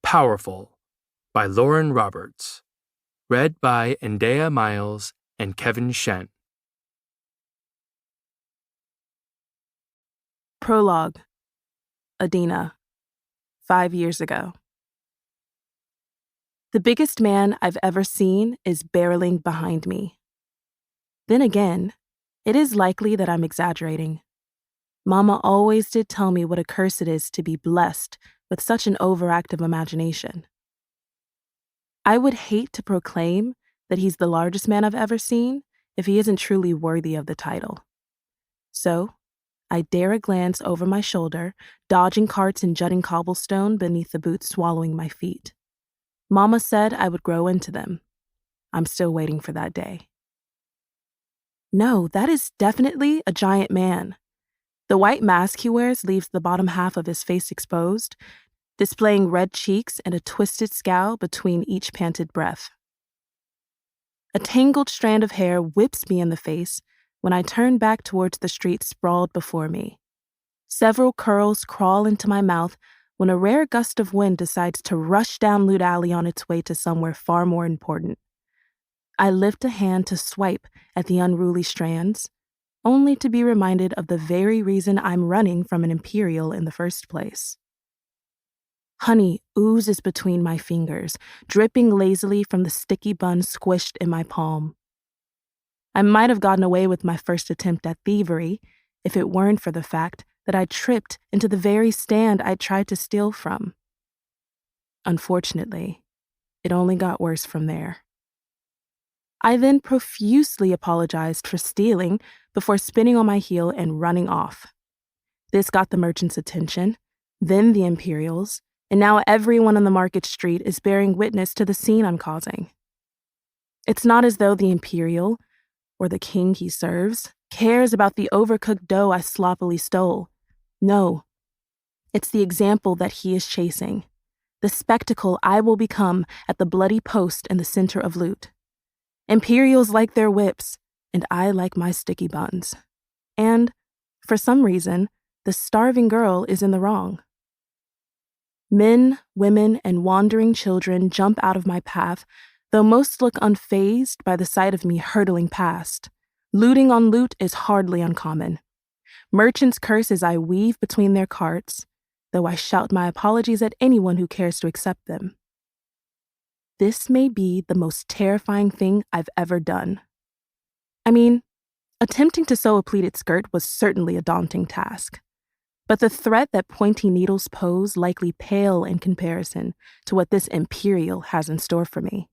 Powerful by Lauren Roberts. Read by Endea Miles and Kevin Shen. Prologue. Adina. 5 years ago. The biggest man I've ever seen is barreling behind me. Then again, it is likely that I'm exaggerating. Mama always did tell me what a curse it is to be blessed with such an overactive imagination. I would hate to proclaim that he's the largest man I've ever seen if he isn't truly worthy of the title. So, I dare a glance over my shoulder, dodging carts and jutting cobblestone beneath the boots swallowing my feet. Mama said I would grow into them. I'm still waiting for that day. No, that is definitely a giant man. The white mask he wears leaves the bottom half of his face exposed, displaying red cheeks and a twisted scowl between each panted breath. A tangled strand of hair whips me in the face when I turn back towards the street sprawled before me. Several curls crawl into my mouth when a rare gust of wind decides to rush down Loot Alley on its way to somewhere far more important. I lift a hand to swipe at the unruly strands, only to be reminded of the very reason I'm running from an Imperial in the first place. Honey oozes between my fingers, dripping lazily from the sticky bun squished in my palm. I might have gotten away with my first attempt at thievery if it weren't for the fact that I tripped into the very stand I tried to steal from. Unfortunately, it only got worse from there. I then profusely apologized for stealing before spinning on my heel and running off. This got the merchant's attention, then the Imperials, and now everyone on the market street is bearing witness to the scene I'm causing. It's not as though the Imperial, or the king he serves, cares about the overcooked dough I sloppily stole. No, it's the example that he is chasing, the spectacle I will become at the bloody post in the center of Loot. Imperials like their whips, and I like my sticky buns. And, for some reason, the starving girl is in the wrong. Men, women, and wandering children jump out of my path, though most look unfazed by the sight of me hurtling past. Looting on Loot is hardly uncommon. Merchants curse as I weave between their carts, though I shout my apologies at anyone who cares to accept them. This may be the most terrifying thing I've ever done. I mean, attempting to sew a pleated skirt was certainly a daunting task. But the threat that pointy needles pose likely pale in comparison to what this Imperial has in store for me.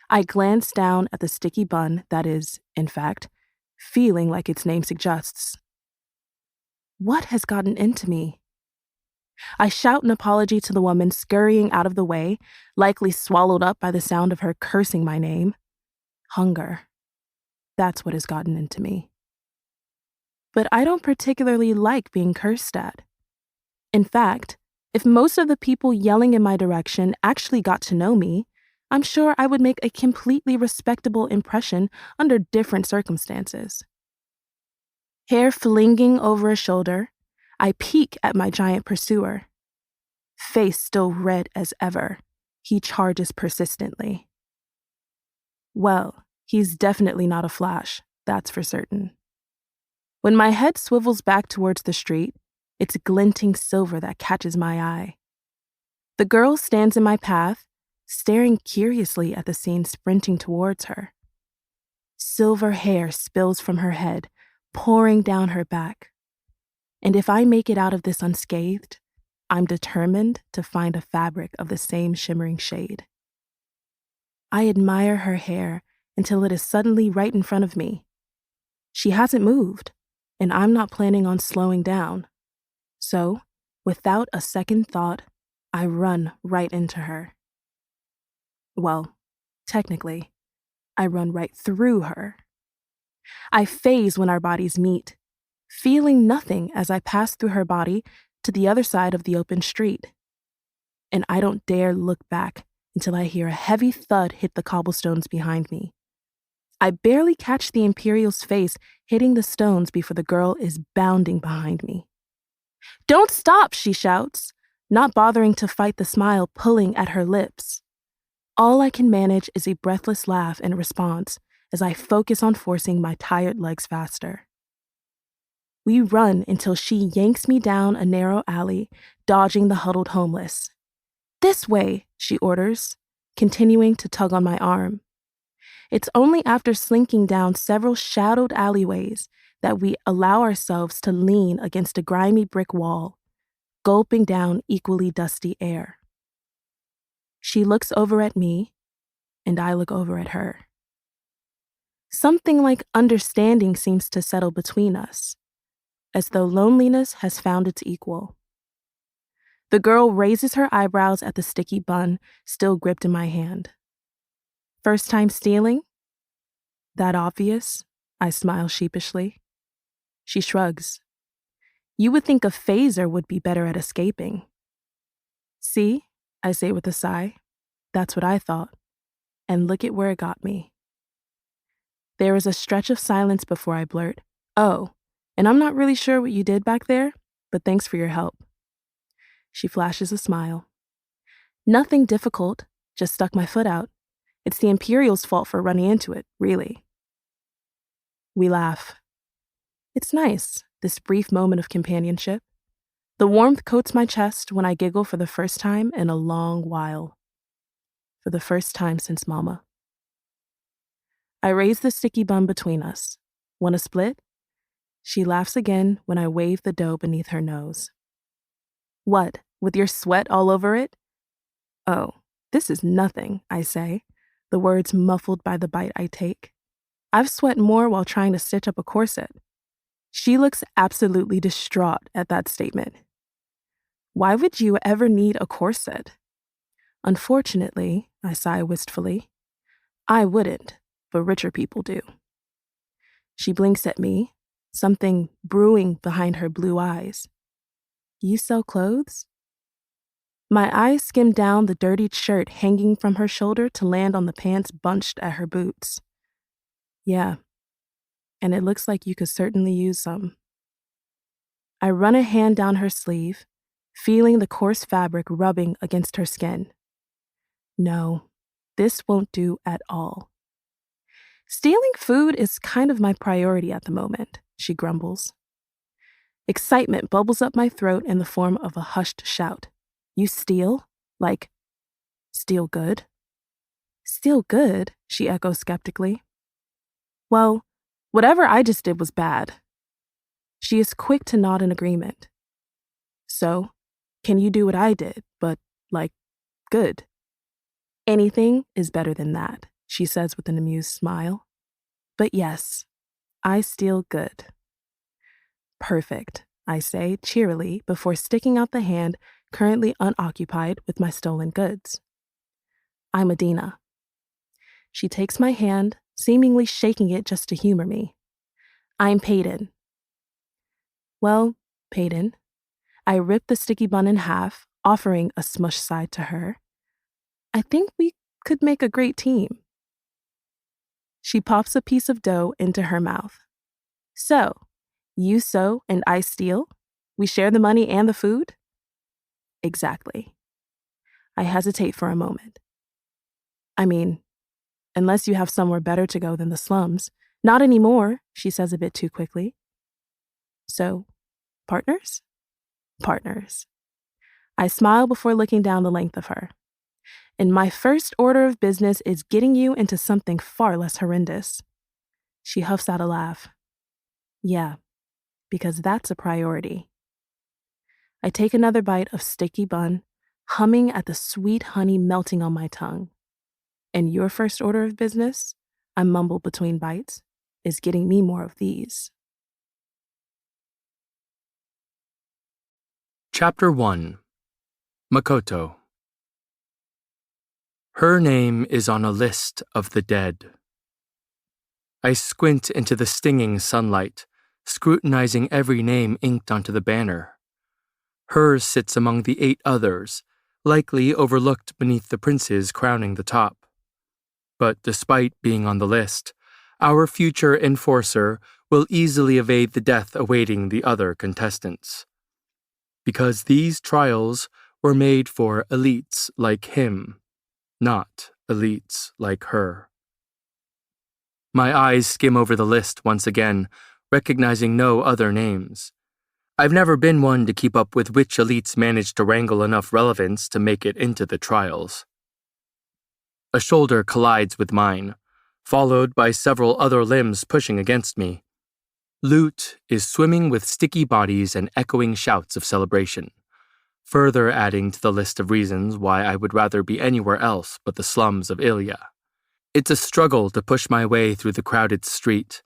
I glance down at the sticky bun that is, in fact, feeling like its name suggests. What has gotten into me? I shout an apology to the woman scurrying out of the way, likely swallowed up by the sound of her cursing my name. Hunger. That's what has gotten into me. But I don't particularly like being cursed at. In fact, if most of the people yelling in my direction actually got to know me, I'm sure I would make a completely respectable impression under different circumstances. Hair flinging over a shoulder, I peek at my giant pursuer. Face still red as ever, he charges persistently. Well, he's definitely not a Flash, that's for certain. When my head swivels back towards the street, it's glinting silver that catches my eye. The girl stands in my path, staring curiously at the scene sprinting towards her. Silver hair spills from her head, pouring down her back. And if I make it out of this unscathed, I'm determined to find a fabric of the same shimmering shade. I admire her hair until it is suddenly right in front of me. She hasn't moved, and I'm not planning on slowing down. So, without a second thought, I run right into her. Well, technically, I run right through her. I phase when our bodies meet, feeling nothing as I pass through her body to the other side of the open street. And I don't dare look back until I hear a heavy thud hit the cobblestones behind me. I barely catch the Imperial's face hitting the stones before the girl is bounding behind me. "Don't stop," she shouts, not bothering to fight the smile pulling at her lips. All I can manage is a breathless laugh in response as I focus on forcing my tired legs faster. We run until she yanks me down a narrow alley, dodging the huddled homeless. "This way," she orders, continuing to tug on my arm. It's only after slinking down several shadowed alleyways that we allow ourselves to lean against a grimy brick wall, gulping down equally dusty air. She looks over at me, and I look over at her. Something like understanding seems to settle between us, as though loneliness has found its equal. The girl raises her eyebrows at the sticky bun still gripped in my hand. "First time stealing?" "That obvious?" I smile sheepishly. She shrugs. "You would think a phaser would be better at escaping." "See," I say with a sigh. "That's what I thought. And look at where it got me." There is a stretch of silence before I blurt, "Oh, and I'm not really sure what you did back there, but thanks for your help." She flashes a smile. "Nothing difficult, just stuck my foot out. It's the Imperial's fault for running into it, really." We laugh. It's nice, this brief moment of companionship. The warmth coats my chest when I giggle for the first time in a long while. For the first time since Mama. I raise the sticky bun between us. "Want a split?" She laughs again when I wave the dough beneath her nose. "What, with your sweat all over it?" "Oh, this is nothing," I say, the words muffled by the bite I take. "I've sweat more while trying to stitch up a corset." She looks absolutely distraught at that statement. "Why would you ever need a corset?" "Unfortunately," I sigh wistfully, "I wouldn't, but richer people do." She blinks at me, something brewing behind her blue eyes. "You sell clothes?" My eyes skim down the dirtied shirt hanging from her shoulder to land on the pants bunched at her boots. "Yeah, and it looks like you could certainly use some." I run a hand down her sleeve, feeling the coarse fabric rubbing against her skin. "No, this won't do at all." "Stealing food is kind of my priority at the moment," she grumbles. Excitement bubbles up my throat in the form of a hushed shout. "You steal? Like, steal good?" "Steal good?" she echoes skeptically. "Well, whatever I just did was bad." She is quick to nod in agreement. "So, can you do what I did, but, like, good?" "Anything is better than that," she says with an amused smile. "But yes, I steal good." "Perfect," I say cheerily before sticking out the hand currently unoccupied with my stolen goods. "I'm Adina." She takes my hand, seemingly shaking it just to humor me. "I'm Peyton." "Well, Peyton." I rip the sticky bun in half, offering a smush side to her. "I think we could make a great team." She pops a piece of dough into her mouth. "So, you sew and I steal? We share the money and the food?" "Exactly." I hesitate for a moment. "I mean, unless you have somewhere better to go than the slums." "Not anymore," she says a bit too quickly. "So, partners?" "Partners." I smile before looking down the length of her. "And my first order of business is getting you into something far less horrendous." She huffs out a laugh. "Yeah, because that's a priority." I take another bite of sticky bun, humming at the sweet honey melting on my tongue. "And your first order of business," I mumble between bites, "is getting me more of these." Chapter 1. Makoto. Her name is on a list of the dead. I squint into the stinging sunlight, scrutinizing every name inked onto the banner. Hers sits among the 8 others, likely overlooked beneath the princes crowning the top. But despite being on the list, our future enforcer will easily evade the death awaiting the other contestants. Because these trials were made for elites like him, not elites like her. My eyes skim over the list once again, recognizing no other names. I've never been one to keep up with which elites managed to wrangle enough relevance to make it into the trials. A shoulder collides with mine, followed by several other limbs pushing against me. Loot is swimming with sticky bodies and echoing shouts of celebration, further adding to the list of reasons why I would rather be anywhere else but the slums of Ilya. It's a struggle to push my way through the crowded street,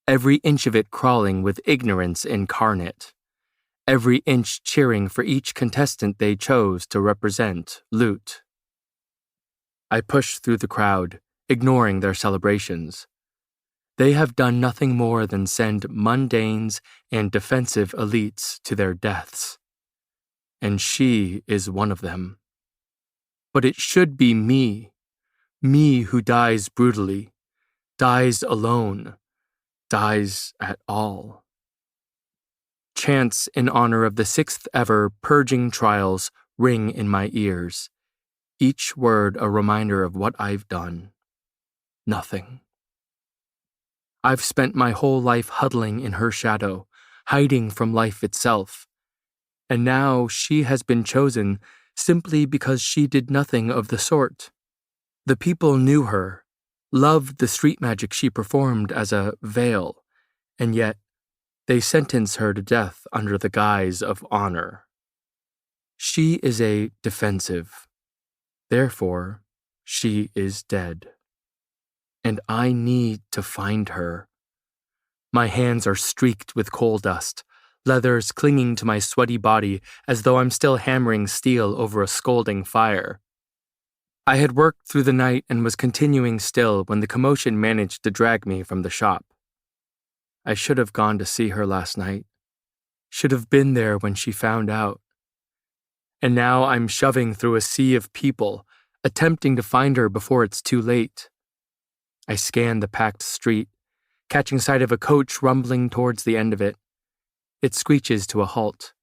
every inch of it crawling with ignorance incarnate, every inch cheering for each contestant they chose to represent Loot. I push through the crowd, ignoring their celebrations. They have done nothing more than send mundanes and defensive elites to their deaths. And she is one of them. But it should be me who dies brutally, dies alone, dies at all. Chants in honor of the 6th ever purging trials ring in my ears, each word a reminder of what I've done. Nothing. I've spent my whole life huddling in her shadow, hiding from life itself. And now she has been chosen simply because she did nothing of the sort. The people knew her, loved the street magic she performed as a veil, and yet they sentence her to death under the guise of honor. She is a defensive. Therefore, she is dead. And I need to find her. My hands are streaked with coal dust, leathers clinging to my sweaty body as though I'm still hammering steel over a scalding fire. I had worked through the night and was continuing still when the commotion managed to drag me from the shop. I should have gone to see her last night, should have been there when she found out. And now I'm shoving through a sea of people, attempting to find her before it's too late. I scan the packed street, catching sight of a coach rumbling towards the end of it. It screeches to a halt,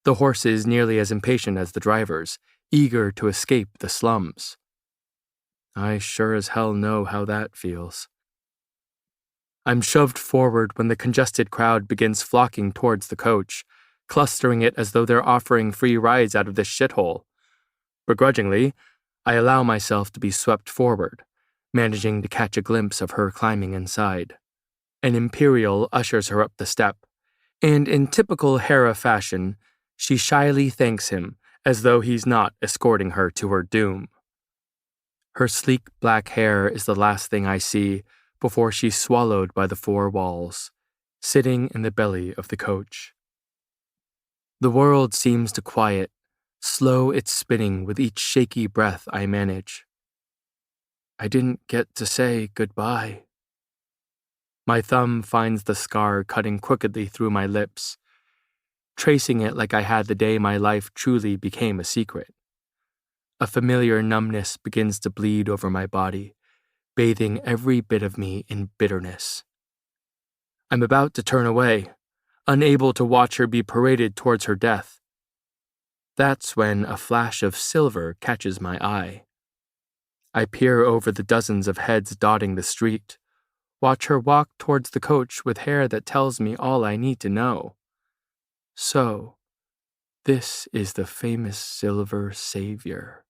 the horses nearly as impatient as the drivers, eager to escape the slums. I sure as hell know how that feels. I'm shoved forward when the congested crowd begins flocking towards the coach, clustering it as though they're offering free rides out of this shithole. Begrudgingly, I allow myself to be swept forward, managing to catch a glimpse of her climbing inside. An Imperial ushers her up the step, and in typical Hera fashion, she shyly thanks him as though he's not escorting her to her doom. Her sleek black hair is the last thing I see before she's swallowed by the 4 walls, sitting in the belly of the coach. The world seems to quiet, slow its spinning with each shaky breath I manage. I didn't get to say goodbye. My thumb finds the scar cutting crookedly through my lips, tracing it like I had the day my life truly became a secret. A familiar numbness begins to bleed over my body, bathing every bit of me in bitterness. I'm about to turn away, unable to watch her be paraded towards her death. That's when a flash of silver catches my eye. I peer over the dozens of heads dotting the street, watch her walk towards the coach with hair that tells me all I need to know. So, this is the famous Silver Savior.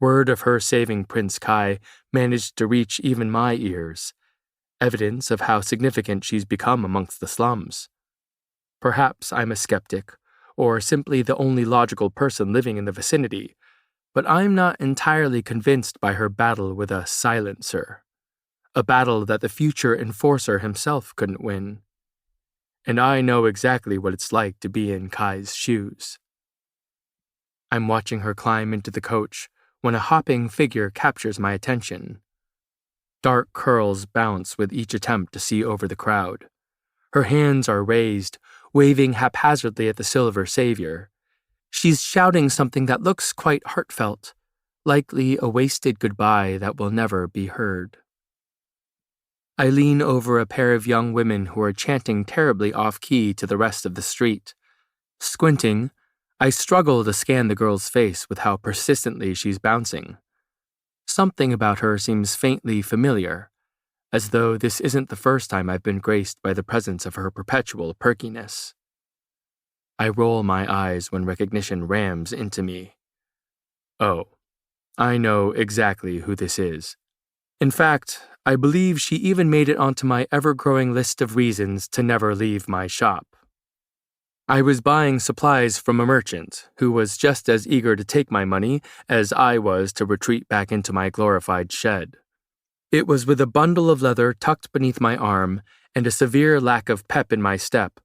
Word of her saving Prince Kai managed to reach even my ears, evidence of how significant she's become amongst the slums. Perhaps I'm a skeptic, or simply the only logical person living in the vicinity, but I'm not entirely convinced by her battle with a silencer, a battle that the future enforcer himself couldn't win. And I know exactly what it's like to be in Kai's shoes. I'm watching her climb into the coach when a hopping figure captures my attention. Dark curls bounce with each attempt to see over the crowd. Her hands are raised, waving haphazardly at the Silver Savior. She's shouting something that looks quite heartfelt, likely a wasted goodbye that will never be heard. I lean over a pair of young women who are chanting terribly off-key to the rest of the street. Squinting, I struggle to scan the girl's face with how persistently she's bouncing. Something about her seems faintly familiar, as though this isn't the first time I've been graced by the presence of her perpetual perkiness. I roll my eyes when recognition rams into me. Oh, I know exactly who this is. In fact, I believe she even made it onto my ever-growing list of reasons to never leave my shop. I was buying supplies from a merchant who was just as eager to take my money as I was to retreat back into my glorified shed. It was with a bundle of leather tucked beneath my arm and a severe lack of pep in my step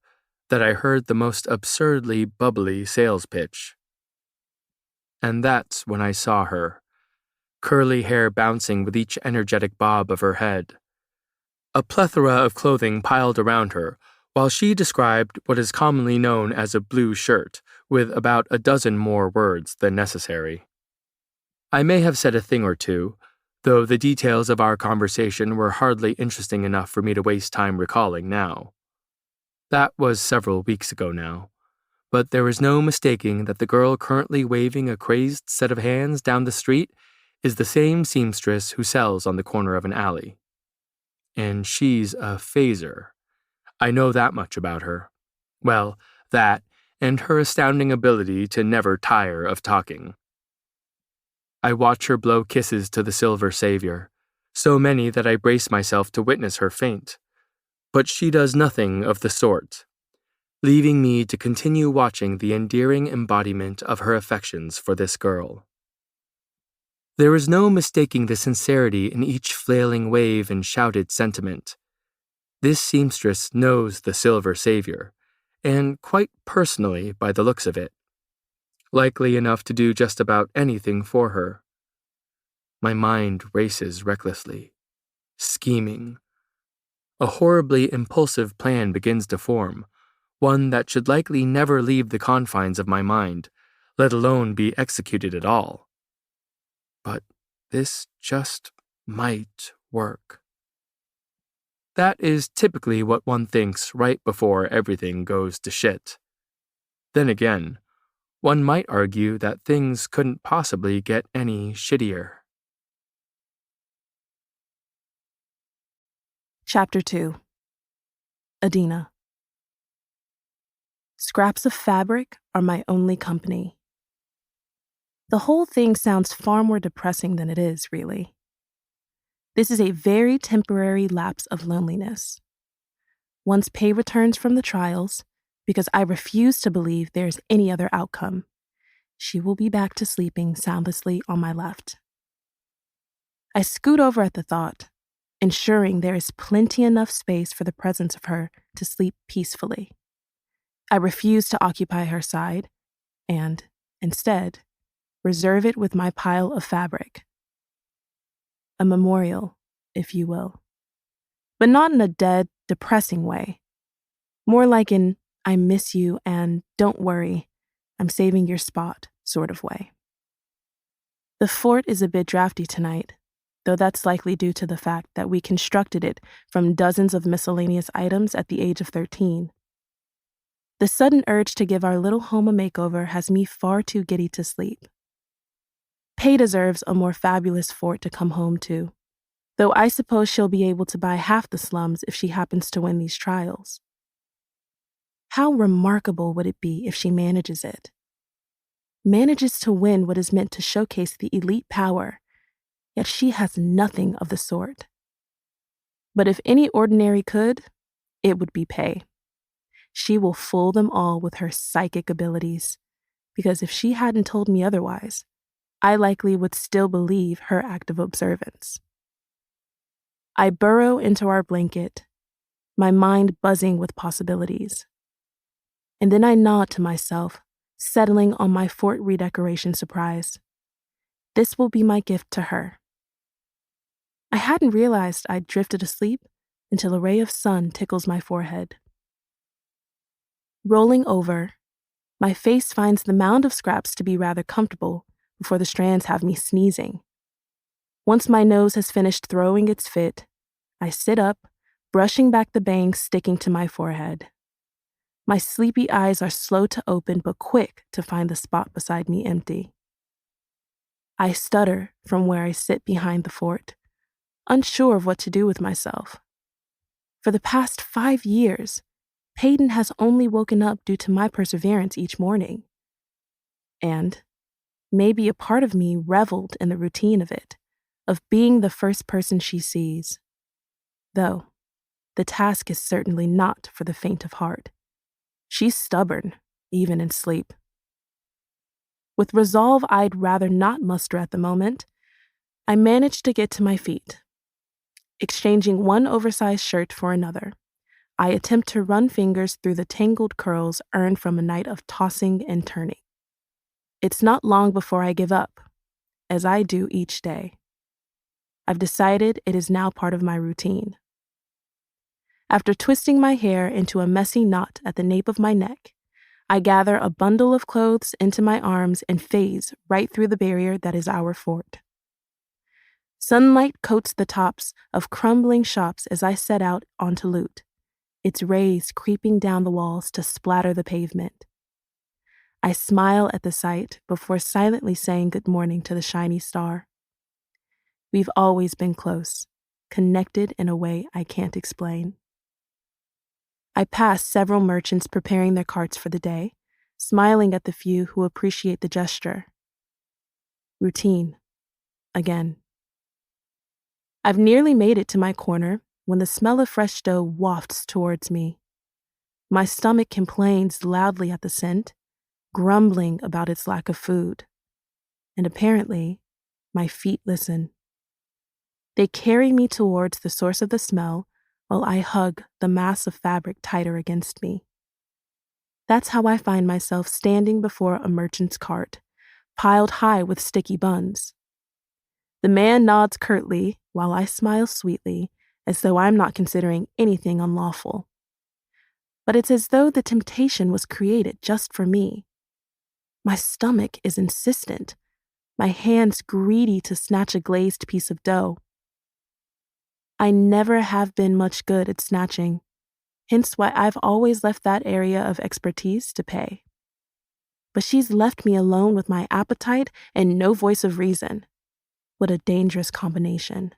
that I heard the most absurdly bubbly sales pitch. And that's when I saw her, curly hair bouncing with each energetic bob of her head. A plethora of clothing piled around her, while she described what is commonly known as a blue shirt, with about a dozen more words than necessary. I may have said a thing or two, though the details of our conversation were hardly interesting enough for me to waste time recalling now. That was several weeks ago now, but there is no mistaking that the girl currently waving a crazed set of hands down the street is the same seamstress who sells on the corner of an alley. And she's a phaser. I know that much about her. Well, that, and her astounding ability to never tire of talking. I watch her blow kisses to the silver savior, so many that I brace myself to witness her faint. But she does nothing of the sort, leaving me to continue watching the endearing embodiment of her affections for this girl. There is no mistaking the sincerity in each flailing wave and shouted sentiment. This seamstress knows the silver savior, and quite personally by the looks of it. Likely enough to do just about anything for her. My mind races recklessly, scheming. A horribly impulsive plan begins to form, one that should likely never leave the confines of my mind, let alone be executed at all. But this just might work. That is typically what one thinks right before everything goes to shit. Then again, one might argue that things couldn't possibly get any shittier. Chapter 2. Adina. Scraps of fabric are my only company. The whole thing sounds far more depressing than it is, really. This is a very temporary lapse of loneliness. Once pay returns from the trials, because I refuse to believe there is any other outcome, she will be back to sleeping soundlessly on my left. I scoot over at the thought, ensuring there is plenty enough space for the presence of her to sleep peacefully. I refuse to occupy her side, and, instead, reserve it with my pile of fabric. A memorial, if you will. But not in a dead, depressing way. More like an I miss you and don't worry, I'm saving your spot sort of way. The fort is a bit drafty tonight, though that's likely due to the fact that we constructed it from dozens of miscellaneous items at the age of 13. The sudden urge to give our little home a makeover has me far too giddy to sleep. Pay deserves a more fabulous fort to come home to, though I suppose she'll be able to buy half the slums if she happens to win these trials. How remarkable would it be if she manages it? Manages to win what is meant to showcase the elite power, yet she has nothing of the sort. But if any ordinary could, it would be Pay. She will fool them all with her psychic abilities, because if she hadn't told me otherwise, I likely would still believe her act of observance. I burrow into our blanket, my mind buzzing with possibilities. And then I nod to myself, settling on my fort redecoration surprise. This will be my gift to her. I hadn't realized I'd drifted asleep until a ray of sun tickles my forehead. Rolling over, my face finds the mound of scraps to be rather comfortable before the strands have me sneezing. Once my nose has finished throwing its fit, I sit up, brushing back the bangs sticking to my forehead. My sleepy eyes are slow to open but quick to find the spot beside me empty. I stutter from where I sit behind the fort, unsure of what to do with myself. For the past 5 years, Peyton has only woken up due to my perseverance each morning. And maybe a part of me reveled in the routine of it, of being the first person she sees. Though, the task is certainly not for the faint of heart. She's stubborn, even in sleep. With resolve I'd rather not muster at the moment, I managed to get to my feet. Exchanging one oversized shirt for another, I attempt to run fingers through the tangled curls earned from a night of tossing and turning. It's not long before I give up, as I do each day. I've decided it is now part of my routine. After twisting my hair into a messy knot at the nape of my neck, I gather a bundle of clothes into my arms and phase right through the barrier that is our fort. Sunlight coats the tops of crumbling shops as I set out onto loot, its rays creeping down the walls to splatter the pavement. I smile at the sight before silently saying good morning to the shiny star. We've always been close, connected in a way I can't explain. I pass several merchants preparing their carts for the day, smiling at the few who appreciate the gesture. Routine. Again. I've nearly made it to my corner when the smell of fresh dough wafts towards me. My stomach complains loudly at the scent, grumbling about its lack of food. And apparently, my feet listen. They carry me towards the source of the smell while I hug the mass of fabric tighter against me. That's how I find myself standing before a merchant's cart, piled high with sticky buns. The man nods curtly while I smile sweetly, as though I'm not considering anything unlawful. But it's as though the temptation was created just for me. My stomach is insistent, my hands greedy to snatch a glazed piece of dough. I never have been much good at snatching, hence why I've always left that area of expertise to Pay. But she's left me alone with my appetite and no voice of reason. What a dangerous combination.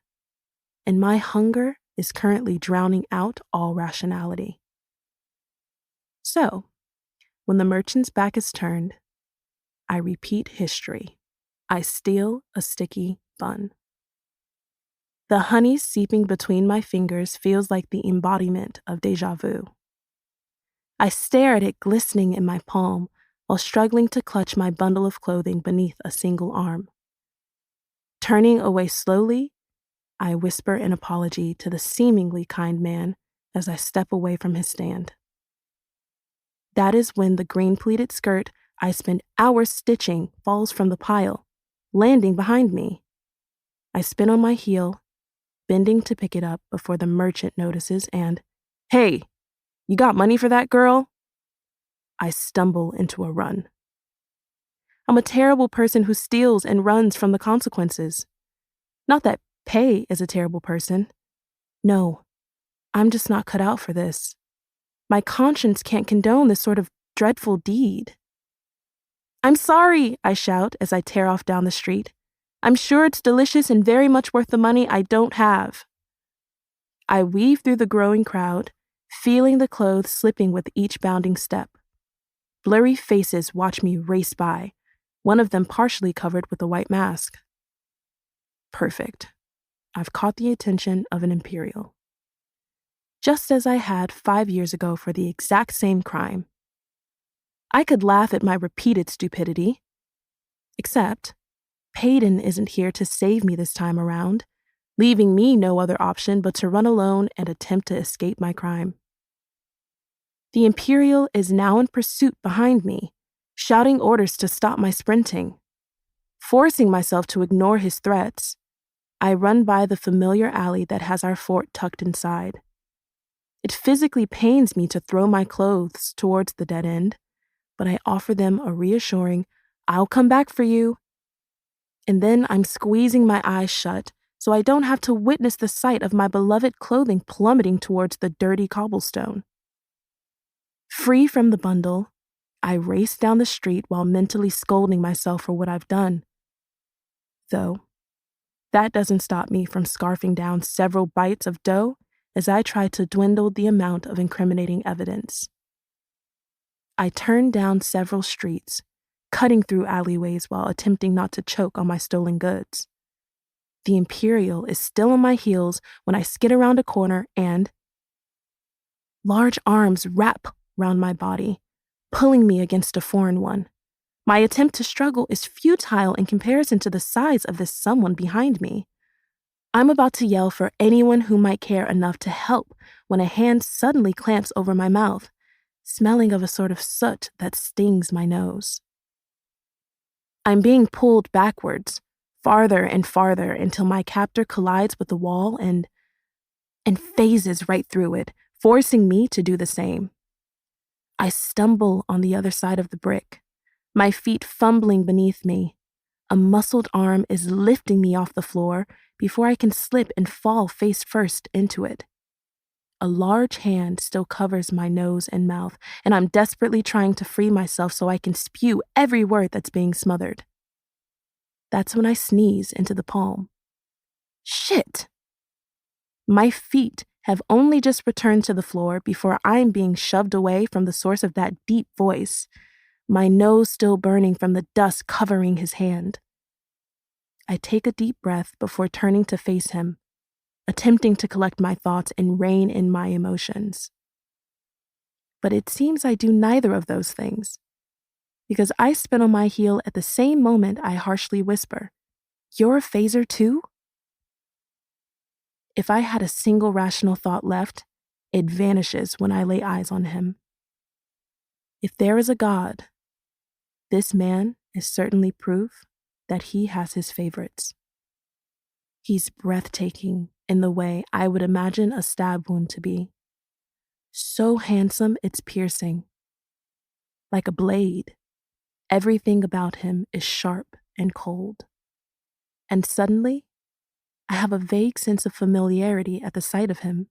And my hunger is currently drowning out all rationality. So, when the merchant's back is turned, I repeat history. I steal a sticky bun. The honey seeping between my fingers feels like the embodiment of déjà vu. I stare at it glistening in my palm while struggling to clutch my bundle of clothing beneath a single arm. Turning away slowly, I whisper an apology to the seemingly kind man as I step away from his stand. That is when the green pleated skirt I spent hours stitching falls from the pile, landing behind me. I spin on my heel, bending to pick it up before the merchant notices and, "Hey, you got money for that, girl?" I stumble into a run. I'm a terrible person who steals and runs from the consequences. Not that Pay is a terrible person. No, I'm just not cut out for this. My conscience can't condone this sort of dreadful deed. "I'm sorry," I shout as I tear off down the street. "I'm sure it's delicious and very much worth the money I don't have." I weave through the growing crowd, feeling the clothes slipping with each bounding step. Blurry faces watch me race by, one of them partially covered with a white mask. Perfect. I've caught the attention of an imperial. Just as I had 5 years ago for the exact same crime. I could laugh at my repeated stupidity. Except, Peyton isn't here to save me this time around, leaving me no other option but to run alone and attempt to escape my crime. The imperial is now in pursuit behind me, shouting orders to stop my sprinting. Forcing myself to ignore his threats, I run by the familiar alley that has our fort tucked inside. It physically pains me to throw my clothes towards the dead end, but I offer them a reassuring, "I'll come back for you." And then I'm squeezing my eyes shut so I don't have to witness the sight of my beloved clothing plummeting towards the dirty cobblestone. Free from the bundle, I race down the street while mentally scolding myself for what I've done. Though, that doesn't stop me from scarfing down several bites of dough as I try to dwindle the amount of incriminating evidence. I turn down several streets, cutting through alleyways while attempting not to choke on my stolen goods. The Imperial is still on my heels when I skid around a corner and large arms wrap round my body, pulling me against a foreign one. My attempt to struggle is futile in comparison to the size of this someone behind me. I'm about to yell for anyone who might care enough to help when a hand suddenly clamps over my mouth, smelling of a sort of soot that stings my nose. I'm being pulled backwards, farther and farther until my captor collides with the wall and phases right through it, forcing me to do the same. I stumble on the other side of the brick, my feet fumbling beneath me. A muscled arm is lifting me off the floor before I can slip and fall face first into it. A large hand still covers my nose and mouth, and I'm desperately trying to free myself so I can spew every word that's being smothered. That's when I sneeze into the palm. Shit! My feet have only just returned to the floor before I'm being shoved away from the source of that deep voice, my nose still burning from the dust covering his hand. I take a deep breath before turning to face him, attempting to collect my thoughts and rein in my emotions. But it seems I do neither of those things, because I spin on my heel at the same moment I harshly whisper, "You're a phaser too?" If I had a single rational thought left, it vanishes when I lay eyes on him. If there is a God, this man is certainly proof that he has his favorites. He's breathtaking in the way I would imagine a stab wound to be. So handsome it's piercing. Like a blade, everything about him is sharp and cold. And suddenly, I have a vague sense of familiarity at the sight of him.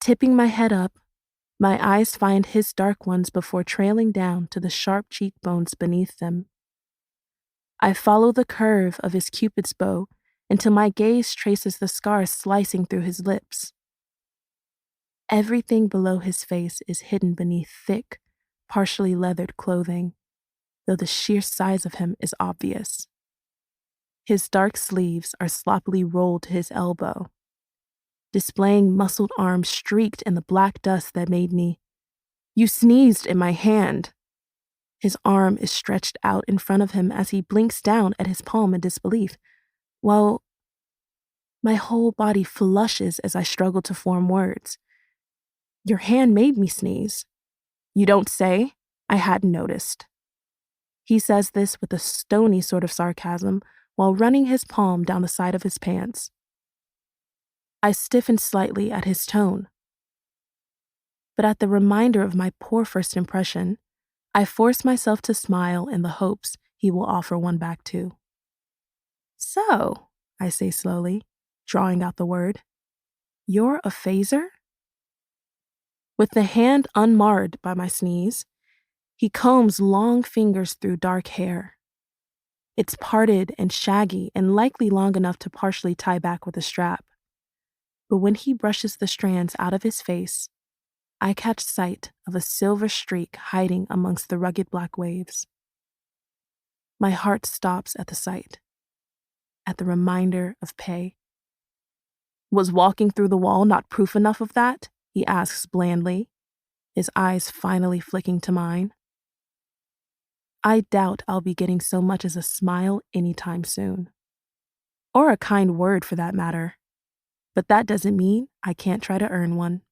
Tipping my head up, my eyes find his dark ones before trailing down to the sharp cheekbones beneath them. I follow the curve of his Cupid's bow until my gaze traces the scar slicing through his lips. Everything below his face is hidden beneath thick, partially leathered clothing, though the sheer size of him is obvious. His dark sleeves are sloppily rolled to his elbow, displaying muscled arms streaked in the black dust that made me. "You sneezed in my hand." His arm is stretched out in front of him as he blinks down at his palm in disbelief. Well, my whole body flushes as I struggle to form words. "Your hand made me sneeze." "You don't say?" I hadn't noticed. He says this with a stony sort of sarcasm while running his palm down the side of his pants. I stiffen slightly at his tone. But at the reminder of my poor first impression, I force myself to smile in the hopes he will offer one back too. "So," I say slowly, drawing out the word, "you're a phaser?" With the hand unmarred by my sneeze, he combs long fingers through dark hair. It's parted and shaggy and likely long enough to partially tie back with a strap. But when he brushes the strands out of his face, I catch sight of a silver streak hiding amongst the rugged black waves. My heart stops at the sight, at the reminder of pay. "Was walking through the wall not proof enough of that?" he asks blandly, his eyes finally flicking to mine. I doubt I'll be getting so much as a smile anytime soon. Or a kind word for that matter. But that doesn't mean I can't try to earn one.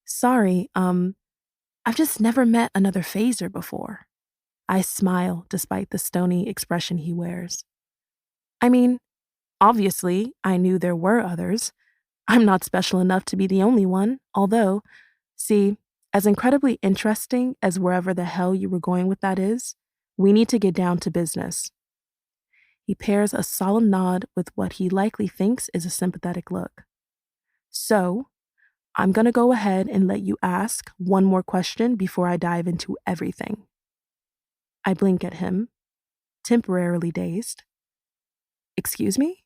"Sorry, I've just never met another phaser before." I smile despite the stony expression he wears. I mean, obviously, I knew there were others. I'm not special enough to be the only one, although, see, as incredibly interesting as wherever the hell you were going with that is, we need to get down to business. He pairs a solemn nod with what he likely thinks is a sympathetic look. "So, I'm going to go ahead and let you ask one more question before I dive into everything. I blink at him, temporarily dazed. Excuse me?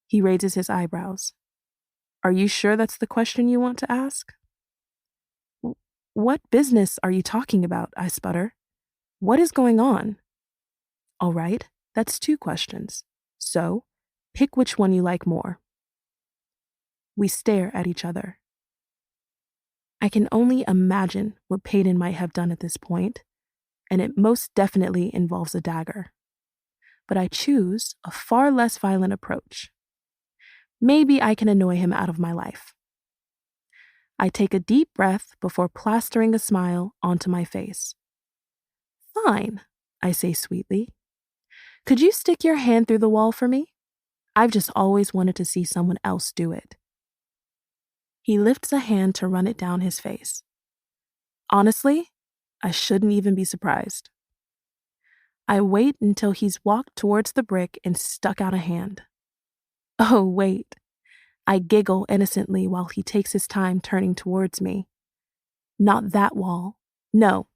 He raises his eyebrows. Are you sure that's the question you want to ask? What business are you talking about? I sputter. What is going on? All right, that's 2 questions. So, pick which one you like more. We stare at each other. I can only imagine what Peyton might have done at this point, and it most definitely involves a dagger. But I choose a far less violent approach. Maybe I can annoy him out of my life. I take a deep breath before plastering a smile onto my face. Fine, I say sweetly. Could you stick your hand through the wall for me? I've just always wanted to see someone else do it. He lifts a hand to run it down his face. Honestly, I shouldn't even be surprised. I wait until he's walked towards the brick and stuck out a hand. Oh, wait. I giggle innocently while he takes his time turning towards me. Not that wall. No,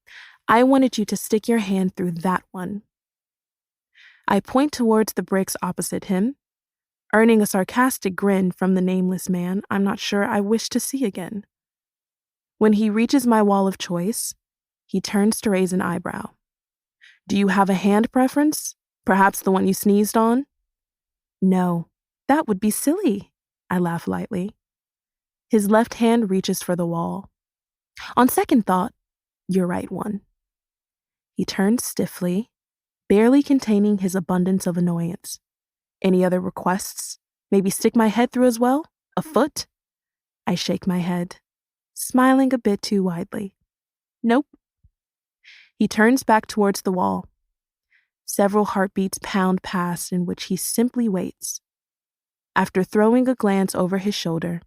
I wanted you to stick your hand through that one. I point towards the bricks opposite him, earning a sarcastic grin from the nameless man I'm not sure I wish to see again. When he reaches my wall of choice, he turns to raise an eyebrow. Do you have a hand preference? Perhaps the one you sneezed on? No, that would be silly, I laugh lightly. His left hand reaches for the wall. On second thought, you're right one. He turns stiffly, barely containing his abundance of annoyance. Any other requests? Maybe stick my head through as well? A foot? I shake my head, smiling a bit too widely. Nope. He turns back towards the wall. Several heartbeats pound past in which he simply waits. After throwing a glance over his shoulder,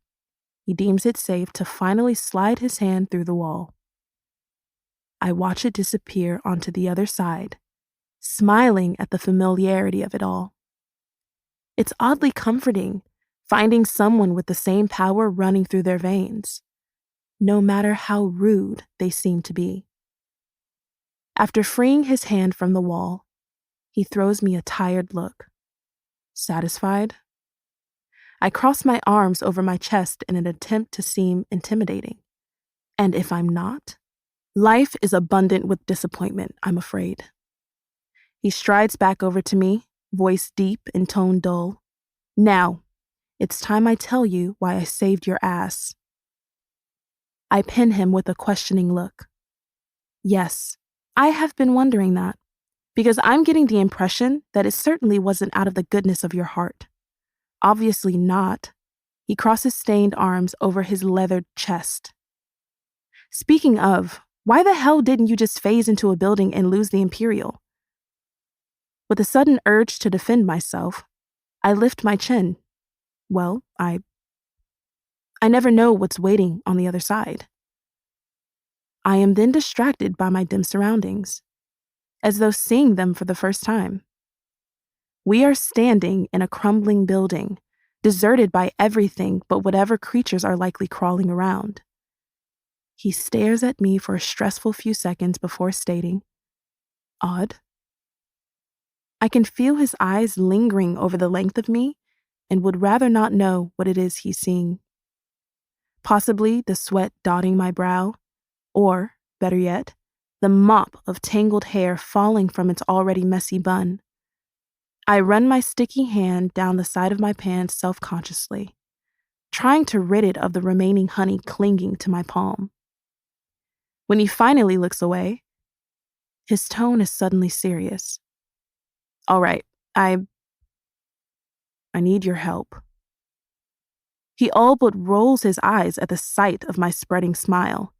he deems it safe to finally slide his hand through the wall. I watch it disappear onto the other side, smiling at the familiarity of it all. It's oddly comforting, finding someone with the same power running through their veins, no matter how rude they seem to be. After freeing his hand from the wall, he throws me a tired look. Satisfied? I cross my arms over my chest in an attempt to seem intimidating. And if I'm not, life is abundant with disappointment, I'm afraid. He strides back over to me, voice deep and tone dull. Now, it's time I tell you why I saved your ass. I pin him with a questioning look. Yes, I have been wondering that, because I'm getting the impression that it certainly wasn't out of the goodness of your heart. Obviously not. He crosses stained arms over his leathered chest. Speaking of, why the hell didn't you just phase into a building and lose the Imperial? With a sudden urge to defend myself, I lift my chin. Well, I never know what's waiting on the other side. I am then distracted by my dim surroundings, as though seeing them for the first time. We are standing in a crumbling building, deserted by everything but whatever creatures are likely crawling around. He stares at me for a stressful few seconds before stating, Odd. I can feel his eyes lingering over the length of me and would rather not know what it is he's seeing. Possibly the sweat dotting my brow, or, better yet, the mop of tangled hair falling from its already messy bun. I run my sticky hand down the side of my pants self-consciously, trying to rid it of the remaining honey clinging to my palm. When he finally looks away, his tone is suddenly serious. All right, I need your help. He all but rolls his eyes at the sight of my spreading smile.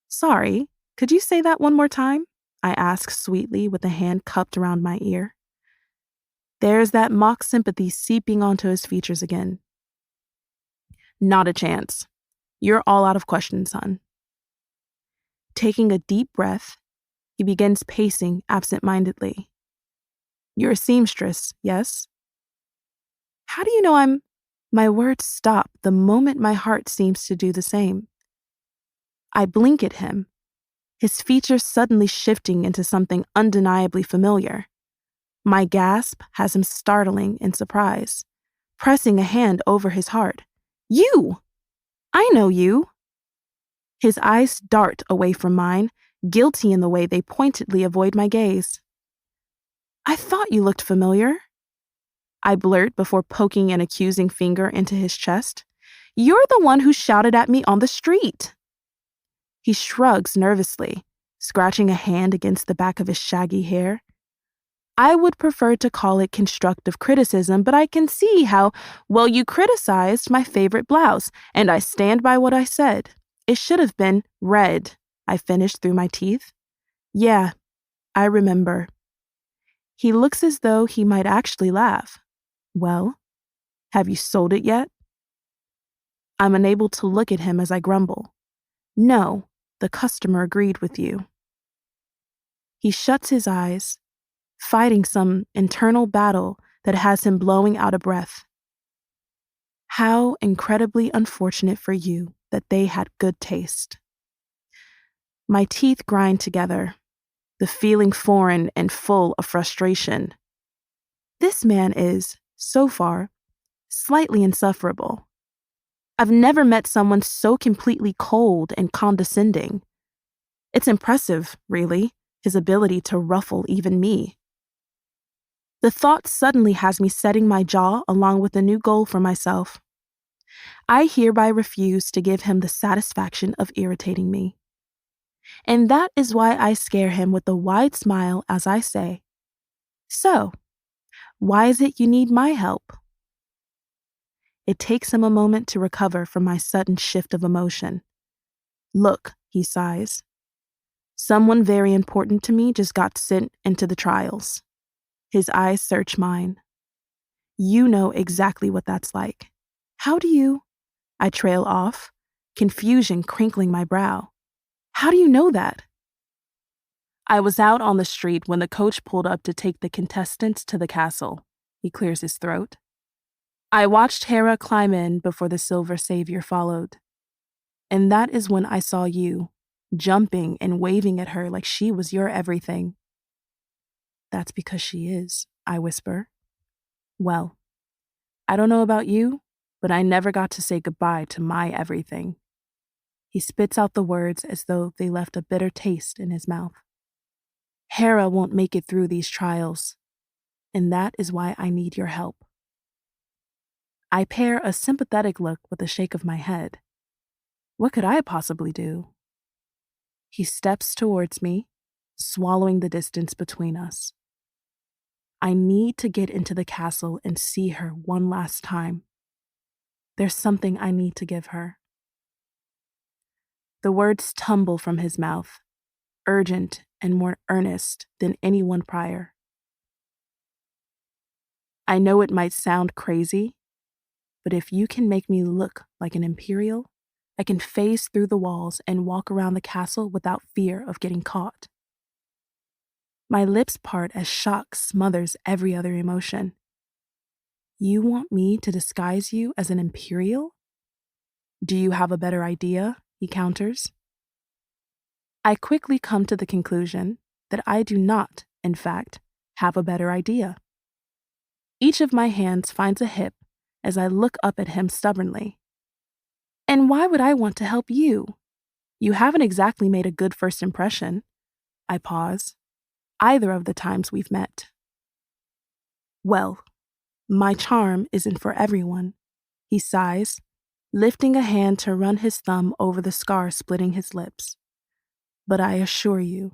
Sorry, could you say that one more time? I ask sweetly with a hand cupped around my ear. There's that mock sympathy seeping onto his features again. Not a chance. You're all out of questions, son. Taking a deep breath, he begins pacing absent-mindedly. You're a seamstress, yes? How do you know I'm... My words stop the moment my heart seems to do the same. I blink at him, his features suddenly shifting into something undeniably familiar. My gasp has him startling in surprise, pressing a hand over his heart. You! I know you! His eyes dart away from mine, guilty in the way they pointedly avoid my gaze. I thought you looked familiar, I blurt before poking an accusing finger into his chest. You're the one who shouted at me on the street. He shrugs nervously, scratching a hand against the back of his shaggy hair. I would prefer to call it constructive criticism, but I can see how, well, you criticized my favorite blouse, and I stand by what I said. It should have been red, I finished through my teeth. Yeah, I remember. He looks as though he might actually laugh. Well, have you sold it yet? I'm unable to look at him as I grumble. No, the customer agreed with you. He shuts his eyes, fighting some internal battle that has him blowing out a breath. How incredibly unfortunate for you that they had good taste. My teeth grind together, the feeling foreign and full of frustration. This man is, so far, slightly insufferable. I've never met someone so completely cold and condescending. It's impressive, really, his ability to ruffle even me. The thought suddenly has me setting my jaw along with a new goal for myself. I hereby refuse to give him the satisfaction of irritating me. And that is why I scare him with a wide smile as I say, So, why is it you need my help? It takes him a moment to recover from my sudden shift of emotion. Look, he sighs. Someone very important to me just got sent into the trials. His eyes search mine. You know exactly what that's like. How do you? I trail off, confusion crinkling my brow. How do you know that? I was out on the street when the coach pulled up to take the contestants to the castle. He clears his throat. I watched Hera climb in before the Silver Savior followed. And that is when I saw you, jumping and waving at her like she was your everything. That's because she is, I whisper. Well, I don't know about you, but I never got to say goodbye to my everything. He spits out the words as though they left a bitter taste in his mouth. Hera won't make it through these trials, and that is why I need your help. I pair a sympathetic look with a shake of my head. What could I possibly do? He steps towards me, swallowing the distance between us. I need to get into the castle and see her one last time. There's something I need to give her. The words tumble from his mouth, urgent and more earnest than any one prior. I know it might sound crazy, but if you can make me look like an Imperial, I can phase through the walls and walk around the castle without fear of getting caught. My lips part as shock smothers every other emotion. You want me to disguise you as an Imperial? Do you have a better idea? He counters. I quickly come to the conclusion that I do not, in fact, have a better idea. Each of my hands finds a hip as I look up at him stubbornly. And why would I want to help you? You haven't exactly made a good first impression. I pause. Either of the times we've met. Well, my charm isn't for everyone, he sighs, lifting a hand to run his thumb over the scar splitting his lips. But I assure you,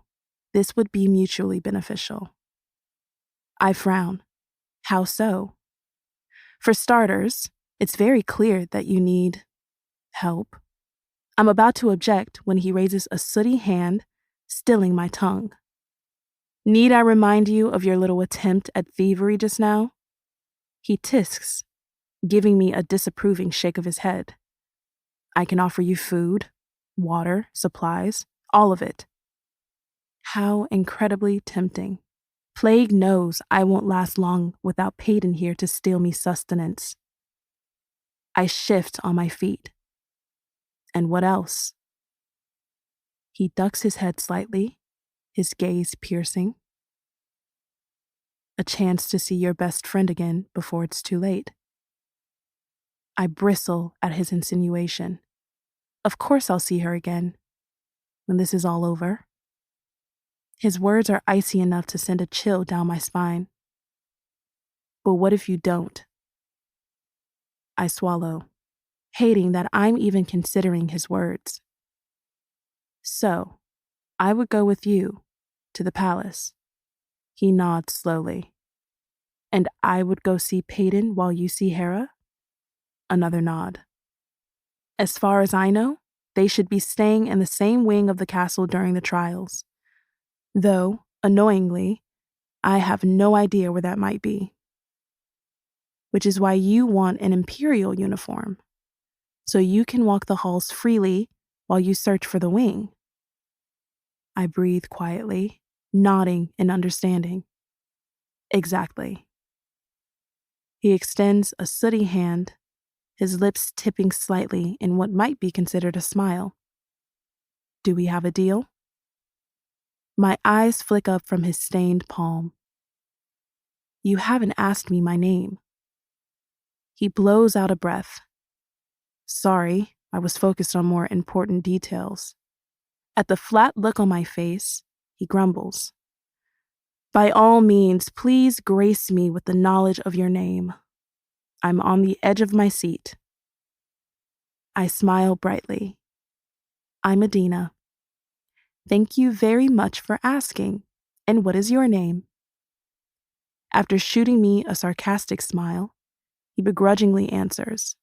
this would be mutually beneficial. I frown. How so? For starters, it's very clear that you need help. I'm about to object when he raises a sooty hand, stilling my tongue. Need I remind you of your little attempt at thievery just now? He tisks, giving me a disapproving shake of his head. I can offer you food, water, supplies, all of it. How incredibly tempting. Plague knows I won't last long without Peyton here to steal me sustenance. I shift on my feet. And what else? He ducks his head slightly, his gaze piercing. A chance to see your best friend again before it's too late. I bristle at his insinuation. Of course I'll see her again, when this is all over. His words are icy enough to send a chill down my spine. But what if you don't? I swallow, hating that I'm even considering his words. So, I would go with you to the palace. He nods slowly. And I would go see Peyton while you see Hera? Another nod. As far as I know, they should be staying in the same wing of the castle during the trials. Though, annoyingly, I have no idea where that might be. Which is why you want an imperial uniform, so you can walk the halls freely while you search for the wing. I breathe quietly, nodding in understanding. Exactly. He extends a sooty hand, his lips tipping slightly in what might be considered a smile. Do we have a deal? My eyes flick up from his stained palm. You haven't asked me my name. He blows out a breath. Sorry, I was focused on more important details. At the flat look on my face, he grumbles. By all means, please grace me with the knowledge of your name. I'm on the edge of my seat. I smile brightly. I'm Adina. Thank you very much for asking. And what is your name? After shooting me a sarcastic smile, he begrudgingly answers,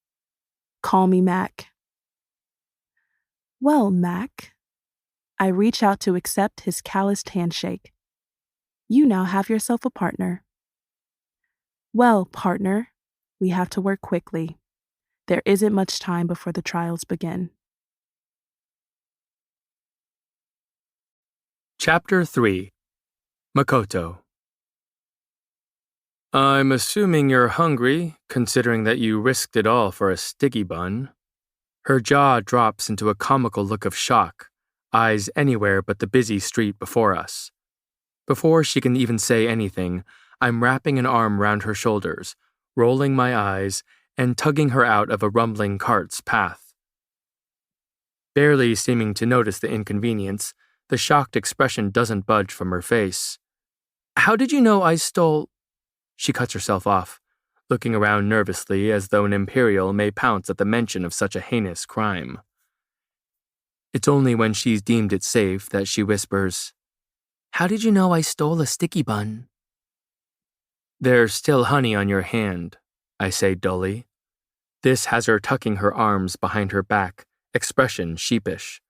Call me Mac. Well, Mac. I reach out to accept his calloused handshake. You now have yourself a partner. Well, partner, we have to work quickly. There isn't much time before the trials begin. Chapter 3. Makoto. I'm assuming you're hungry, considering that you risked it all for a sticky bun. Her jaw drops into a comical look of shock, eyes anywhere but the busy street before us. Before she can even say anything, I'm wrapping an arm round her shoulders, rolling my eyes, and tugging her out of a rumbling cart's path. Barely seeming to notice the inconvenience, the shocked expression doesn't budge from her face. How did you know I stole... She cuts herself off, looking around nervously as though an Imperial may pounce at the mention of such a heinous crime. It's only when she's deemed it safe that she whispers, How did you know I stole a sticky bun? There's still honey on your hand, I say dully. This has her tucking her arms behind her back, expression sheepish.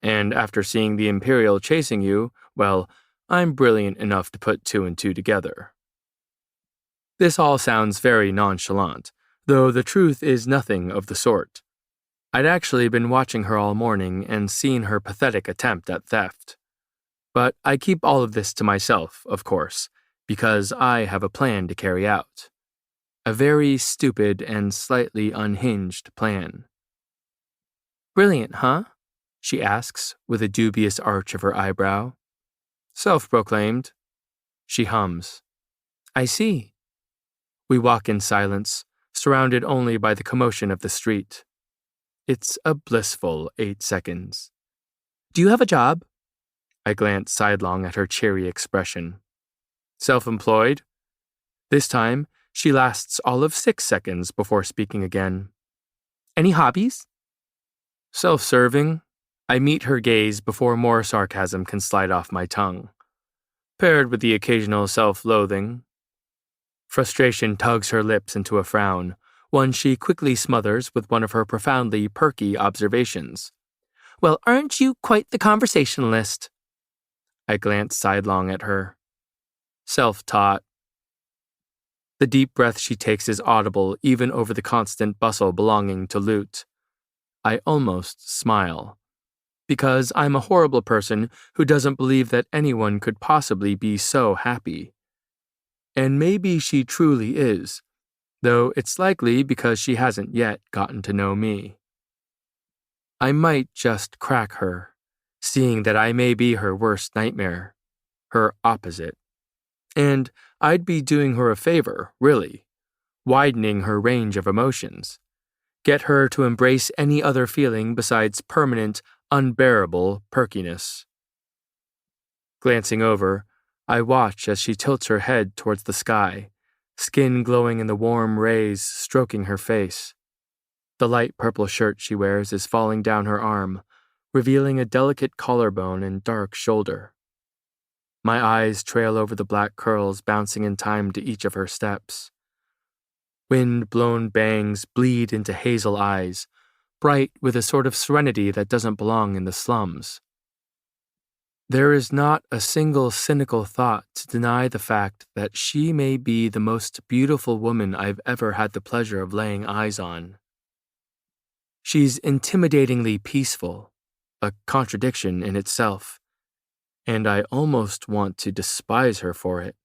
And after seeing the Imperial chasing you, well, I'm brilliant enough to put two and two together. This all sounds very nonchalant, though the truth is nothing of the sort. I'd actually been watching her all morning and seen her pathetic attempt at theft. But I keep all of this to myself, of course, because I have a plan to carry out. A very stupid and slightly unhinged plan. Brilliant, huh? She asks, with a dubious arch of her eyebrow. Self-proclaimed. She hums. I see. We walk in silence, surrounded only by the commotion of the street. It's a blissful 8 seconds. Do you have a job? I glance sidelong at her cheery expression. Self-employed? This time, she lasts all of 6 seconds before speaking again. Any hobbies? Self-serving. I meet her gaze before more sarcasm can slide off my tongue, paired with the occasional self-loathing. Frustration tugs her lips into a frown, one she quickly smothers with one of her profoundly perky observations. Well, aren't you quite the conversationalist? I glance sidelong at her. Self-taught. The deep breath she takes is audible even over the constant bustle belonging to loot. I almost smile. Because I'm a horrible person who doesn't believe that anyone could possibly be so happy. And maybe she truly is, though it's likely because she hasn't yet gotten to know me. I might just crack her, seeing that I may be her worst nightmare, her opposite. And I'd be doing her a favor, really, widening her range of emotions. Get her to embrace any other feeling besides permanent, unbearable perkiness. Glancing over, I watch as she tilts her head towards the sky, skin glowing in the warm rays stroking her face. The light purple shirt she wears is falling down her arm, revealing a delicate collarbone and dark shoulder. My eyes trail over the black curls bouncing in time to each of her steps. Wind-blown bangs bleed into hazel eyes, bright with a sort of serenity that doesn't belong in the slums. There is not a single cynical thought to deny the fact that she may be the most beautiful woman I've ever had the pleasure of laying eyes on. She's intimidatingly peaceful, a contradiction in itself, and I almost want to despise her for it,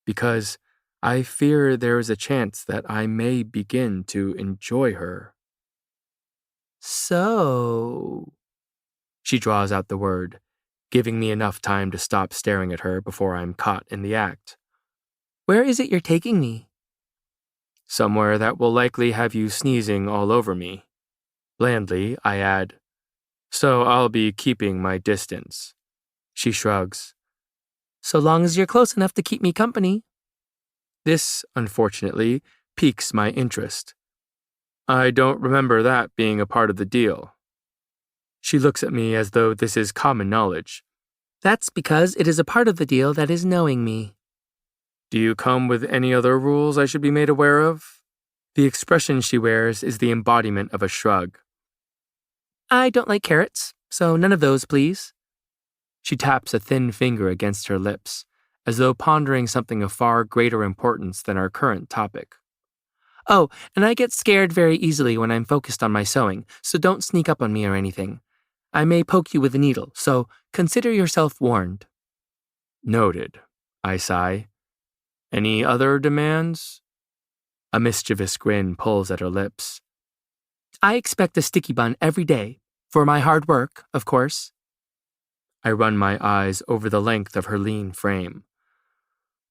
because I fear there is a chance that I may begin to enjoy her. So, she draws out the word, giving me enough time to stop staring at her before I'm caught in the act. Where is it you're taking me? Somewhere that will likely have you sneezing all over me. Blandly, I add, so I'll be keeping my distance. She shrugs. So long as you're close enough to keep me company. This, unfortunately, piques my interest. I don't remember that being a part of the deal. She looks at me as though this is common knowledge. That's because it is a part of the deal that is knowing me. Do you come with any other rules I should be made aware of? The expression she wears is the embodiment of a shrug. I don't like carrots, so none of those, please. She taps a thin finger against her lips, as though pondering something of far greater importance than our current topic. Oh, and I get scared very easily when I'm focused on my sewing, so don't sneak up on me or anything. I may poke you with a needle, so consider yourself warned. Noted, I sigh. Any other demands? A mischievous grin pulls at her lips. I expect a sticky bun every day, for my hard work, of course. I run my eyes over the length of her lean frame.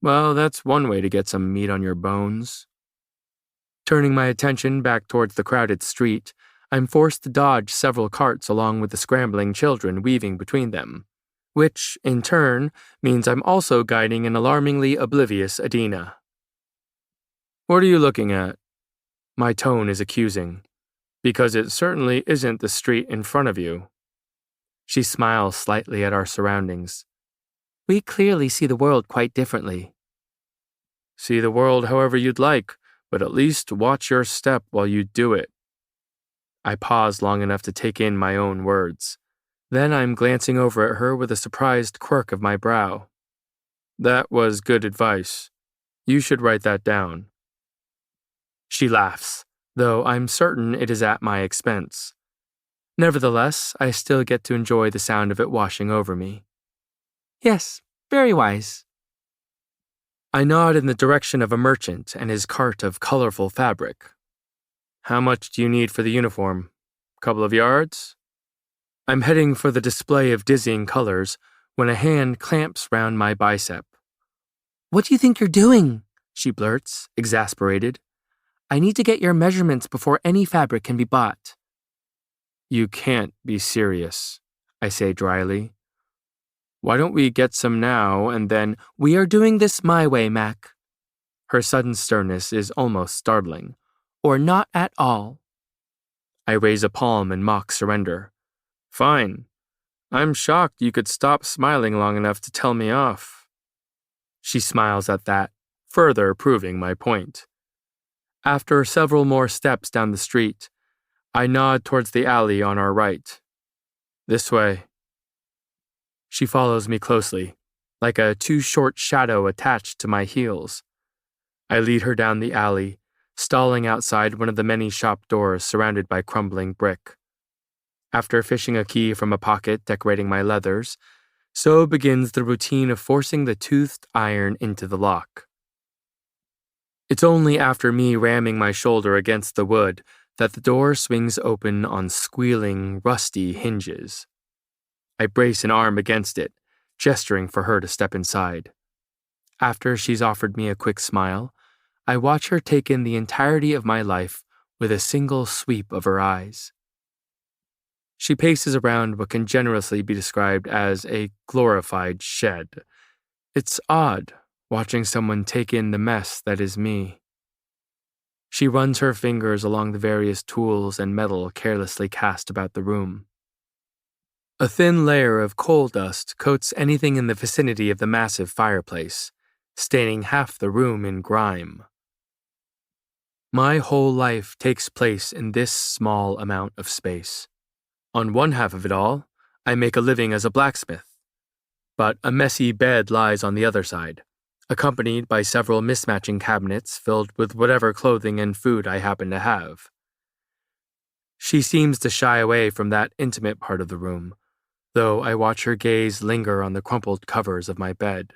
Well, that's one way to get some meat on your bones. Turning my attention back towards the crowded street, I'm forced to dodge several carts along with the scrambling children weaving between them, which, in turn, means I'm also guiding an alarmingly oblivious Adina. What are you looking at? My tone is accusing, because it certainly isn't the street in front of you. She smiles slightly at our surroundings. We clearly see the world quite differently. See the world however you'd like, but at least watch your step while you do it. I pause long enough to take in my own words. Then I'm glancing over at her with a surprised quirk of my brow. That was good advice. You should write that down. She laughs, though I'm certain it is at my expense. Nevertheless, I still get to enjoy the sound of it washing over me. Yes, very wise. I nod in the direction of a merchant and his cart of colorful fabric. How much do you need for the uniform? Couple of yards? I'm heading for the display of dizzying colors when a hand clamps round my bicep. What do you think you're doing? She blurts, exasperated. I need to get your measurements before any fabric can be bought. You can't be serious, I say dryly. Why don't we get some now and then? We are doing this my way, Mac. Her sudden sternness is almost startling. Or not at all. I raise a palm in mock surrender. Fine. I'm shocked you could stop smiling long enough to tell me off. She smiles at that, further proving my point. After several more steps down the street, I nod towards the alley on our right. This way. She follows me closely, like a too short shadow attached to my heels. I lead her down the alley, stalling outside one of the many shop doors surrounded by crumbling brick. After fishing a key from a pocket decorating my leathers, so begins the routine of forcing the toothed iron into the lock. It's only after me ramming my shoulder against the wood that the door swings open on squealing, rusty hinges. I brace an arm against it, gesturing for her to step inside. After she's offered me a quick smile, I watch her take in the entirety of my life with a single sweep of her eyes. She paces around what can generously be described as a glorified shed. It's odd watching someone take in the mess that is me. She runs her fingers along the various tools and metal carelessly cast about the room. A thin layer of coal dust coats anything in the vicinity of the massive fireplace, staining half the room in grime. My whole life takes place in this small amount of space. On one half of it all, I make a living as a blacksmith. But a messy bed lies on the other side, accompanied by several mismatching cabinets filled with whatever clothing and food I happen to have. She seems to shy away from that intimate part of the room, though I watch her gaze linger on the crumpled covers of my bed.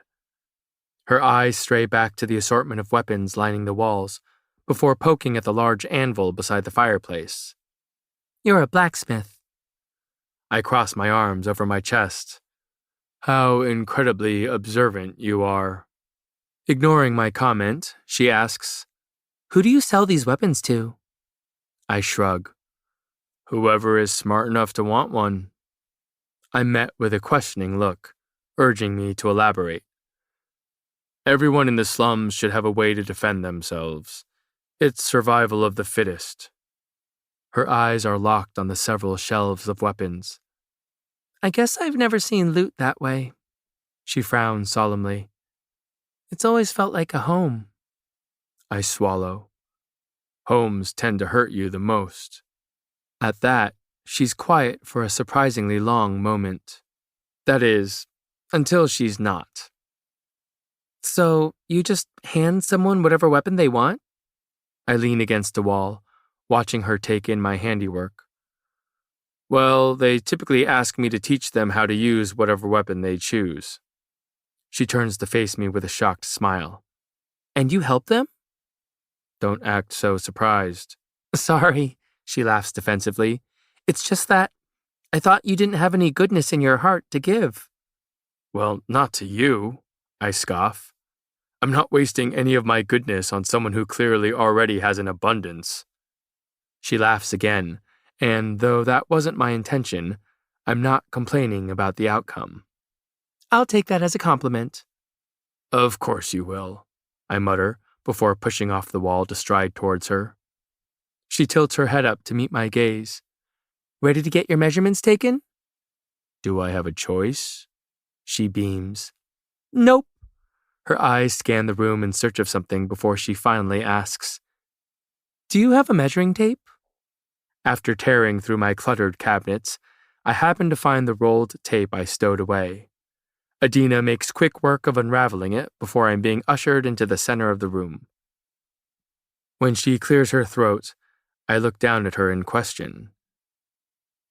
Her eyes stray back to the assortment of weapons lining the walls, before poking at the large anvil beside the fireplace. "You're a blacksmith." I cross my arms over my chest. "How incredibly observant you are." Ignoring my comment, she asks, "Who do you sell these weapons to?" I shrug. "Whoever is smart enough to want one." I'm met with a questioning look, urging me to elaborate. "Everyone in the slums should have a way to defend themselves. It's survival of the fittest." Her eyes are locked on the several shelves of weapons. "I guess I've never seen loot that way." She frowns solemnly. "It's always felt like a home." I swallow. Homes tend to hurt you the most. At that, she's quiet for a surprisingly long moment. That is, until she's not. "So, you just hand someone whatever weapon they want?" I lean against a wall, watching her take in my handiwork. "Well, they typically ask me to teach them how to use whatever weapon they choose." She turns to face me with a shocked smile. "And you help them?" "Don't act so surprised." "Sorry," she laughs defensively. "It's just that I thought you didn't have any goodness in your heart to give." "Well, not to you," I scoff. "I'm not wasting any of my goodness on someone who clearly already has an abundance." She laughs again, and though that wasn't my intention, I'm not complaining about the outcome. "I'll take that as a compliment." "Of course you will," I mutter before pushing off the wall to stride towards her. She tilts her head up to meet my gaze. "Ready to get your measurements taken?" "Do I have a choice?" She beams. "Nope." Her eyes scan the room in search of something before she finally asks, "Do you have a measuring tape?" After tearing through my cluttered cabinets, I happen to find the rolled tape I stowed away. Adina makes quick work of unraveling it before I'm being ushered into the center of the room. When she clears her throat, I look down at her in question.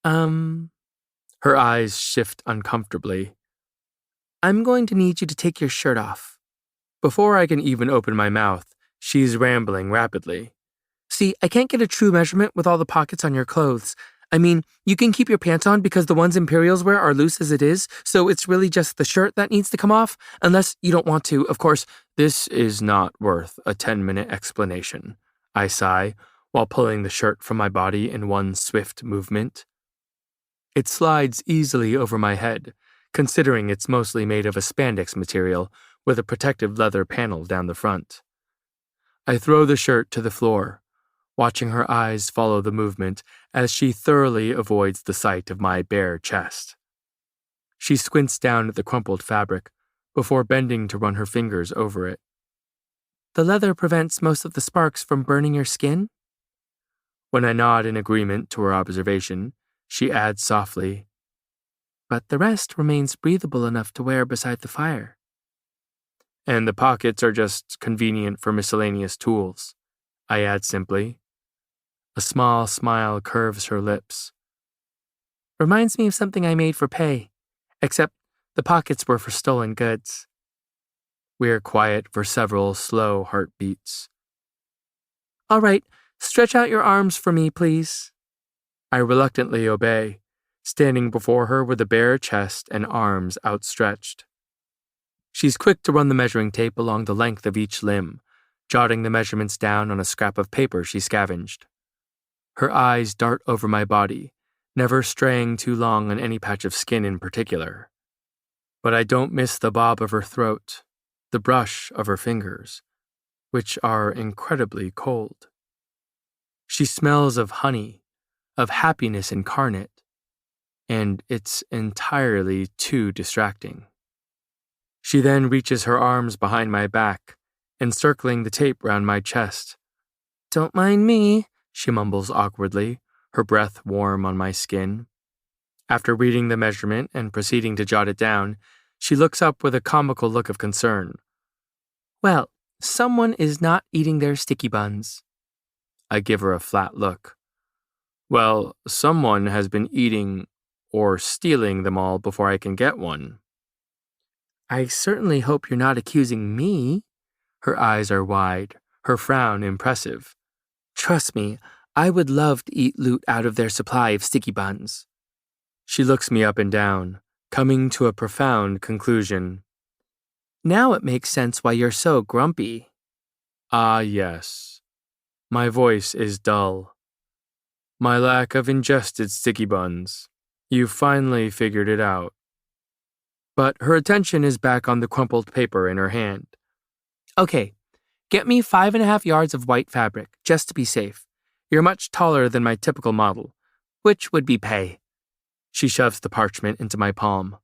Her eyes shift uncomfortably. "I'm going to need you to take your shirt off." Before I can even open my mouth, she's rambling rapidly. "See, I can't get a true measurement with all the pockets on your clothes. I mean, you can keep your pants on because the ones Imperials wear are loose as it is, so it's really just the shirt that needs to come off, unless you don't want to, of course." "This is not worth a 10-minute explanation," I sigh, while pulling the shirt from my body in one swift movement. It slides easily over my head, considering it's mostly made of a spandex material with a protective leather panel down the front. I throw the shirt to the floor, watching her eyes follow the movement as she thoroughly avoids the sight of my bare chest. She squints down at the crumpled fabric before bending to run her fingers over it. "The leather prevents most of the sparks from burning your skin?" When I nod in agreement to her observation, she adds softly, "But the rest remains breathable enough to wear beside the fire." "And the pockets are just convenient for miscellaneous tools," I add simply. A small smile curves her lips. "Reminds me of something I made for pay, except the pockets were for stolen goods." We're quiet for several slow heartbeats. All right, stretch out your arms for me, please. I reluctantly obey, standing before her with a bare chest and arms outstretched. She's quick to run the measuring tape along the length of each limb, jotting the measurements down on a scrap of paper she scavenged. Her eyes dart over my body, never straying too long on any patch of skin in particular. But I don't miss the bob of her throat, the brush of her fingers, which are incredibly cold. She smells of honey, of happiness incarnate, and it's entirely too distracting. She then reaches her arms behind my back, encircling the tape round my chest. Don't mind me, she mumbles awkwardly, her breath warm on my skin. After reading the measurement and proceeding to jot it down, she looks up with a comical look of concern. Well, someone is not eating their sticky buns. I give her a flat look. Well, someone has been eating or stealing them all before I can get one. I certainly hope you're not accusing me. Her eyes are wide, her frown impressive. Trust me, I would love to eat loot out of their supply of sticky buns. She looks me up and down, coming to a profound conclusion. Now it makes sense why you're so grumpy. Ah, yes. My voice is dull. My lack of ingested sticky buns. You finally figured it out. But her attention is back on the crumpled paper in her hand. Okay, get me 5.5 yards of white fabric, just to be safe. You're much taller than my typical model. Which would be pay? She shoves the parchment into my palm.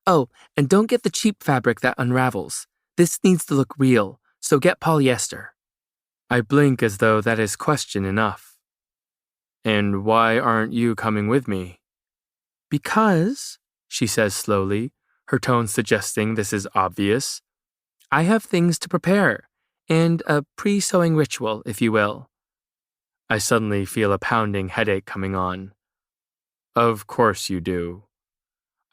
Oh, and don't get the cheap fabric that unravels. This needs to look real, so get polyester. I blink as though that is question enough. And why aren't you coming with me? Because, she says slowly, her tone suggesting this is obvious, I have things to prepare, and a pre-sewing ritual, if you will. I suddenly feel a pounding headache coming on. Of course you do.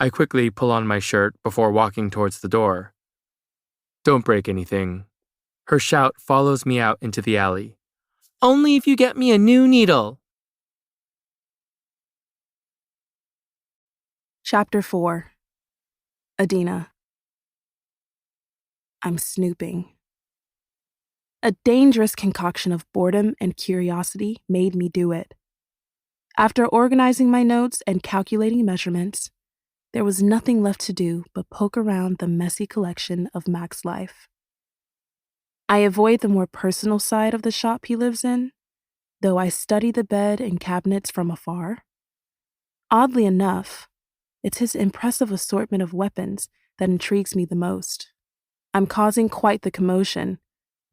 I quickly pull on my shirt before walking towards the door. Don't break anything. Her shout follows me out into the alley. Only if you get me a new needle. Chapter 4. Adina. I'm snooping. A dangerous concoction of boredom and curiosity made me do it. After organizing my notes and calculating measurements, there was nothing left to do but poke around the messy collection of Mac's life. I avoid the more personal side of the shop he lives in, though I study the bed and cabinets from afar. Oddly enough, it's his impressive assortment of weapons that intrigues me the most. I'm causing quite the commotion,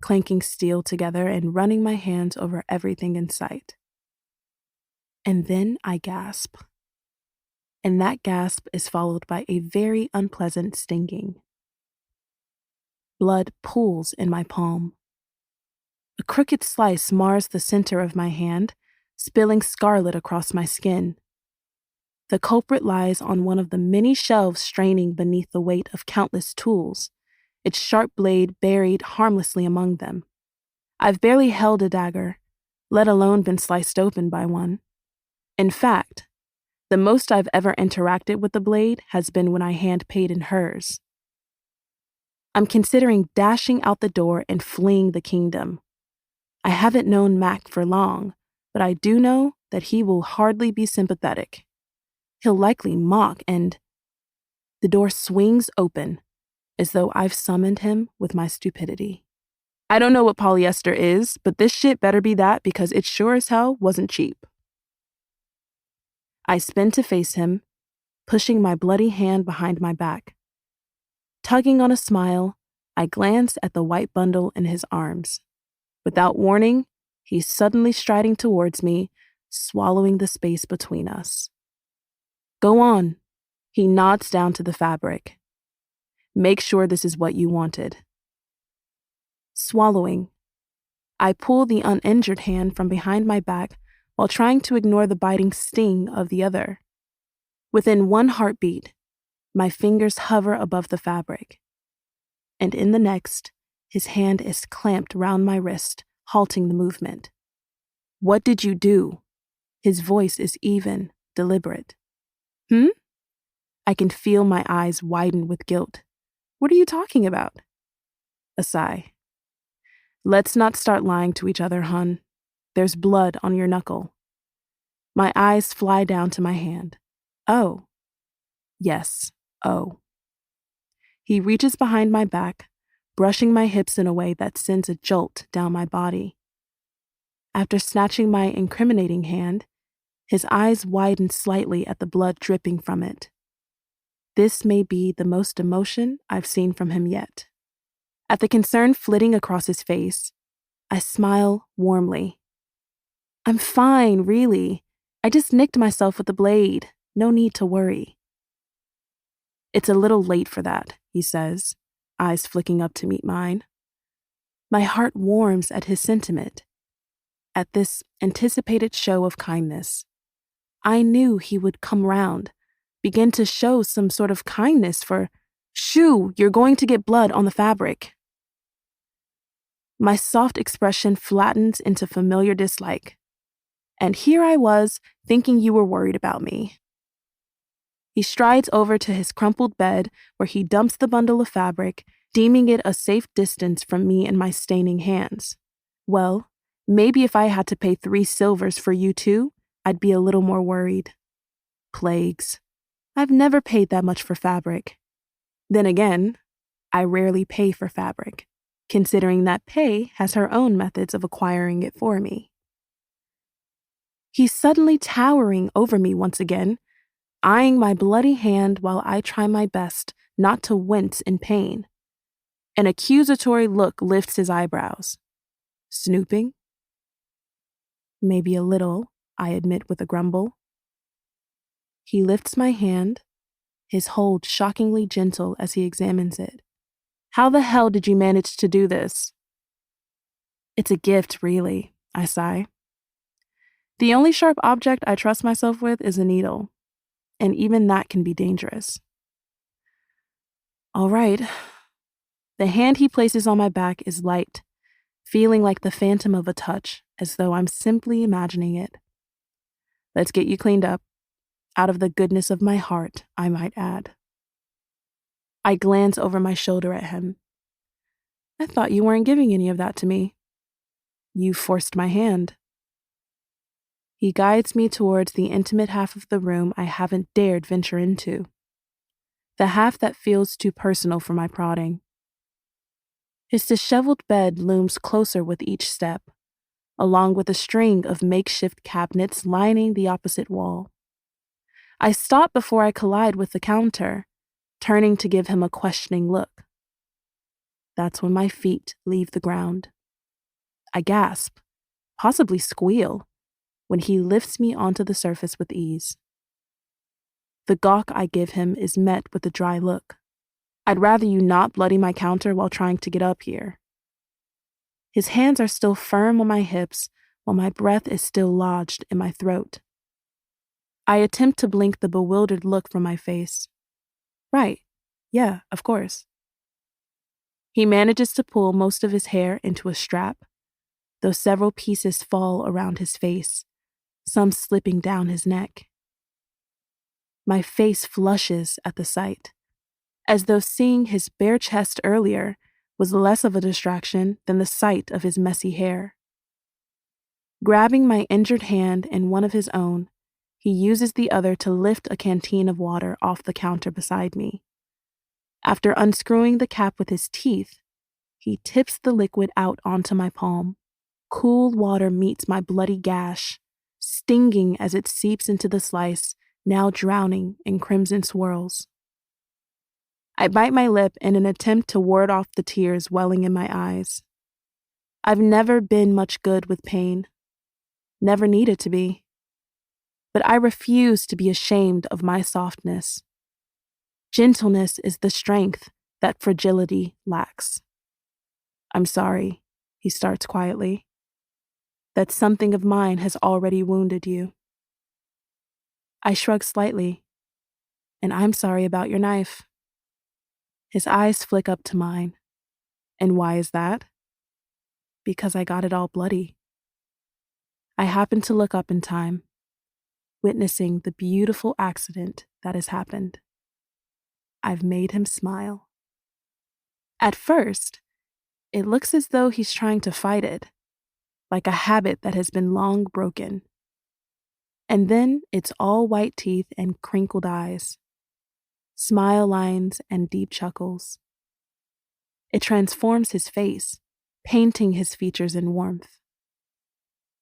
clanking steel together and running my hands over everything in sight. And then I gasp. And that gasp is followed by a very unpleasant stinging. Blood pools in my palm. A crooked slice mars the center of my hand, spilling scarlet across my skin. The culprit lies on one of the many shelves straining beneath the weight of countless tools, its sharp blade buried harmlessly among them. I've barely held a dagger, let alone been sliced open by one. In fact, the most I've ever interacted with the blade has been when I hand paid in hers. I'm considering dashing out the door and fleeing the kingdom. I haven't known Mac for long, but I do know that he will hardly be sympathetic. He'll likely mock and... The door swings open, as though I've summoned him with my stupidity. I don't know what polyester is, but this shit better be that because it sure as hell wasn't cheap. I spin to face him, pushing my bloody hand behind my back. Tugging on a smile, I glance at the white bundle in his arms. Without warning, he's suddenly striding towards me, swallowing the space between us. Go on. He nods down to the fabric. Make sure this is what you wanted. Swallowing. I pull the uninjured hand from behind my back while trying to ignore the biting sting of the other. Within one heartbeat, my fingers hover above the fabric. And in the next, his hand is clamped round my wrist, halting the movement. What did you do? His voice is even, deliberate. I can feel my eyes widen with guilt. What are you talking about? A sigh. Let's not start lying to each other, hun. There's blood on your knuckle. My eyes fly down to my hand. Oh. Yes, oh. He reaches behind my back, brushing my hips in a way that sends a jolt down my body. After snatching my incriminating hand, his eyes widen slightly at the blood dripping from it. This may be the most emotion I've seen from him yet. At the concern flitting across his face, I smile warmly. I'm fine, really. I just nicked myself with the blade. No need to worry. It's a little late for that, he says, eyes flicking up to meet mine. My heart warms at his sentiment, at this anticipated show of kindness. I knew he would come round, begin to show some sort of kindness for, shoo, you're going to get blood on the fabric. My soft expression flattens into familiar dislike. And here I was, thinking you were worried about me. He strides over to his crumpled bed, where he dumps the bundle of fabric, deeming it a safe distance from me and my staining hands. Well, maybe if I had to pay 3 silvers for you too, I'd be a little more worried. Plagues. I've never paid that much for fabric. Then again, I rarely pay for fabric, considering that Pei has her own methods of acquiring it for me. He's suddenly towering over me once again, eyeing my bloody hand while I try my best not to wince in pain. An accusatory look lifts his eyebrows. Snooping? Maybe a little, I admit with a grumble. He lifts my hand, his hold shockingly gentle as he examines it. How the hell did you manage to do this? It's a gift, really, I sigh. The only sharp object I trust myself with is a needle, and even that can be dangerous. All right. The hand he places on my back is light, feeling like the phantom of a touch, as though I'm simply imagining it. Let's get you cleaned up, out of the goodness of my heart, I might add. I glance over my shoulder at him. I thought you weren't giving any of that to me. You forced my hand. He guides me towards the intimate half of the room I haven't dared venture into, the half that feels too personal for my prodding. His disheveled bed looms closer with each step, along with a string of makeshift cabinets lining the opposite wall. I stop before I collide with the counter, turning to give him a questioning look. That's when my feet leave the ground. I gasp, possibly squeal, when he lifts me onto the surface with ease. The gawk I give him is met with a dry look. I'd rather you not bloody my counter while trying to get up here. His hands are still firm on my hips while my breath is still lodged in my throat. I attempt to blink the bewildered look from my face. Right, yeah, of course. He manages to pull most of his hair into a strap, though several pieces fall around his face, some slipping down his neck. My face flushes at the sight, as though seeing his bare chest earlier was less of a distraction than the sight of his messy hair. Grabbing my injured hand in one of his own, he uses the other to lift a canteen of water off the counter beside me. After unscrewing the cap with his teeth, he tips the liquid out onto my palm. Cool water meets my bloody gash, stinging as it seeps into the slice, now drowning in crimson swirls. I bite my lip in an attempt to ward off the tears welling in my eyes. I've never been much good with pain. Never needed to be. But I refuse to be ashamed of my softness. Gentleness is the strength that fragility lacks. I'm sorry, he starts quietly, that something of mine has already wounded you. I shrug slightly, and I'm sorry about your knife. His eyes flick up to mine. And why is that? Because I got it all bloody. I happen to look up in time, witnessing the beautiful accident that has happened. I've made him smile. At first, it looks as though he's trying to fight it, like a habit that has been long broken. And then it's all white teeth and crinkled eyes, smile lines and deep chuckles. It transforms his face, painting his features in warmth.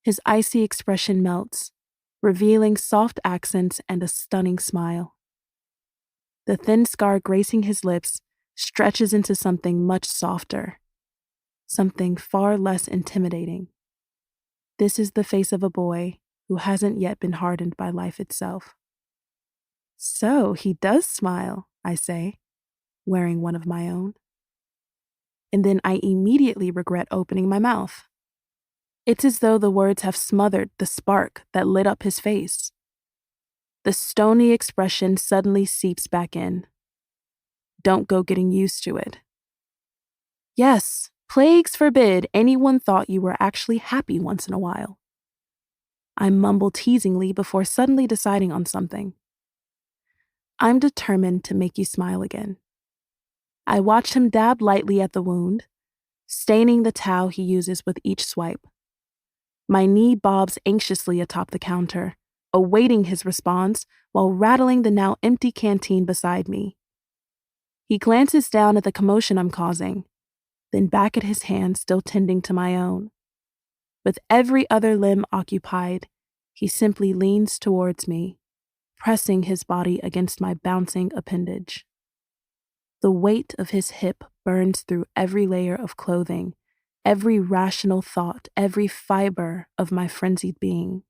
His icy expression melts, revealing soft accents and a stunning smile. The thin scar gracing his lips stretches into something much softer, something far less intimidating. This is the face of a boy who hasn't yet been hardened by life itself. So he does smile, I say, wearing one of my own. And then I immediately regret opening my mouth. It's as though the words have smothered the spark that lit up his face. The stony expression suddenly seeps back in. Don't go getting used to it. Yes, plagues forbid anyone thought you were actually happy once in a while. I mumble teasingly before suddenly deciding on something. I'm determined to make you smile again. I watched him dab lightly at the wound, staining the towel he uses with each swipe. My knee bobs anxiously atop the counter, awaiting his response while rattling the now empty canteen beside me. He glances down at the commotion I'm causing, then back at his hand still tending to my own. With every other limb occupied, he simply leans towards me, pressing his body against my bouncing appendage. The weight of his hip burns through every layer of clothing, every rational thought, every fiber of my frenzied being.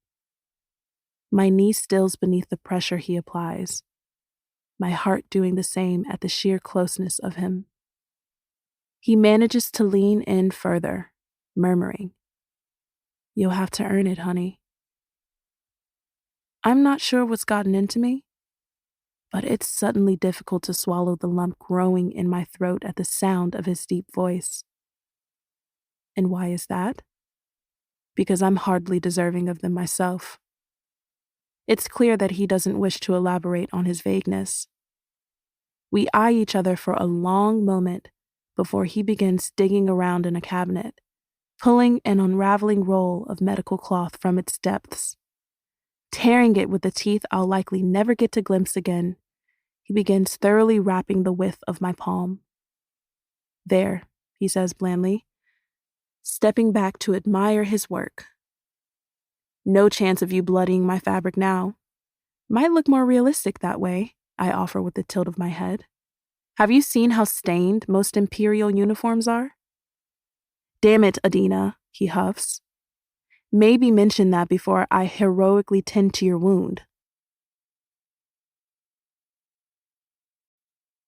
My knee stills beneath the pressure he applies, my heart doing the same at the sheer closeness of him. He manages to lean in further, murmuring, "You'll have to earn it, honey." I'm not sure what's gotten into me, but it's suddenly difficult to swallow the lump growing in my throat at the sound of his deep voice. And why is that? Because I'm hardly deserving of them myself. It's clear that he doesn't wish to elaborate on his vagueness. We eye each other for a long moment before he begins digging around in a cabinet, pulling an unraveling roll of medical cloth from its depths. Tearing it with the teeth I'll likely never get to glimpse again, he begins thoroughly wrapping the width of my palm. "There," he says blandly, stepping back to admire his work. "No chance of you bloodying my fabric now. Might look more realistic that way," I offer with a tilt of my head. "Have you seen how stained most imperial uniforms are?" "Damn it, Adina," he huffs. "Maybe mention that before I heroically tend to your wound."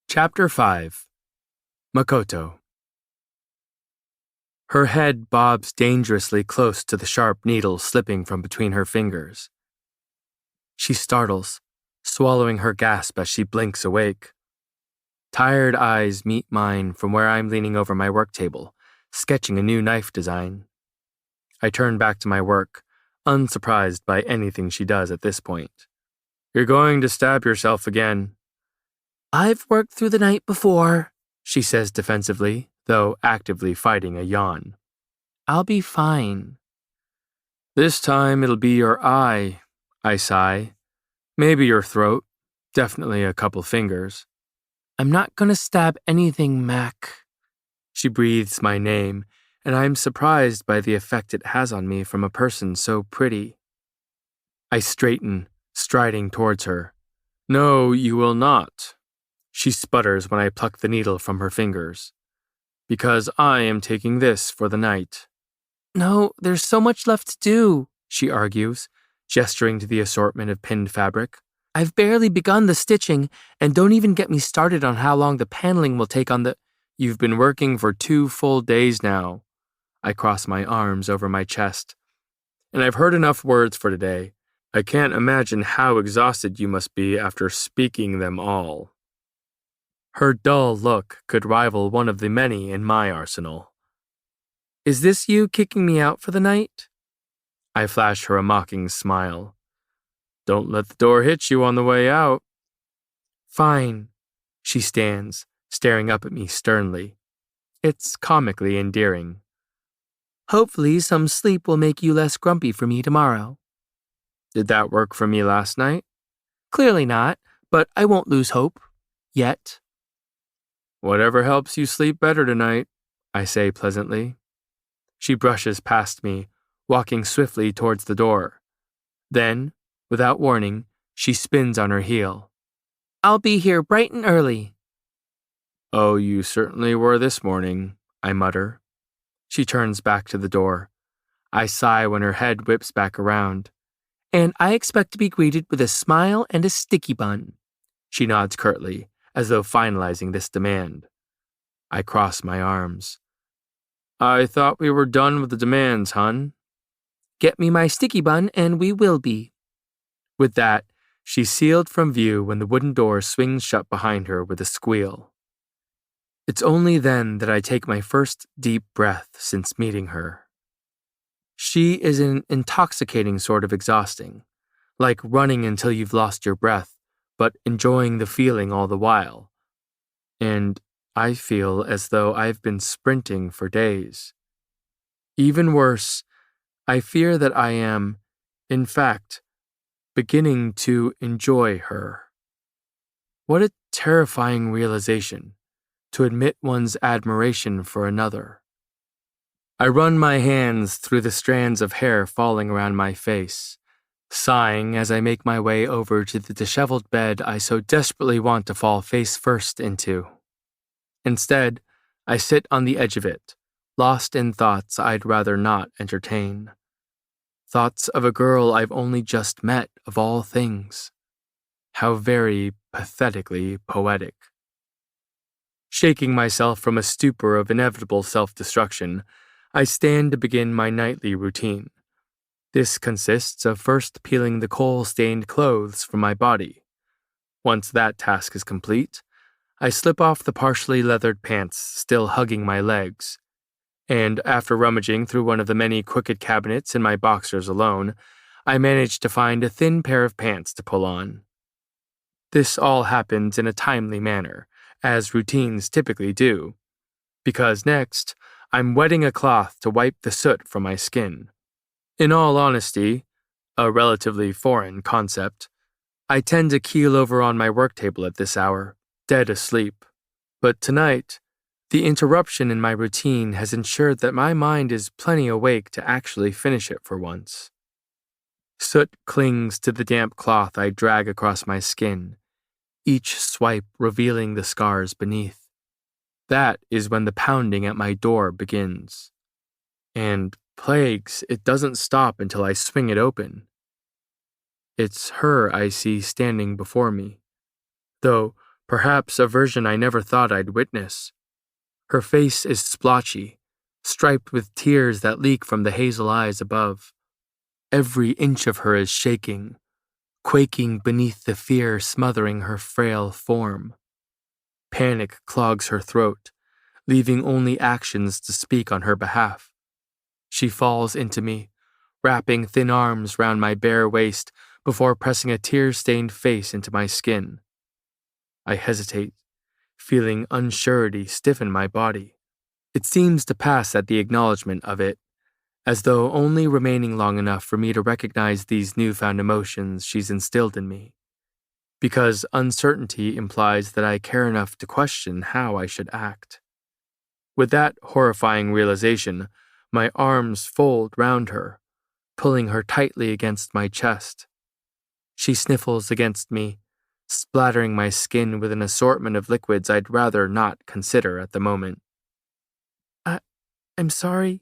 Chapter 5. Makoto. Her head bobs dangerously close to the sharp needle slipping from between her fingers. She startles, swallowing her gasp as she blinks awake. Tired eyes meet mine from where I'm leaning over my work table, sketching a new knife design. I turn back to my work, unsurprised by anything she does at this point. "You're going to stab yourself again." "I've worked through the night before," she says defensively, though actively fighting a yawn. "I'll be fine." "This time it'll be your eye," I sigh. "Maybe your throat. Definitely a couple fingers." "I'm not gonna stab anything, Mac." She breathes my name, and I'm surprised by the effect it has on me from a person so pretty. I straighten, striding towards her. "No, you will not." She sputters when I pluck the needle from her fingers. "Because I am taking this for the night." "No, there's so much left to do," she argues, gesturing to the assortment of pinned fabric. "I've barely begun the stitching, and don't even get me started on how long the paneling will take on the—" "You've been working for 2 full days now." I cross my arms over my chest. "And I've heard enough words for today. I can't imagine how exhausted you must be after speaking them all." Her dull look could rival one of the many in my arsenal. "Is this you kicking me out for the night?" I flash her a mocking smile. Don't let the door hit you on the way out. Fine. She stands, staring up at me sternly. It's comically endearing. Hopefully some sleep will make you less grumpy for me tomorrow. Did that work for me last night? Clearly not, but I won't lose hope. Yet. Whatever helps you sleep better tonight, I say pleasantly. She brushes past me, walking swiftly towards the door. Then, without warning, she spins on her heel. I'll be here bright and early. Oh, you certainly were this morning, I mutter. She turns back to the door. I sigh when her head whips back around. And I expect to be greeted with a smile and a sticky bun. She nods curtly, as though finalizing this demand. I cross my arms. I thought we were done with the demands, hun. Get me my sticky bun and we will be. With that, she's sealed from view when the wooden door swings shut behind her with a squeal. It's only then that I take my first deep breath since meeting her. She is an intoxicating sort of exhausting, like running until you've lost your breath, but enjoying the feeling all the while. And I feel as though I've been sprinting for days. Even worse, I fear that I am, in fact, beginning to enjoy her. What a terrifying realization, to admit one's admiration for another. I run my hands through the strands of hair falling around my face, sighing as I make my way over to the disheveled bed I so desperately want to fall face first into. Instead, I sit on the edge of it, lost in thoughts I'd rather not entertain. Thoughts of a girl I've only just met, of all things. How very pathetically poetic. Shaking myself from a stupor of inevitable self-destruction, I stand to begin my nightly routine. This consists of first peeling the coal-stained clothes from my body. Once that task is complete, I slip off the partially leathered pants still hugging my legs, and after rummaging through one of the many crooked cabinets in my boxers alone, I manage to find a thin pair of pants to pull on. This all happens in a timely manner, as routines typically do, because next, I'm wetting a cloth to wipe the soot from my skin. In all honesty, a relatively foreign concept, I tend to keel over on my work table at this hour, dead asleep. But tonight, the interruption in my routine has ensured that my mind is plenty awake to actually finish it for once. Soot clings to the damp cloth I drag across my skin, each swipe revealing the scars beneath. That is when the pounding at my door begins. And, plagues, it doesn't stop until I swing it open. It's her I see standing before me, though perhaps a version I never thought I'd witness. Her face is splotchy, striped with tears that leak from the hazel eyes above. Every inch of her is shaking, quaking beneath the fear smothering her frail form. Panic clogs her throat, leaving only actions to speak on her behalf. She falls into me, wrapping thin arms round my bare waist before pressing a tear-stained face into my skin. I hesitate, feeling unsurety stiffen my body. It seems to pass at the acknowledgement of it, as though only remaining long enough for me to recognize these newfound emotions she's instilled in me, because uncertainty implies that I care enough to question how I should act. With that horrifying realization, my arms fold round her, pulling her tightly against my chest. She sniffles against me, splattering my skin with an assortment of liquids I'd rather not consider at the moment. I'm sorry,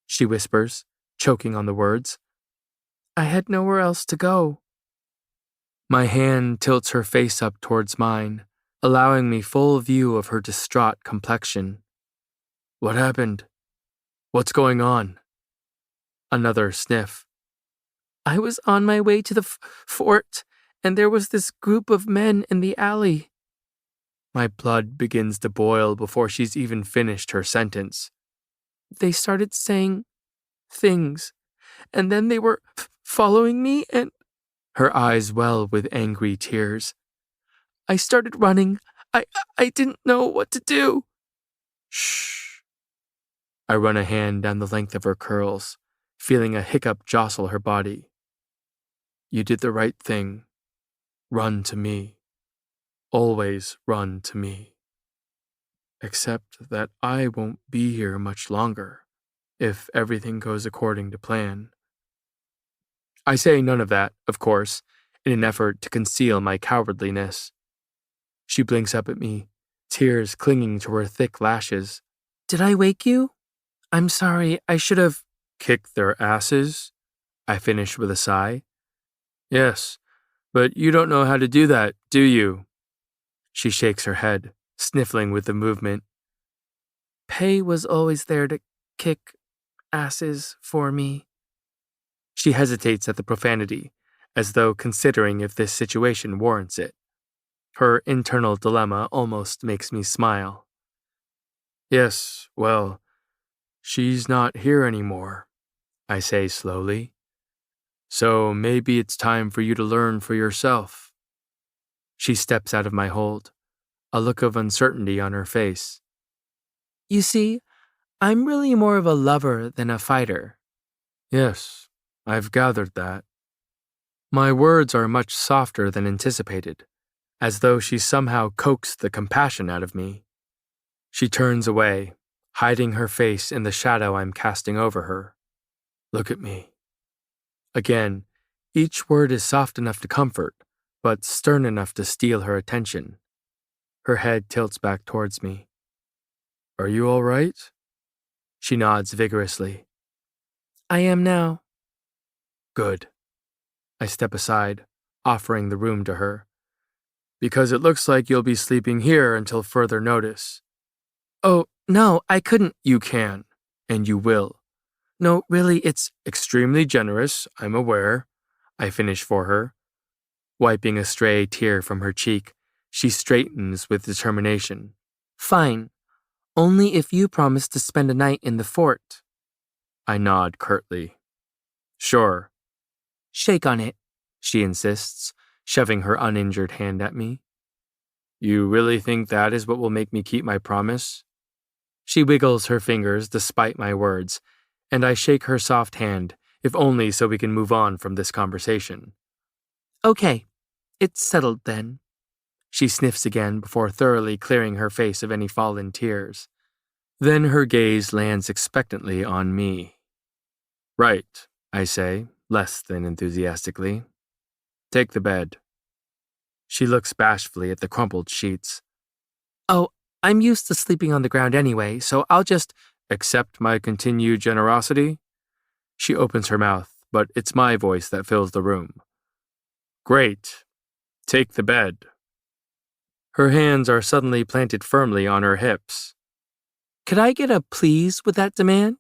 she whispers, choking on the words. I had nowhere else to go. My hand tilts her face up towards mine, allowing me full view of her distraught complexion. What happened? What's going on? Another sniff. I was on my way to the fort, and there was this group of men in the alley. My blood begins to boil before she's even finished her sentence. They started saying things, and then they were following me, and her eyes well with angry tears. I started running. I didn't know what to do. Shh. I run a hand down the length of her curls, feeling a hiccup jostle her body. You did the right thing. Run to me. Always run to me. Except that I won't be here much longer, if everything goes according to plan. I say none of that, of course, in an effort to conceal my cowardliness. She blinks up at me, tears clinging to her thick lashes. Did I wake you? I'm sorry, I should have. Kicked their asses? I finish with a sigh. Yes, but you don't know how to do that, do you? She shakes her head, sniffling with the movement. Pei was always there to kick asses for me. She hesitates at the profanity, as though considering if this situation warrants it. Her internal dilemma almost makes me smile. Yes, well, she's not here anymore, I say slowly. So maybe it's time for you to learn for yourself. She steps out of my hold, a look of uncertainty on her face. You see, I'm really more of a lover than a fighter. Yes, I've gathered that. My words are much softer than anticipated, as though she somehow coaxed the compassion out of me. She turns away, hiding her face in the shadow I'm casting over her. Look at me. Again, each word is soft enough to comfort, but stern enough to steal her attention. Her head tilts back towards me. Are you all right? She nods vigorously. I am now. Good. I step aside, offering the room to her. Because it looks like you'll be sleeping here until further notice. Oh, no, I couldn't. You can, and you will. No, really, it's extremely generous, I'm aware. I finish for her. Wiping a stray tear from her cheek, she straightens with determination. Fine. Only if you promise to spend a night in the fort. I nod curtly. Sure. Shake on it, she insists, shoving her uninjured hand at me. You really think that is what will make me keep my promise? She wiggles her fingers despite my words, and I shake her soft hand, if only so we can move on from this conversation. Okay, it's settled then. She sniffs again before thoroughly clearing her face of any fallen tears. Then her gaze lands expectantly on me. Right, I say, less than enthusiastically. Take the bed. She looks bashfully at the crumpled sheets. Oh, I'm used to sleeping on the ground anyway, so I'll just accept my continued generosity. She opens her mouth, but it's my voice that fills the room. Great. Take the bed. Her hands are suddenly planted firmly on her hips. Could I get a please with that demand?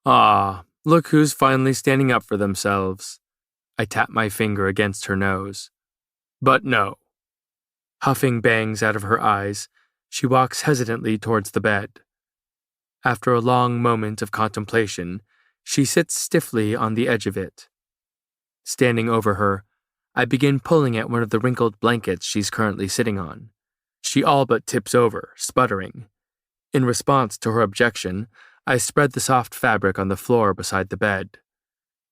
Ah, look who's finally standing up for themselves. I tap my finger against her nose. But no. Huffing bangs out of her eyes, she walks hesitantly towards the bed. After a long moment of contemplation, she sits stiffly on the edge of it. Standing over her, I begin pulling at one of the wrinkled blankets she's currently sitting on. She all but tips over, sputtering. In response to her objection, I spread the soft fabric on the floor beside the bed.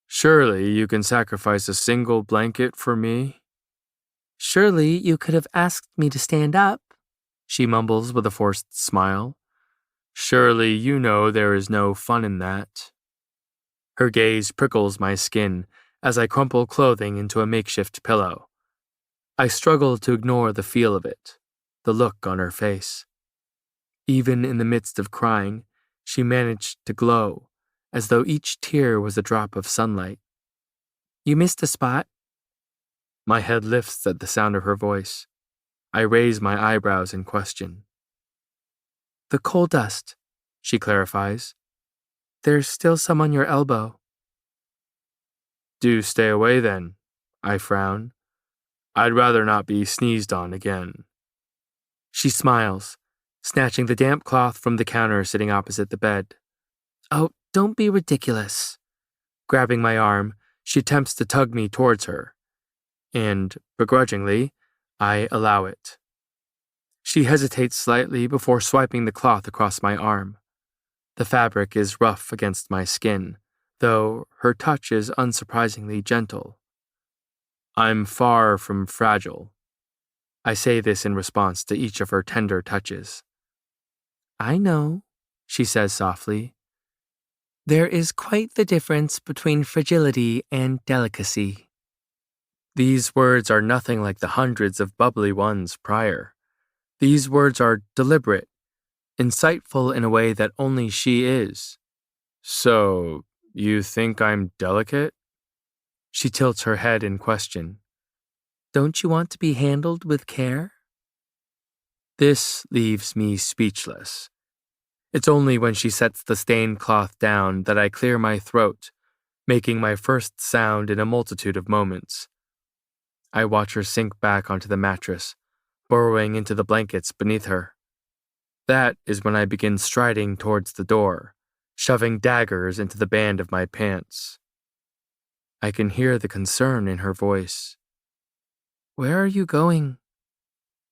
Surely you can sacrifice a single blanket for me? Surely you could have asked me to stand up, she mumbles with a forced smile. Surely you know there is no fun in that. Her gaze prickles my skin as I crumple clothing into a makeshift pillow. I struggle to ignore the feel of it, the look on her face. Even in the midst of crying, she managed to glow, as though each tear was a drop of sunlight. You missed a spot. My head lifts at the sound of her voice. I raise my eyebrows in question. The coal dust, she clarifies. There's still some on your elbow. Do stay away then, I frown. I'd rather not be sneezed on again. She smiles, snatching the damp cloth from the counter sitting opposite the bed. Oh, don't be ridiculous. Grabbing my arm, she attempts to tug me towards her, and, begrudgingly, I allow it. She hesitates slightly before swiping the cloth across my arm. The fabric is rough against my skin, though her touch is unsurprisingly gentle. I'm far from fragile. I say this in response to each of her tender touches. I know, she says softly. There is quite the difference between fragility and delicacy. These words are nothing like the hundreds of bubbly ones prior. These words are deliberate, insightful in a way that only she is. So, you think I'm delicate? She tilts her head in question. Don't you want to be handled with care? This leaves me speechless. It's only when she sets the stained cloth down that I clear my throat, making my first sound in a multitude of moments. I watch her sink back onto the mattress, burrowing into the blankets beneath her. That is when I begin striding towards the door, shoving daggers into the band of my pants. I can hear the concern in her voice. Where are you going?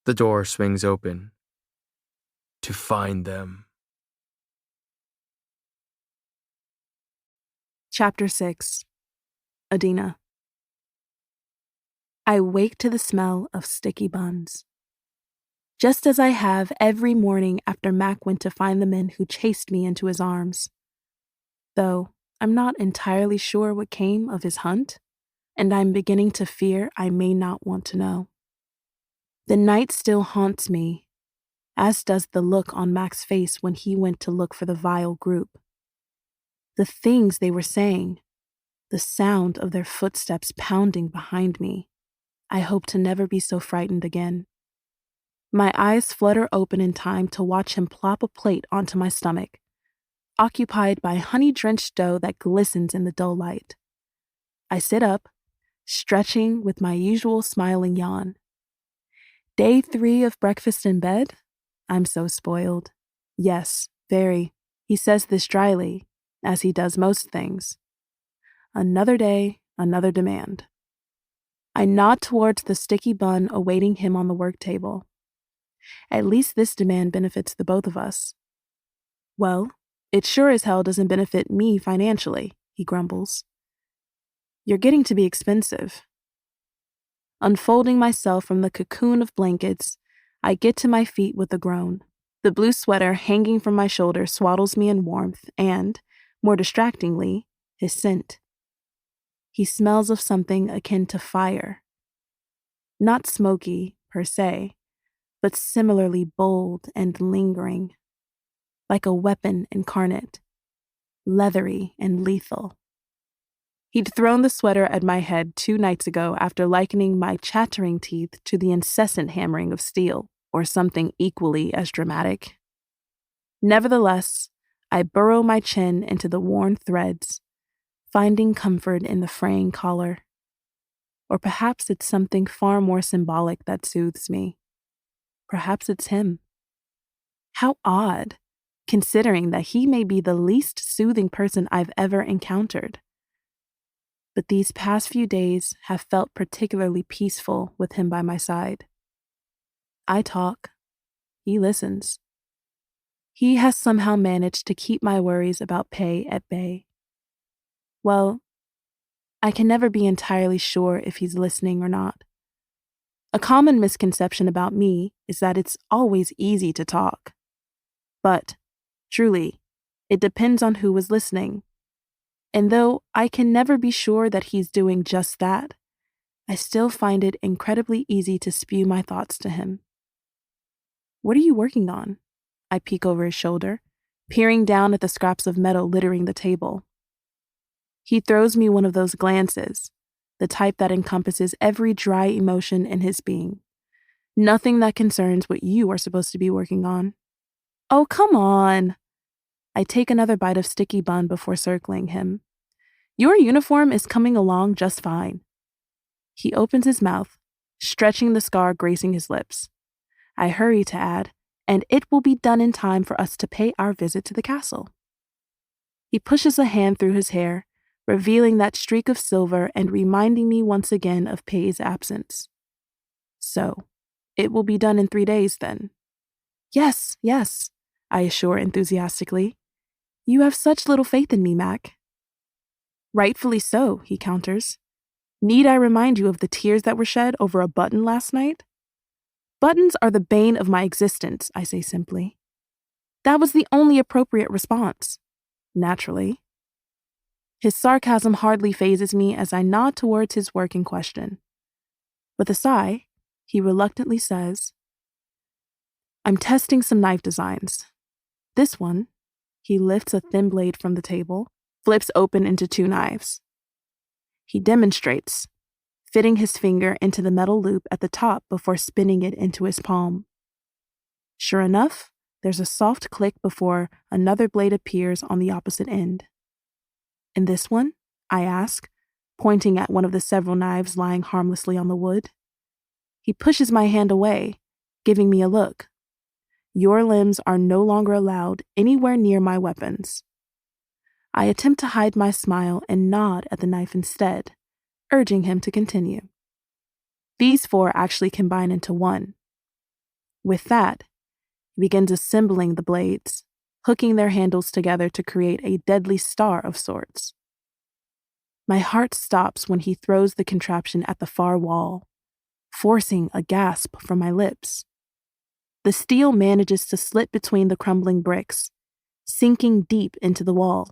The door swings open. To find them. Chapter 6. Adina. I wake to the smell of sticky buns. Just as I have every morning after Mac went to find the men who chased me into his arms. Though I'm not entirely sure what came of his hunt, and I'm beginning to fear I may not want to know. The night still haunts me, as does the look on Mac's face when he went to look for the vile group. The things they were saying, the sound of their footsteps pounding behind me. I hope to never be so frightened again. My eyes flutter open in time to watch him plop a plate onto my stomach, occupied by honey-drenched dough that glistens in the dull light. I sit up, stretching with my usual smiling yawn. Day 3 of breakfast in bed? I'm so spoiled. Yes, very. He says this dryly, as he does most things. Another day, another demand. I nod towards the sticky bun awaiting him on the work table. At least this demand benefits the both of us. Well, it sure as hell doesn't benefit me financially, he grumbles. You're getting to be expensive. Unfolding myself from the cocoon of blankets, I get to my feet with a groan. The blue sweater hanging from my shoulder swaddles me in warmth and, more distractingly, his scent. He smells of something akin to fire. Not smoky, per se, but similarly bold and lingering. Like a weapon incarnate, leathery and lethal. He'd thrown the sweater at my head 2 nights ago after likening my chattering teeth to the incessant hammering of steel, or something equally as dramatic. Nevertheless, I burrow my chin into the worn threads, finding comfort in the fraying collar. Or perhaps it's something far more symbolic that soothes me. Perhaps it's him. How odd, considering that he may be the least soothing person I've ever encountered. But these past few days have felt particularly peaceful with him by my side. I talk. He listens. He has somehow managed to keep my worries about pay at bay. Well, I can never be entirely sure if he's listening or not. A common misconception about me is that it's always easy to talk. But, truly, it depends on who is listening. And though I can never be sure that he's doing just that, I still find it incredibly easy to spew my thoughts to him. What are you working on? I peek over his shoulder, peering down at the scraps of metal littering the table. He throws me one of those glances, the type that encompasses every dry emotion in his being. Nothing that concerns what you are supposed to be working on. Oh, come on. I take another bite of sticky bun before circling him. Your uniform is coming along just fine. He opens his mouth, stretching the scar gracing his lips. I hurry to add, and it will be done in time for us to pay our visit to the castle. He pushes a hand through his hair, revealing that streak of silver and reminding me once again of Pei's absence. So, it will be done in 3 days then. Yes, yes, I assure enthusiastically. You have such little faith in me, Mac. Rightfully so, he counters. Need I remind you of the tears that were shed over a button last night? Buttons are the bane of my existence, I say simply. That was the only appropriate response. Naturally. His sarcasm hardly phases me as I nod towards his work in question. With a sigh, he reluctantly says, I'm testing some knife designs. This one, he lifts a thin blade from the table, flips open into 2 knives. He demonstrates, fitting his finger into the metal loop at the top before spinning it into his palm. Sure enough, there's a soft click before another blade appears on the opposite end. And this one? I ask, pointing at one of the several knives lying harmlessly on the wood. He pushes my hand away, giving me a look. Your limbs are no longer allowed anywhere near my weapons. I attempt to hide my smile and nod at the knife instead, urging him to continue. These 4 actually combine into 1. With that, he begins assembling the blades, hooking their handles together to create a deadly star of sorts. My heart stops when he throws the contraption at the far wall, forcing a gasp from my lips. The steel manages to slip between the crumbling bricks, sinking deep into the wall.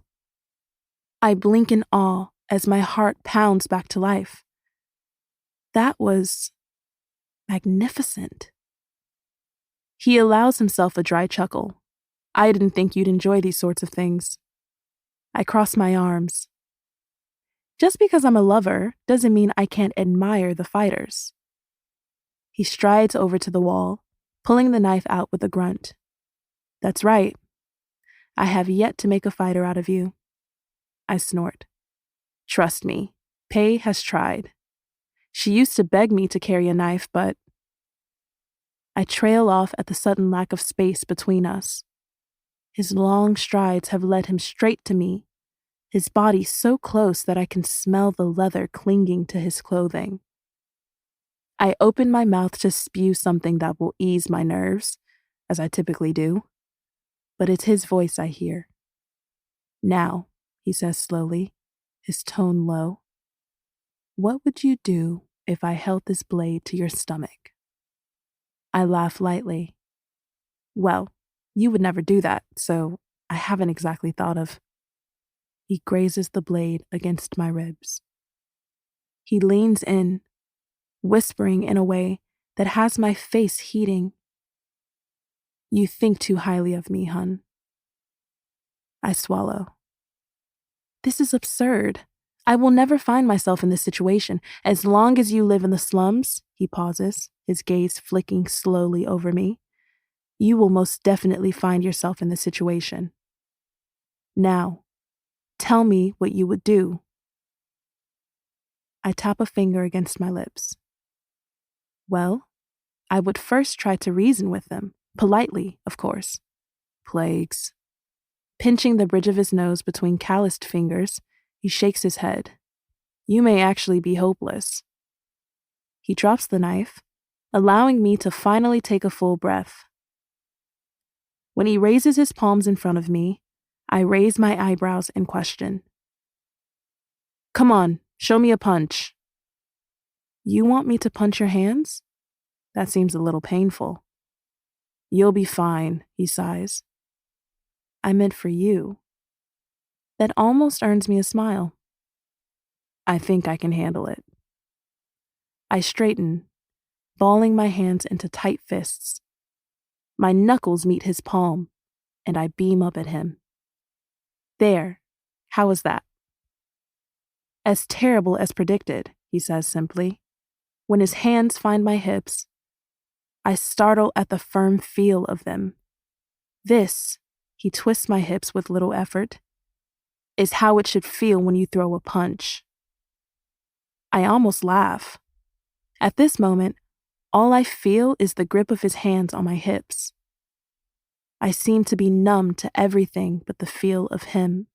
I blink in awe as my heart pounds back to life. That was magnificent. He allows himself a dry chuckle. I didn't think you'd enjoy these sorts of things. I cross my arms. Just because I'm a lover doesn't mean I can't admire the fighters. He strides over to the wall, pulling the knife out with a grunt. That's right. I have yet to make a fighter out of you. I snort. Trust me, Pei has tried. She used to beg me to carry a knife, but I trail off at the sudden lack of space between us. His long strides have led him straight to me, his body so close that I can smell the leather clinging to his clothing. I open my mouth to spew something that will ease my nerves, as I typically do, but it's his voice I hear. Now, he says slowly, his tone low. What would you do if I held this blade to your stomach? I laugh lightly. Well, you would never do that, so I haven't exactly thought of. He grazes the blade against my ribs. He leans in, whispering in a way that has my face heating. You think too highly of me, hun. I swallow. This is absurd. I will never find myself in this situation. As long as you live in the slums, he pauses, his gaze flicking slowly over me, you will most definitely find yourself in this situation. Now, tell me what you would do. I tap a finger against my lips. Well, I would first try to reason with them, politely, of course. Plagues. Pinching the bridge of his nose between calloused fingers, he shakes his head. You may actually be hopeless. He drops the knife, allowing me to finally take a full breath. When he raises his palms in front of me, I raise my eyebrows in question. Come on, show me a punch. You want me to punch your hands? That seems a little painful. You'll be fine, he sighs. I meant for you. That almost earns me a smile. I think I can handle it. I straighten, balling my hands into tight fists. My knuckles meet his palm, and I beam up at him. There, how is that? As terrible as predicted, he says simply. When his hands find my hips, I startle at the firm feel of them. This, he twists my hips with little effort, is how it should feel when you throw a punch. I almost laugh. At this moment, all I feel is the grip of his hands on my hips. I seem to be numb to everything but the feel of him.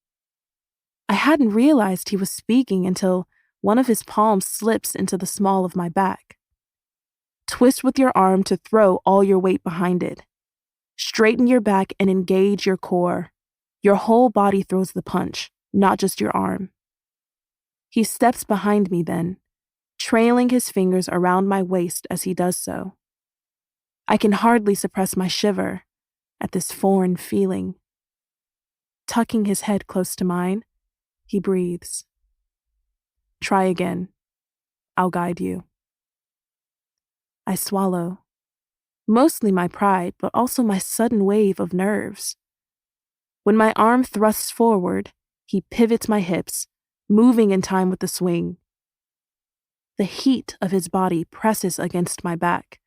I hadn't realized he was speaking until one of his palms slips into the small of my back. Twist with your arm to throw all your weight behind it. Straighten your back and engage your core. Your whole body throws the punch, not just your arm. He steps behind me then, trailing his fingers around my waist as he does so. I can hardly suppress my shiver at this foreign feeling. Tucking his head close to mine, he breathes. Try again. I'll guide you. I swallow. Mostly my pride, but also my sudden wave of nerves. When my arm thrusts forward, he pivots my hips, moving in time with the swing. The heat of his body presses against my back,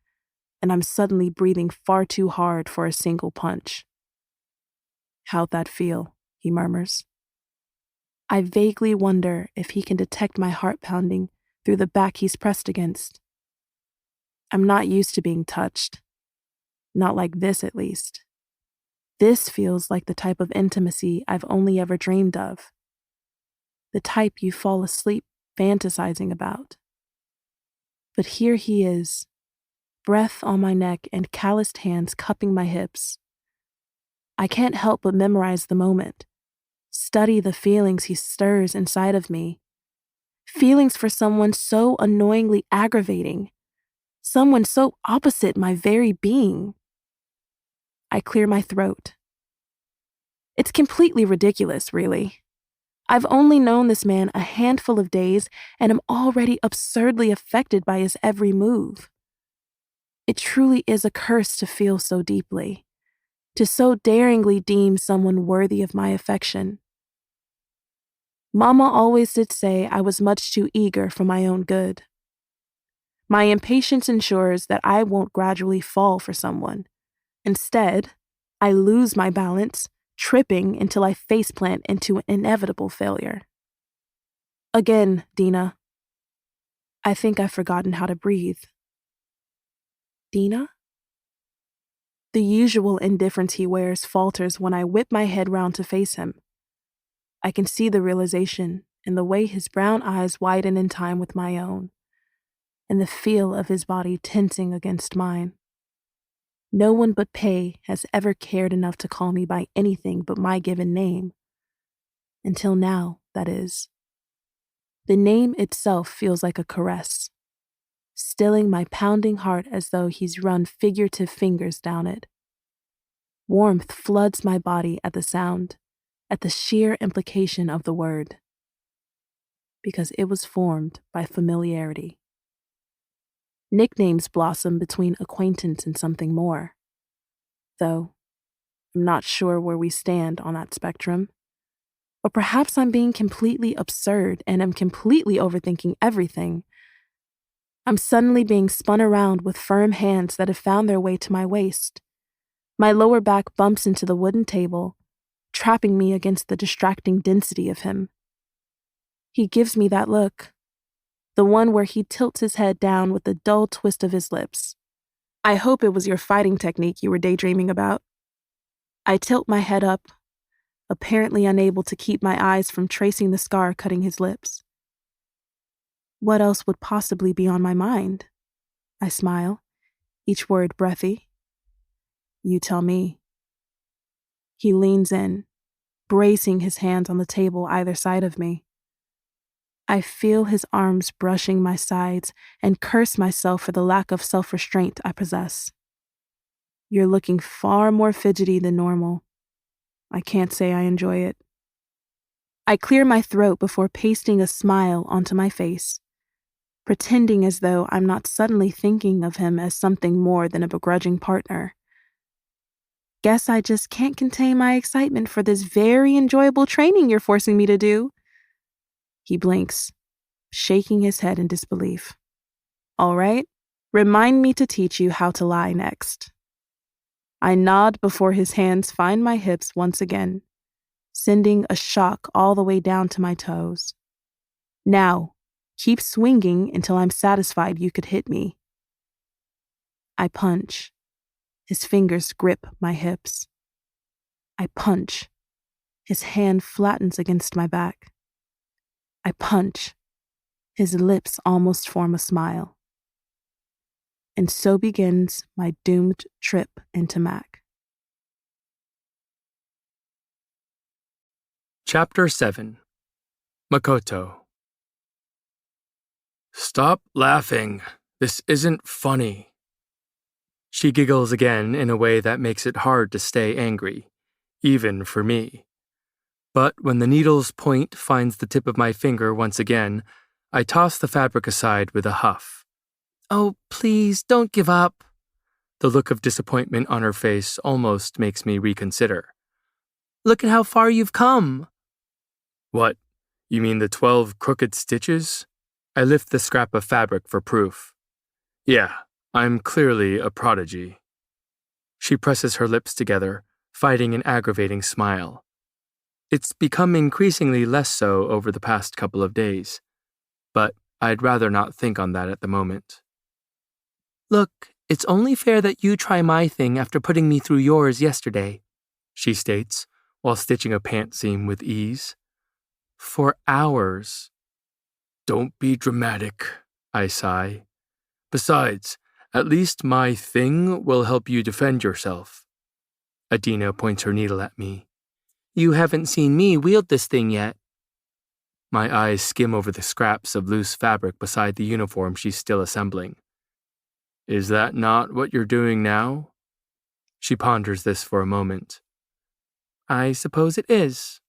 and I'm suddenly breathing far too hard for a single punch. How'd that feel? He murmurs. I vaguely wonder if he can detect my heart pounding through the back he's pressed against. I'm not used to being touched. Not like this, at least. This feels like the type of intimacy I've only ever dreamed of. The type you fall asleep fantasizing about. But here he is, breath on my neck and calloused hands cupping my hips. I can't help but memorize the moment, study the feelings he stirs inside of me. Feelings for someone so annoyingly aggravating, someone so opposite my very being. I clear my throat. It's completely ridiculous, really. I've only known this man a handful of days and am already absurdly affected by his every move. It truly is a curse to feel so deeply, to so daringly deem someone worthy of my affection. Mama always did say I was much too eager for my own good. My impatience ensures that I won't gradually fall for someone. Instead, I lose my balance, tripping until I faceplant into an inevitable failure. Again, Dina. I think I've forgotten how to breathe. Dina? The usual indifference he wears falters when I whip my head round to face him. I can see the realization in the way his brown eyes widen in time with my own, and the feel of his body tensing against mine. No one but Pei has ever cared enough to call me by anything but my given name. Until now, that is. The name itself feels like a caress, stilling my pounding heart as though he's run figurative fingers down it. Warmth floods my body at the sound, at the sheer implication of the word. Because it was formed by familiarity. Nicknames blossom between acquaintance and something more. Though, I'm not sure where we stand on that spectrum. Or perhaps I'm being completely absurd and am completely overthinking everything. I'm suddenly being spun around with firm hands that have found their way to my waist. My lower back bumps into the wooden table, trapping me against the distracting density of him. He gives me that look. The one where he tilts his head down with the dull twist of his lips. I hope it was your fighting technique you were daydreaming about. I tilt my head up, apparently unable to keep my eyes from tracing the scar cutting his lips. What else would possibly be on my mind? I smile, each word breathy. You tell me. He leans in, bracing his hands on the table either side of me. I feel his arms brushing my sides and curse myself for the lack of self-restraint I possess. You're looking far more fidgety than normal. I can't say I enjoy it. I clear my throat before pasting a smile onto my face, pretending as though I'm not suddenly thinking of him as something more than a begrudging partner. Guess I just can't contain my excitement for this very enjoyable training you're forcing me to do. He blinks, shaking his head in disbelief. All right, remind me to teach you how to lie next. I nod before his hands find my hips once again, sending a shock all the way down to my toes. Now, keep swinging until I'm satisfied you could hit me. I punch. His fingers grip my hips. I punch. His hand flattens against my back. punch. His lips almost form a smile. And so begins my doomed trip into Mac. Chapter 7. Makoto. Stop laughing. This isn't funny. She giggles again in a way that makes it hard to stay angry, even for me. But when the needle's point finds the tip of my finger once again, I toss the fabric aside with a huff. Oh, please, don't give up. The look of disappointment on her face almost makes me reconsider. Look at how far you've come. What, you mean the 12 crooked stitches? I lift the scrap of fabric for proof. Yeah, I'm clearly a prodigy. She presses her lips together, fighting an aggravating smile. It's become increasingly less so over the past couple of days, but I'd rather not think on that at the moment. Look, it's only fair that you try my thing after putting me through yours yesterday, she states, while stitching a pant seam with ease. For hours. Don't be dramatic, I sigh. Besides, at least my thing will help you defend yourself. Adina points her needle at me. You haven't seen me wield this thing yet. My eyes skim over the scraps of loose fabric beside the uniform she's still assembling. Is that not what you're doing now? She ponders this for a moment. I suppose it is.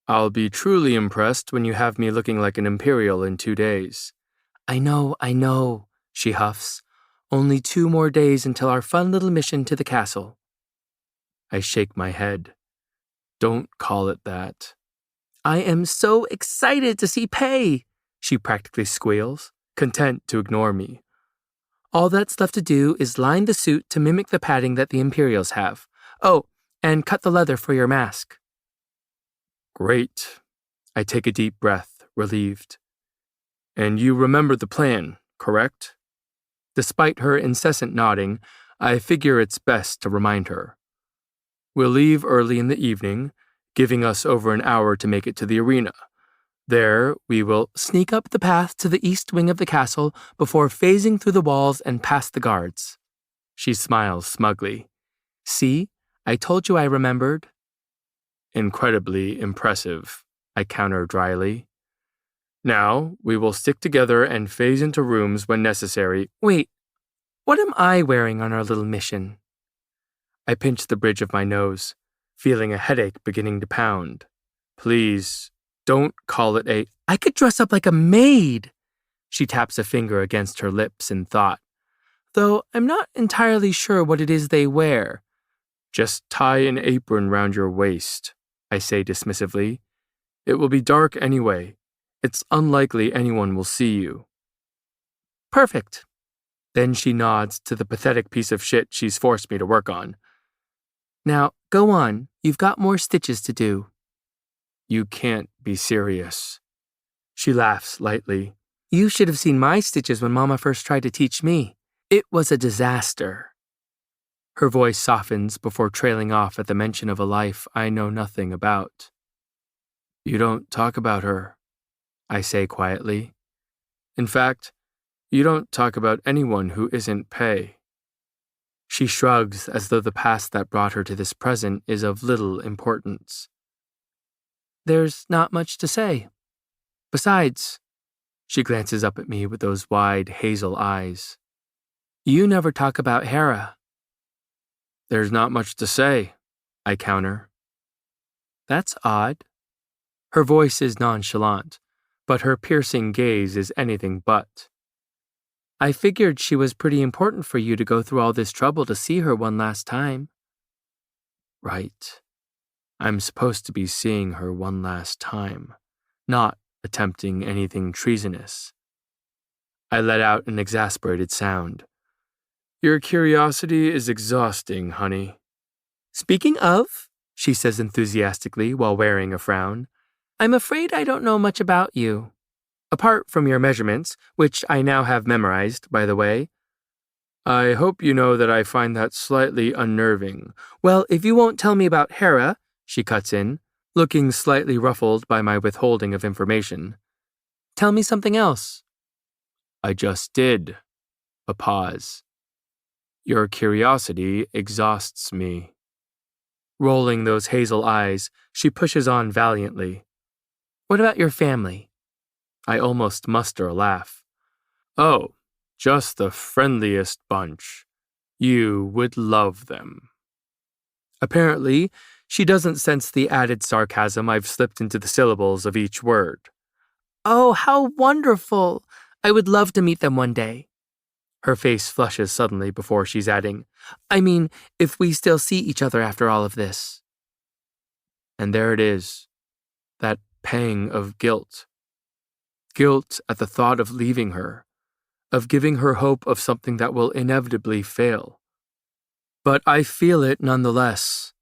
I'll be truly impressed when you have me looking like an Imperial in 2 days. I know, she huffs. Only 2 more days until our fun little mission to the castle. I shake my head. Don't call it that. I am so excited to see Pei, she practically squeals, content to ignore me. All that's left to do is line the suit to mimic the padding that the Imperials have. Oh, and cut the leather for your mask. Great. I take a deep breath, relieved. And you remember the plan, correct? Despite her incessant nodding, I figure it's best to remind her. We'll leave early in the evening, giving us over an hour to make it to the arena. There, we will sneak up the path to the east wing of the castle before phasing through the walls and past the guards. She smiles smugly. See, I told you I remembered. Incredibly impressive, I counter dryly. Now, we will stick together and phase into rooms when necessary. Wait, what am I wearing on our little mission? I pinch the bridge of my nose, feeling a headache beginning to pound. Please, don't call it I could dress up like a maid. She taps a finger against her lips in thought. Though I'm not entirely sure what it is they wear. Just tie an apron round your waist, I say dismissively. It will be dark anyway. It's unlikely anyone will see you. Perfect. Then she nods to the pathetic piece of shit she's forced me to work on. Now, go on. You've got more stitches to do. You can't be serious. She laughs lightly. You should have seen my stitches when Mama first tried to teach me. It was a disaster. Her voice softens before trailing off at the mention of a life I know nothing about. You don't talk about her, I say quietly. In fact, you don't talk about anyone who isn't Pei. She shrugs as though the past that brought her to this present is of little importance. There's not much to say. Besides, she glances up at me with those wide hazel eyes. You never talk about Hera. There's not much to say, I counter. That's odd. Her voice is nonchalant, but her piercing gaze is anything but. I figured she was pretty important for you to go through all this trouble to see her one last time. Right. I'm supposed to be seeing her one last time, not attempting anything treasonous. I let out an exasperated sound. Your curiosity is exhausting, honey. Speaking of, she says enthusiastically while wearing a frown, I'm afraid I don't know much about you. Apart from your measurements, which I now have memorized, by the way. I hope you know that I find that slightly unnerving. Well, if you won't tell me about Hera, she cuts in, looking slightly ruffled by my withholding of information, Tell me something else. I just did. A pause. Your curiosity exhausts me. Rolling those hazel eyes, she pushes on valiantly. What about your family? I almost muster a laugh. Oh, just the friendliest bunch. You would love them. Apparently, she doesn't sense the added sarcasm I've slipped into the syllables of each word. Oh, how wonderful! I would love to meet them one day. Her face flushes suddenly before she's adding, I mean, if we still see each other after all of this. And there it is, that pang of guilt. Guilt at the thought of leaving her, of giving her hope of something that will inevitably fail. But I feel it nonetheless,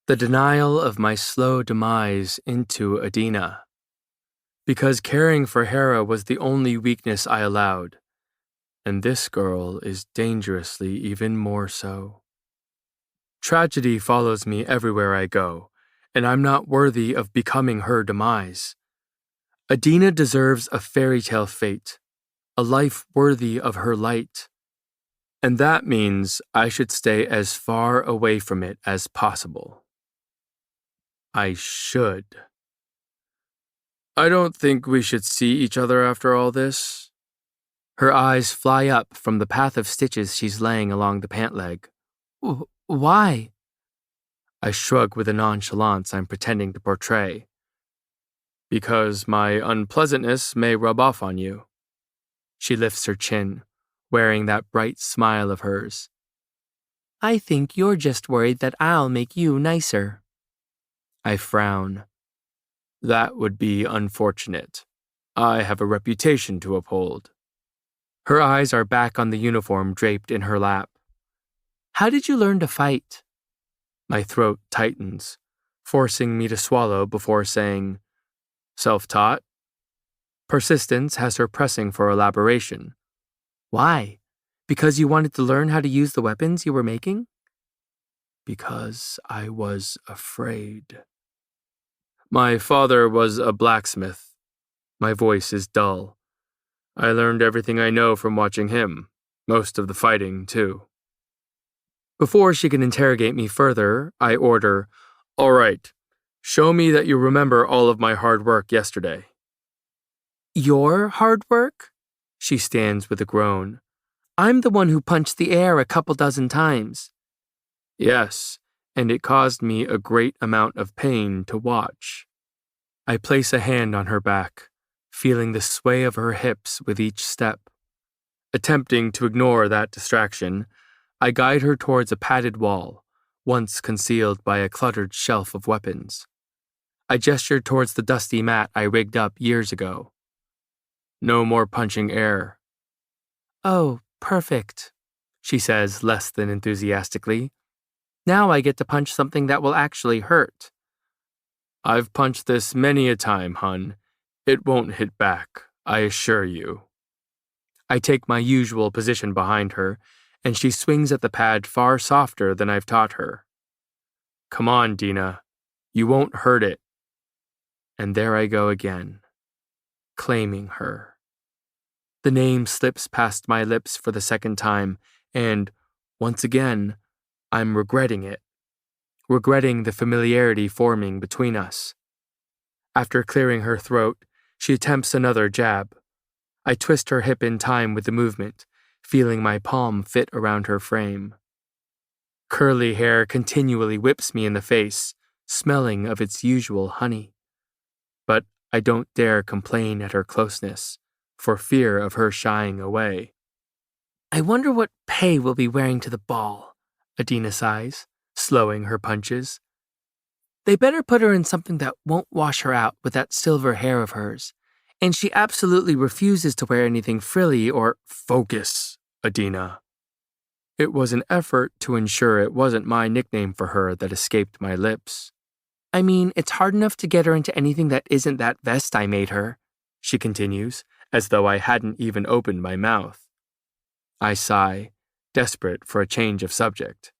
the denial of my slow demise into Adina. Because caring for Hera was the only weakness I allowed, and this girl is dangerously even more so. Tragedy follows me everywhere I go, and I'm not worthy of becoming her demise. Adina deserves a fairy tale fate, a life worthy of her light. And that means I should stay as far away from it as possible. I should. I don't think we should see each other after all this. Her eyes fly up from the path of stitches she's laying along the pant leg. Why? I shrug with a nonchalance I'm pretending to portray. Because my unpleasantness may rub off on you. She lifts her chin, wearing that bright smile of hers. I think you're just worried that I'll make you nicer. I frown. That would be unfortunate. I have a reputation to uphold. Her eyes are back on the uniform draped in her lap. How did you learn to fight? My throat tightens, forcing me to swallow before saying, self-taught? Persistence has her pressing for elaboration. Why? Because you wanted to learn how to use the weapons you were making? Because I was afraid. My father was a blacksmith. My voice is dull. I learned everything I know from watching him, most of the fighting, too. Before she can interrogate me further, I order, All right, show me that you remember all of my hard work yesterday. Your hard work? She stands with a groan. I'm the one who punched the air a couple dozen times. Yes, and it caused me a great amount of pain to watch. I place a hand on her back, feeling the sway of her hips with each step. Attempting to ignore that distraction, I guide her towards a padded wall, once concealed by a cluttered shelf of weapons. I gesture towards the dusty mat I rigged up years ago. No more punching air. Oh, perfect, she says less than enthusiastically. Now I get to punch something that will actually hurt. I've punched this many a time, hun. It won't hit back, I assure you. I take my usual position behind her, and she swings at the pad far softer than I've taught her. Come on, Dina. You won't hurt it. And there I go again, claiming her. The name slips past my lips for the second time, and, once again, I'm regretting it. Regretting the familiarity forming between us. After clearing her throat, she attempts another jab. I twist her hip in time with the movement, feeling my palm fit around her frame. Curly hair continually whips me in the face, smelling of its usual honey. But I don't dare complain at her closeness, for fear of her shying away. I wonder what Pei will be wearing to the ball, Adina sighs, slowing her punches. They better put her in something that won't wash her out with that silver hair of hers. And she absolutely refuses to wear anything frilly or focus, Adina. It was an effort to ensure it wasn't my nickname for her that escaped my lips. I mean, it's hard enough to get her into anything that isn't that vest I made her, she continues, as though I hadn't even opened my mouth. I sigh, desperate for a change of subject.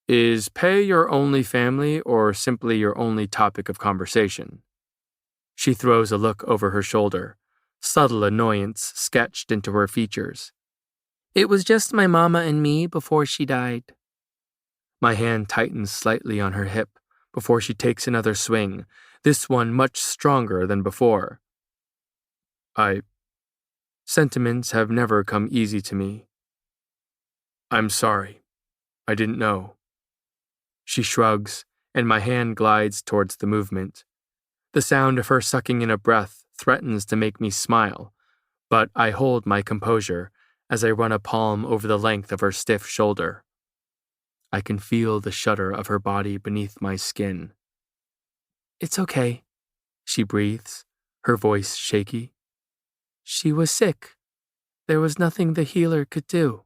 Is Pei your only family or simply your only topic of conversation? She throws a look over her shoulder, subtle annoyance sketched into her features. It was just my mama and me before she died. My hand tightens slightly on her hip before she takes another swing, this one much stronger than before. Sentiments have never come easy to me. I'm sorry. I didn't know. She shrugs, and my hand glides towards the movement. The sound of her sucking in a breath threatens to make me smile, but I hold my composure as I run a palm over the length of her stiff shoulder. I can feel the shudder of her body beneath my skin. It's okay, she breathes, her voice shaky. She was sick. There was nothing the healer could do.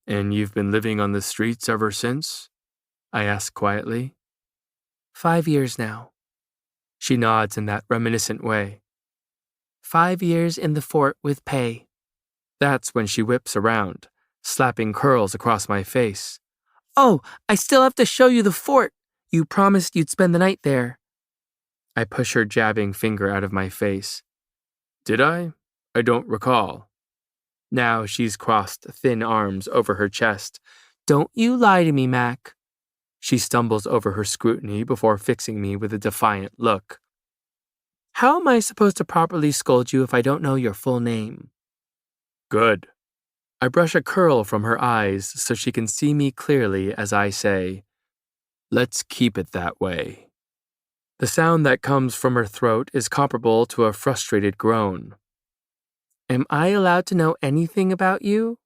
And you've been living on the streets ever since? I ask quietly. 5 years now. She nods in that reminiscent way. 5 years in the fort with pay. That's when she whips around, slapping curls across my face. Oh, I still have to show you the fort. You promised you'd spend the night there. I push her jabbing finger out of my face. Did I? I don't recall. Now she's crossed thin arms over her chest. Don't you lie to me, Mac. She stumbles over her scrutiny before fixing me with a defiant look. How am I supposed to properly scold you if I don't know your full name? Good. I brush a curl from her eyes so she can see me clearly as I say, let's keep it that way. The sound that comes from her throat is comparable to a frustrated groan. Am I allowed to know anything about you?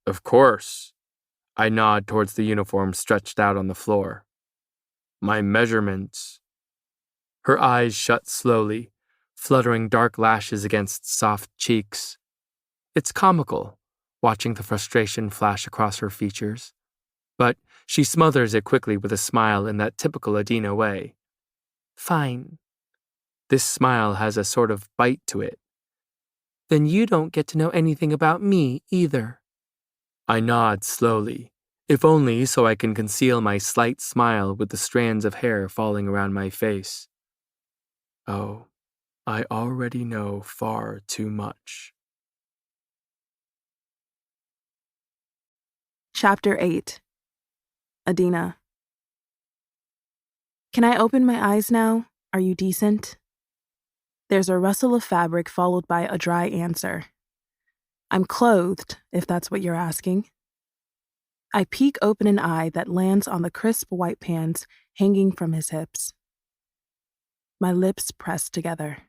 Of course. I nod towards the uniform stretched out on the floor. My measurements. Her eyes shut slowly, fluttering dark lashes against soft cheeks. It's comical, watching the frustration flash across her features. But she smothers it quickly with a smile in that typical Adina way. Fine. This smile has a sort of bite to it. Then you don't get to know anything about me either. I nod slowly, if only so I can conceal my slight smile with the strands of hair falling around my face. Oh, I already know far too much. Chapter 8. Adina. Can I open my eyes now? Are you decent? There's a rustle of fabric followed by a dry answer. I'm clothed, if that's what you're asking. I peek open an eye that lands on the crisp white pants hanging from his hips. My lips press together.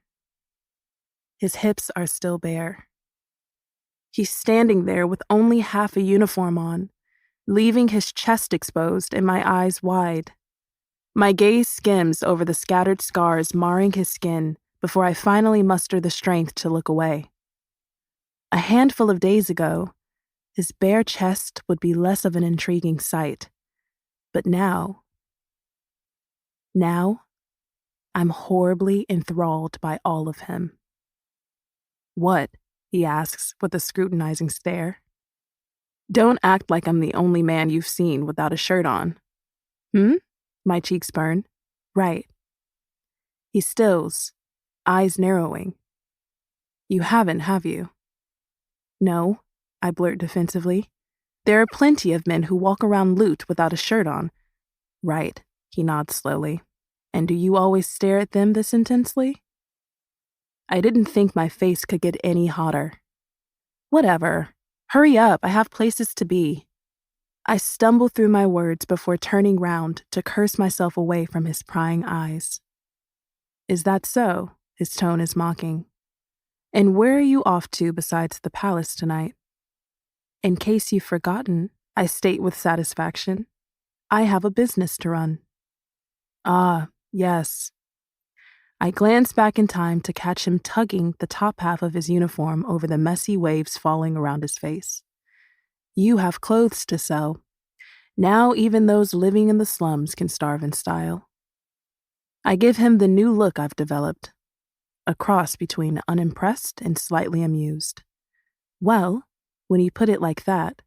His hips are still bare. He's standing there with only half a uniform on, leaving his chest exposed and my eyes wide. My gaze skims over the scattered scars marring his skin before I finally muster the strength to look away. A handful of days ago, his bare chest would be less of an intriguing sight. But now, I'm horribly enthralled by all of him. What? He asks with a scrutinizing stare. Don't act like I'm the only man you've seen without a shirt on. My cheeks burn. Right. He stills, eyes narrowing. You haven't, have you? No, I blurt defensively. There are plenty of men who walk around loot without a shirt on. Right, he nods slowly. And do you always stare at them this intensely? I didn't think my face could get any hotter. Whatever. Hurry up, I have places to be. I stumble through my words before turning round to curse myself away from his prying eyes. Is that so? His tone is mocking. And where are you off to besides the palace tonight? In case you've forgotten, I state with satisfaction, I have a business to run. Ah, yes. I glance back in time to catch him tugging the top half of his uniform over the messy waves falling around his face. You have clothes to sell. Now even those living in the slums can starve in style. I give him the new look I've developed, a cross between unimpressed and slightly amused. Well, when you put it like that.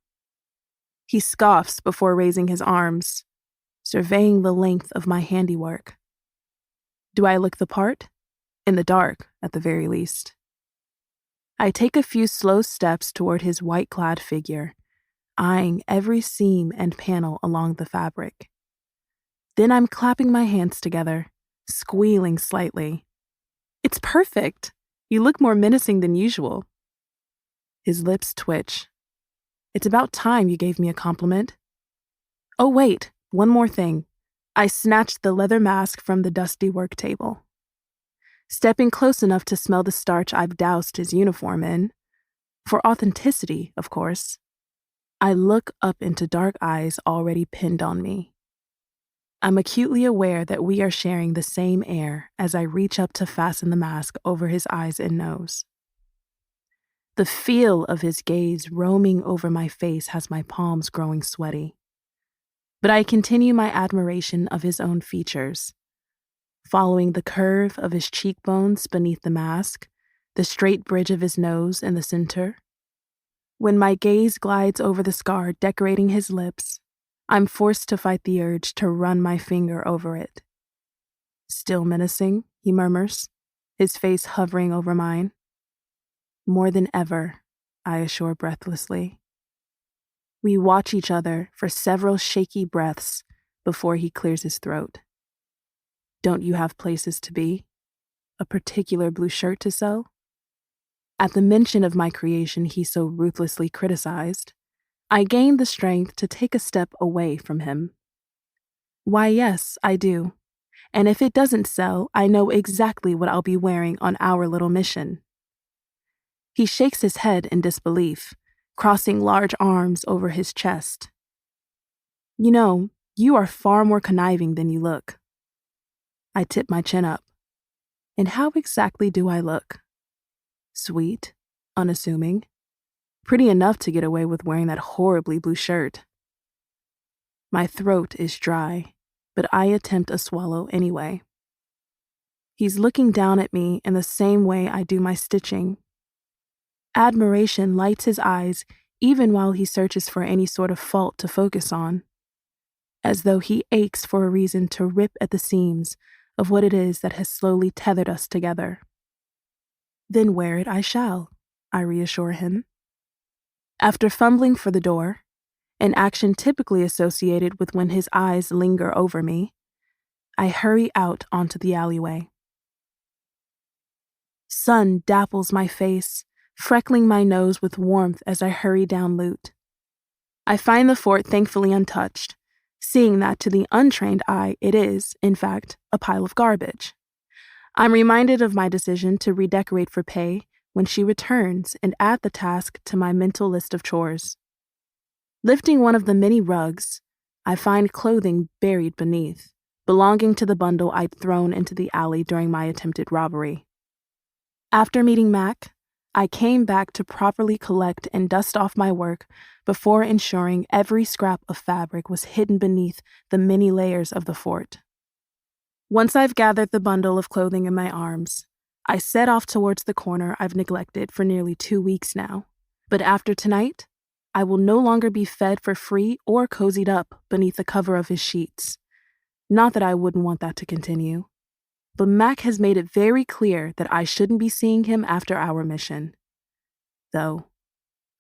He scoffs before raising his arms, surveying the length of my handiwork. Do I look the part? In the dark, at the very least. I take a few slow steps toward his white-clad figure, eyeing every seam and panel along the fabric. Then I'm clapping my hands together, squealing slightly. It's perfect! You look more menacing than usual. His lips twitch. It's about time you gave me a compliment. Oh wait, one more thing. I snatched the leather mask from the dusty work table. Stepping close enough to smell the starch I've doused his uniform in. For authenticity, of course. I look up into dark eyes already pinned on me. I'm acutely aware that we are sharing the same air as I reach up to fasten the mask over his eyes and nose. The feel of his gaze roaming over my face has my palms growing sweaty. But I continue my admiration of his own features, following the curve of his cheekbones beneath the mask, the straight bridge of his nose in the center. When my gaze glides over the scar decorating his lips, I'm forced to fight the urge to run my finger over it. Still menacing, he murmurs, his face hovering over mine. More than ever, I assure breathlessly. We watch each other for several shaky breaths before he clears his throat. Don't you have places to be? A particular blue shirt to sew? At the mention of my creation he so ruthlessly criticized, I gained the strength to take a step away from him. Why, yes, I do. And if it doesn't sell, I know exactly what I'll be wearing on our little mission. He shakes his head in disbelief, crossing large arms over his chest. You know, you are far more conniving than you look. I tip my chin up. And how exactly do I look? Sweet, unassuming, pretty enough to get away with wearing that horribly blue shirt. My throat is dry, but I attempt a swallow anyway. He's looking down at me in the same way I do my stitching. Admiration lights his eyes even while he searches for any sort of fault to focus on, as though he aches for a reason to rip at the seams of what it is that has slowly tethered us together. Then wear it I shall, I reassure him. After fumbling for the door, an action typically associated with when his eyes linger over me, I hurry out onto the alleyway. Sun dapples my face, freckling my nose with warmth as I hurry down Lute. I find the fort thankfully untouched, seeing that to the untrained eye it is, in fact, a pile of garbage. I'm reminded of my decision to redecorate for Pei when she returns and add the task to my mental list of chores. Lifting one of the many rugs, I find clothing buried beneath, belonging to the bundle I'd thrown into the alley during my attempted robbery. After meeting Mac, I came back to properly collect and dust off my work before ensuring every scrap of fabric was hidden beneath the many layers of the fort. Once I've gathered the bundle of clothing in my arms, I set off towards the corner I've neglected for nearly 2 weeks now. But after tonight, I will no longer be fed for free or cozied up beneath the cover of his sheets. Not that I wouldn't want that to continue. But Mac has made it very clear that I shouldn't be seeing him after our mission. Though,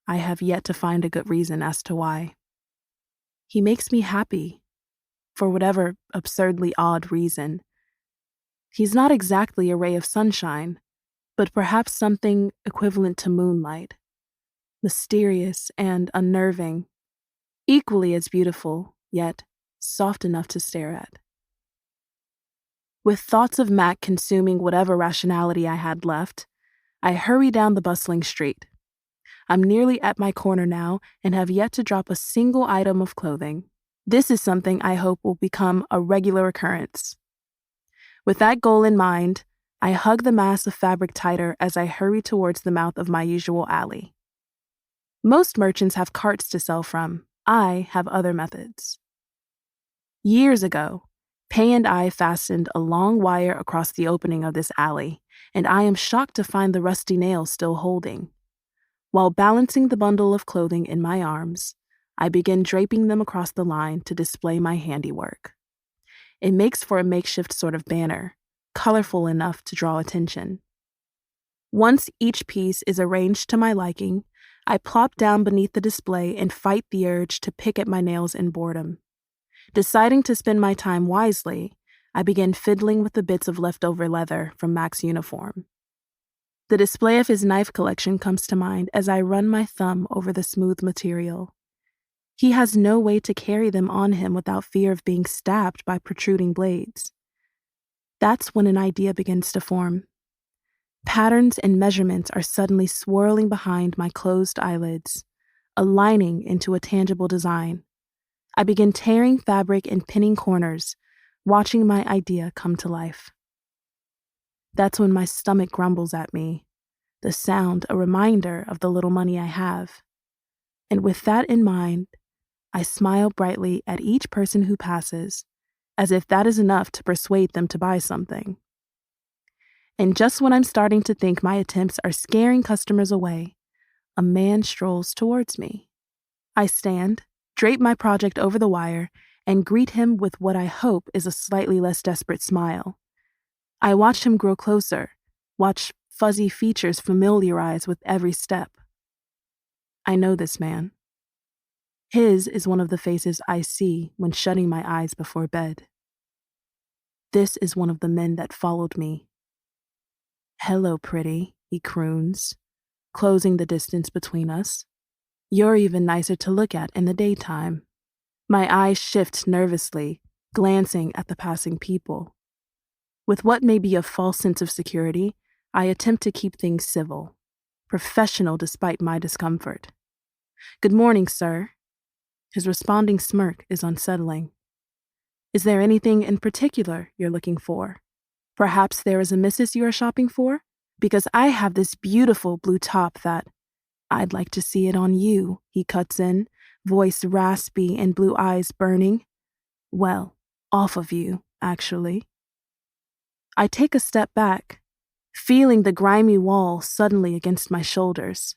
I have yet to find a good reason as to why. He makes me happy, for whatever absurdly odd reason. He's not exactly a ray of sunshine, but perhaps something equivalent to moonlight. Mysterious and unnerving, equally as beautiful, yet soft enough to stare at. With thoughts of Mac consuming whatever rationality I had left, I hurry down the bustling street. I'm nearly at my corner now and have yet to drop a single item of clothing. This is something I hope will become a regular occurrence. With that goal in mind, I hug the mass of fabric tighter as I hurry towards the mouth of my usual alley. Most merchants have carts to sell from. I have other methods. Years ago, Pei and I fastened a long wire across the opening of this alley, and I am shocked to find the rusty nail still holding. While balancing the bundle of clothing in my arms, I begin draping them across the line to display my handiwork. It makes for a makeshift sort of banner, colorful enough to draw attention. Once each piece is arranged to my liking, I plop down beneath the display and fight the urge to pick at my nails in boredom. Deciding to spend my time wisely, I begin fiddling with the bits of leftover leather from Mac's uniform. The display of his knife collection comes to mind as I run my thumb over the smooth material. He has no way to carry them on him without fear of being stabbed by protruding blades. That's when an idea begins to form. Patterns and measurements are suddenly swirling behind my closed eyelids, aligning into a tangible design. I begin tearing fabric and pinning corners, watching my idea come to life. That's when my stomach grumbles at me, the sound a reminder of the little money I have. And with that in mind, I smile brightly at each person who passes, as if that is enough to persuade them to buy something. And just when I'm starting to think my attempts are scaring customers away, a man strolls towards me. I stand, drape my project over the wire, and greet him with what I hope is a slightly less desperate smile. I watch him grow closer, watch fuzzy features familiarize with every step. I know this man. His is one of the faces I see when shutting my eyes before bed. This is one of the men that followed me. "Hello, pretty," he croons, closing the distance between us. "You're even nicer to look at in the daytime." My eyes shift nervously, glancing at the passing people. With what may be a false sense of security, I attempt to keep things civil, professional despite my discomfort. "Good morning, sir." His responding smirk is unsettling. "Is there anything in particular you're looking for? Perhaps there is a missus you are shopping for? Because I have this beautiful blue top that—" "I'd like to see it on you," he cuts in, voice raspy and blue eyes burning. "Well, off of you, actually." I take a step back, feeling the grimy wall suddenly against my shoulders.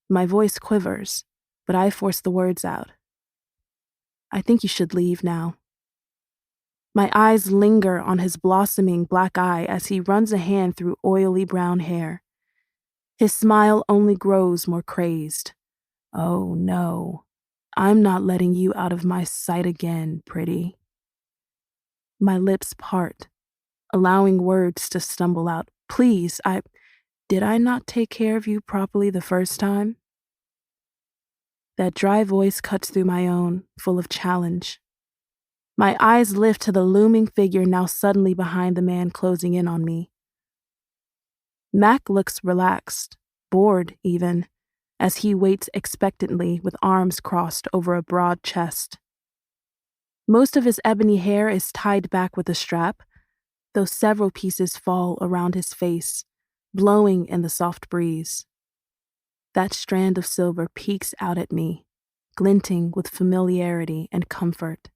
My voice quivers, but I force the words out. "I think you should leave now." My eyes linger on his blossoming black eye as he runs a hand through oily brown hair. His smile only grows more crazed. "Oh no, I'm not letting you out of my sight again, pretty." My lips part, allowing words to stumble out. "Please, did I not take care of you properly the first time?" That dry voice cuts through my own, full of challenge. My eyes lift to the looming figure now suddenly behind the man closing in on me. Mac looks relaxed, bored even, as he waits expectantly with arms crossed over a broad chest. Most of his ebony hair is tied back with a strap, though several pieces fall around his face, blowing in the soft breeze. That strand of silver peeks out at me, glinting with familiarity and comfort.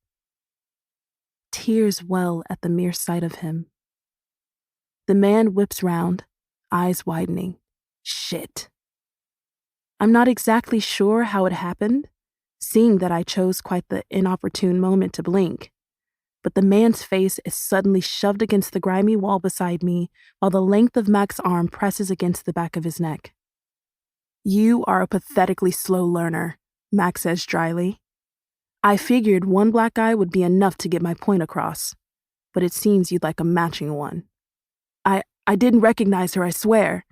Tears well at the mere sight of him. The man whips round, eyes widening. Shit. I'm not exactly sure how it happened, seeing that I chose quite the inopportune moment to blink, but the man's face is suddenly shoved against the grimy wall beside me while the length of Mac's arm presses against the back of his neck. "You are a pathetically slow learner," Mac says dryly. "I figured one black eye would be enough to get my point across, but it seems you'd like a matching one." I didn't recognize her, I swear."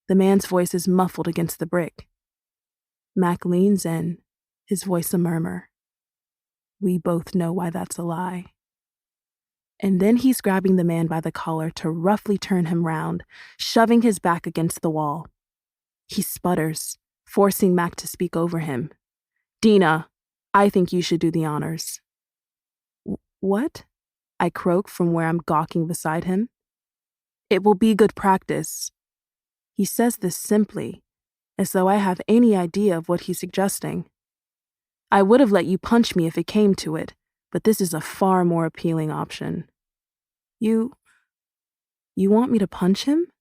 The man's voice is muffled against the brick. Mac leans in, his voice a murmur. We both know why that's a lie. And then he's grabbing the man by the collar to roughly turn him round, shoving his back against the wall. He sputters, forcing Mac to speak over him. "Dina, I think you should do the honors." "What?" I croak from where I'm gawking beside him. "It will be good practice." He says this simply, as though I have any idea of what he's suggesting. "I would have let you punch me if it came to it, but this is a far more appealing option." You want me to punch him?"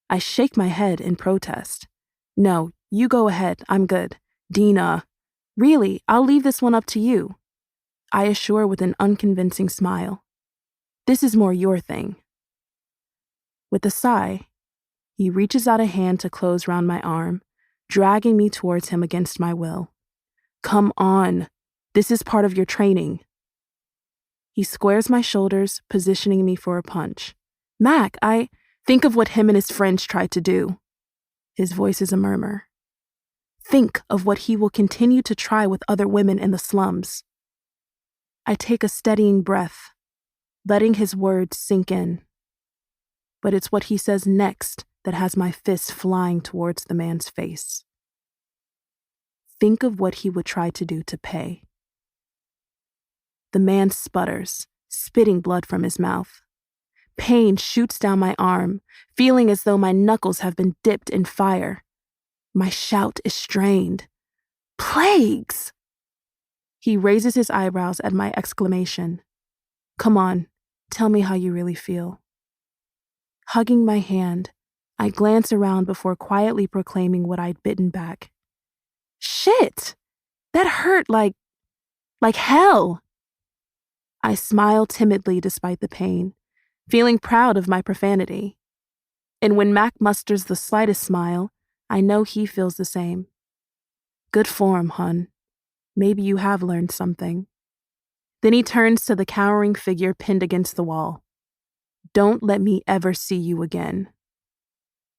I shake my head in protest. "No, you go ahead, I'm good." "Dina, really, I'll leave this one up to you," I assure with an unconvincing smile. "This is more your thing." With a sigh, he reaches out a hand to close round my arm, dragging me towards him against my will. Come on, this is part of your training. He squares my shoulders, positioning me for a punch. Mac, think of what him and his friends tried to do. His voice is a murmur. Think of what he will continue to try with other women in the slums. I take a steadying breath, letting his words sink in. But it's what he says next that has my fist flying towards the man's face. Think of what he would try to do to pay. The man sputters, spitting blood from his mouth. Pain shoots down my arm, feeling as though my knuckles have been dipped in fire. My shout is strained. Plagues! He raises his eyebrows at my exclamation. Come on, tell me how you really feel. Hugging my hand, I glance around before quietly proclaiming what I'd bitten back. Shit! That hurt like hell! I smile timidly despite the pain, feeling proud of my profanity. And when Mac musters the slightest smile, I know he feels the same. Good form, hun. Maybe you have learned something. Then he turns to the cowering figure pinned against the wall. Don't let me ever see you again.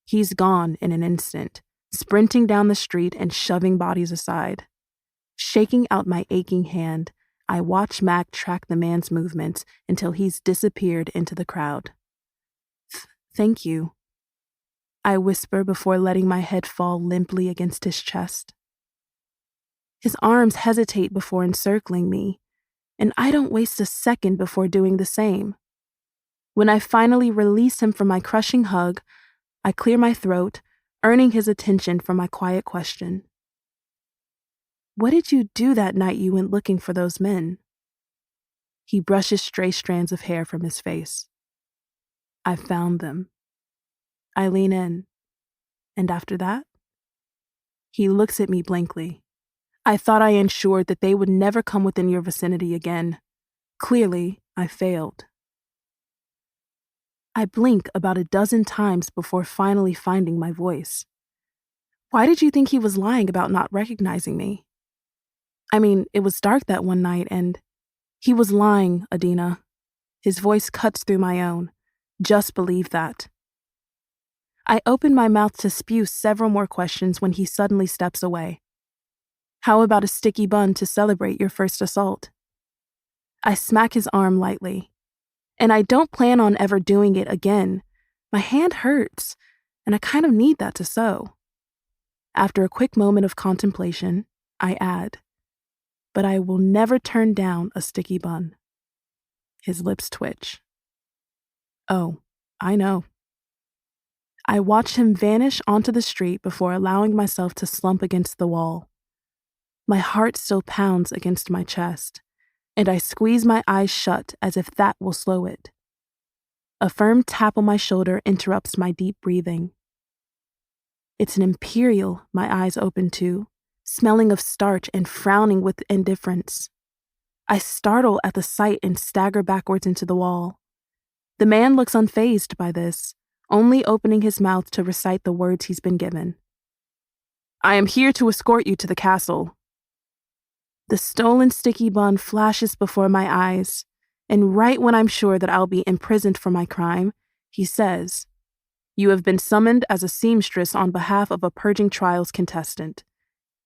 He's gone in an instant, sprinting down the street and shoving bodies aside. Shaking out my aching hand, I watch Mac track the man's movements until he's disappeared into the crowd. Thank you, I whisper before letting my head fall limply against his chest. His arms hesitate before encircling me, and I don't waste a second before doing the same. When I finally release him from my crushing hug, I clear my throat, earning his attention for my quiet question. What did you do that night you went looking for those men? He brushes stray strands of hair from his face. I found them. I lean in. And after that? He looks at me blankly. I thought I ensured that they would never come within your vicinity again. Clearly, I failed. I blink about a dozen times before finally finding my voice. Why did you think he was lying about not recognizing me? I mean, it was dark that one night, and he was lying, Adina. His voice cuts through my own. Just believe that. I open my mouth to spew several more questions when he suddenly steps away. How about a sticky bun to celebrate your first assault? I smack his arm lightly. And I don't plan on ever doing it again. My hand hurts, and I kind of need that to sew. After a quick moment of contemplation, I add, but I will never turn down a sticky bun. His lips twitch. Oh, I know. I watch him vanish onto the street before allowing myself to slump against the wall. My heart still pounds against my chest, and I squeeze my eyes shut as if that will slow it. A firm tap on my shoulder interrupts my deep breathing. It's an imperial my eyes open to, smelling of starch and frowning with indifference. I startle at the sight and stagger backwards into the wall. The man looks unfazed by this, only opening his mouth to recite the words he's been given. I am here to escort you to the castle. The stolen sticky bun flashes before my eyes, and right when I'm sure that I'll be imprisoned for my crime, he says, You have been summoned as a seamstress on behalf of a purging trials contestant.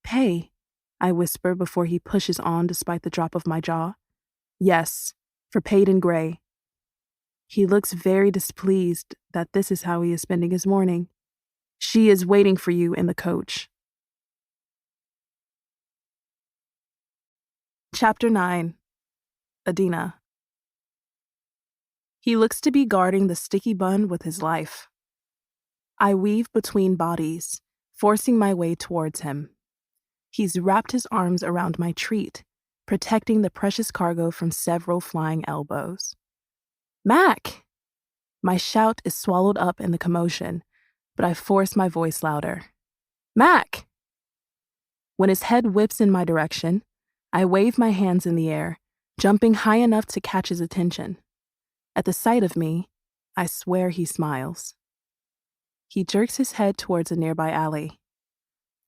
Pay, I whisper before he pushes on despite the drop of my jaw. Yes, for paid in gray. He looks very displeased that this is how he is spending his morning. She is waiting for you in the coach. Chapter 9. Adina. He looks to be guarding the sticky bun with his life. I weave between bodies, forcing my way towards him. He's wrapped his arms around my treat, protecting the precious cargo from several flying elbows. Mac! My shout is swallowed up in the commotion, but I force my voice louder. Mac! When his head whips in my direction, I wave my hands in the air, jumping high enough to catch his attention. At the sight of me, I swear he smiles. He jerks his head towards a nearby alley.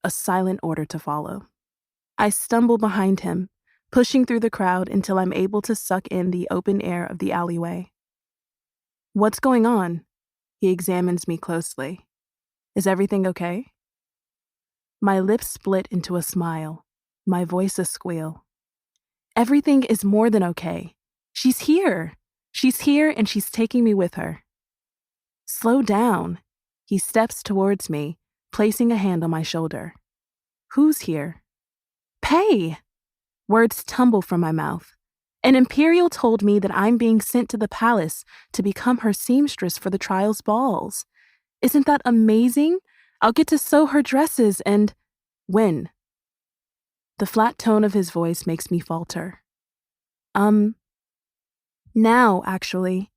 A silent order to follow. I stumble behind him, pushing through the crowd until I'm able to suck in the open air of the alleyway. What's going on? He examines me closely. Is everything okay? My lips split into a smile, my voice a squeal. Everything is more than okay. She's here. She's here and she's taking me with her. Slow down. He steps towards me, placing a hand on my shoulder. Who's here? Pay! Words tumble from my mouth. An Imperial told me that I'm being sent to the palace to become her seamstress for the trial's balls. Isn't that amazing? I'll get to sew her dresses and... When? The flat tone of his voice makes me falter. Now, actually.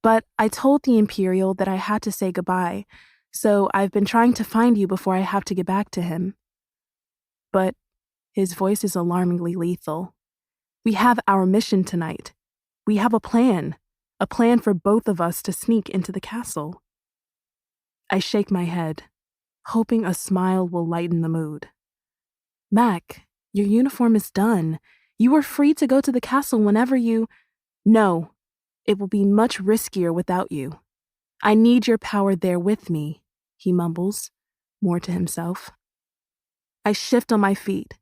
But I told the Imperial that I had to say goodbye, so I've been trying to find you before I have to get back to him. But his voice is alarmingly lethal. We have our mission tonight. We have a plan for both of us to sneak into the castle. I shake my head, hoping a smile will lighten the mood. Mac, your uniform is done. You are free to go to the castle whenever you... No, it will be much riskier without you. I need your power there with me, he mumbles, more to himself. I shift on my feet.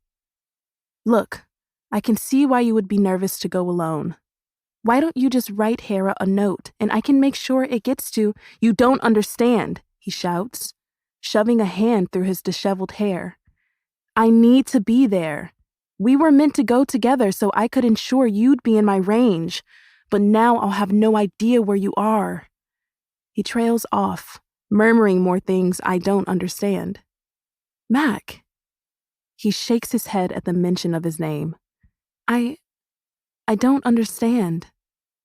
Look, I can see why you would be nervous to go alone. Why don't you just write Hera a note and I can make sure it gets to... You don't understand, he shouts, shoving a hand through his disheveled hair. I need to be there. We were meant to go together so I could ensure you'd be in my range, but now I'll have no idea where you are. He trails off, murmuring more things I don't understand. Mac. He shakes his head at the mention of his name. I don't understand.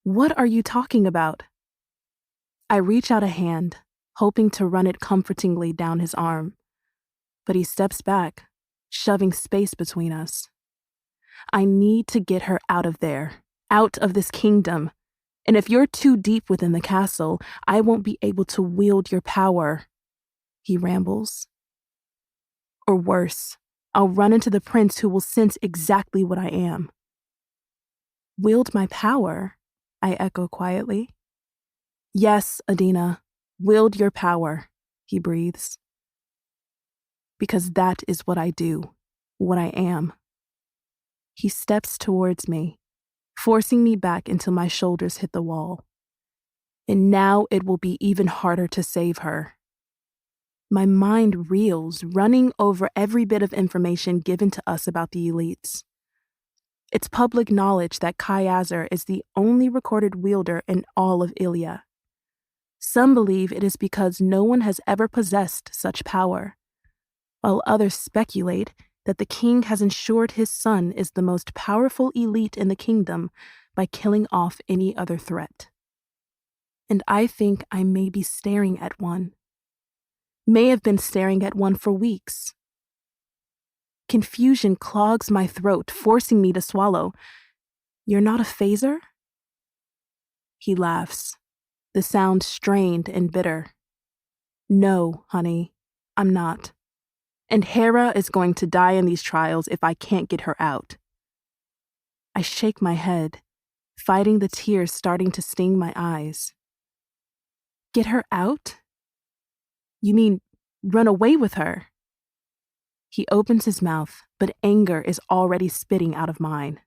What are you talking about? I reach out a hand, hoping to run it comfortingly down his arm, but he steps back, shoving space between us. I need to get her out of there, out of this kingdom, and if you're too deep within the castle, I won't be able to wield your power, he rambles. Or worse, I'll run into the prince who will sense exactly what I am. Wield my power? I echo quietly. Yes, Adina, wield your power, he breathes. Because that is what I do, what I am. He steps towards me, forcing me back until my shoulders hit the wall. And now it will be even harder to save her. My mind reels, running over every bit of information given to us about the elites. It's public knowledge that Kaiazer is the only recorded wielder in all of Ilia. Some believe it is because no one has ever possessed such power, while others speculate that the king has ensured his son is the most powerful elite in the kingdom by killing off any other threat. And I think I may be staring at one. May have been staring at one for weeks. Confusion clogs my throat, forcing me to swallow. You're not a phaser? He laughs, the sound strained and bitter. No, honey, I'm not. And Hera is going to die in these trials if I can't get her out. I shake my head, fighting the tears starting to sting my eyes. Get her out? You mean run away with her? He opens his mouth, but anger is already spitting out of mine.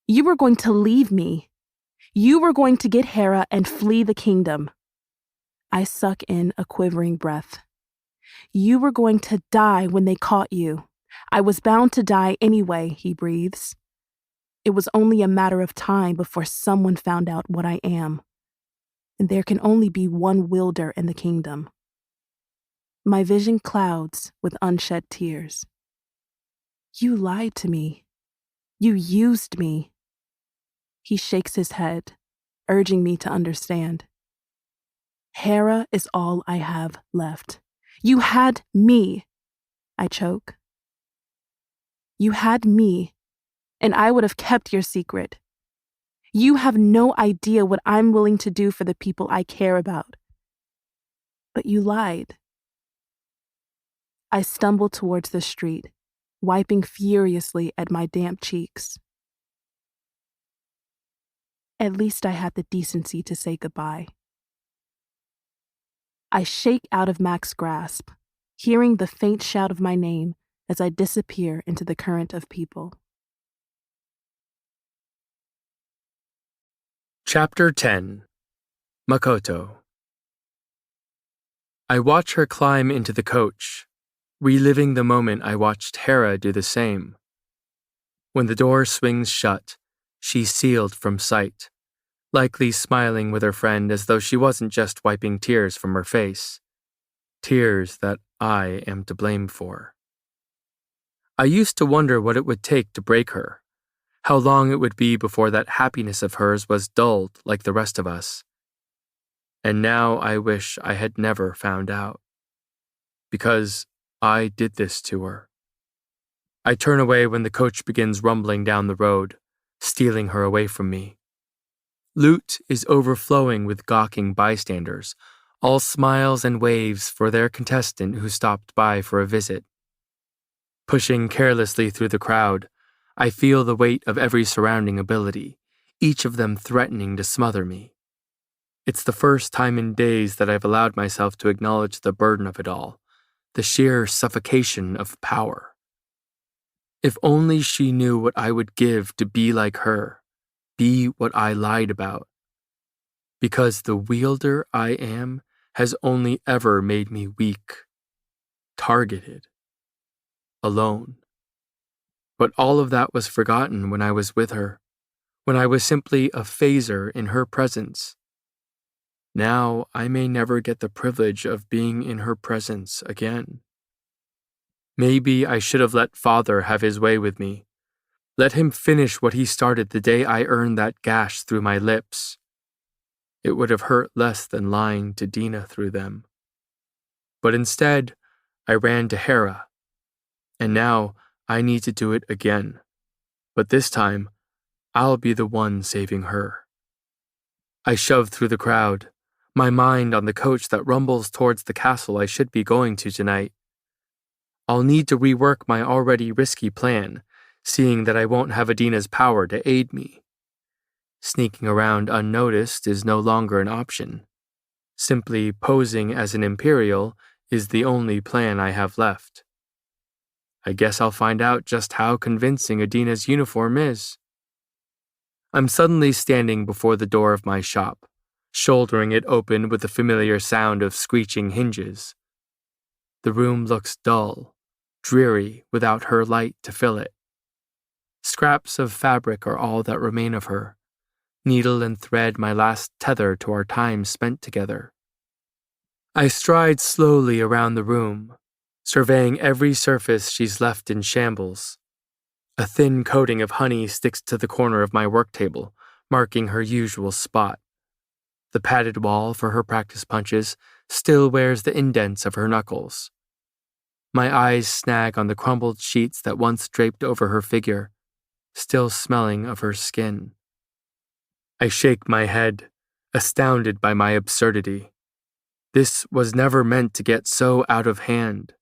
You were going to leave me. You were going to get Hera and flee the kingdom. I suck in a quivering breath. You were going to die when they caught you. I was bound to die anyway, he breathes. It was only a matter of time before someone found out what I am. And there can only be one wielder in the kingdom. My vision clouds with unshed tears. You lied to me. You used me. He shakes his head, urging me to understand. Hera is all I have left. You had me. I choke. You had me, and I would have kept your secret. You have no idea what I'm willing to do for the people I care about. But you lied. I stumbled towards the street, wiping furiously at my damp cheeks. At least I had the decency to say goodbye. I shake out of Mac's grasp, hearing the faint shout of my name as I disappear into the current of people. Chapter 10. Makoto. I watch her climb into the coach, reliving the moment I watched Hera do the same. When the door swings shut, she's sealed from sight, likely smiling with her friend as though she wasn't just wiping tears from her face. Tears that I am to blame for. I used to wonder what it would take to break her, how long it would be before that happiness of hers was dulled like the rest of us. And now I wish I had never found out. Because I did this to her. I turn away when the coach begins rumbling down the road, stealing her away from me. Lute is overflowing with gawking bystanders, all smiles and waves for their contestant who stopped by for a visit. Pushing carelessly through the crowd, I feel the weight of every surrounding ability, each of them threatening to smother me. It's the first time in days that I've allowed myself to acknowledge the burden of it all, the sheer suffocation of power. If only she knew what I would give to be like her, be what I lied about. Because the wielder I am has only ever made me weak, targeted, alone. But all of that was forgotten when I was with her, when I was simply a phaser in her presence. Now I may never get the privilege of being in her presence again. Maybe I should have let Father have his way with me. Let him finish what he started the day I earned that gash through my lips. It would have hurt less than lying to Dina through them. But instead, I ran to Hera. And now I need to do it again. But this time, I'll be the one saving her. I shove through the crowd, my mind on the coach that rumbles towards the castle I should be going to tonight. I'll need to rework my already risky plan, seeing that I won't have Adina's power to aid me. Sneaking around unnoticed is no longer an option. Simply posing as an Imperial is the only plan I have left. I guess I'll find out just how convincing Adina's uniform is. I'm suddenly standing before the door of my shop, shouldering it open with the familiar sound of screeching hinges. The room looks dull, dreary without her light to fill it. Scraps of fabric are all that remain of her, needle and thread my last tether to our time spent together. I stride slowly around the room, surveying every surface she's left in shambles. A thin coating of honey sticks to the corner of my work table, marking her usual spot. The padded wall for her practice punches still wears the indents of her knuckles. My eyes snag on the crumbled sheets that once draped over her figure, still smelling of her skin. I shake my head, astounded by my absurdity. This was never meant to get so out of hand.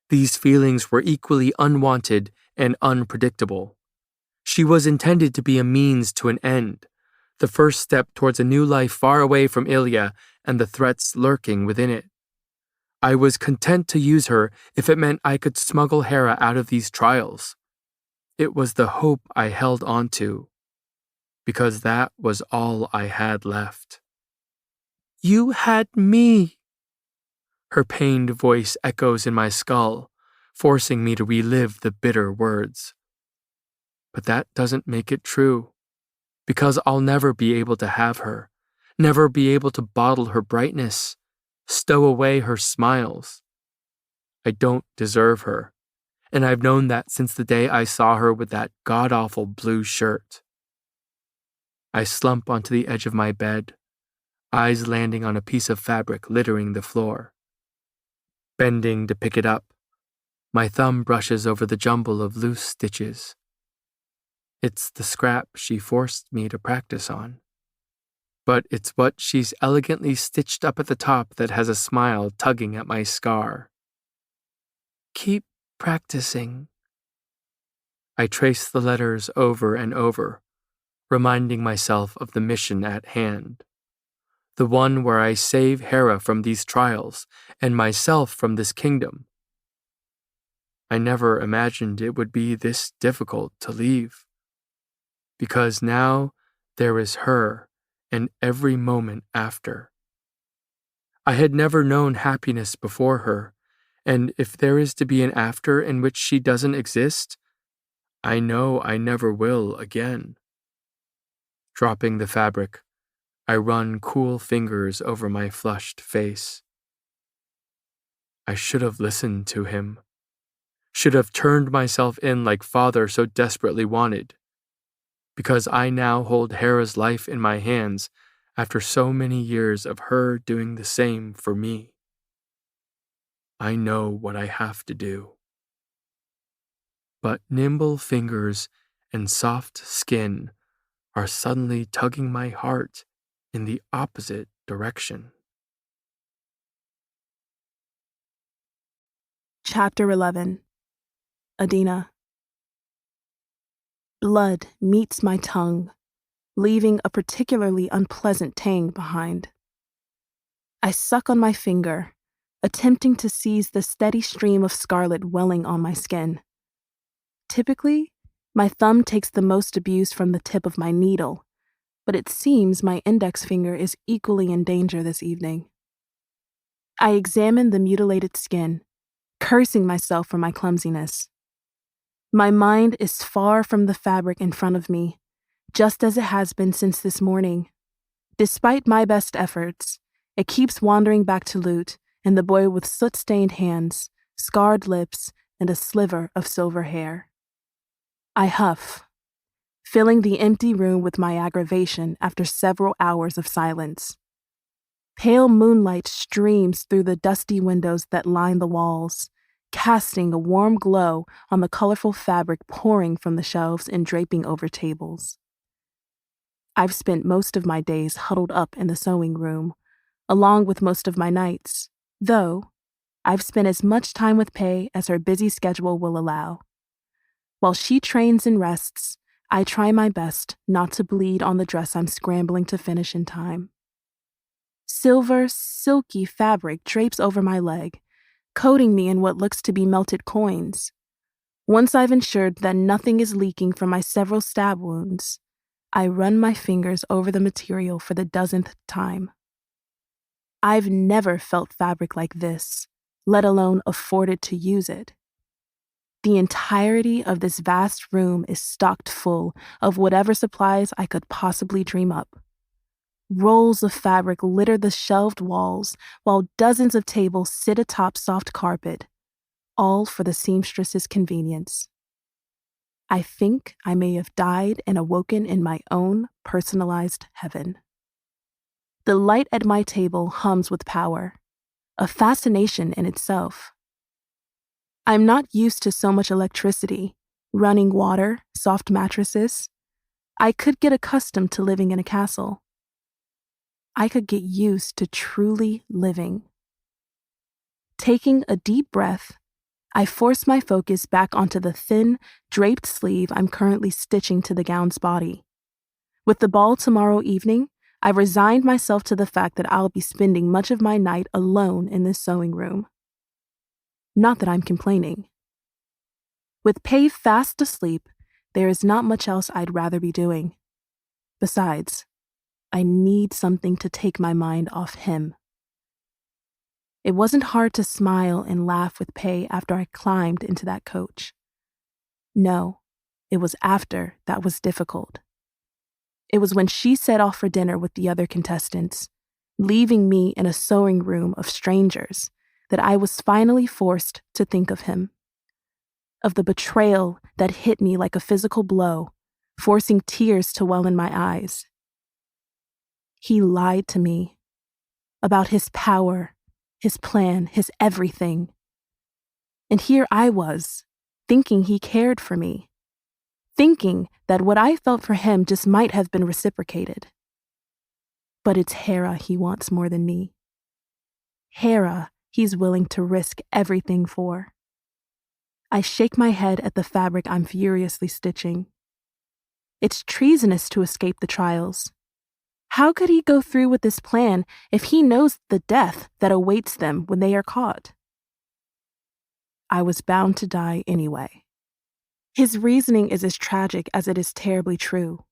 These feelings were equally unwanted and unpredictable. She was intended to be a means to an end, the first step towards a new life far away from Ilya and the threats lurking within it. I was content to use her if it meant I could smuggle Hera out of these trials. It was the hope I held on to, because that was all I had left. You had me. Her pained voice echoes in my skull, forcing me to relive the bitter words. But that doesn't make it true, because I'll never be able to have her, never be able to bottle her brightness, stow away her smiles. I don't deserve her, and I've known that since the day I saw her with that god-awful blue shirt. I slump onto the edge of my bed, eyes landing on a piece of fabric littering the floor. Bending to pick it up, my thumb brushes over the jumble of loose stitches. It's the scrap she forced me to practice on. but it's what she's elegantly stitched up at the top that has a smile tugging at my scar. Keep practicing. I trace the letters over and over, reminding myself of the mission at hand. The one where I save Hera from these trials and myself from this kingdom. I never imagined it would be this difficult to leave. Because now there is her and every moment after. I had never known happiness before her, and if there is to be an after in which she doesn't exist, I know I never will again. Dropping the fabric, I run cool fingers over my flushed face. I should have listened to him. Should have turned myself in like father so desperately wanted. Because I now hold Hera's life in my hands after so many years of her doing the same for me. I know what I have to do. But nimble fingers and soft skin are suddenly tugging my heart in the opposite direction. Chapter 11. Adina. Blood meets my tongue, leaving a particularly unpleasant tang behind. I suck on my finger, attempting to seize the steady stream of scarlet welling on my skin. Typically, my thumb takes the most abuse from the tip of my needle, but it seems my index finger is equally in danger this evening. I examine the mutilated skin, cursing myself for my clumsiness. My mind is far from the fabric in front of me, just as it has been since this morning. Despite my best efforts, it keeps wandering back to Lute and the boy with soot-stained hands, scarred lips, and a sliver of silver hair. I huff, filling the empty room with my aggravation after several hours of silence. Pale moonlight streams through the dusty windows that line the walls, casting a warm glow on the colorful fabric pouring from the shelves and draping over tables. I've spent most of my days huddled up in the sewing room, along with most of my nights, though I've spent as much time with Pei as her busy schedule will allow. While she trains and rests, I try my best not to bleed on the dress I'm scrambling to finish in time. Silver, silky fabric drapes over my leg, coating me in what looks to be melted coins. Once I've ensured that nothing is leaking from my several stab wounds, I run my fingers over the material for the dozenth time. I've never felt fabric like this, let alone afforded to use it. The entirety of this vast room is stocked full of whatever supplies I could possibly dream up. Rolls of fabric litter the shelved walls, while dozens of tables sit atop soft carpet, all for the seamstress's convenience. I think I may have died and awoken in my own personalized heaven. The light at my table hums with power, a fascination in itself. I'm not used to so much electricity, running water, soft mattresses. I could get accustomed to living in a castle. I could get used to truly living. Taking a deep breath, I force my focus back onto the thin, draped sleeve I'm currently stitching to the gown's body. With the ball tomorrow evening, I've resigned myself to the fact that I'll be spending much of my night alone in this sewing room. Not that I'm complaining. With Pei fast asleep, there is not much else I'd rather be doing. Besides, I need something to take my mind off him. It wasn't hard to smile and laugh with Pei after I climbed into that coach. No, it was after that was difficult. It was when she set off for dinner with the other contestants, leaving me in a sewing room of strangers, that I was finally forced to think of him. Of the betrayal that hit me like a physical blow, forcing tears to well in my eyes. He lied to me about his power, his plan, his everything. And here I was, thinking he cared for me, thinking that what I felt for him just might have been reciprocated. But it's Hera he wants more than me. Hera he's willing to risk everything for. I shake my head at the fabric I'm furiously stitching. It's treasonous to escape the trials. How could he go through with this plan if he knows the death that awaits them when they are caught? I was bound to die anyway. His reasoning is as tragic as it is terribly true.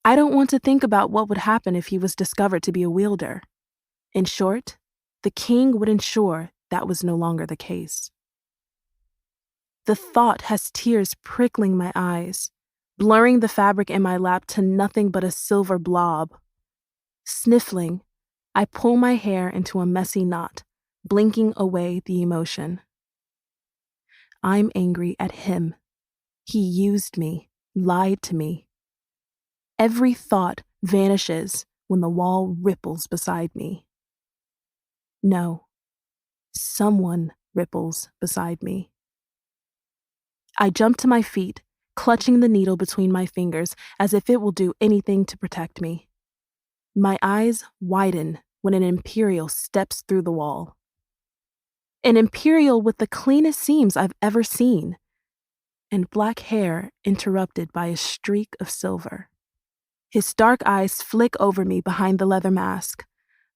I don't want to think about what would happen if he was discovered to be a wielder. In short, the king would ensure that was no longer the case. The thought has tears prickling my eyes, blurring the fabric in my lap to nothing but a silver blob. Sniffling, I pull my hair into a messy knot, blinking away the emotion. I'm angry at him. He used me, lied to me. Every thought vanishes when the wall ripples beside me. No, someone ripples beside me. I jump to my feet, clutching the needle between my fingers as if it will do anything to protect me. My eyes widen when an Imperial steps through the wall. An Imperial with the cleanest seams I've ever seen, and black hair interrupted by a streak of silver. His dark eyes flick over me behind the leather mask,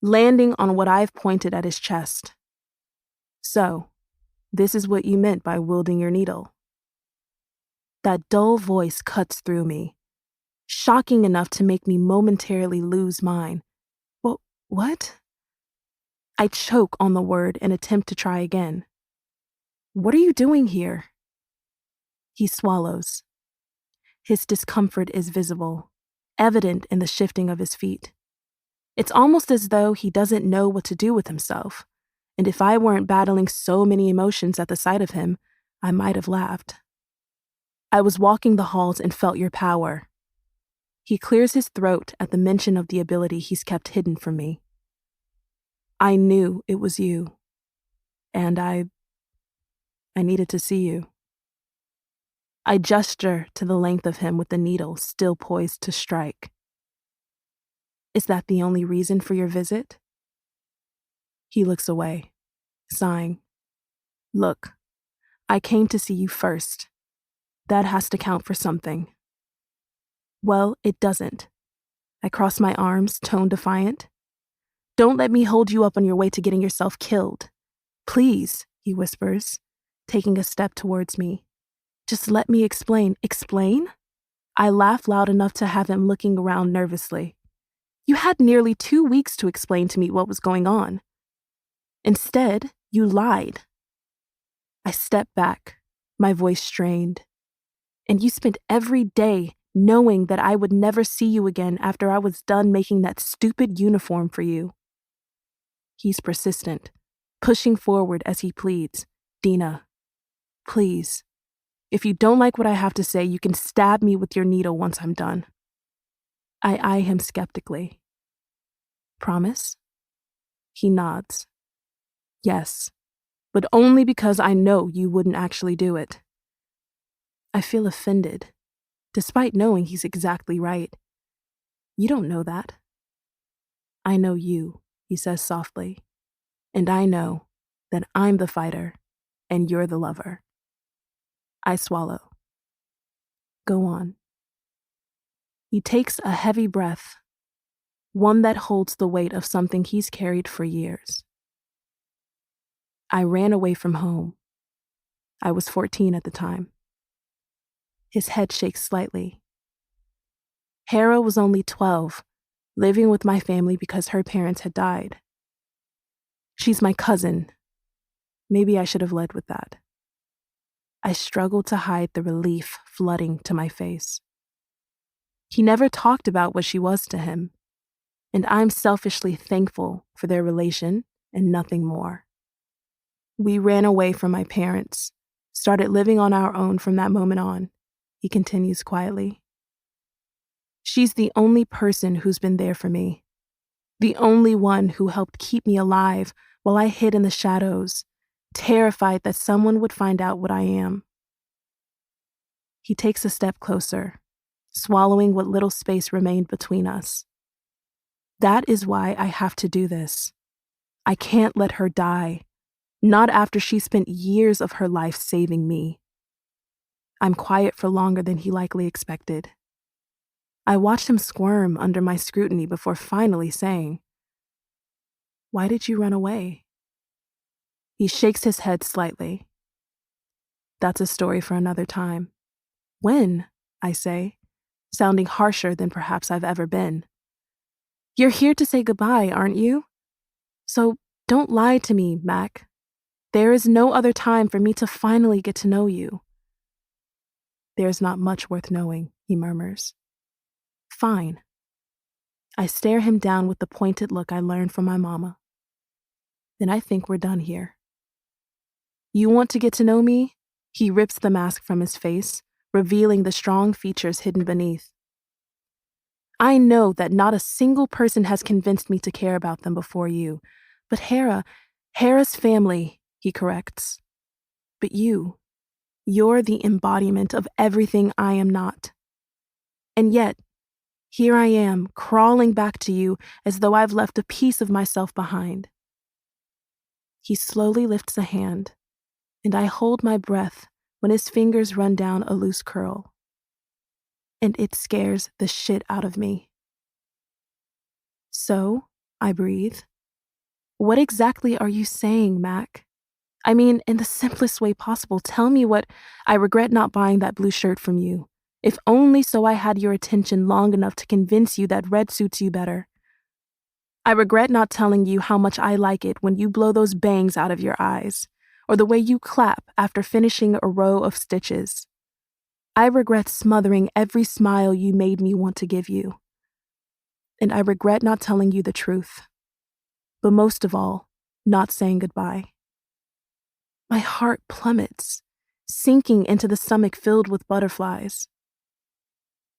landing on what I've pointed at his chest. So, this is what you meant by wielding your needle. That dull voice cuts through me, shocking enough to make me momentarily lose mine. What? I choke on the word and attempt to try again. What are you doing here? He swallows. His discomfort is visible, evident in the shifting of his feet. It's almost as though he doesn't know what to do with himself, and if I weren't battling so many emotions at the sight of him, I might have laughed. I was walking the halls and felt your power. He clears his throat at the mention of the ability he's kept hidden from me. I knew it was you, and I needed to see you. I gesture to the length of him with the needle still poised to strike. Is that the only reason for your visit? He looks away, sighing. Look, I came to see you first. That has to count for something. Well, it doesn't. I cross my arms, tone defiant. Don't let me hold you up on your way to getting yourself killed. Please, he whispers, taking a step towards me. Just let me explain. Explain? I laugh loud enough to have him looking around nervously. You had nearly 2 weeks to explain to me what was going on. Instead, you lied. I step back, my voice strained. And you spent every day knowing that I would never see you again after I was done making that stupid uniform for you. He's persistent, pushing forward as he pleads, Dina, please. If you don't like what I have to say, you can stab me with your needle once I'm done. I eye him skeptically. Promise? He nods. Yes, but only because I know you wouldn't actually do it. I feel offended, despite knowing he's exactly right. You don't know that. I know you, he says softly, and I know that I'm the fighter and you're the lover. I swallow. Go on. He takes a heavy breath, one that holds the weight of something he's carried for years. I ran away from home. I was 14 at the time. His head shakes slightly. Hera was only 12, living with my family because her parents had died. She's my cousin. Maybe I should have led with that. I struggled to hide the relief flooding to my face. He never talked about what she was to him, and I'm selfishly thankful for their relation and nothing more. We ran away from my parents, started living on our own from that moment on, he continues quietly. She's the only person who's been there for me, the only one who helped keep me alive while I hid in the shadows, terrified that someone would find out what I am. He takes a step closer, swallowing what little space remained between us. That is why I have to do this. I can't let her die, not after she spent years of her life saving me. I'm quiet for longer than he likely expected. I watched him squirm under my scrutiny before finally saying, "Why did you run away?" He shakes his head slightly. "That's a story for another time." "When?" I say, sounding harsher than perhaps I've ever been. "You're here to say goodbye, aren't you? So don't lie to me, Mac. There is no other time for me to finally get to know you." "There's not much worth knowing," he murmurs. "Fine." I stare him down with the pointed look I learned from my mama. "Then I think we're done here." "You want to get to know me?" He rips the mask from his face, revealing the strong features hidden beneath. "I know that not a single person has convinced me to care about them before you. But Hera's family," he corrects. "But you're the embodiment of everything I am not. And yet, here I am, crawling back to you as though I've left a piece of myself behind." He slowly lifts a hand, and I hold my breath when his fingers run down a loose curl. And it scares the shit out of me. "So," I breathe, "what exactly are you saying, Mac? I mean, in the simplest way possible, tell me what—" "I regret not buying that blue shirt from you, if only so I had your attention long enough to convince you that red suits you better. I regret not telling you how much I like it when you blow those bangs out of your eyes, or the way you clap after finishing a row of stitches. I regret smothering every smile you made me want to give you. And I regret not telling you the truth. But most of all, not saying goodbye." My heart plummets, sinking into the stomach filled with butterflies.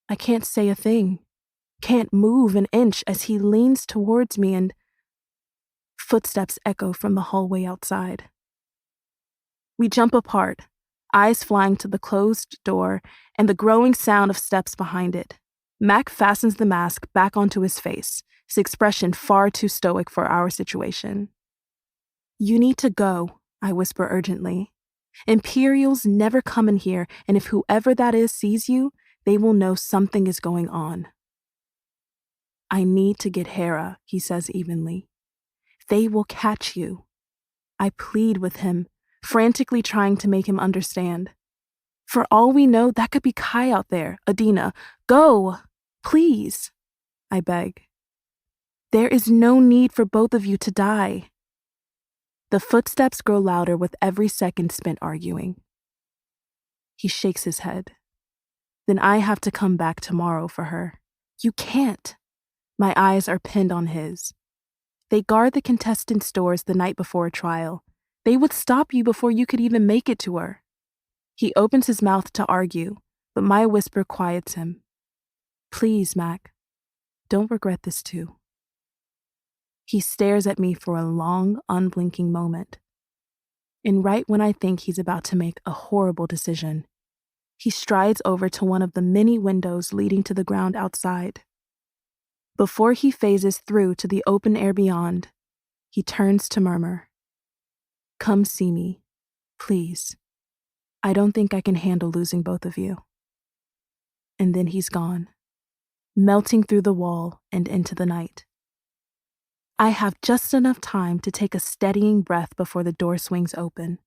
I can't say a thing, can't move an inch as he leans towards me and footsteps echo from the hallway outside. We jump apart, eyes flying to the closed door and the growing sound of steps behind it. Mac fastens the mask back onto his face, his expression far too stoic for our situation. "You need to go," I whisper urgently. "Imperials never come in here, and if whoever that is sees you, they will know something is going on." "I need to get Hera," he says evenly. "They will catch you." I plead with him, frantically trying to make him understand. For all we know, that could be Kai out there, Adina. "Go! Please!" I beg. "There is no need for both of you to die." The footsteps grow louder with every second spent arguing. He shakes his head. "Then I have to come back tomorrow for her." "You can't." My eyes are pinned on his. "They guard the contestants' doors the night before a trial. They would stop you before you could even make it to her." He opens his mouth to argue, but my whisper quiets him. "Please, Mac, don't regret this too." He stares at me for a long, unblinking moment. And right when I think he's about to make a horrible decision, he strides over to one of the many windows leading to the ground outside. Before he phases through to the open air beyond, he turns to murmur, "Come see me, please. I don't think I can handle losing both of you." And then he's gone, melting through the wall and into the night. I have just enough time to take a steadying breath before the door swings open.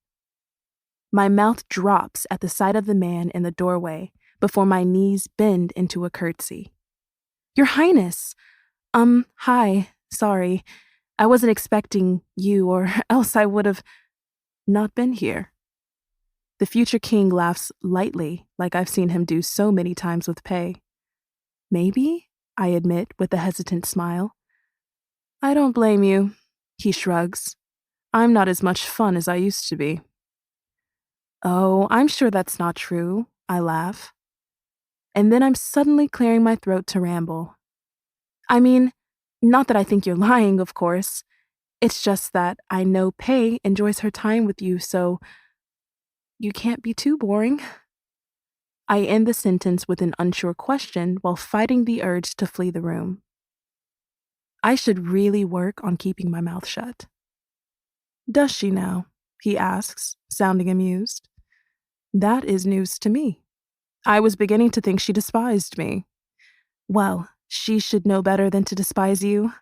My mouth drops at the sight of the man in the doorway before my knees bend into a curtsy. "Your Highness! Hi, sorry. I wasn't expecting you, or else I would have not been here." The future king laughs lightly, like I've seen him do so many times with Pei. "Maybe?" I admit with a hesitant smile. "I don't blame you," he shrugs. "I'm not as much fun as I used to be." "Oh, I'm sure that's not true," I laugh. And then I'm suddenly clearing my throat to ramble. "I mean, not that I think you're lying, of course. It's just that I know Pei enjoys her time with you, so you can't be too boring." I end the sentence with an unsure question while fighting the urge to flee the room. I should really work on keeping my mouth shut. Does she now? He asks, sounding amused. That is news to me. I was beginning to think she despised me. Well, she should know better than to despise you.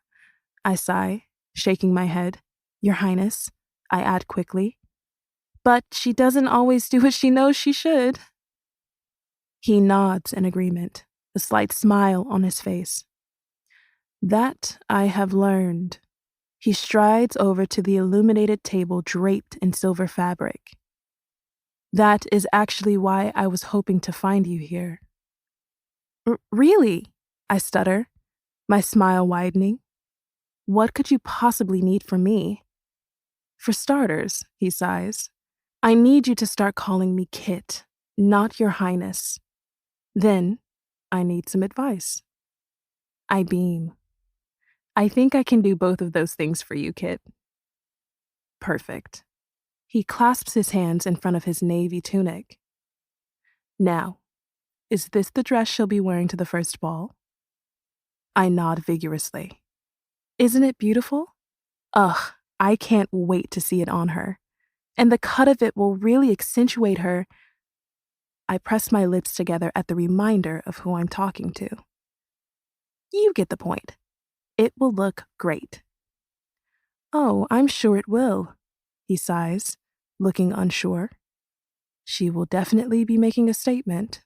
I sigh, shaking my head. Your Highness, I add quickly. But she doesn't always do what she knows she should. He nods in agreement, a slight smile on his face. That I have learned. He strides over to the illuminated table draped in silver fabric. That is actually why I was hoping to find you here. Really? I stutter, my smile widening. What could you possibly need from me? For starters, he sighs, I need you to start calling me Kit, not Your Highness. Then, I need some advice. I beam. I think I can do both of those things for you, Kit. Perfect. He clasps his hands in front of his navy tunic. Now, is this the dress she'll be wearing to the first ball? I nod vigorously. Isn't it beautiful? Ugh, I can't wait to see it on her. And the cut of it will really accentuate her. I press my lips together at the reminder of who I'm talking to. You get the point. It will look great. Oh, I'm sure it will, he sighs, looking unsure. She will definitely be making a statement.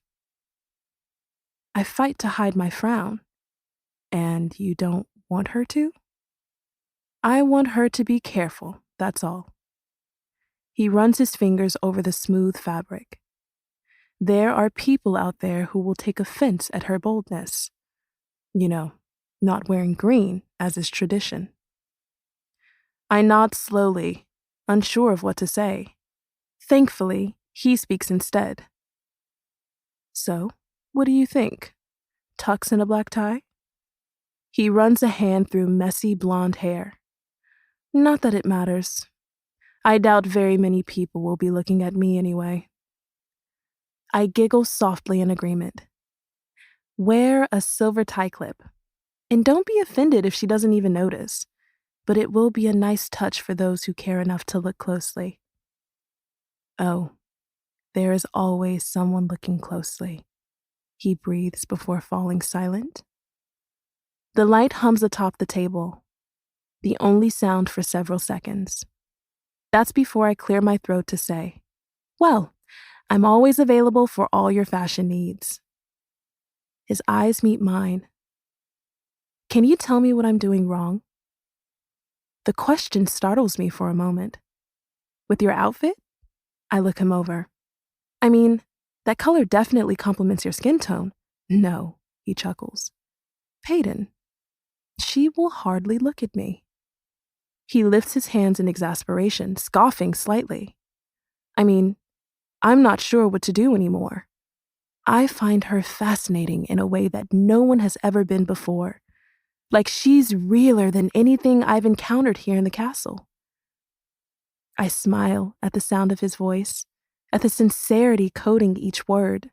I fight to hide my frown. And you don't want her to? I want her to be careful, that's all. He runs his fingers over the smooth fabric. There are people out there who will take offense at her boldness. You know, not wearing green, as is tradition. I nod slowly, unsure of what to say. Thankfully, he speaks instead. So, what do you think? Tux and a black tie? He runs a hand through messy blonde hair. Not that it matters. I doubt very many people will be looking at me anyway. I giggle softly in agreement. Wear a silver tie clip. And don't be offended if she doesn't even notice, but it will be a nice touch for those who care enough to look closely. Oh, there is always someone looking closely. He breathes before falling silent. The light hums atop the table, the only sound for several seconds. That's before I clear my throat to say, well, I'm always available for all your fashion needs. His eyes meet mine. Can you tell me what I'm doing wrong? The question startles me for a moment. With your outfit? I look him over. I mean, that color definitely complements your skin tone. No, he chuckles. Peyton. She will hardly look at me. He lifts his hands in exasperation, scoffing slightly. I mean, I'm not sure what to do anymore. I find her fascinating in a way that no one has ever been before. Like she's realer than anything I've encountered here in the castle. I smile at the sound of his voice, at the sincerity coding each word.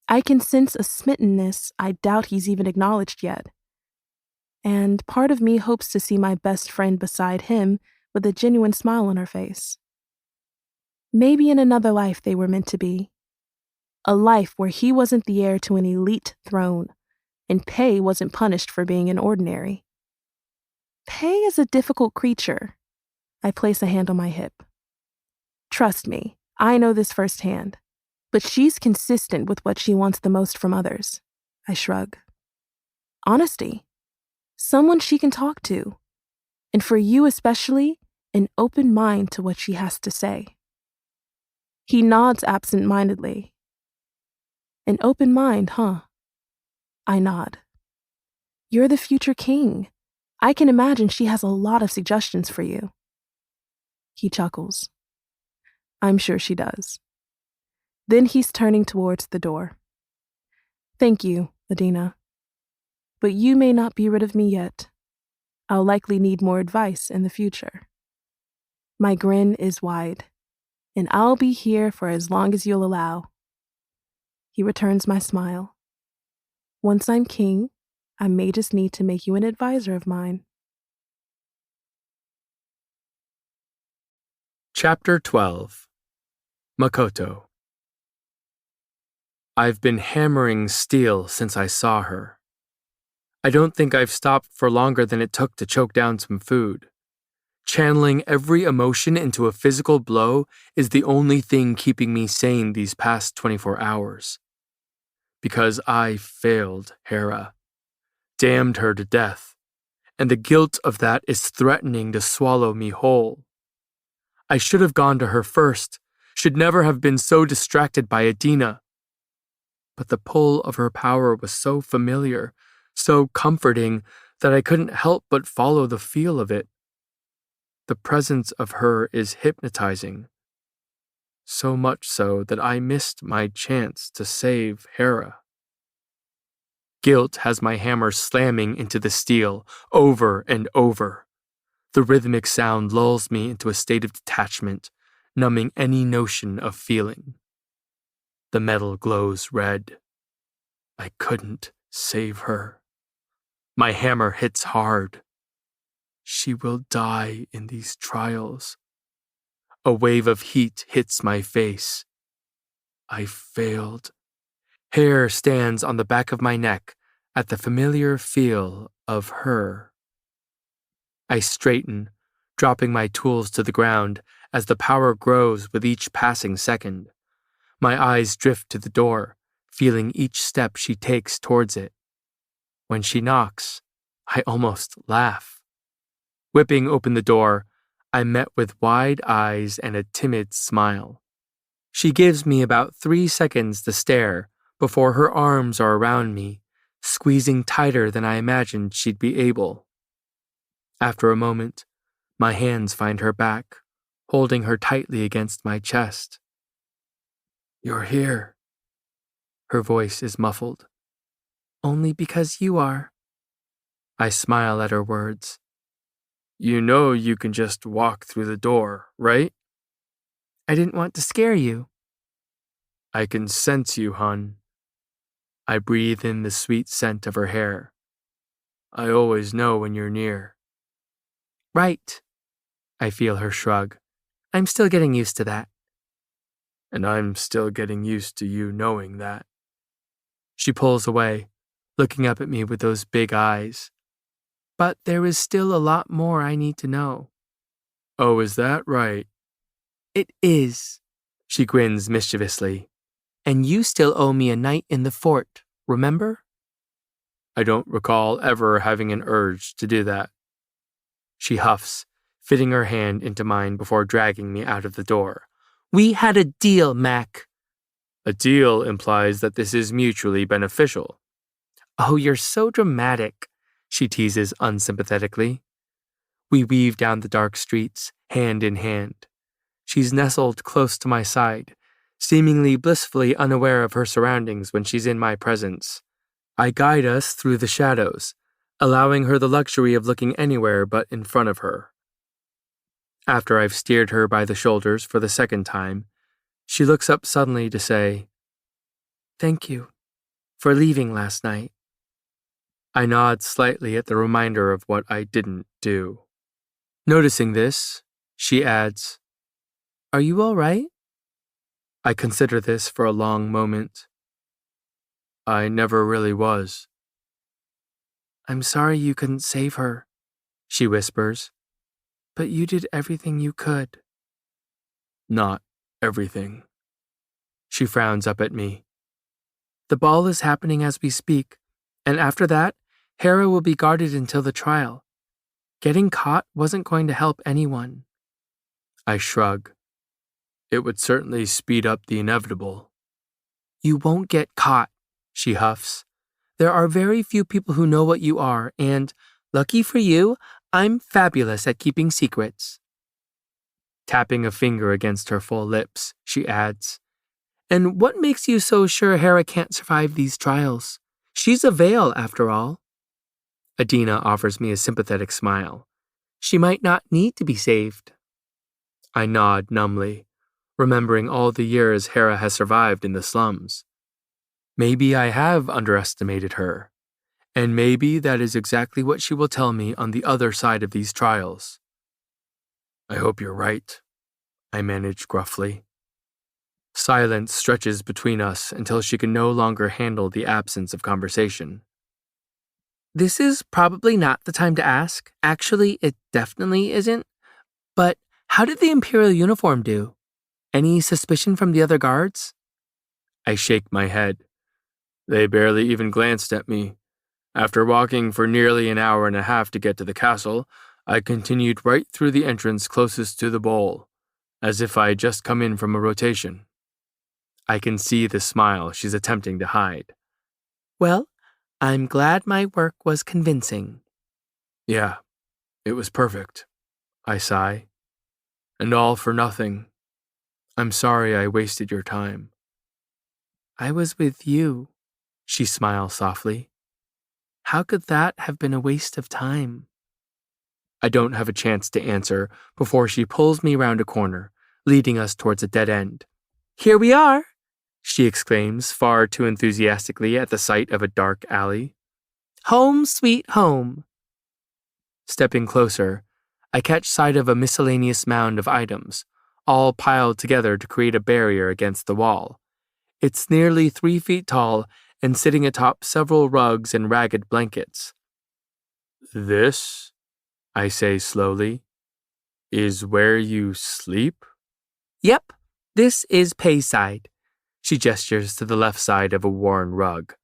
I can sense a smittenness I doubt he's even acknowledged yet. And part of me hopes to see my best friend beside him with a genuine smile on her face. Maybe in another life they were meant to be. A life where he wasn't the heir to an elite throne, and Pei wasn't punished for being an ordinary. Pei is a difficult creature. I place a hand on my hip. Trust me, I know this firsthand. But she's consistent with what she wants the most from others. I shrug. Honesty. Someone she can talk to. And for you especially, an open mind to what she has to say. He nods absent-mindedly. An open mind, huh? I nod. You're the future king. I can imagine she has a lot of suggestions for you. He chuckles. I'm sure she does. Then he's turning towards the door. Thank you, Adina. But you may not be rid of me yet. I'll likely need more advice in the future. My grin is wide, and I'll be here for as long as you'll allow. He returns my smile. Once I'm king, I may just need to make you an advisor of mine. Chapter 12. Makoto. I've been hammering steel since I saw her. I don't think I've stopped for longer than it took to choke down some food. Channeling every emotion into a physical blow is the only thing keeping me sane these past 24 hours. Because I failed Hera, damned her to death, and the guilt of that is threatening to swallow me whole. I should have gone to her first, should never have been so distracted by Adina. But the pull of her power was so familiar, so comforting, that I couldn't help but follow the feel of it. The presence of her is hypnotizing. So much so that I missed my chance to save Hera. Guilt has my hammer slamming into the steel over and over. The rhythmic sound lulls me into a state of detachment, numbing any notion of feeling. The metal glows red. I couldn't save her. My hammer hits hard. She will die in these trials. A wave of heat hits my face. I failed. Hair stands on the back of my neck at the familiar feel of her. I straighten, dropping my tools to the ground as the power grows with each passing second. My eyes drift to the door, feeling each step she takes towards it. When she knocks, I almost laugh. Whipping open the door, I met with wide eyes and a timid smile. She gives me about 3 seconds to stare before her arms are around me, squeezing tighter than I imagined she'd be able. After a moment, my hands find her back, holding her tightly against my chest. "You're here." Her voice is muffled. "Only because you are." I smile at her words. "You know you can just walk through the door, right?" "I didn't want to scare you." "I can sense you, hon." I breathe in the sweet scent of her hair. "I always know when you're near." "Right." I feel her shrug. "I'm still getting used to that." "And I'm still getting used to you knowing that." She pulls away, looking up at me with those big eyes. "But there is still a lot more I need to know." "Oh, is that right?" "It is." She grins mischievously. "And you still owe me a night in the fort, remember?" I don't recall ever having an urge to do that. She huffs, fitting her hand into mine before dragging me out of the door. "We had a deal, Mac." "A deal implies that this is mutually beneficial." "Oh, you're so dramatic," she teases unsympathetically. We weave down the dark streets, hand in hand. She's nestled close to my side, seemingly blissfully unaware of her surroundings when she's in my presence. I guide us through the shadows, allowing her the luxury of looking anywhere but in front of her. After I've steered her by the shoulders for the second time, she looks up suddenly to say, "Thank you for leaving last night." I nod slightly at the reminder of what I didn't do. Noticing this, she adds, "Are you all right?" I consider this for a long moment. "I never really was." "I'm sorry you couldn't save her," she whispers, "but you did everything you could." "Not everything." She frowns up at me. "The ball is happening as we speak, and after that, Hera will be guarded until the trial. Getting caught wasn't going to help anyone." I shrug. "It would certainly speed up the inevitable." "You won't get caught," she huffs. "There are very few people who know what you are, and, lucky for you, I'm fabulous at keeping secrets." Tapping a finger against her full lips, she adds, "And what makes you so sure Hera can't survive these trials? She's a Veil, after all." Adina offers me a sympathetic smile. "She might not need to be saved." I nod numbly, remembering all the years Hera has survived in the slums. Maybe I have underestimated her, And maybe that is exactly what she will tell me on the other side of these trials. I hope you're right, I manage gruffly. Silence stretches between us until she can no longer handle the absence of conversation. This is probably not the time to ask. Actually, it definitely isn't. But how did the Imperial uniform do? Any suspicion from the other guards? I shake my head. They barely even glanced at me. After walking for nearly an hour and a half to get to the castle, I continued right through the entrance closest to the bowl, as if I had just come in from a rotation. I can see the smile she's attempting to hide. Well, I'm glad my work was convincing. Yeah, it was perfect, I sigh. And all for nothing. I'm sorry I wasted your time. I was with you, she smiles softly. How could that have been a waste of time? I don't have a chance to answer before she pulls me round a corner, leading us towards a dead end. Here we are, she exclaims far too enthusiastically at the sight of a dark alley. Home sweet home. Stepping closer, I catch sight of a miscellaneous mound of items, all piled together to create a barrier against the wall. It's nearly 3 feet tall and sitting atop several rugs and ragged blankets. This, I say slowly, is where you sleep? Yep, this is Pay's side. She gestures to the left side of a worn rug,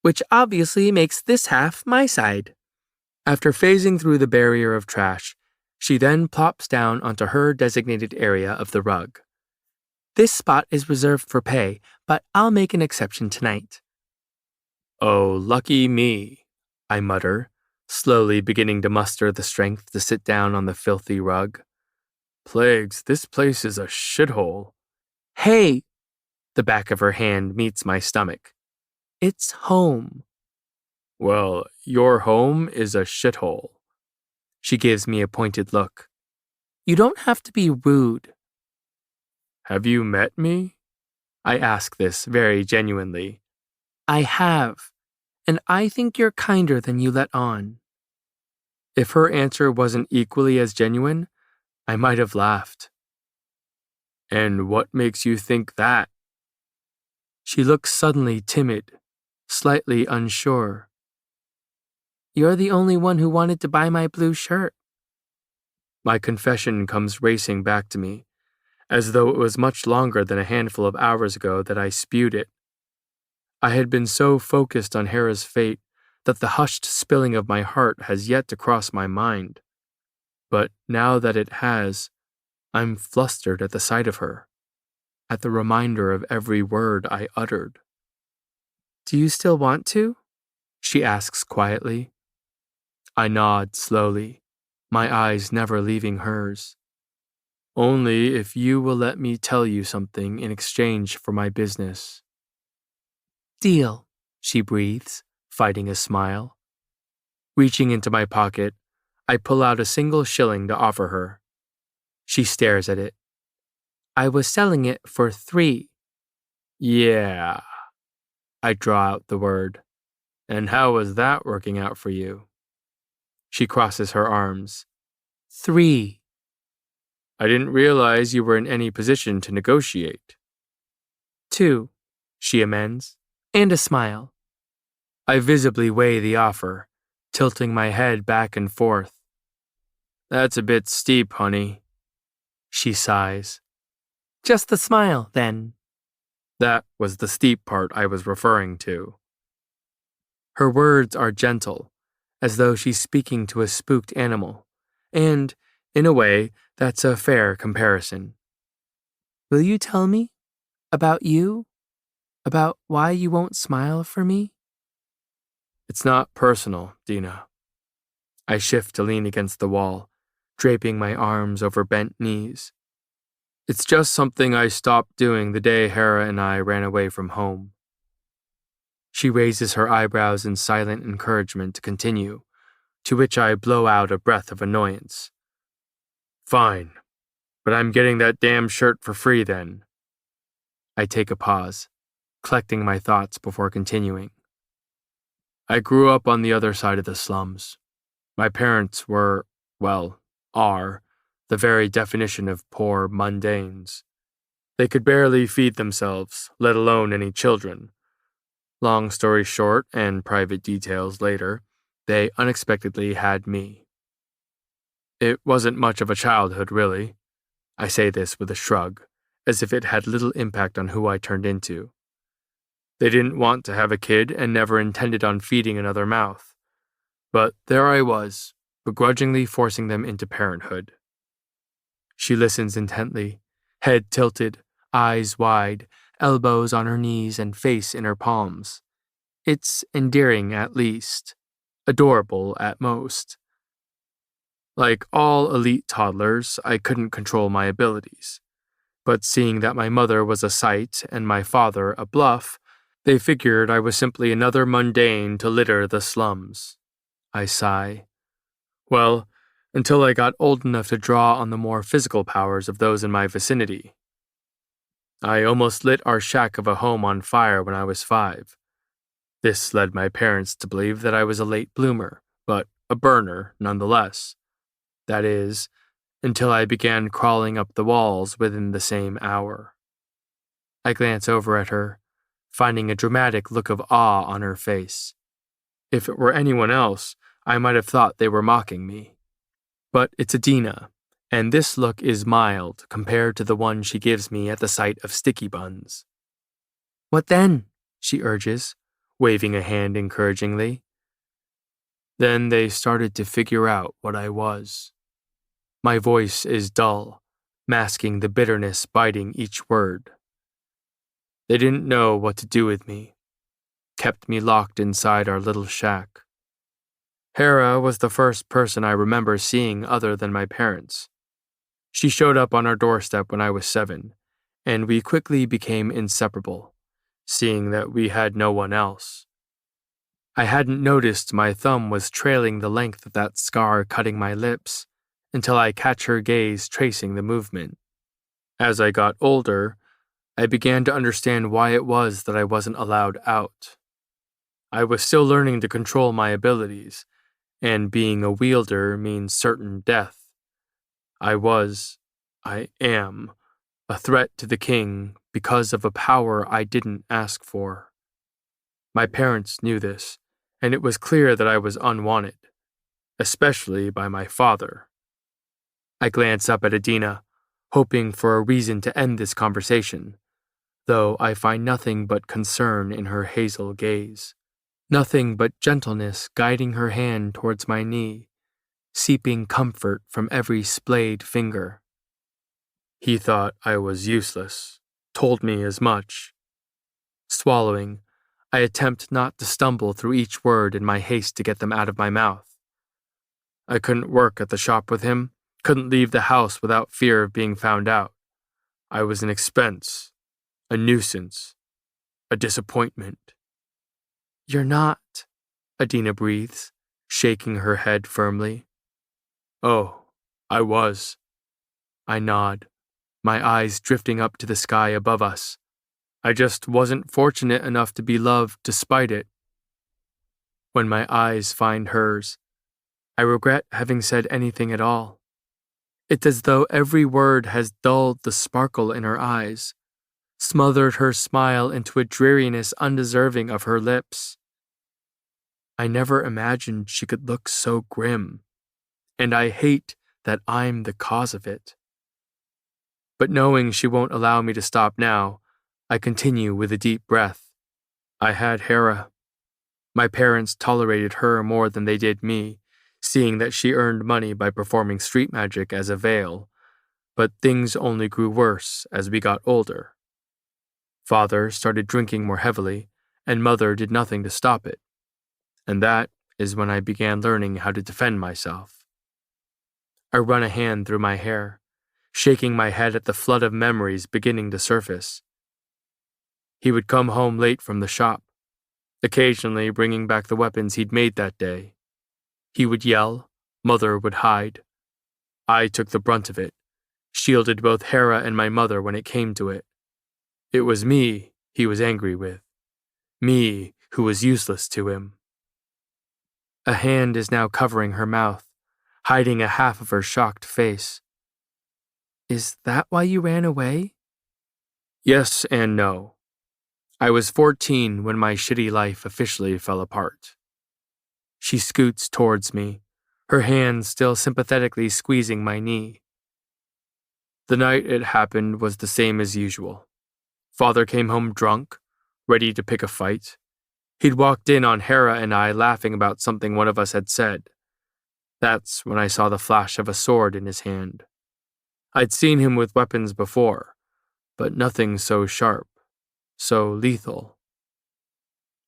which obviously makes this half my side. After phasing through the barrier of trash, she then plops down onto her designated area of the rug. This spot is reserved for Pay, but I'll make an exception tonight. Oh, lucky me, I mutter, slowly beginning to muster the strength to sit down on the filthy rug. Plagues, this place is a shithole. Hey! The back of her hand meets my stomach. It's home. Well, your home is a shithole. She gives me a pointed look. You don't have to be rude. Have you met me? I ask this very genuinely. I have, and I think you're kinder than you let on. If her answer wasn't equally as genuine, I might have laughed. And what makes you think that? She looks suddenly timid, slightly unsure. You're the only one who wanted to buy my blue shirt. My confession comes racing back to me, as though it was much longer than a handful of hours ago that I spewed it. I had been so focused on Hera's fate that the hushed spilling of my heart has yet to cross my mind. But now that it has, I'm flustered at the sight of her, at the reminder of every word I uttered. Do you still want to? She asks quietly. I nod slowly, my eyes never leaving hers. Only if you will let me tell you something in exchange for my business. Deal, she breathes, fighting a smile. Reaching into my pocket, I pull out a single shilling to offer her. She stares at it. I was selling it for 3. Yeah. I draw out the word. And how was that working out for you? She crosses her arms. 3. I didn't realize you were in any position to negotiate. 2, she amends, and a smile. I visibly weigh the offer, tilting my head back and forth. That's a bit steep, honey. She sighs. Just the smile, then. That was the steep part I was referring to. Her words are gentle, as though she's speaking to a spooked animal, and, in a way, that's a fair comparison. Will you tell me? About you? About why you won't smile for me? It's not personal, Dina. I shift to lean against the wall, draping my arms over bent knees. It's just something I stopped doing the day Hera and I ran away from home. She raises her eyebrows in silent encouragement to continue, to which I blow out a breath of annoyance. Fine, but I'm getting that damn shirt for free then. I take a pause, collecting my thoughts before continuing. I grew up on the other side of the slums. My parents were, well, are, the very definition of poor mundanes. They could barely feed themselves, let alone any children. Long story short, and private details later, they unexpectedly had me. It wasn't much of a childhood, really. I say this with a shrug, as if it had little impact on who I turned into. They didn't want to have a kid and never intended on feeding another mouth. But there I was, begrudgingly forcing them into parenthood. She listens intently, head tilted, eyes wide, elbows on her knees and face in her palms. It's endearing at least, adorable at most. Like all elite toddlers, I couldn't control my abilities. But seeing that my mother was a sight and my father a bluff, they figured I was simply another mundane to litter the slums. I sigh. Well, until I got old enough to draw on the more physical powers of those in my vicinity. I almost lit our shack of a home on fire when I was 5. This led my parents to believe that I was a late bloomer, but a burner nonetheless. That is, until I began crawling up the walls within the same hour. I glance over at her, finding a dramatic look of awe on her face. If it were anyone else, I might have thought they were mocking me. But it's Adina, and this look is mild compared to the one she gives me at the sight of sticky buns. "What then?" she urges, waving a hand encouragingly. Then they started to figure out what I was. My voice is dull, masking the bitterness biting each word. They didn't know what to do with me, kept me locked inside our little shack. Hera was the first person I remember seeing other than my parents. She showed up on our doorstep when I was 7, and we quickly became inseparable, seeing that we had no one else. I hadn't noticed my thumb was trailing the length of that scar cutting my lips until I catch her gaze tracing the movement. As I got older, I began to understand why it was that I wasn't allowed out. I was still learning to control my abilities, and being a wielder means certain death. I am, a threat to the king because of a power I didn't ask for. My parents knew this, and it was clear that I was unwanted, especially by my father. I glance up at Adina, hoping for a reason to end this conversation, though I find nothing but concern in her hazel gaze. Nothing but gentleness guiding her hand towards my knee, seeping comfort from every splayed finger. He thought I was useless, told me as much. Swallowing, I attempt not to stumble through each word in my haste to get them out of my mouth. I couldn't work at the shop with him, couldn't leave the house without fear of being found out. I was an expense, a nuisance, a disappointment. "You're not," Adina breathes, shaking her head firmly. "Oh, I was." I nod, my eyes drifting up to the sky above us. I just wasn't fortunate enough to be loved despite it. When my eyes find hers, I regret having said anything at all. It's as though every word has dulled the sparkle in her eyes, smothered her smile into a dreariness undeserving of her lips. I never imagined she could look so grim, and I hate that I'm the cause of it. But knowing she won't allow me to stop now, I continue with a deep breath. I had Hera. My parents tolerated her more than they did me, seeing that she earned money by performing street magic as a veil, but things only grew worse as we got older. Father started drinking more heavily, and Mother did nothing to stop it. And that is when I began learning how to defend myself. I run a hand through my hair, shaking my head at the flood of memories beginning to surface. He would come home late from the shop, occasionally bringing back the weapons he'd made that day. He would yell, Mother would hide. I took the brunt of it, shielded both Hera and my mother when it came to it. It was me he was angry with, me who was useless to him. A hand is now covering her mouth, hiding a half of her shocked face. Is that why you ran away? Yes and no. I was 14 when my shitty life officially fell apart. She scoots towards me, her hand still sympathetically squeezing my knee. The night it happened was the same as usual. Father came home drunk, ready to pick a fight. He'd walked in on Hera and I laughing about something one of us had said. That's when I saw the flash of a sword in his hand. I'd seen him with weapons before, but nothing so sharp, so lethal.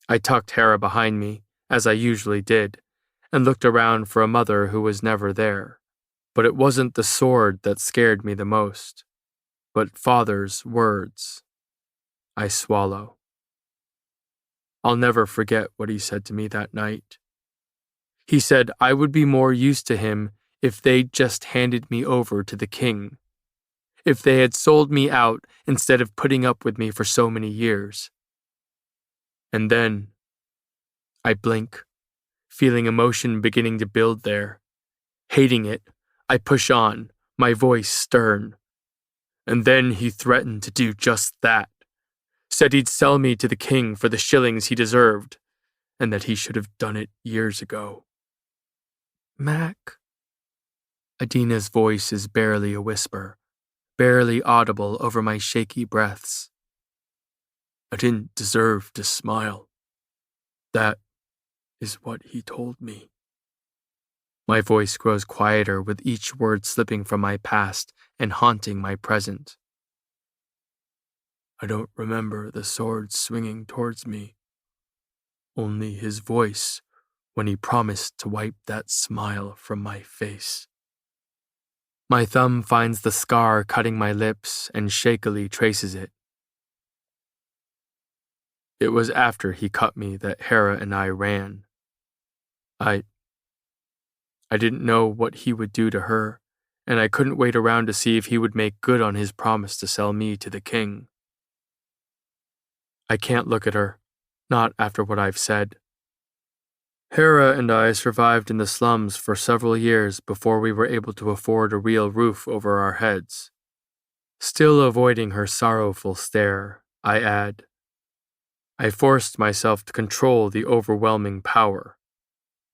I tucked Hera behind me, as I usually did, and looked around for a mother who was never there. But it wasn't the sword that scared me the most, but Father's words. I swallow. I'll never forget what he said to me that night. He said I would be more used to him if they'd just handed me over to the king. If they had sold me out instead of putting up with me for so many years. And then, I blink, feeling emotion beginning to build there. Hating it, I push on, my voice stern. And then he threatened to do just that. Said he'd sell me to the king for the shillings he deserved, and that he should have done it years ago. Mac. Adina's voice is barely a whisper, barely audible over my shaky breaths. I didn't deserve to smile. That is what he told me. My voice grows quieter with each word slipping from my past and haunting my present. I don't remember the sword swinging towards me. Only his voice when he promised to wipe that smile from my face. My thumb finds the scar cutting my lips and shakily traces it. It was after he cut me that Hera and I ran. I didn't know what he would do to her, and I couldn't wait around to see if he would make good on his promise to sell me to the king. I can't look at her, not after what I've said. Hera and I survived in the slums for several years before we were able to afford a real roof over our heads. Still avoiding her sorrowful stare, I add, I forced myself to control the overwhelming power,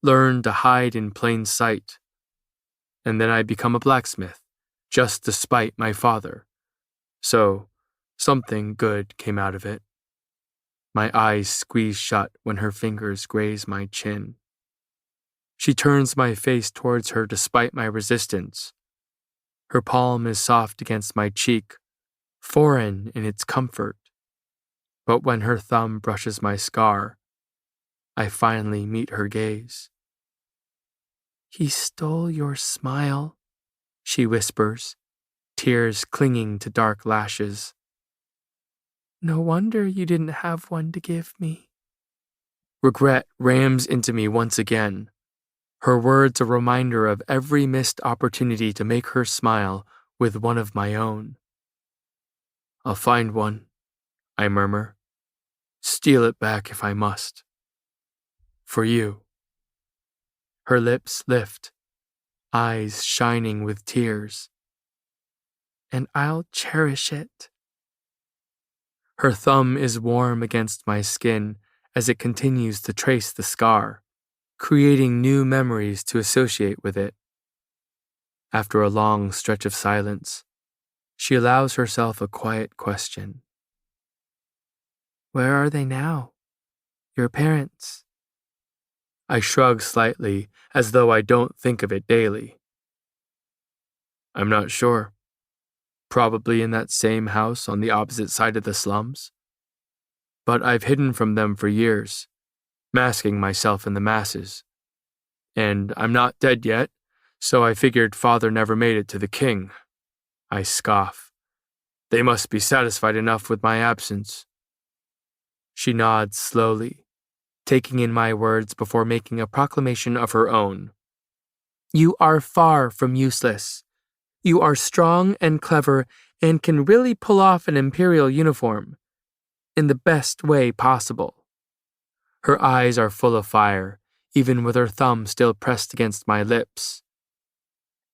learn to hide in plain sight, and then I become a blacksmith, just to spite my father. So, something good came out of it. My eyes squeeze shut when her fingers graze my chin. She turns my face towards her despite my resistance. Her palm is soft against my cheek, foreign in its comfort. But when her thumb brushes my scar, I finally meet her gaze. He stole your smile, she whispers, tears clinging to dark lashes. No wonder you didn't have one to give me. Regret rams into me once again, her words a reminder of every missed opportunity to make her smile with one of my own. I'll find one, I murmur. Steal it back if I must. For you. Her lips lift, eyes shining with tears. And I'll cherish it. Her thumb is warm against my skin as it continues to trace the scar, creating new memories to associate with it. After a long stretch of silence, she allows herself a quiet question. Where are they now? Your parents? I shrug slightly, as though I don't think of it daily. I'm not sure. Probably in that same house on the opposite side of the slums. But I've hidden from them for years, masking myself in the masses. And I'm not dead yet, so I figured Father never made it to the king. I scoff. They must be satisfied enough with my absence. She nods slowly, taking in my words before making a proclamation of her own. You are far from useless. You are strong and clever and can really pull off an imperial uniform in the best way possible. Her eyes are full of fire, even with her thumb still pressed against my lips.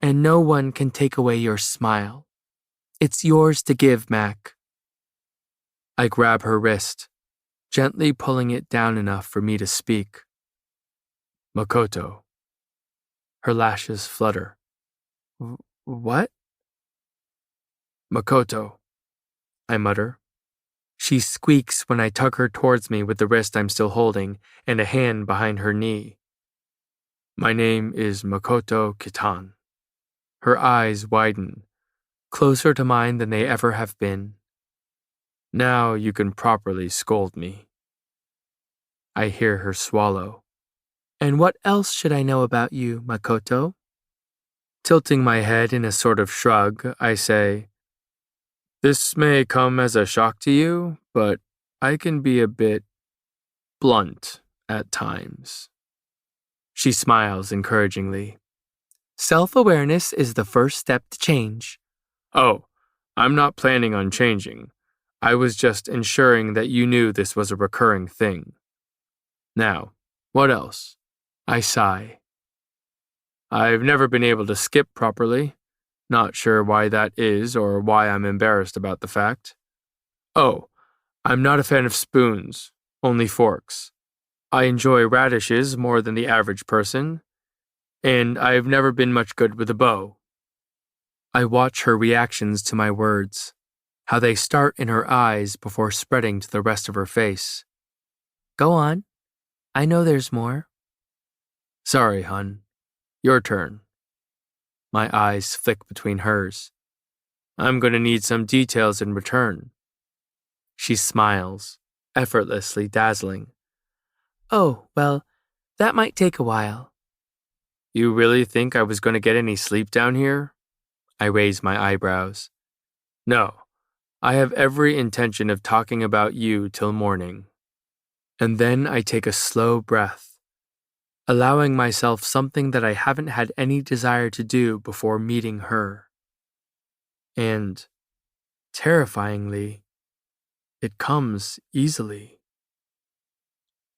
And no one can take away your smile. It's yours to give, Mac. I grab her wrist, gently pulling it down enough for me to speak. Makoto. Her lashes flutter. What? Makoto, I mutter. She squeaks when I tug her towards me with the wrist I'm still holding and a hand behind her knee. My name is Makoto Kitan. Her eyes widen, closer to mine than they ever have been. Now you can properly scold me. I hear her swallow. And what else should I know about you, Makoto? Tilting my head in a sort of shrug, I say, this may come as a shock to you, but I can be a bit blunt at times. She smiles encouragingly. Self-awareness is the first step to change. Oh, I'm not planning on changing. I was just ensuring that you knew this was a recurring thing. Now, what else? I sigh. I've never been able to skip properly. Not sure why that is or why I'm embarrassed about the fact. Oh, I'm not a fan of spoons, only forks. I enjoy radishes more than the average person, and I've never been much good with a bow. I watch her reactions to my words, how they start in her eyes before spreading to the rest of her face. Go on. I know there's more. Sorry, hun. Your turn. My eyes flick between hers. I'm going to need some details in return. She smiles, effortlessly dazzling. Oh, well, that might take a while. You really think I was going to get any sleep down here? I raise my eyebrows. No, I have every intention of talking about you till morning. And then I take a slow breath, allowing myself something that I haven't had any desire to do before meeting her. And, terrifyingly, it comes easily.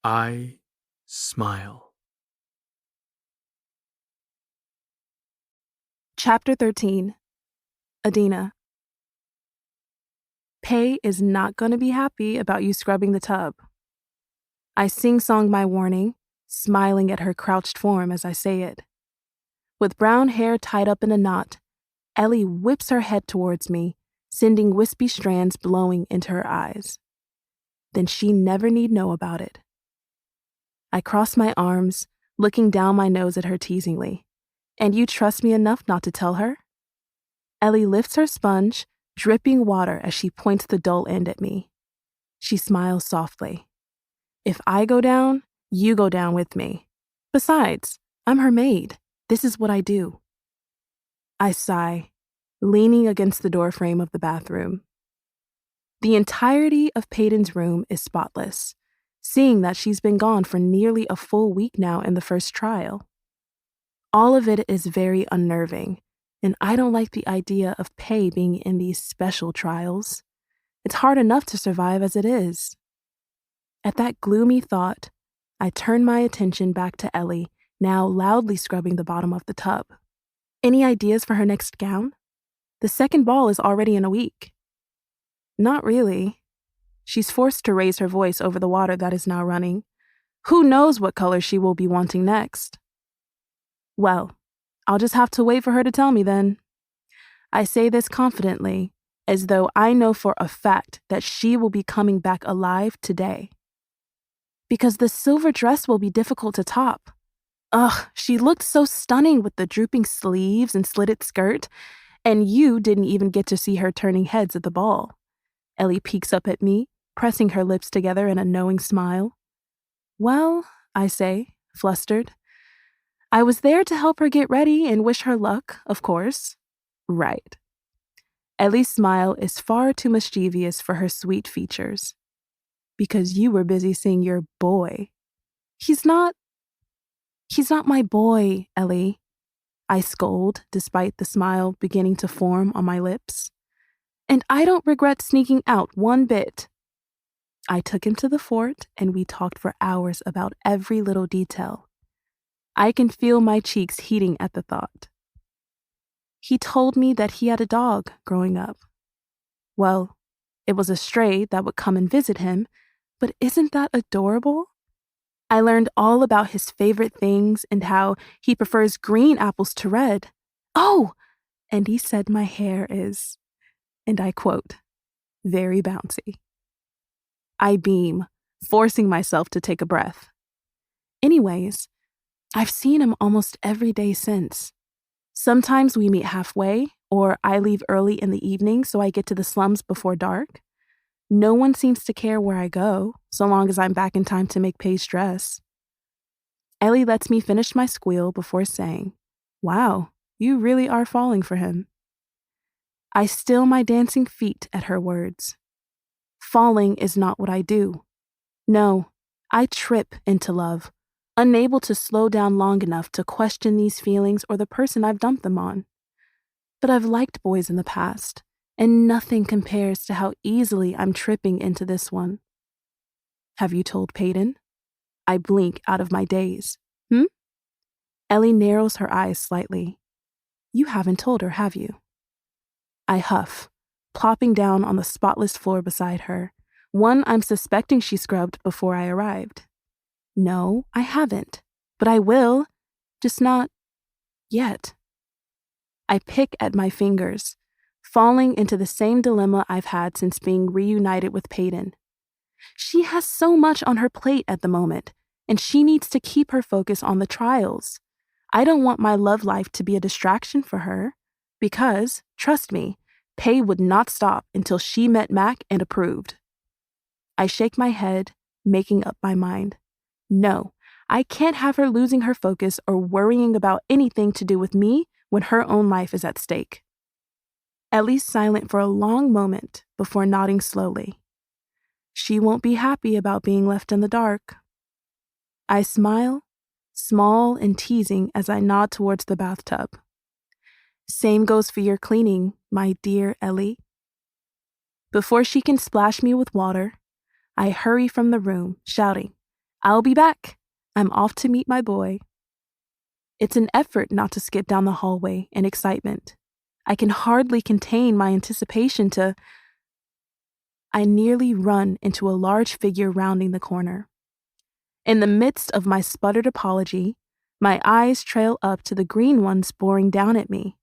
I smile. Chapter 13. Adina. Pei is not going to be happy about you scrubbing the tub. I sing-song my warning, smiling at her crouched form as I say it. With brown hair tied up in a knot, Ellie whips her head towards me, sending wispy strands blowing into her eyes. Then she never need know about it. I cross my arms, looking down my nose at her teasingly. And you trust me enough not to tell her? Ellie lifts her sponge, dripping water as she points the dull end at me. She smiles softly. If I go down, you go down with me. Besides, I'm her maid. This is what I do. I sigh, leaning against the doorframe of the bathroom. The entirety of Peyton's room is spotless, seeing that she's been gone for nearly a full week now in the first trial. All of it is very unnerving, and I don't like the idea of Pei being in these special trials. It's hard enough to survive as it is. At that gloomy thought, I turn my attention back to Ellie, now loudly scrubbing the bottom of the tub. Any ideas for her next gown? The second ball is already in a week. Not really. She's forced to raise her voice over the water that is now running. Who knows what color she will be wanting next? Well, I'll just have to wait for her to tell me then. I say this confidently, as though I know for a fact that she will be coming back alive today. Because the silver dress will be difficult to top. Ugh, she looked so stunning with the drooping sleeves and slitted skirt, and you didn't even get to see her turning heads at the ball. Ellie peeks up at me, pressing her lips together in a knowing smile. Well, I say, flustered. I was there to help her get ready and wish her luck, of course. Right. Ellie's smile is far too mischievous for her sweet features. Because you were busy seeing your boy. He's not my boy, Ellie. I scold, despite the smile beginning to form on my lips. And I don't regret sneaking out one bit. I took him to the fort, and we talked for hours about every little detail. I can feel my cheeks heating at the thought. He told me that he had a dog growing up. Well, it was a stray that would come and visit him, but isn't that adorable? I learned all about his favorite things and how he prefers green apples to red. Oh, and he said my hair is, and I quote, very bouncy. I beam, forcing myself to take a breath. Anyways, I've seen him almost every day since. Sometimes we meet halfway, or I leave early in the evening so I get to the slums before dark. No one seems to care where I go, so long as I'm back in time to make Paige dress. Ellie lets me finish my squeal before saying, "Wow, you really are falling for him." I still my dancing feet at her words. Falling is not what I do. No, I trip into love, unable to slow down long enough to question these feelings or the person I've dumped them on. But I've liked boys in the past, and nothing compares to how easily I'm tripping into this one. Have you told Peyton? I blink out of my daze. Ellie narrows her eyes slightly. You haven't told her, have you? I huff, plopping down on the spotless floor beside her, one I'm suspecting she scrubbed before I arrived. No, I haven't, but I will, just not yet. I pick at my fingers, falling into the same dilemma I've had since being reunited with Peyton. She has so much on her plate at the moment, and she needs to keep her focus on the trials. I don't want my love life to be a distraction for her, because, trust me, Pay would not stop until she met Mac and approved. I shake my head, making up my mind. No, I can't have her losing her focus or worrying about anything to do with me when her own life is at stake. Ellie's silent for a long moment before nodding slowly. She won't be happy about being left in the dark. I smile, small and teasing as I nod towards the bathtub. Same goes for your cleaning, my dear Ellie. Before she can splash me with water, I hurry from the room, shouting, I'll be back. I'm off to meet my boy. It's an effort not to skip down the hallway in excitement. I can hardly contain my anticipation to... I nearly run into a large figure rounding the corner. In the midst of my sputtered apology, my eyes trail up to the green ones boring down at me.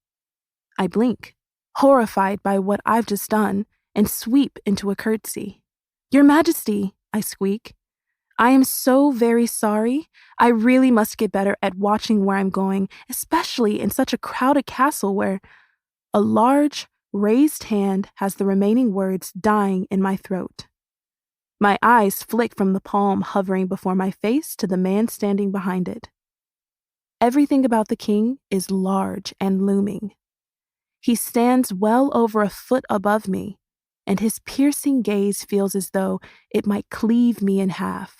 I blink, horrified by what I've just done, and sweep into a curtsy. Your Majesty, I squeak. I am so very sorry. I really must get better at watching where I'm going, especially in such a crowded castle where a large, raised hand has the remaining words dying in my throat. My eyes flick from the palm hovering before my face to the man standing behind it. Everything about the king is large and looming. He stands well over a foot above me, and his piercing gaze feels as though it might cleave me in half.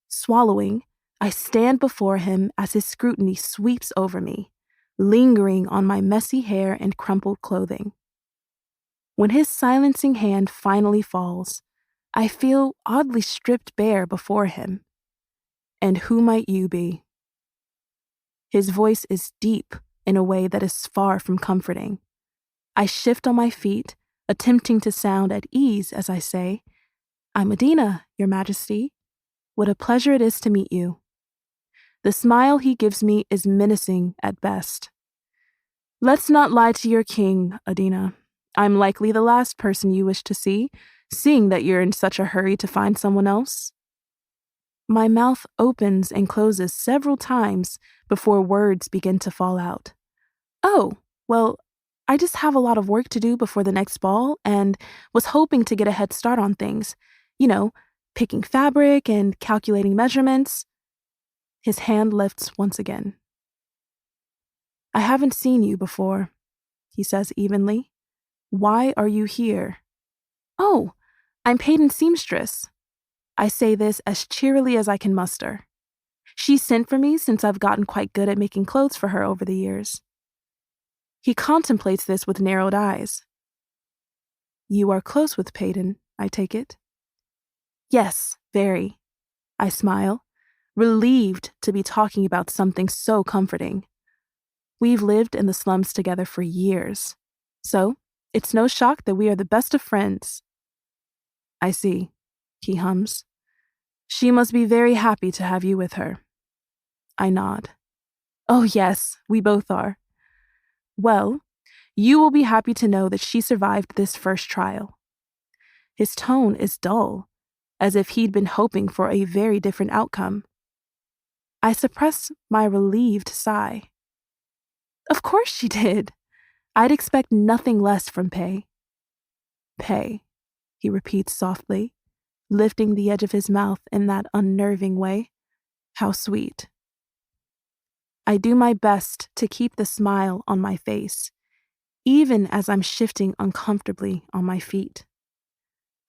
Swallowing, I stand before him as his scrutiny sweeps over me, lingering on my messy hair and crumpled clothing. When his silencing hand finally falls, I feel oddly stripped bare before him. And who might you be? His voice is deep in a way that is far from comforting. I shift on my feet, attempting to sound at ease as I say, I'm Adina, Your Majesty. What a pleasure it is to meet you. The smile he gives me is menacing at best. Let's not lie to your king, Adina. I'm likely the last person you wish to see, seeing that you're in such a hurry to find someone else. My mouth opens and closes several times before words begin to fall out. Oh, well, I just have a lot of work to do before the next ball and was hoping to get a head start on things. You know, picking fabric and calculating measurements. His hand lifts once again. I haven't seen you before, he says evenly. Why are you here? Oh, I'm Peyton's seamstress. I say this as cheerily as I can muster. She sent for me since I've gotten quite good at making clothes for her over the years. He contemplates this with narrowed eyes. You are close with Peyton, I take it? Yes, very. I smile, relieved to be talking about something so comforting. We've lived in the slums together for years, so it's no shock that we are the best of friends. I see, he hums. She must be very happy to have you with her. I nod. Oh, yes, we both are. Well, you will be happy to know that she survived this first trial. His tone is dull, as if he'd been hoping for a very different outcome. I suppress my relieved sigh. Of course she did. I'd expect nothing less from Pei. Pei, he repeats softly, lifting the edge of his mouth in that unnerving way. How sweet. I do my best to keep the smile on my face, even as I'm shifting uncomfortably on my feet.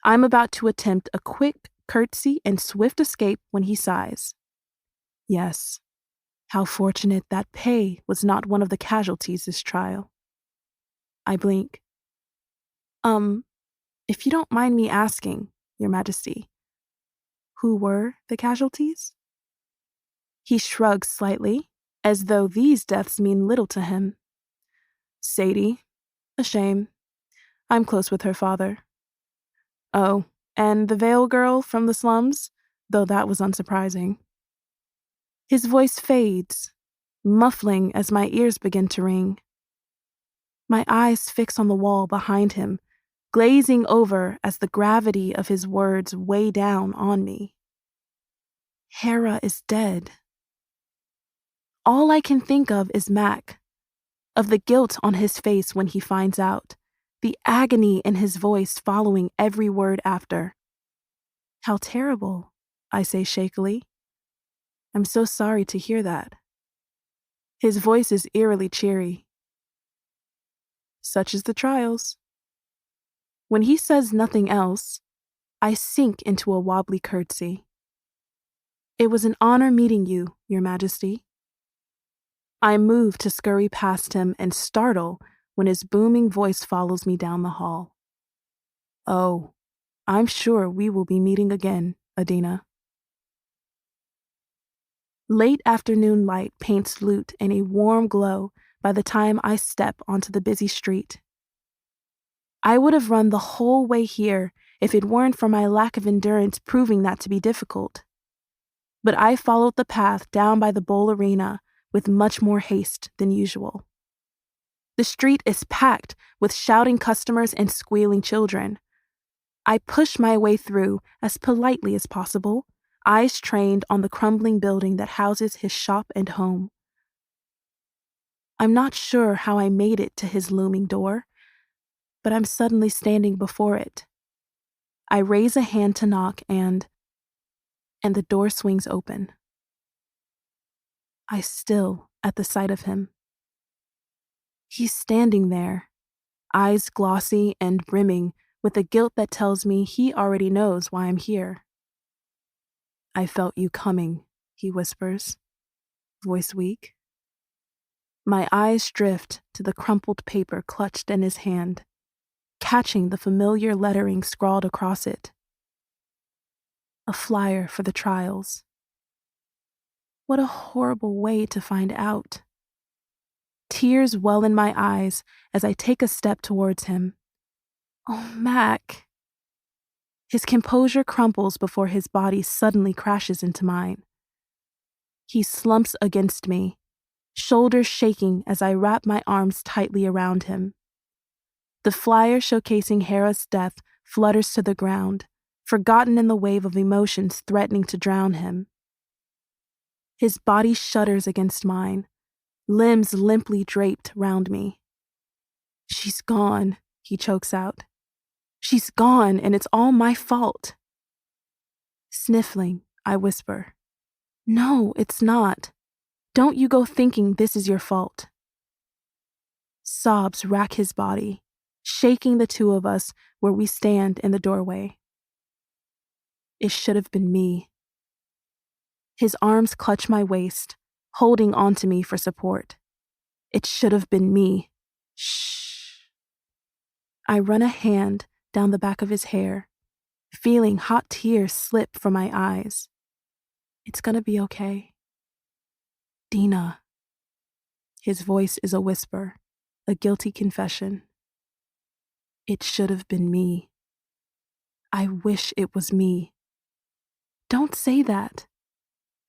I'm about to attempt a quick curtsy and swift escape when he sighs. Yes, how fortunate that Pei was not one of the casualties this trial. I blink. If you don't mind me asking, Your Majesty, who were the casualties? He shrugs slightly, as though these deaths mean little to him. Sadie, a shame. I'm close with her father. Oh, and the Veil girl from the slums, though that was unsurprising. His voice fades, muffling as my ears begin to ring. My eyes fix on the wall behind him, glazing over as the gravity of his words weigh down on me. Hera is dead. All I can think of is Mac, of the guilt on his face when he finds out, the agony in his voice following every word after. How terrible, I say shakily. I'm so sorry to hear that. His voice is eerily cheery. Such is the trials. When he says nothing else, I sink into a wobbly curtsy. It was an honor meeting you, Your Majesty. I move to scurry past him and startle when his booming voice follows me down the hall. Oh, I'm sure we will be meeting again, Adina. Late afternoon light paints Lute in a warm glow by the time I step onto the busy street. I would have run the whole way here if it weren't for my lack of endurance proving that to be difficult. But I followed the path down by the bowl arena with much more haste than usual. The street is packed with shouting customers and squealing children. I push my way through as politely as possible, eyes trained on the crumbling building that houses his shop and home. I'm not sure how I made it to his looming door, but I'm suddenly standing before it. I raise a hand to knock and the door swings open. I still at the sight of him. He's standing there, eyes glossy and brimming with a guilt that tells me he already knows why I'm here. I felt you coming, he whispers, voice weak. My eyes drift to the crumpled paper clutched in his hand, catching the familiar lettering scrawled across it. A flyer for the trials. What a horrible way to find out. Tears well in my eyes as I take a step towards him. Oh, Mac. His composure crumples before his body suddenly crashes into mine. He slumps against me, shoulders shaking as I wrap my arms tightly around him. The flyer showcasing Hera's death flutters to the ground, forgotten in the wave of emotions threatening to drown him. His body shudders against mine, limbs limply draped round me. She's gone, he chokes out. She's gone, and it's all my fault. Sniffling, I whisper, No, it's not. Don't you go thinking this is your fault. Sobs rack his body, shaking the two of us where we stand in the doorway. It should have been me. His arms clutch my waist, holding onto me for support. It should have been me. Shh. I run a hand down the back of his hair, feeling hot tears slip from my eyes. It's gonna be okay. Dina. His voice is a whisper, a guilty confession. It should have been me. I wish it was me. Don't say that.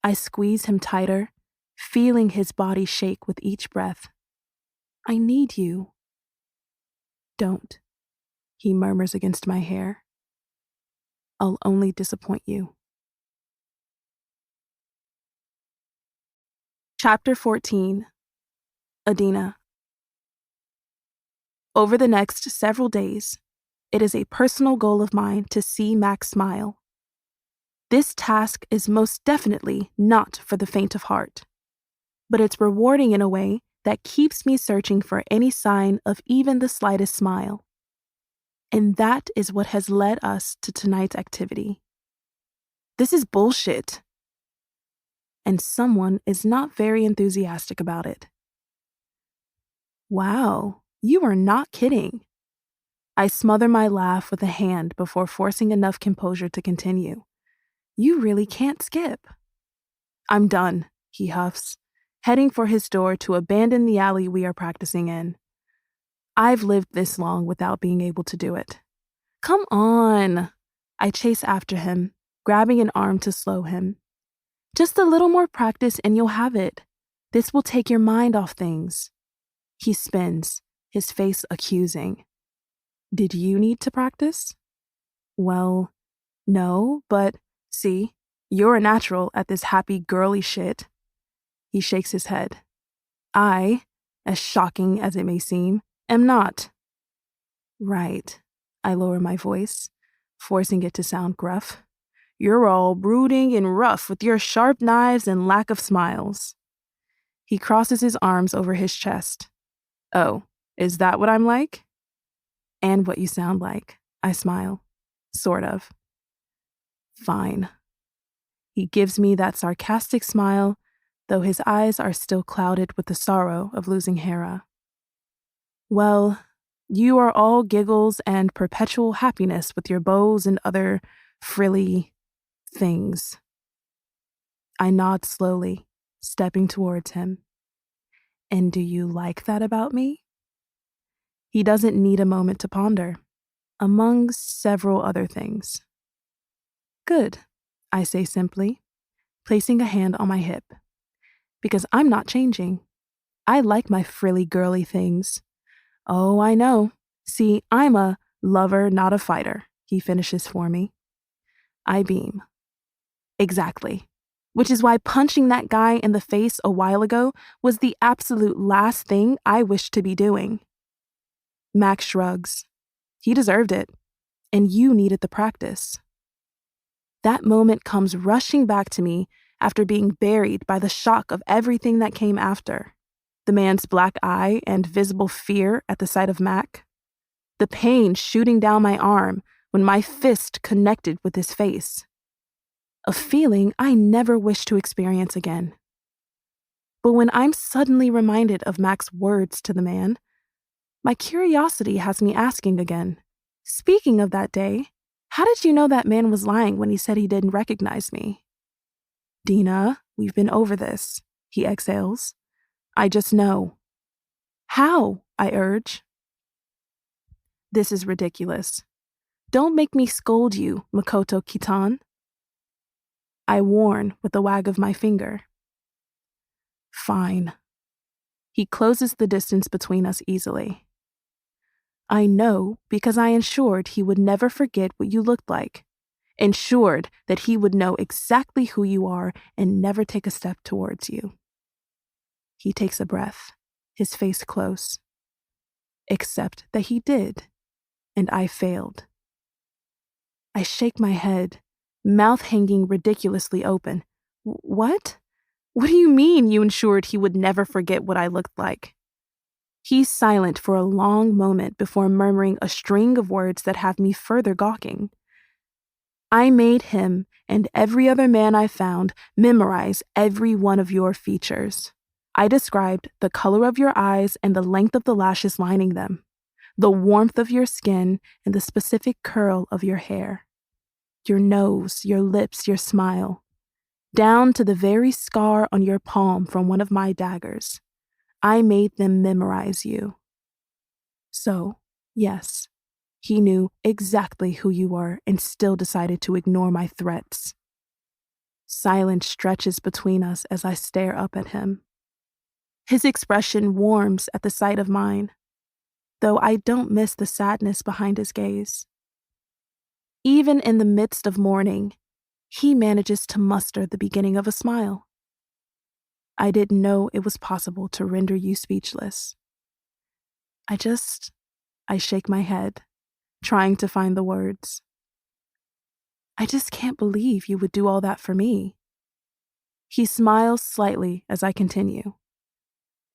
I squeeze him tighter, feeling his body shake with each breath. I need you. Don't, he murmurs against my hair. I'll only disappoint you. Chapter 14. Adina. Over the next several days, it is a personal goal of mine to see Max smile. This task is most definitely not for the faint of heart, but it's rewarding in a way that keeps me searching for any sign of even the slightest smile. And that is what has led us to tonight's activity. This is bullshit. And someone is not very enthusiastic about it. Wow, you are not kidding. I smother my laugh with a hand before forcing enough composure to continue. You really can't skip. I'm done, he huffs, heading for his door to abandon the alley we are practicing in. I've lived this long without being able to do it. Come on. I chase after him, grabbing an arm to slow him. Just a little more practice and you'll have it. This will take your mind off things. He spins, his face accusing. Did you need to practice? Well, no, but see, you're a natural at this happy girly shit. He shakes his head. I, as shocking as it may seem, am not. Right. I lower my voice, forcing it to sound gruff. You're all brooding and rough with your sharp knives and lack of smiles. He crosses his arms over his chest. Oh, is that what I'm like? And what you sound like, I smile. Sort of. Fine. He gives me that sarcastic smile, though his eyes are still clouded with the sorrow of losing Hera. Well, you are all giggles and perpetual happiness with your bows and other frilly things. I nod slowly, stepping towards him. And do you like that about me? He doesn't need a moment to ponder, among several other things. Good, I say simply, placing a hand on my hip. Because I'm not changing. I like my frilly girly things. Oh, I know. See, I'm a lover, not a fighter, he finishes for me. I beam. Exactly. Which is why punching that guy in the face a while ago was the absolute last thing I wished to be doing. Max shrugs. He deserved it, and you needed the practice. That moment comes rushing back to me after being buried by the shock of everything that came after. The man's black eye and visible fear at the sight of Mac. The pain shooting down my arm when my fist connected with his face. A feeling I never wish to experience again. But when I'm suddenly reminded of Mac's words to the man, my curiosity has me asking again. Speaking of that day, how did you know that man was lying when he said he didn't recognize me? Dina, we've been over this, he exhales. I just know. How? I urge. This is ridiculous. Don't make me scold you, Makoto Kitan. I warn with a wag of my finger. Fine. He closes the distance between us easily. I know because I ensured he would never forget what you looked like. Ensured that he would know exactly who you are and never take a step towards you. He takes a breath, his face close. Except that he did, and I failed. I shake my head, mouth hanging ridiculously open. What? What do you mean you ensured he would never forget what I looked like? He's silent for a long moment before murmuring a string of words that have me further gawking. I made him and every other man I found memorize every one of your features. I described the color of your eyes and the length of the lashes lining them, the warmth of your skin and the specific curl of your hair, your nose, your lips, your smile. down to the very scar on your palm from one of my daggers. I made them memorize you. So, yes, he knew exactly who you were and still decided to ignore my threats. Silence stretches between us as I stare up at him. His expression warms at the sight of mine, though I don't miss the sadness behind his gaze. Even in the midst of mourning, he manages to muster the beginning of a smile. I didn't know it was possible to render you speechless. I shake my head, trying to find the words. I just can't believe you would do all that for me. He smiles slightly as I continue.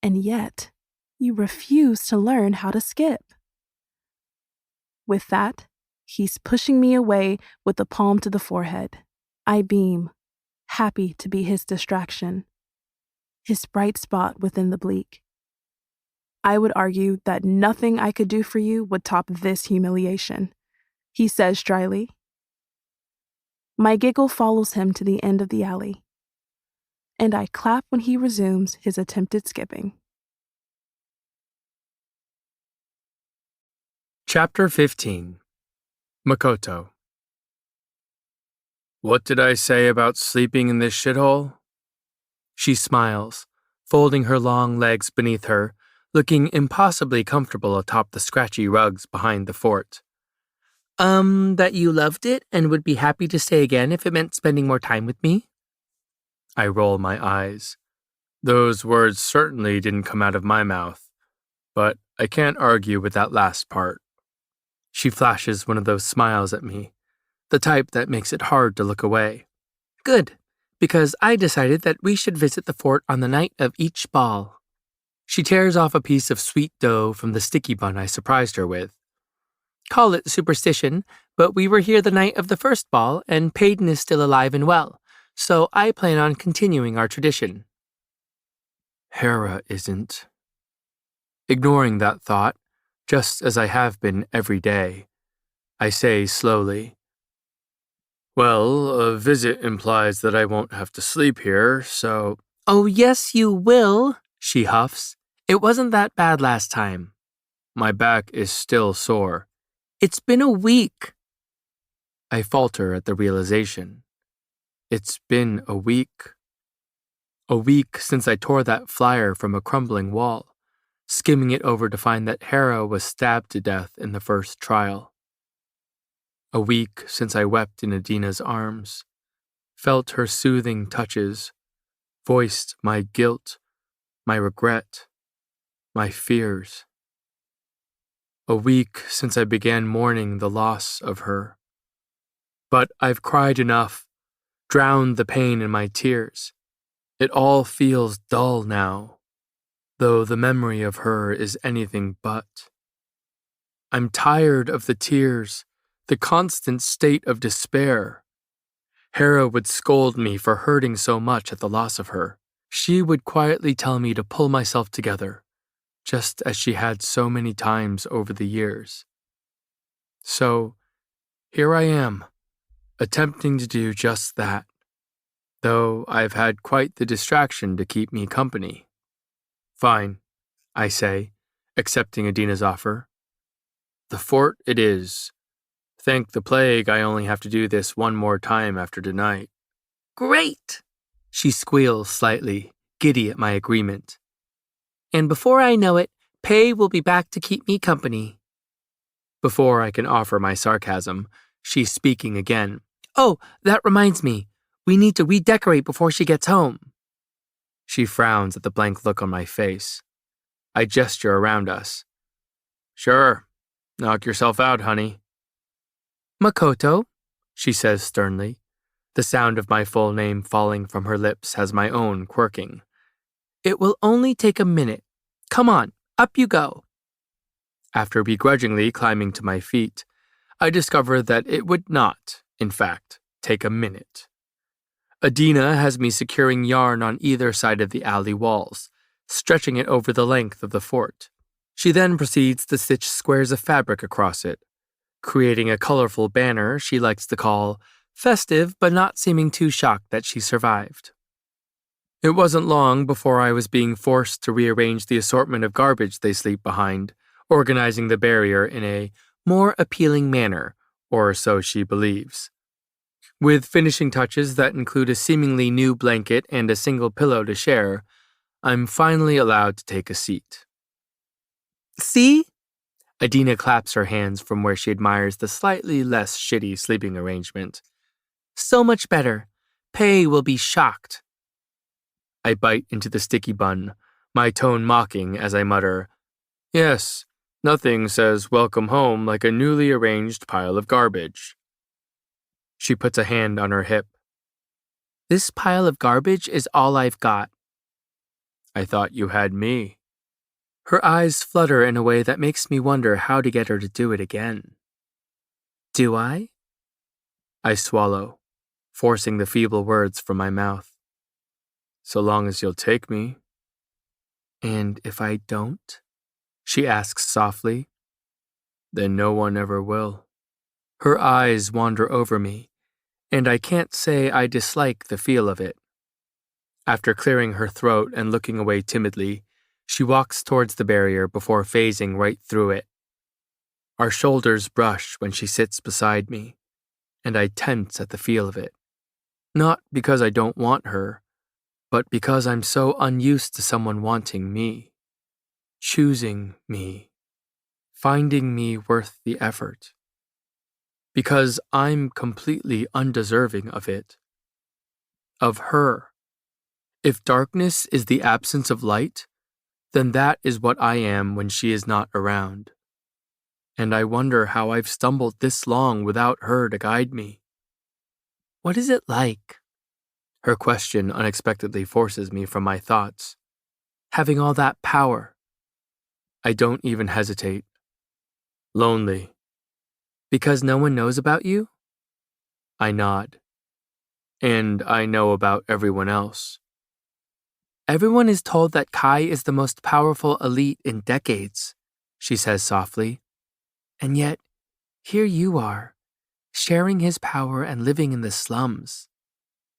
And yet, you refuse to learn how to skip. With that, he's pushing me away with the palm to the forehead. I beam, happy to be his distraction, his bright spot within the bleak. I would argue that nothing I could do for you would top this humiliation, he says dryly. My giggle follows him to the end of the alley, and I clap when he resumes his attempted skipping. Chapter 15. Makoto. What did I say about sleeping in this shithole? She smiles, folding her long legs beneath her, looking impossibly comfortable atop the scratchy rugs behind the fort. That you loved it and would be happy to stay again if it meant spending more time with me? I roll my eyes. Those words certainly didn't come out of my mouth, but I can't argue with that last part. She flashes one of those smiles at me, the type that makes it hard to look away. Good, because I decided that we should visit the fort on the night of each ball. She tears off a piece of sweet dough from the sticky bun I surprised her with. Call it superstition, but we were here the night of the first ball, and Peyton is still alive and well, so I plan on continuing our tradition. Hera isn't. Ignoring that thought, just as I have been every day, I say slowly, Well, a visit implies that I won't have to sleep here, so... Oh, yes, you will, she huffs. It wasn't that bad last time. My back is still sore. It's been a week. I falter at the realization. It's been a week. A week since I tore that flyer from a crumbling wall, skimming it over to find that Hera was stabbed to death in the first trial. A week since I wept in Adina's arms, felt her soothing touches, voiced my guilt, my regret, my fears. A week since I began mourning the loss of her. But I've cried enough, drowned the pain in my tears. It all feels dull now, though the memory of her is anything but. I'm tired of the tears, the constant state of despair. Hera would scold me for hurting so much at the loss of her. She would quietly tell me to pull myself together, just as she had so many times over the years. So, here I am, attempting to do just that, though I've had quite the distraction to keep me company. Fine, I say, accepting Adina's offer. The fort it is. Thank the plague I only have to do this one more time after tonight. Great! She squeals slightly, giddy at my agreement. And before I know it, Pei will be back to keep me company. Before I can offer my sarcasm, she's speaking again. Oh, that reminds me. We need to redecorate before she gets home. She frowns at the blank look on my face. I gesture around us. Sure. Knock yourself out, honey. Makoto, she says sternly. The sound of my full name falling from her lips has my own quirking. It will only take a minute. Come on, up you go. After begrudgingly climbing to my feet, I discover that it would not, in fact, take a minute. Adina has me securing yarn on either side of the alley walls, stretching it over the length of the fort. She then proceeds to stitch squares of fabric across it, creating a colorful banner she likes to call festive but not seeming too shocked that she survived. It wasn't long before I was being forced to rearrange the assortment of garbage they sleep behind, organizing the barrier in a more appealing manner, or so she believes. With finishing touches that include a seemingly new blanket and a single pillow to share, I'm finally allowed to take a seat. See? Adina claps her hands from where she admires the slightly less shitty sleeping arrangement. So much better. Pei will be shocked. I bite into the sticky bun, my tone mocking as I mutter, "Yes, nothing says welcome home like a newly arranged pile of garbage." She puts a hand on her hip. This pile of garbage is all I've got. I thought you had me. Her eyes flutter in a way that makes me wonder how to get her to do it again. Do I? I swallow, forcing the feeble words from my mouth. So long as you'll take me. And if I don't? She asks softly. Then no one ever will. Her eyes wander over me, and I can't say I dislike the feel of it. After clearing her throat and looking away timidly, she walks towards the barrier before phasing right through it. Our shoulders brush when she sits beside me, and I tense at the feel of it. Not because I don't want her, but because I'm so unused to someone wanting me, choosing me, finding me worth the effort. Because I'm completely undeserving of it. Of her. If darkness is the absence of light, then that is what I am when she is not around. And I wonder how I've stumbled this long without her to guide me. What is it like? Her question unexpectedly forces me from my thoughts. Having all that power. I don't even hesitate. Lonely. Because no one knows about you? I nod. And I know about everyone else. Everyone is told that Kai is the most powerful elite in decades, she says softly. And yet, here you are, sharing his power and living in the slums.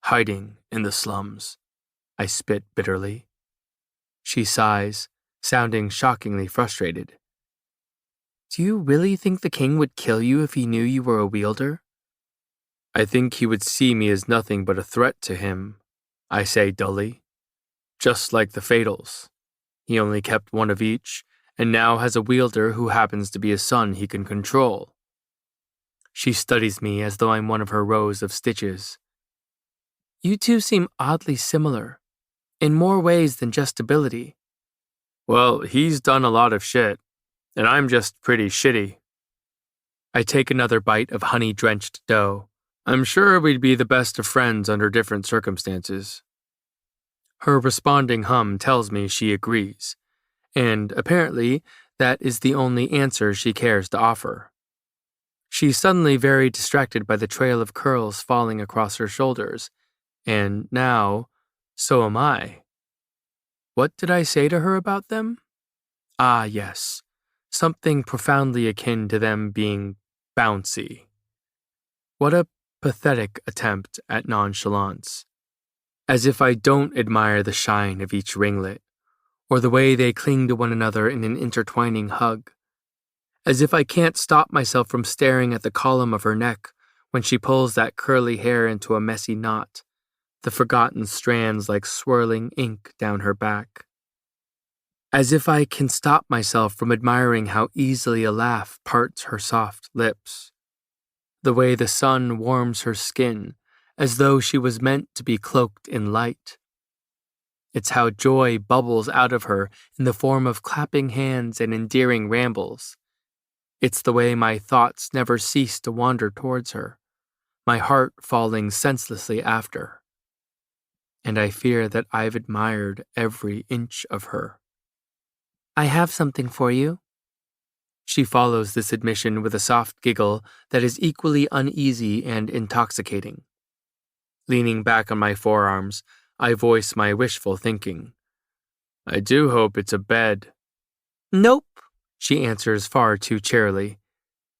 Hiding in the slums, I spit bitterly. She sighs, sounding shockingly frustrated. Do you really think the king would kill you if he knew you were a wielder? I think he would see me as nothing but a threat to him, I say dully. Just like the Fatals. He only kept one of each, and now has a wielder who happens to be a son he can control. She studies me as though I'm one of her rows of stitches. You two seem oddly similar, in more ways than just ability. Well, he's done a lot of shit, and I'm just pretty shitty. I take another bite of honey-drenched dough. I'm sure we'd be the best of friends under different circumstances. Her responding hum tells me she agrees, and apparently that is the only answer she cares to offer. She's suddenly very distracted by the trail of curls falling across her shoulders, and now, so am I. What did I say to her about them? Ah, yes, something profoundly akin to them being bouncy. What a pathetic attempt at nonchalance. As if I don't admire the shine of each ringlet, or the way they cling to one another in an intertwining hug. As if I can't stop myself from staring at the column of her neck when she pulls that curly hair into a messy knot, the forgotten strands like swirling ink down her back. As if I can stop myself from admiring how easily a laugh parts her soft lips. The way the sun warms her skin, as though she was meant to be cloaked in light. It's how joy bubbles out of her in the form of clapping hands and endearing rambles. It's the way my thoughts never cease to wander towards her, my heart falling senselessly after. And I fear that I've admired every inch of her. I have something for you. She follows this admission with a soft giggle that is equally uneasy and intoxicating. Leaning back on my forearms, I voice my wishful thinking. I do hope it's a bed. Nope, she answers far too cheerily.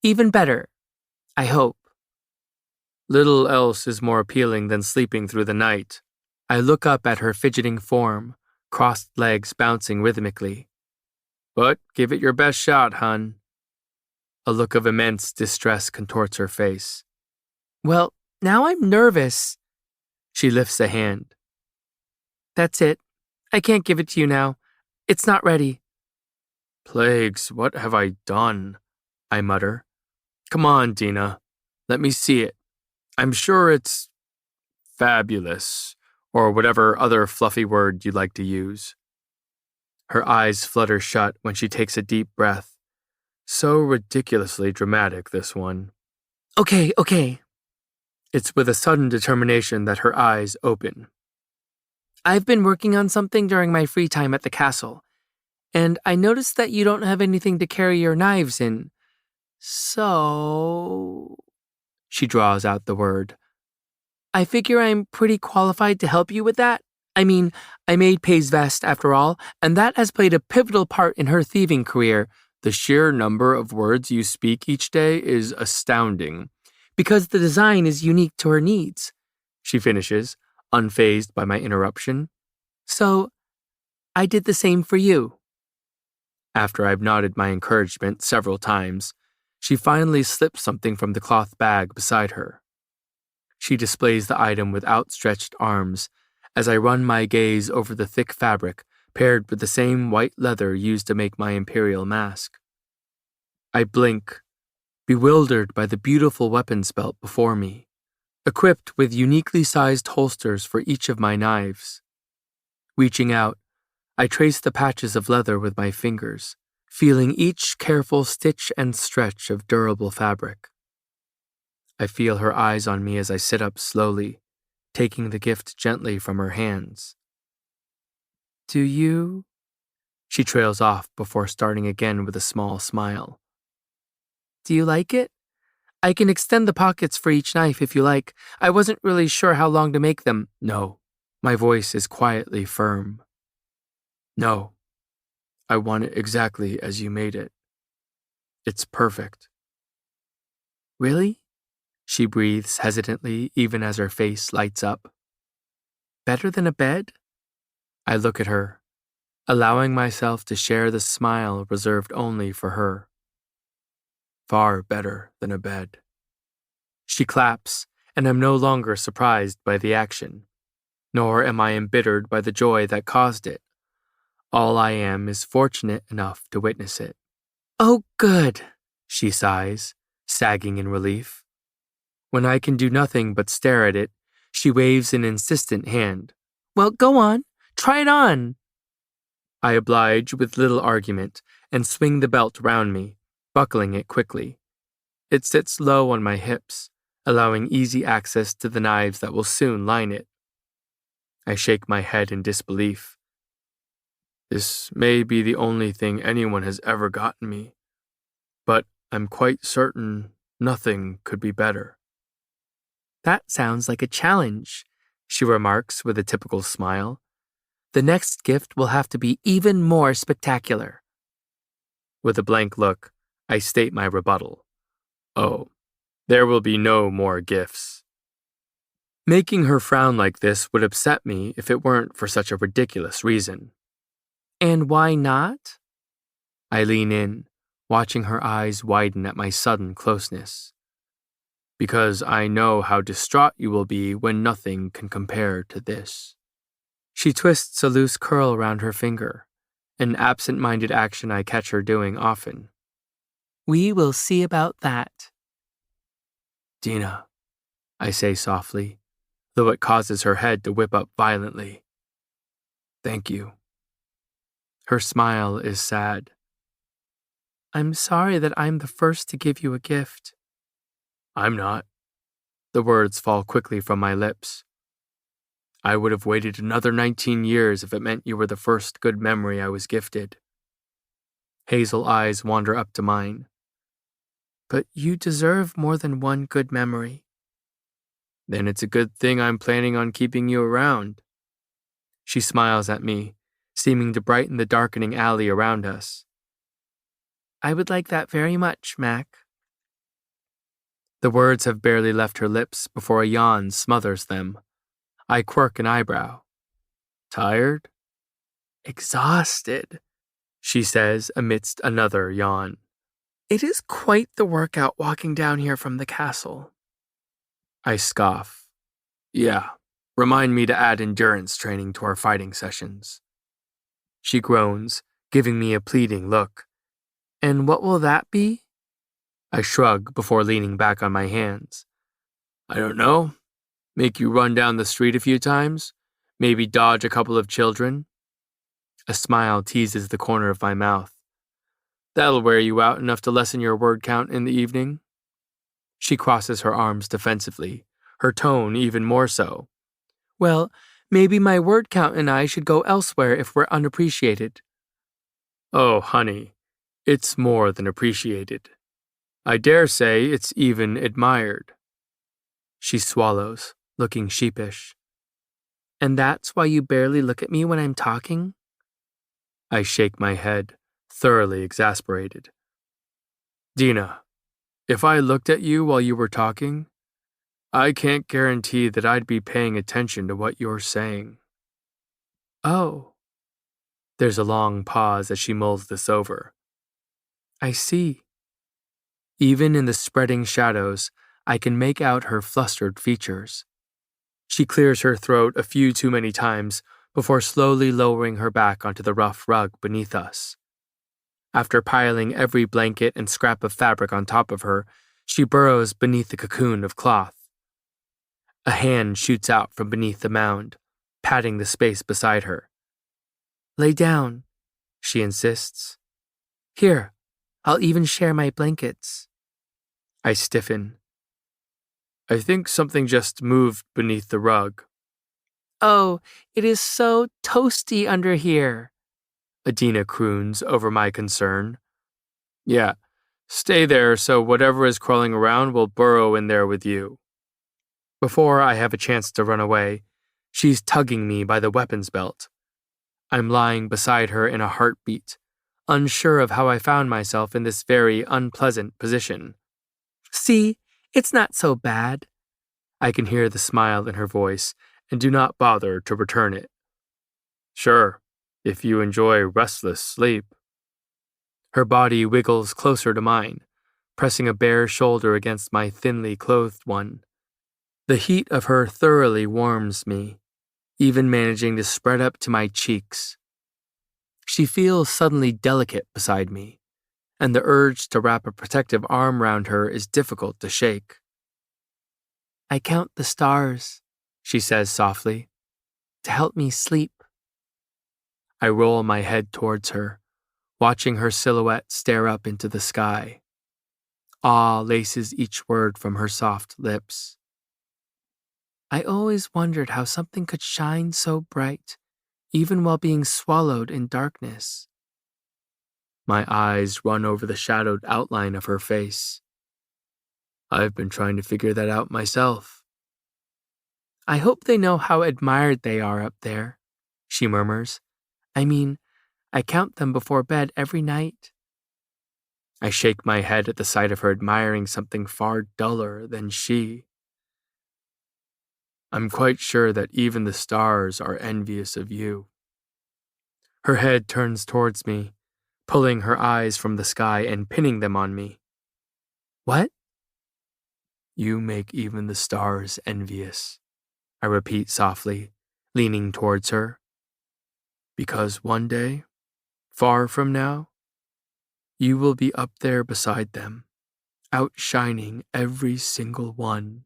Even better, I hope. Little else is more appealing than sleeping through the night. I look up at her fidgeting form, crossed legs bouncing rhythmically. But give it your best shot, hun. A look of immense distress contorts her face. Well, now I'm nervous. She lifts a hand. That's it. I can't give it to you now. It's not ready. Plagues, what have I done? I mutter. Come on, Dina. Let me see it. I'm sure it's fabulous, or whatever other fluffy word you'd like to use. Her eyes flutter shut when she takes a deep breath. So ridiculously dramatic, this one. Okay. It's with a sudden determination that her eyes open. I've been working on something during my free time at the castle, and I noticed that you don't have anything to carry your knives in. So... She draws out the word. I figure I'm pretty qualified to help you with that. I mean, I made Pay's vest, after all, and that has played a pivotal part in her thieving career. The sheer number of words you speak each day is astounding. Because the design is unique to her needs, she finishes, unfazed by my interruption. So, I did the same for you. After I've nodded my encouragement several times, she finally slips something from the cloth bag beside her. She displays the item with outstretched arms as I run my gaze over the thick fabric paired with the same white leather used to make my imperial mask. I blink, bewildered by the beautiful weapons belt before me, equipped with uniquely sized holsters for each of my knives. Reaching out, I trace the patches of leather with my fingers, feeling each careful stitch and stretch of durable fabric. I feel her eyes on me as I sit up slowly, taking the gift gently from her hands. Do you? She trails off before starting again with a small smile. Do you like it? I can extend the pockets for each knife if you like. I wasn't really sure how long to make them. No, my voice is quietly firm. No, I want it exactly as you made it. It's perfect. Really? She breathes hesitantly, even as her face lights up. Better than a bed? I look at her, allowing myself to share the smile reserved only for her. Far better than a bed. She claps, and I'm no longer surprised by the action, nor am I embittered by the joy that caused it. All I am is fortunate enough to witness it. Oh, good, she sighs, sagging in relief. When I can do nothing but stare at it, she waves an insistent hand. Well, go on. Try it on. I oblige with little argument and swing the belt round me, buckling it quickly. It sits low on my hips, allowing easy access to the knives that will soon line it. I shake my head in disbelief. This may be the only thing anyone has ever gotten me, but I'm quite certain nothing could be better. That sounds like a challenge, she remarks with a typical smile. The next gift will have to be even more spectacular. With a blank look, I state my rebuttal. Oh, there will be no more gifts. Making her frown like this would upset me if it weren't for such a ridiculous reason. And why not? I lean in, watching her eyes widen at my sudden closeness. Because I know how distraught you will be when nothing can compare to this. She twists a loose curl around her finger, an absent-minded action I catch her doing often. We will see about that. Dina, I say softly, though it causes her head to whip up violently. Thank you. Her smile is sad. I'm sorry that I'm the first to give you a gift. I'm not. The words fall quickly from my lips. I would have waited another 19 years if it meant you were the first good memory I was gifted. Hazel eyes wander up to mine. But you deserve more than one good memory. Then it's a good thing I'm planning on keeping you around. She smiles at me, seeming to brighten the darkening alley around us. I would like that very much, Mac. The words have barely left her lips before a yawn smothers them. I quirk an eyebrow. Tired? Exhausted, she says amidst another yawn. It is quite the workout walking down here from the castle. I scoff. Yeah, remind me to add endurance training to our fighting sessions. She groans, giving me a pleading look. And what will that be? I shrug before leaning back on my hands. I don't know. Make you run down the street a few times? Maybe dodge a couple of children? A smile teases the corner of my mouth. That'll wear you out enough to lessen your word count in the evening. She crosses her arms defensively, her tone even more so. Well, maybe my word count and I should go elsewhere if we're unappreciated. Oh, honey, it's more than appreciated. I dare say it's even admired. She swallows, looking sheepish. And that's why you barely look at me when I'm talking? I shake my head, thoroughly exasperated. Dina, if I looked at you while you were talking, I can't guarantee that I'd be paying attention to what you're saying. Oh. There's a long pause as she mulls this over. I see. Even in the spreading shadows, I can make out her flustered features. She clears her throat a few too many times before slowly lowering her back onto the rough rug beneath us. After piling every blanket and scrap of fabric on top of her, she burrows beneath the cocoon of cloth. A hand shoots out from beneath the mound, patting the space beside her. Lay down, she insists. Here, I'll even share my blankets. I stiffen. I think something just moved beneath the rug. Oh, it is so toasty under here, Adina croons over my concern. Yeah, stay there so whatever is crawling around will burrow in there with you. Before I have a chance to run away, she's tugging me by the weapons belt. I'm lying beside her in a heartbeat, unsure of how I found myself in this very unpleasant position. See, it's not so bad. I can hear the smile in her voice and do not bother to return it. Sure, if you enjoy restless sleep. Her body wiggles closer to mine, pressing a bare shoulder against my thinly clothed one. The heat of her thoroughly warms me, even managing to spread up to my cheeks. She feels suddenly delicate beside me, and the urge to wrap a protective arm round her is difficult to shake. I count the stars, she says softly, to help me sleep. I roll my head towards her, watching her silhouette stare up into the sky. Awe laces each word from her soft lips. I always wondered how something could shine so bright, even while being swallowed in darkness. My eyes run over the shadowed outline of her face. I've been trying to figure that out myself. I hope they know how admired they are up there, she murmurs. I mean, I count them before bed every night. I shake my head at the sight of her admiring something far duller than she. I'm quite sure that even the stars are envious of you. Her head turns towards me, pulling her eyes from the sky and pinning them on me. What? You make even the stars envious, I repeat softly, leaning towards her. Because one day, far from now, you will be up there beside them, outshining every single one.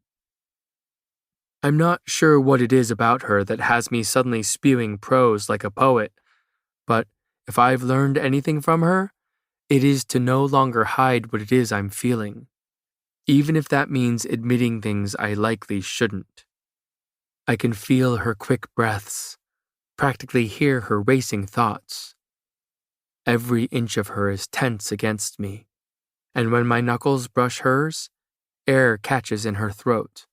I'm not sure what it is about her that has me suddenly spewing prose like a poet, but if I've learned anything from her, it is to no longer hide what it is I'm feeling, even if that means admitting things I likely shouldn't. I can feel her quick breaths, practically hear her racing thoughts. Every inch of her is tense against me, and when my knuckles brush hers, air catches in her throat.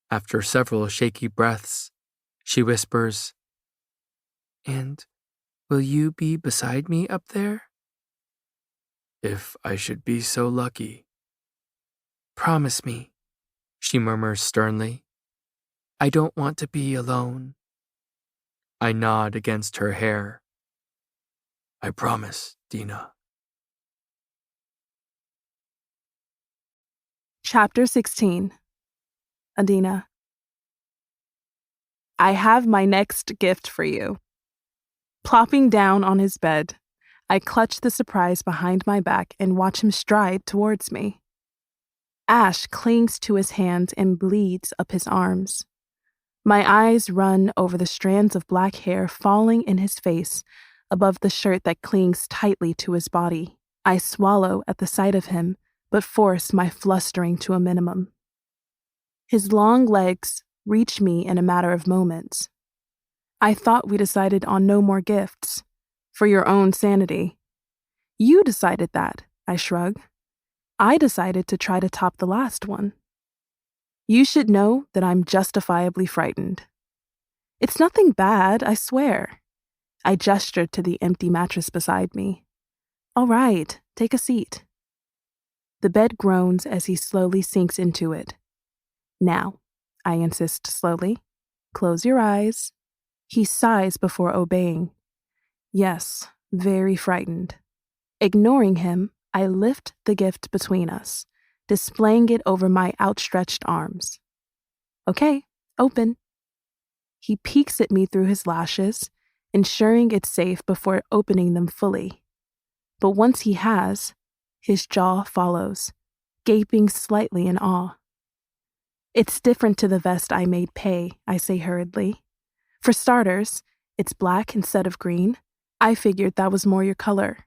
After several shaky breaths, she whispers, And will you be beside me up there? If I should be so lucky. Promise me, she murmurs sternly. I don't want to be alone. I nod against her hair. I promise, Dina. Chapter 16. Adina. I have my next gift for you. Plopping down on his bed, I clutch the surprise behind my back and watch him stride towards me. Ash clings to his hand and bleeds up his arms. My eyes run over the strands of black hair falling in his face above the shirt that clings tightly to his body. I swallow at the sight of him, but force my flustering to a minimum. His long legs reach me in a matter of moments. I thought we decided on no more gifts. For your own sanity. You decided that, I shrug. I decided to try to top the last one. You should know that I'm justifiably frightened. It's nothing bad, I swear. I gestured to the empty mattress beside me. All right, take a seat. The bed groans as he slowly sinks into it. Now, I insist slowly, close your eyes. He sighs before obeying. Yes, very frightened. Ignoring him, I lift the gift between us, displaying it over my outstretched arms. Okay, open. He peeks at me through his lashes, ensuring it's safe before opening them fully. But once he has, his jaw follows, gaping slightly in awe. It's different to the vest I made pay, I say hurriedly. For starters, it's black instead of green. I figured that was more your color.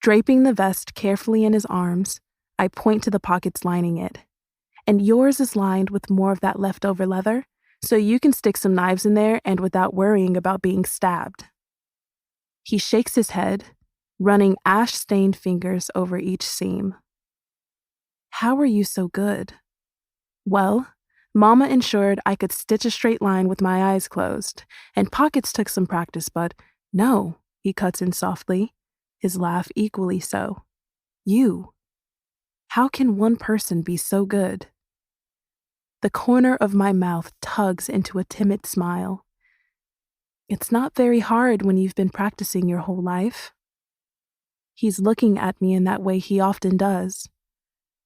Draping the vest carefully in his arms, I point to the pockets lining it. And yours is lined with more of that leftover leather, so you can stick some knives in there and without worrying about being stabbed. He shakes his head, running ash-stained fingers over each seam. How are you so good? Well, Mama ensured I could stitch a straight line with my eyes closed, and pockets took some practice, but no, he cuts in softly, his laugh equally so. You. How can one person be so good? The corner of my mouth tugs into a timid smile. It's not very hard when you've been practicing your whole life. He's looking at me in that way he often does,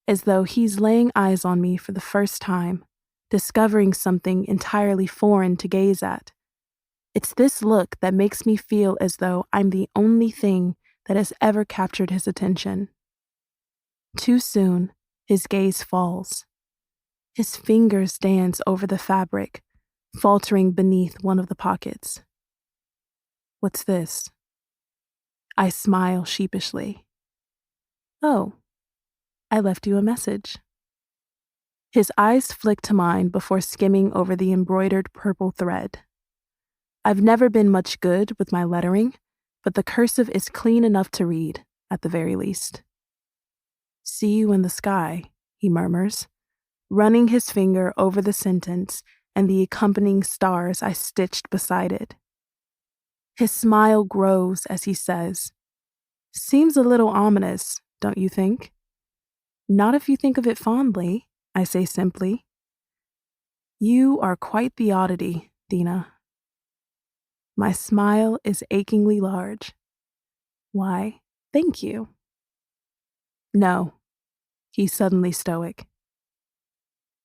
as though he's laying eyes on me for the first time, discovering something entirely foreign to gaze at. It's this look that makes me feel as though I'm the only thing that has ever captured his attention. Too soon, his gaze falls. His fingers dance over the fabric, faltering beneath one of the pockets. What's this? I smile sheepishly. Oh, I left you a message. His eyes flick to mine before skimming over the embroidered purple thread. I've never been much good with my lettering, but the cursive is clean enough to read, at the very least. See you in the sky, he murmurs, running his finger over the sentence and the accompanying stars I stitched beside it. His smile grows as he says, Seems a little ominous, don't you think? Not if you think of it fondly, I say simply. You are quite the oddity, Dina. My smile is achingly large. Why, thank you. No, he's suddenly stoic.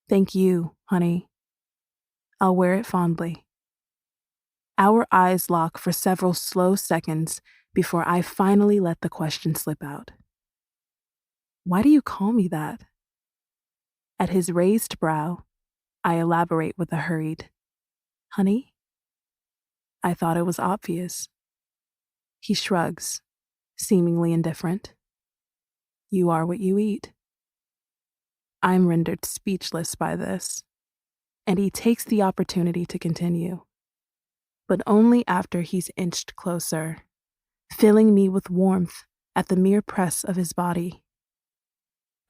Thank you, honey. I'll wear it fondly. Our eyes lock for several slow seconds before I finally let the question slip out. Why do you call me that? At his raised brow, I elaborate with a hurried, Honey? I thought it was obvious. He shrugs, seemingly indifferent. You are what you eat. I'm rendered speechless by this, and he takes the opportunity to continue, but only after he's inched closer, filling me with warmth at the mere press of his body.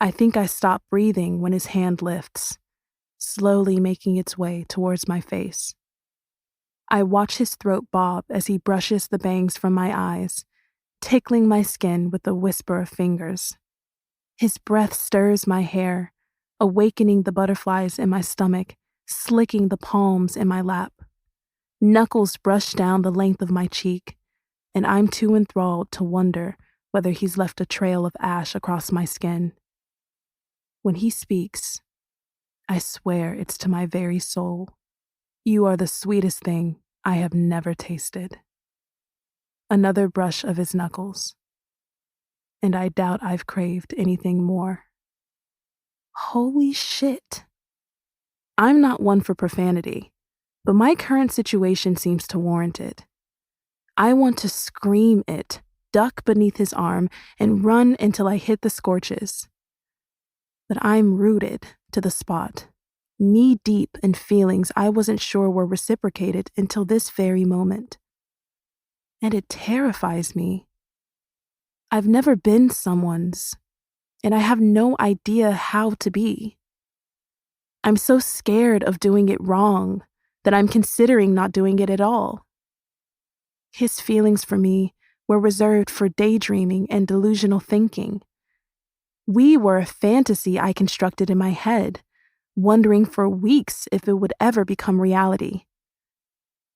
I think I stop breathing when his hand lifts, slowly making its way towards my face. I watch his throat bob as he brushes the bangs from my eyes, tickling my skin with a whisper of fingers. His breath stirs my hair, awakening the butterflies in my stomach, slicking the palms in my lap. Knuckles brush down the length of my cheek, and I'm too enthralled to wonder whether he's left a trail of ash across my skin. When he speaks, I swear it's to my very soul. You are the sweetest thing I have never tasted. Another brush of his knuckles, and I doubt I've craved anything more. Holy shit. I'm not one for profanity, but my current situation seems to warrant it. I want to scream it, duck beneath his arm, and run until I hit the scorches. But I'm rooted to the spot, knee-deep in feelings I wasn't sure were reciprocated until this very moment. And it terrifies me. I've never been someone's, and I have no idea how to be. I'm so scared of doing it wrong that I'm considering not doing it at all. His feelings for me were reserved for daydreaming and delusional thinking. We were a fantasy I constructed in my head, wondering for weeks if it would ever become reality.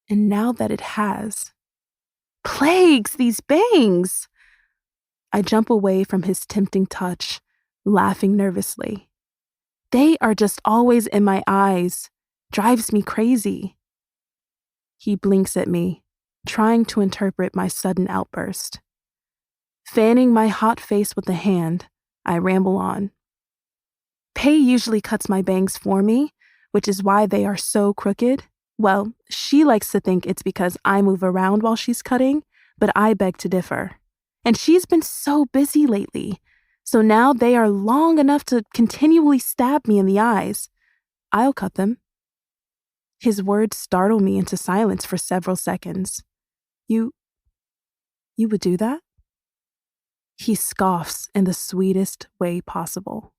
And now that it has, plagues, these bangs! I jump away from his tempting touch, laughing nervously. They are just always in my eyes, drives me crazy. He blinks at me, trying to interpret my sudden outburst. Fanning my hot face with a hand, I ramble on. Pei usually cuts my bangs for me, which is why they are so crooked. Well, she likes to think it's because I move around while she's cutting, but I beg to differ. And she's been so busy lately, so now they are long enough to continually stab me in the eyes. I'll cut them. His words startle me into silence for several seconds. You would do that? He scoffs in the sweetest way possible.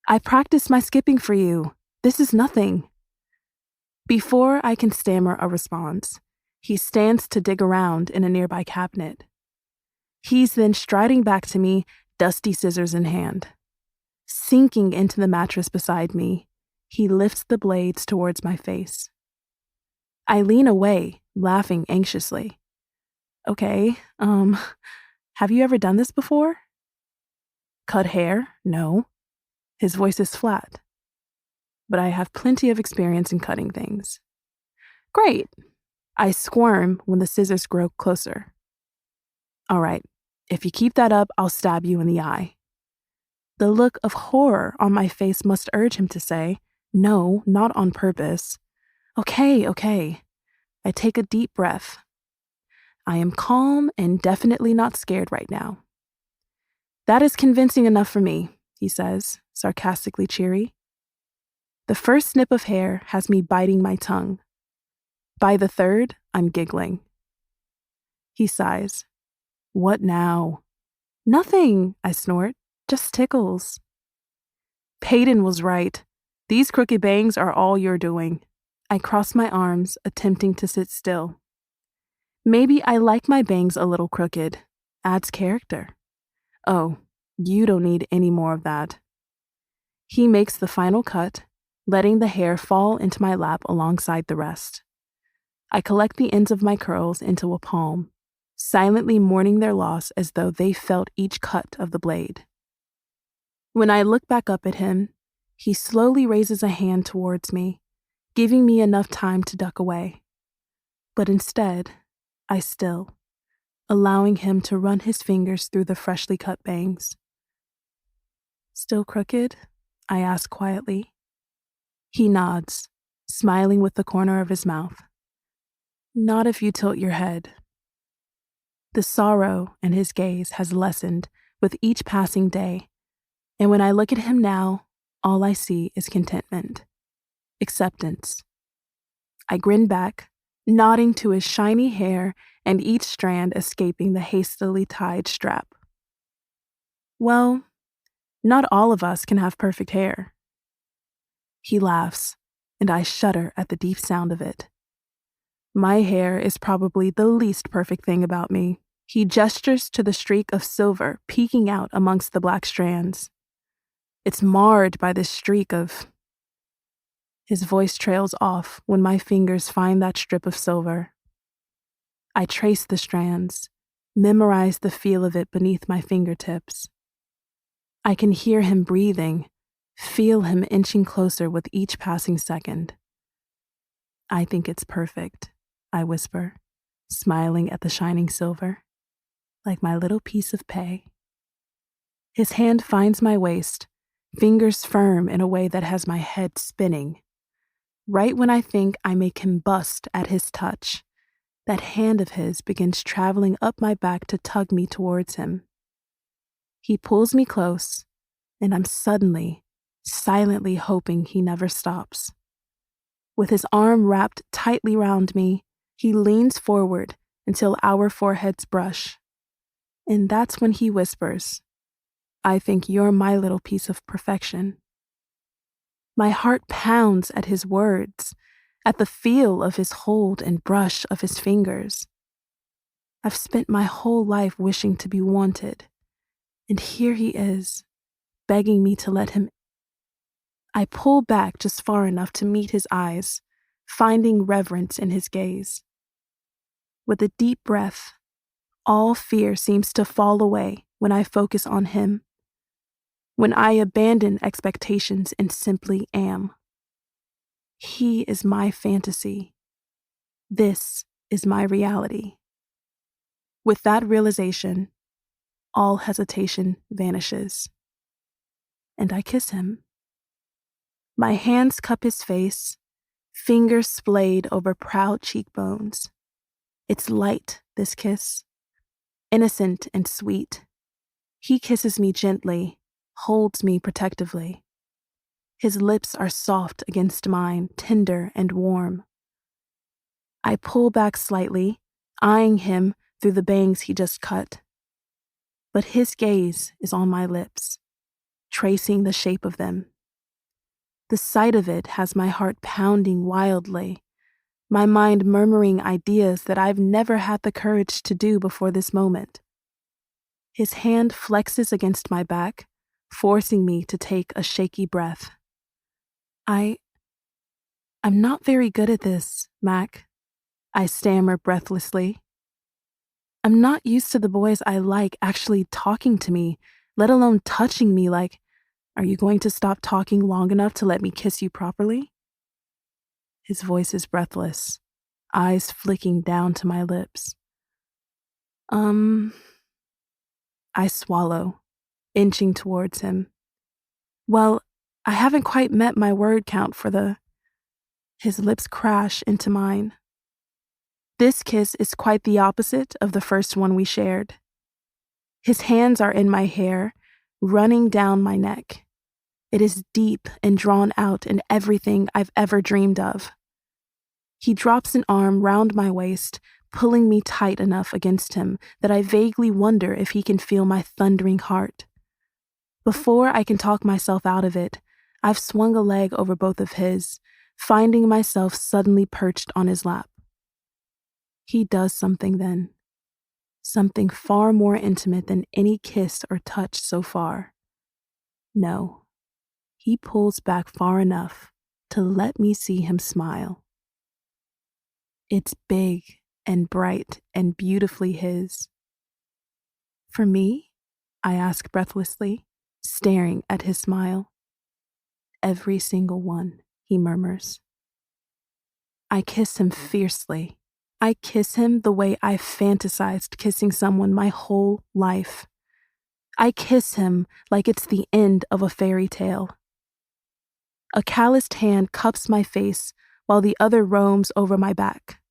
I practiced my skipping for you. This is nothing. Before I can stammer a response, he stands to dig around in a nearby cabinet. He's then striding back to me, dusty scissors in hand. Sinking into the mattress beside me, he lifts the blades towards my face. I lean away, laughing anxiously. Okay, have you ever done this before? Cut hair? No. His voice is flat. But I have plenty of experience in cutting things. Great. I squirm when the scissors grow closer. All right, if you keep that up, I'll stab you in the eye. The look of horror on my face must urge him to say, no, not on purpose. Okay. I take a deep breath. I am calm and definitely not scared right now. That is convincing enough for me, he says, sarcastically cheery. The first snip of hair has me biting my tongue. By the third, I'm giggling. He sighs. What now? Nothing, I snort. Just tickles. Peyton was right. These crooked bangs are all you're doing. I cross my arms, attempting to sit still. Maybe I like my bangs a little crooked. Adds character. Oh, you don't need any more of that. He makes the final cut, letting the hair fall into my lap alongside the rest. I collect the ends of my curls into a palm, silently mourning their loss as though they felt each cut of the blade. When I look back up at him, he slowly raises a hand towards me, giving me enough time to duck away. But instead, I still, allowing him to run his fingers through the freshly cut bangs. Still crooked? I ask quietly. He nods, smiling with the corner of his mouth. Not if you tilt your head. The sorrow in his gaze has lessened with each passing day, and when I look at him now, all I see is contentment, acceptance. I grin back, nodding to his shiny hair and each strand escaping the hastily tied strap. Well, not all of us can have perfect hair. He laughs, and I shudder at the deep sound of it. My hair is probably the least perfect thing about me. He gestures to the streak of silver peeking out amongst the black strands. It's marred by this streak of... His voice trails off when my fingers find that strip of silver. I trace the strands, memorize the feel of it beneath my fingertips. I can hear him breathing, feel him inching closer with each passing second. I think it's perfect, I whisper, smiling at the shining silver, like my little piece of pay. His hand finds my waist, fingers firm in a way that has my head spinning. Right when I think I may combust at his touch, that hand of his begins traveling up my back to tug me towards him. He pulls me close, and I'm suddenly, silently hoping he never stops. With his arm wrapped tightly round me, he leans forward until our foreheads brush. And that's when he whispers, "I think you're my little piece of perfection." My heart pounds at his words, at the feel of his hold and brush of his fingers. I've spent my whole life wishing to be wanted, and here he is, begging me to let him. I pull back just far enough to meet his eyes, finding reverence in his gaze. With a deep breath, all fear seems to fall away when I focus on him, when I abandon expectations and simply am. He is my fantasy. This is my reality. With that realization, all hesitation vanishes, and I kiss him. My hands cup his face, fingers splayed over proud cheekbones. It's light, this kiss, innocent and sweet. He kisses me gently, holds me protectively. His lips are soft against mine, tender and warm. I pull back slightly, eyeing him through the bangs he just cut. But his gaze is on my lips, tracing the shape of them. The sight of it has my heart pounding wildly, my mind murmuring ideas that I've never had the courage to do before this moment. His hand flexes against my back, forcing me to take a shaky breath. I'm not very good at this, Mac, I stammer breathlessly. I'm not used to the boys I like actually talking to me, let alone touching me like, "Are you going to stop talking long enough to let me kiss you properly?" His voice is breathless, eyes flicking down to my lips. I swallow, inching towards him. Well, I haven't quite met my word count for the... His lips crash into mine. This kiss is quite the opposite of the first one we shared. His hands are in my hair, running down my neck. It is deep and drawn out in everything I've ever dreamed of. He drops an arm round my waist, pulling me tight enough against him that I vaguely wonder if he can feel my thundering heart. Before I can talk myself out of it, I've swung a leg over both of his, finding myself suddenly perched on his lap. He does something then. Something far more intimate than any kiss or touch so far. No, he pulls back far enough to let me see him smile. It's big and bright and beautifully his. For me? I ask breathlessly, staring at his smile. Every single one, he murmurs. I kiss him fiercely. I kiss him the way I've fantasized kissing someone my whole life. I kiss him like it's the end of a fairy tale. A calloused hand cups my face while the other roams over my back.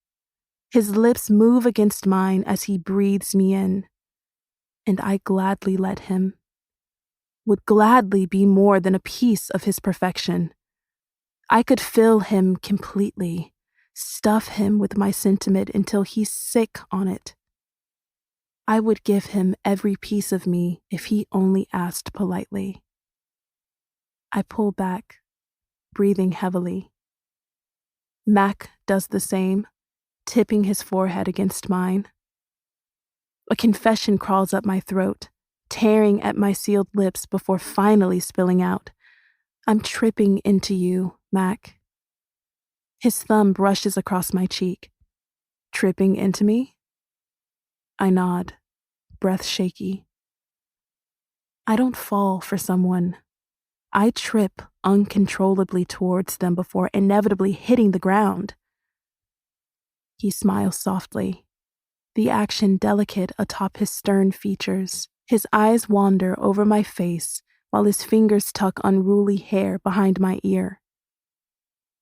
His lips move against mine as he breathes me in, and I gladly let him. Would gladly be more than a piece of his perfection. I could fill him completely, stuff him with my sentiment until he's sick on it. I would give him every piece of me if he only asked politely. I pull back, breathing heavily. Mac does the same, tipping his forehead against mine. A confession crawls up my throat, tearing at my sealed lips before finally spilling out, "I'm tripping into you, Mac." His thumb brushes across my cheek. "Tripping into me?" I nod, breath shaky. I don't fall for someone. I trip uncontrollably towards them before inevitably hitting the ground. He smiles softly, the action delicate atop his stern features. His eyes wander over my face while his fingers tuck unruly hair behind my ear.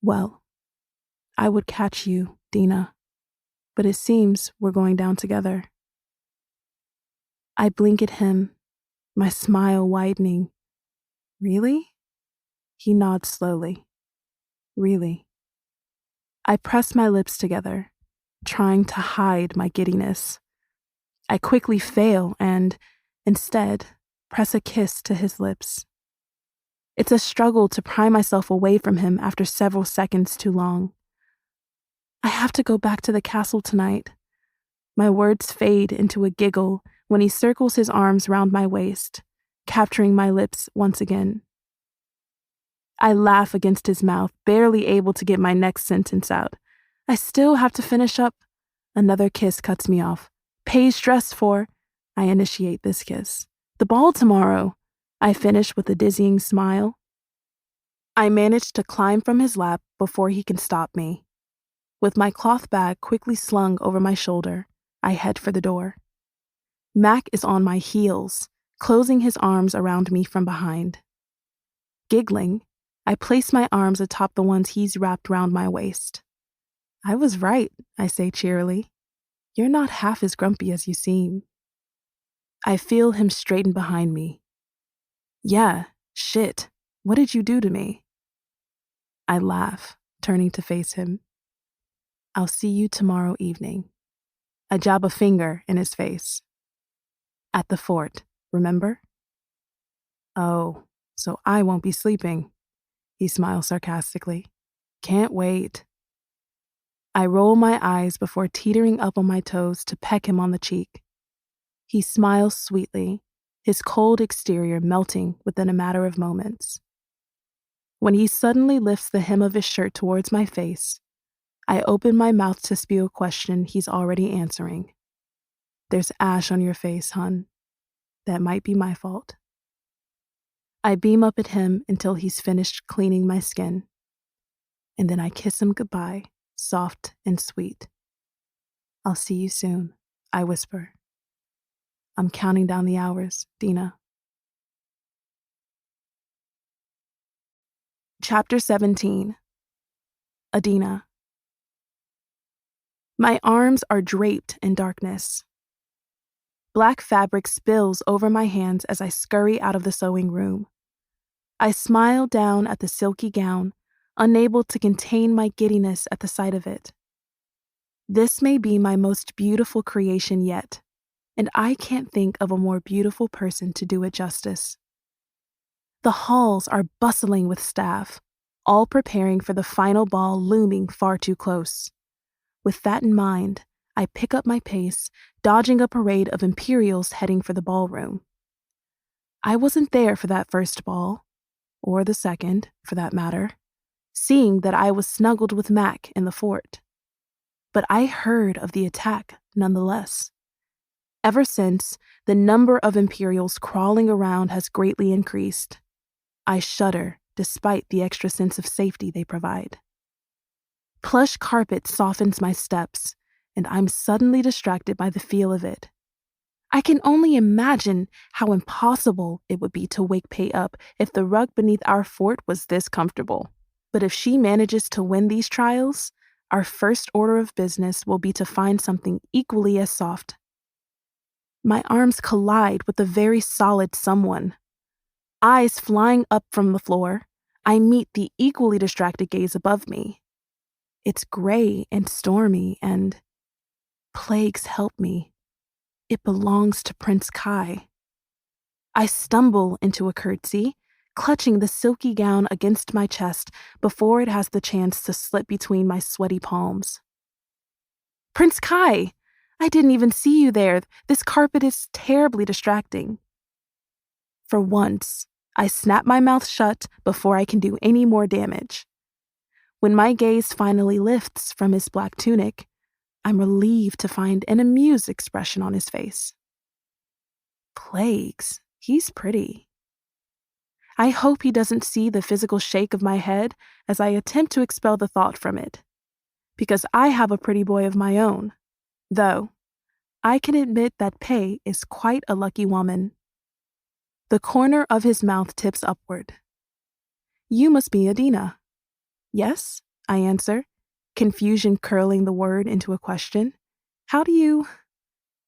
"Well, I would catch you, Dina, but it seems we're going down together." I blink at him, my smile widening. "Really?" He nods slowly. "Really." I press my lips together, trying to hide my giddiness. I quickly fail and, instead, press a kiss to his lips. It's a struggle to pry myself away from him after several seconds too long. "I have to go back to the castle tonight." My words fade into a giggle when he circles his arms round my waist, capturing my lips once again. I laugh against his mouth, barely able to get my next sentence out. "I still have to finish up." Another kiss cuts me off. "Paige dressed for..." I initiate this kiss. "The ball tomorrow." I finish with a dizzying smile. I manage to climb from his lap before he can stop me. With my cloth bag quickly slung over my shoulder, I head for the door. Mac is on my heels, closing his arms around me from behind. Giggling, I place my arms atop the ones he's wrapped round my waist. "I was right," I say cheerily. "You're not half as grumpy as you seem." I feel him straighten behind me. "Yeah, shit. What did you do to me?" I laugh, turning to face him. "I'll see you tomorrow evening." I jab a finger in his face. "At the fort, remember?" "Oh, so I won't be sleeping." He smiles sarcastically. "Can't wait." I roll my eyes before teetering up on my toes to peck him on the cheek. He smiles sweetly, his cold exterior melting within a matter of moments. When he suddenly lifts the hem of his shirt towards my face, I open my mouth to spew a question he's already answering. "There's ash on your face, hun. That might be my fault." I beam up at him until he's finished cleaning my skin. And then I kiss him goodbye, soft and sweet. "I'll see you soon," I whisper. "I'm counting down the hours, Dina." Chapter 17. Adina. My arms are draped in darkness. Black fabric spills over my hands as I scurry out of the sewing room. I smile down at the silky gown, unable to contain my giddiness at the sight of it. This may be my most beautiful creation yet, and I can't think of a more beautiful person to do it justice. The halls are bustling with staff, all preparing for the final ball looming far too close. With that in mind, I pick up my pace, dodging a parade of Imperials heading for the ballroom. I wasn't there for that first ball, or the second, for that matter, seeing that I was snuggled with Mac in the fort. But I heard of the attack nonetheless. Ever since, the number of Imperials crawling around has greatly increased. I shudder despite the extra sense of safety they provide. Plush carpet softens my steps, and I'm suddenly distracted by the feel of it. I can only imagine how impossible it would be to wake Pei up if the rug beneath our fort was this comfortable. But if she manages to win these trials, our first order of business will be to find something equally as soft. My arms collide with a very solid someone. Eyes flying up from the floor, I meet the equally distracted gaze above me. It's gray and stormy and, plagues help me, it belongs to Prince Kai. I stumble into a curtsy, clutching the silky gown against my chest before it has the chance to slip between my sweaty palms. "Prince Kai! I didn't even see you there. This carpet is terribly distracting." For once, I snap my mouth shut before I can do any more damage. When my gaze finally lifts from his black tunic, I'm relieved to find an amused expression on his face. Plagues, he's pretty. I hope he doesn't see the physical shake of my head as I attempt to expel the thought from it, because I have a pretty boy of my own, though I can admit that Pei is quite a lucky woman. The corner of his mouth tips upward. You must be Adina. Yes, I answer, confusion curling the word into a question. How do you...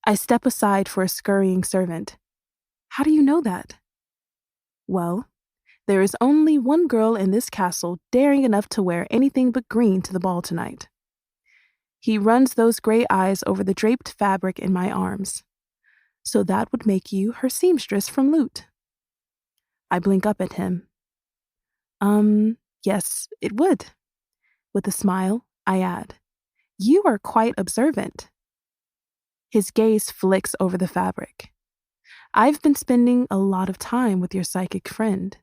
I step aside for a scurrying servant. How do you know that? Well, there is only one girl in this castle daring enough to wear anything but green to the ball tonight. He runs those gray eyes over the draped fabric in my arms. So that would make you her seamstress from Lute. I blink up at him. Yes, it would. With a smile, I add, you are quite observant. His gaze flicks over the fabric. I've been spending a lot of time with your psychic friend.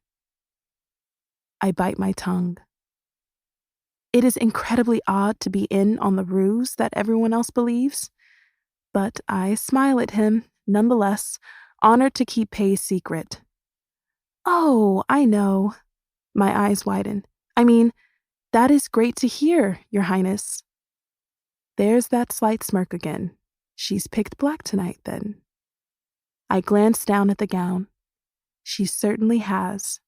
I bite my tongue. It is incredibly odd to be in on the ruse that everyone else believes, but I smile at him, nonetheless, honored to keep Pei's secret. Oh, I know. My eyes widen. I mean, that is great to hear, Your Highness. There's that slight smirk again. She's picked black tonight, then. I glance down at the gown. She certainly has,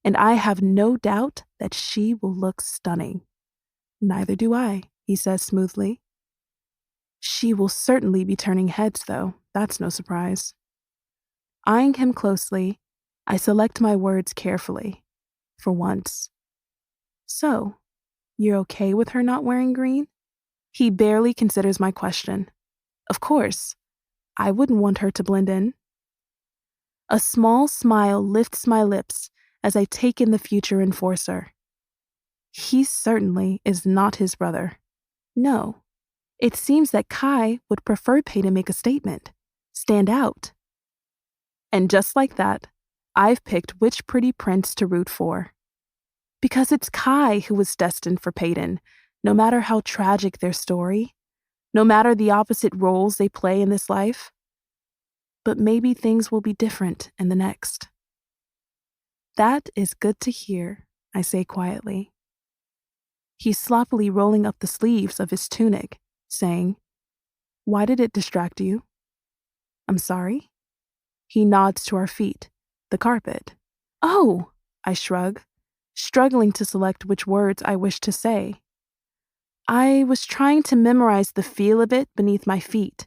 and I have no doubt that she will look stunning. Neither do I, he says smoothly. She will certainly be turning heads, though. That's no surprise. Eyeing him closely, I select my words carefully. For once. So, you're okay with her not wearing green? He barely considers my question. Of course. I wouldn't want her to blend in. A small smile lifts my lips as I take in the future enforcer. He certainly is not his brother. No. It seems that Kai would prefer Pei to make a statement. Stand out. And just like that, I've picked which pretty prince to root for. Because it's Kai who was destined for Peyton, no matter how tragic their story, no matter the opposite roles they play in this life. But maybe things will be different in the next. That is good to hear, I say quietly. He's sloppily rolling up the sleeves of his tunic, saying, Why did it distract you? I'm sorry? He nods to our feet, the carpet. Oh, I shrug, struggling to select which words I wish to say. I was trying to memorize the feel of it beneath my feet,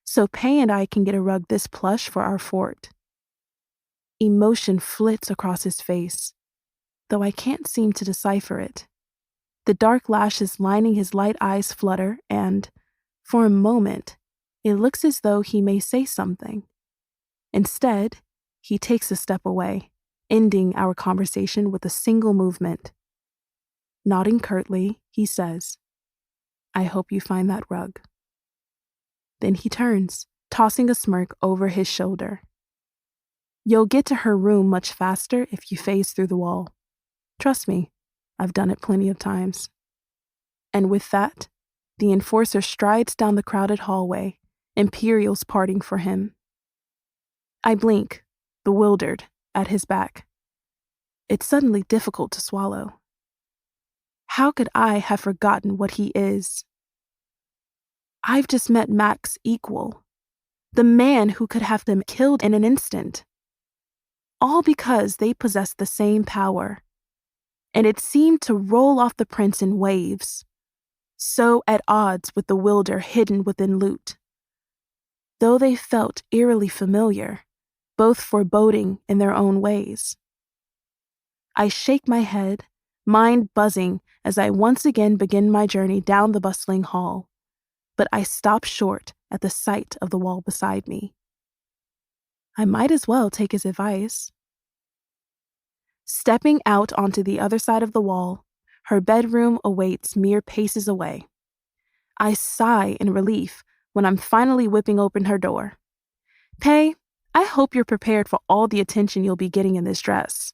so Pei and I can get a rug this plush for our fort. Emotion flits across his face, though I can't seem to decipher it. The dark lashes lining his light eyes flutter, and, for a moment, it looks as though he may say something. Instead, he takes a step away, ending our conversation with a single movement. Nodding curtly, he says, I hope you find that rug. Then he turns, tossing a smirk over his shoulder. You'll get to her room much faster if you phase through the wall. Trust me, I've done it plenty of times. And with that, the enforcer strides down the crowded hallway, Imperials parting for him. I blink, bewildered, at his back. It's suddenly difficult to swallow. How could I have forgotten what he is? I've just met Mac's equal, the man who could have them killed in an instant. All because they possessed the same power, and it seemed to roll off the prince in waves, so at odds with the wilder hidden within Lute. Though they felt eerily familiar, both foreboding in their own ways. I shake my head, mind buzzing as I once again begin my journey down the bustling hall, but I stop short at the sight of the wall beside me. I might as well take his advice. Stepping out onto the other side of the wall, her bedroom awaits mere paces away. I sigh in relief when I'm finally whipping open her door. Pei, I hope you're prepared for all the attention you'll be getting in this dress.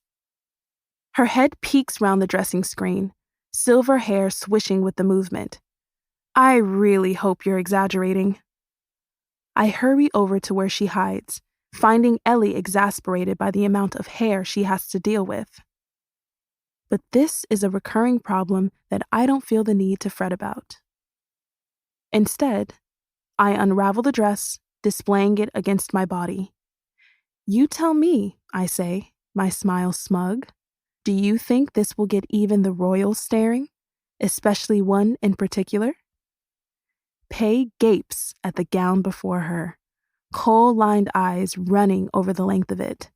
Her head peeks round the dressing screen, silver hair swishing with the movement. I really hope you're exaggerating. I hurry over to where she hides, finding Ellie exasperated by the amount of hair she has to deal with. But this is a recurring problem that I don't feel the need to fret about. Instead, I unravel the dress, displaying it against my body. You tell me, I say, my smile smug. Do you think this will get even the royals staring, especially one in particular? Pei gapes at the gown before her, coal-lined eyes running over the length of it.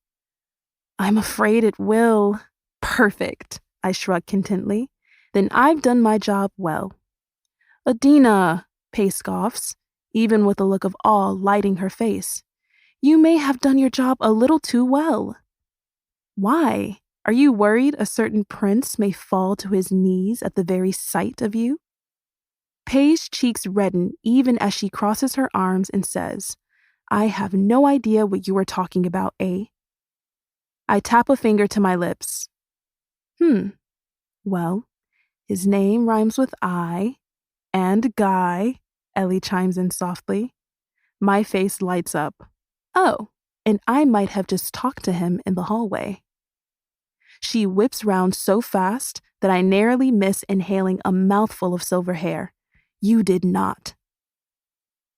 I'm afraid it will. Perfect, I shrug contently. Then I've done my job well. Adina, Pei scoffs, even with a look of awe lighting her face. You may have done your job a little too well. Why? Are you worried a certain prince may fall to his knees at the very sight of you? Pei's cheeks redden even as she crosses her arms and says, I have no idea what you are talking about, A. I tap a finger to my lips. Well, his name rhymes with I, and Guy, Ellie chimes in softly. My face lights up. Oh, and I might have just talked to him in the hallway. She whips round so fast that I narrowly miss inhaling a mouthful of silver hair. You did not.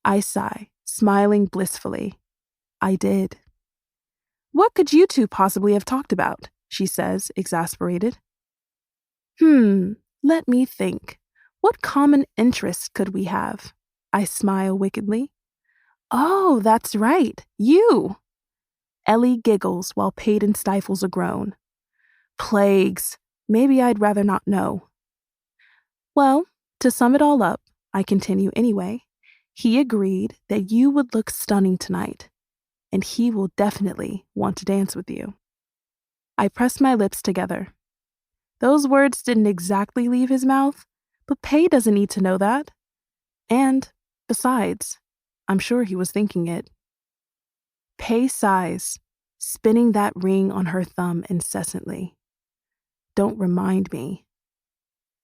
I sigh, smiling blissfully. I did. What could you two possibly have talked about? She says, exasperated. Let me think. What common interest could we have? I smile wickedly. Oh, that's right. You. Ellie giggles while Peyton stifles a groan. Plagues. Maybe I'd rather not know. Well, to sum it all up, I continue anyway, he agreed that you would look stunning tonight, and he will definitely want to dance with you. I pressed my lips together. Those words didn't exactly leave his mouth, but Pei doesn't need to know that. And, besides, I'm sure he was thinking it. Pei sighs, spinning that ring on her thumb incessantly. Don't remind me.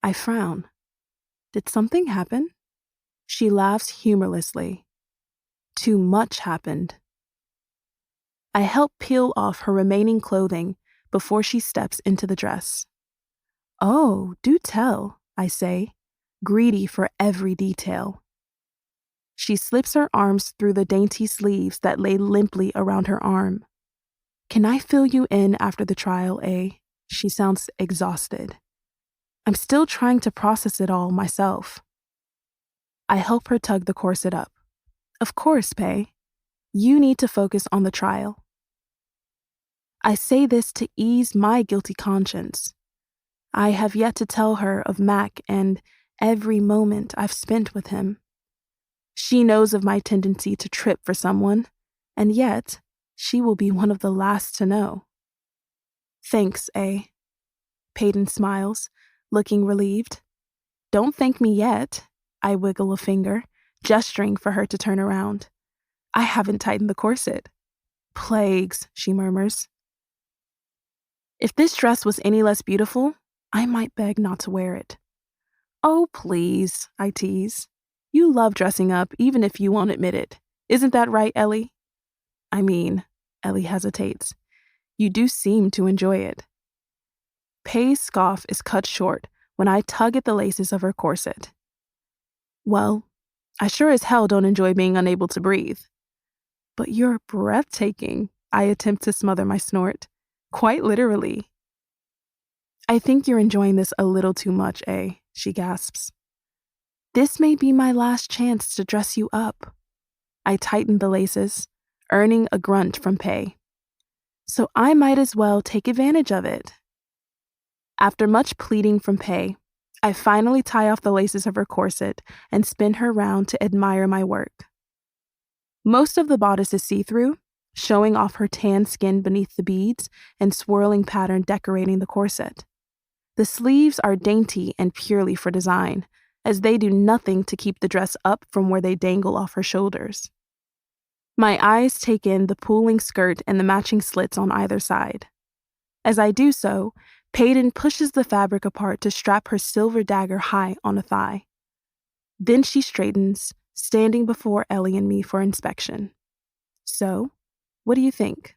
I frown. Did something happen? She laughs humorlessly. Too much happened. I help peel off her remaining clothing before she steps into the dress. Oh, do tell, I say, greedy for every detail. She slips her arms through the dainty sleeves that lay limply around her arm. Can I fill you in after the trial, A? She sounds exhausted. I'm still trying to process it all myself. I help her tug the corset up. Of course, Pei. You need to focus on the trial. I say this to ease my guilty conscience. I have yet to tell her of Mac and every moment I've spent with him. She knows of my tendency to trip for someone, and yet she will be one of the last to know. Thanks, A. Peyton smiles, looking relieved. Don't thank me yet. I wiggle a finger, gesturing for her to turn around. I haven't tightened the corset. Plagues, she murmurs. If this dress was any less beautiful, I might beg not to wear it. Oh, please, I tease. You love dressing up, even if you won't admit it. Isn't that right, Ellie? I mean, Ellie hesitates. You do seem to enjoy it. Pei's scoff is cut short when I tug at the laces of her corset. Well, I sure as hell don't enjoy being unable to breathe. But you're breathtaking, I attempt to smother my snort. Quite literally. I think you're enjoying this a little too much, A, she gasps. This may be my last chance to dress you up. I tighten the laces, earning a grunt from Pei. So I might as well take advantage of it. After much pleading from Pei, I finally tie off the laces of her corset and spin her round to admire my work. Most of the bodice is see-through, showing off her tan skin beneath the beads and swirling pattern decorating the corset. The sleeves are dainty and purely for design, as they do nothing to keep the dress up from where they dangle off her shoulders. My eyes take in the pooling skirt and the matching slits on either side. As I do so, Peyton pushes the fabric apart to strap her silver dagger high on a thigh. Then she straightens, standing before Ellie and me for inspection. So, what do you think?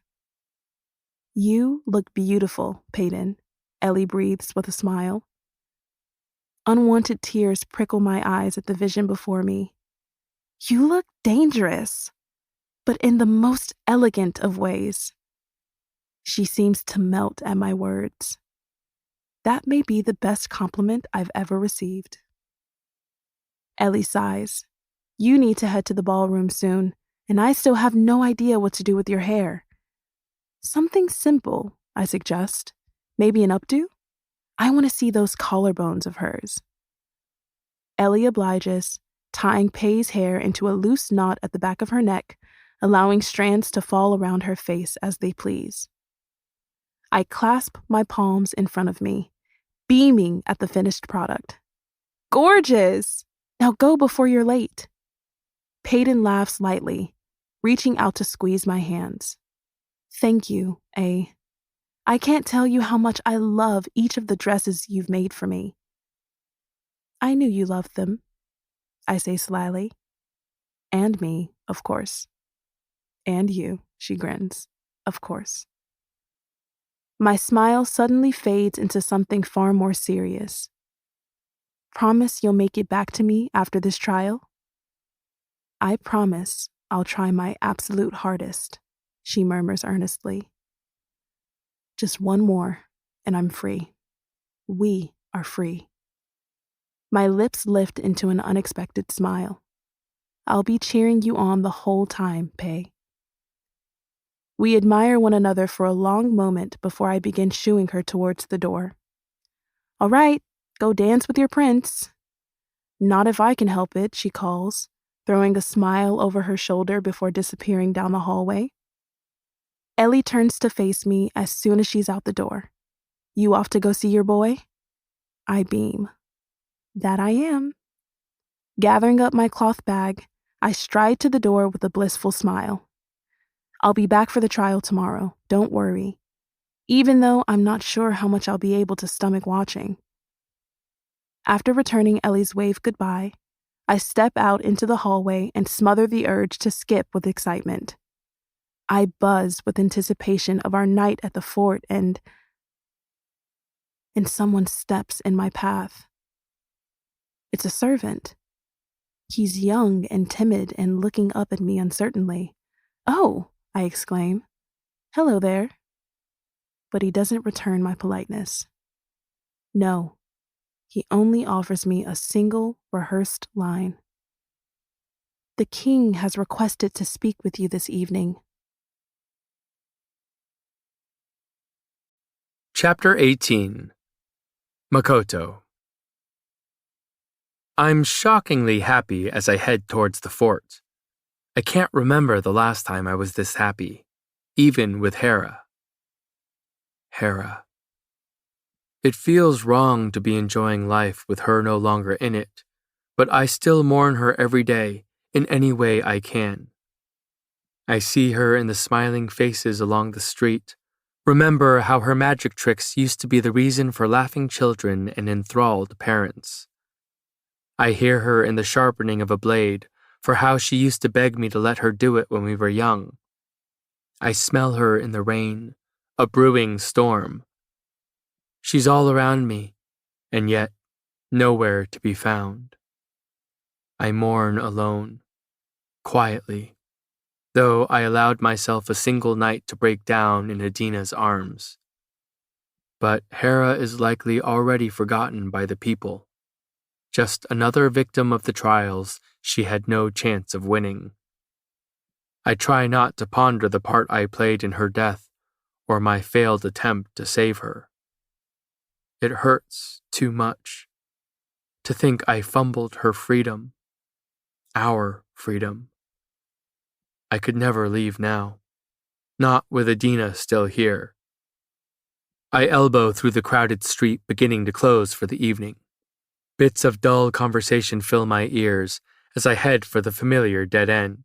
You look beautiful, Peyton, Ellie breathes with a smile. Unwanted tears prickle my eyes at the vision before me. You look dangerous, but in the most elegant of ways. She seems to melt at my words. That may be the best compliment I've ever received. Ellie sighs. You need to head to the ballroom soon, and I still have no idea what to do with your hair. Something simple, I suggest. Maybe an updo? I want to see those collarbones of hers. Ellie obliges, tying Pay's hair into a loose knot at the back of her neck, allowing strands to fall around her face as they please. I clasp my palms in front of me, beaming at the finished product. Gorgeous! Now go before you're late. Peyton laughs lightly, reaching out to squeeze my hands. Thank you, A. I can't tell you how much I love each of the dresses you've made for me. I knew you loved them, I say slyly. And me, of course. And you, she grins, of course. My smile suddenly fades into something far more serious. Promise you'll make it back to me after this trial? I promise I'll try my absolute hardest, she murmurs earnestly. Just one more, and I'm free. We are free. My lips lift into an unexpected smile. I'll be cheering you on the whole time, Pay. We admire one another for a long moment before I begin shooing her towards the door. All right, go dance with your prince. Not if I can help it, she calls, throwing a smile over her shoulder before disappearing down the hallway. Ellie turns to face me as soon as she's out the door. You off to go see your boy? I beam. That I am. Gathering up my cloth bag, I stride to the door with a blissful smile. I'll be back for the trial tomorrow, don't worry, even though I'm not sure how much I'll be able to stomach watching. After returning Ellie's wave goodbye, I step out into the hallway and smother the urge to skip with excitement. I buzz with anticipation of our night at the fort and someone steps in my path. It's a servant. He's young and timid and looking up at me uncertainly. Oh, I exclaim. Hello there. But he doesn't return my politeness. No, he only offers me a single rehearsed line. The king has requested to speak with you this evening. Chapter 18. Makoto. I'm shockingly happy as I head towards the fort. I can't remember the last time I was this happy, even with Hera. Hera. It feels wrong to be enjoying life with her no longer in it, but I still mourn her every day in any way I can. I see her in the smiling faces along the street, remember how her magic tricks used to be the reason for laughing children and enthralled parents. I hear her in the sharpening of a blade, for how she used to beg me to let her do it when we were young. I smell her in the rain, a brewing storm. She's all around me, and yet nowhere to be found. I mourn alone, quietly, though I allowed myself a single night to break down in Adina's arms. But Hera is likely already forgotten by the people. Just another victim of the trials she had no chance of winning. I try not to ponder the part I played in her death or my failed attempt to save her. It hurts too much to think I fumbled her freedom, our freedom. I could never leave now, not with Adina still here. I elbow through the crowded street beginning to close for the evening. Bits of dull conversation fill my ears as I head for the familiar dead end.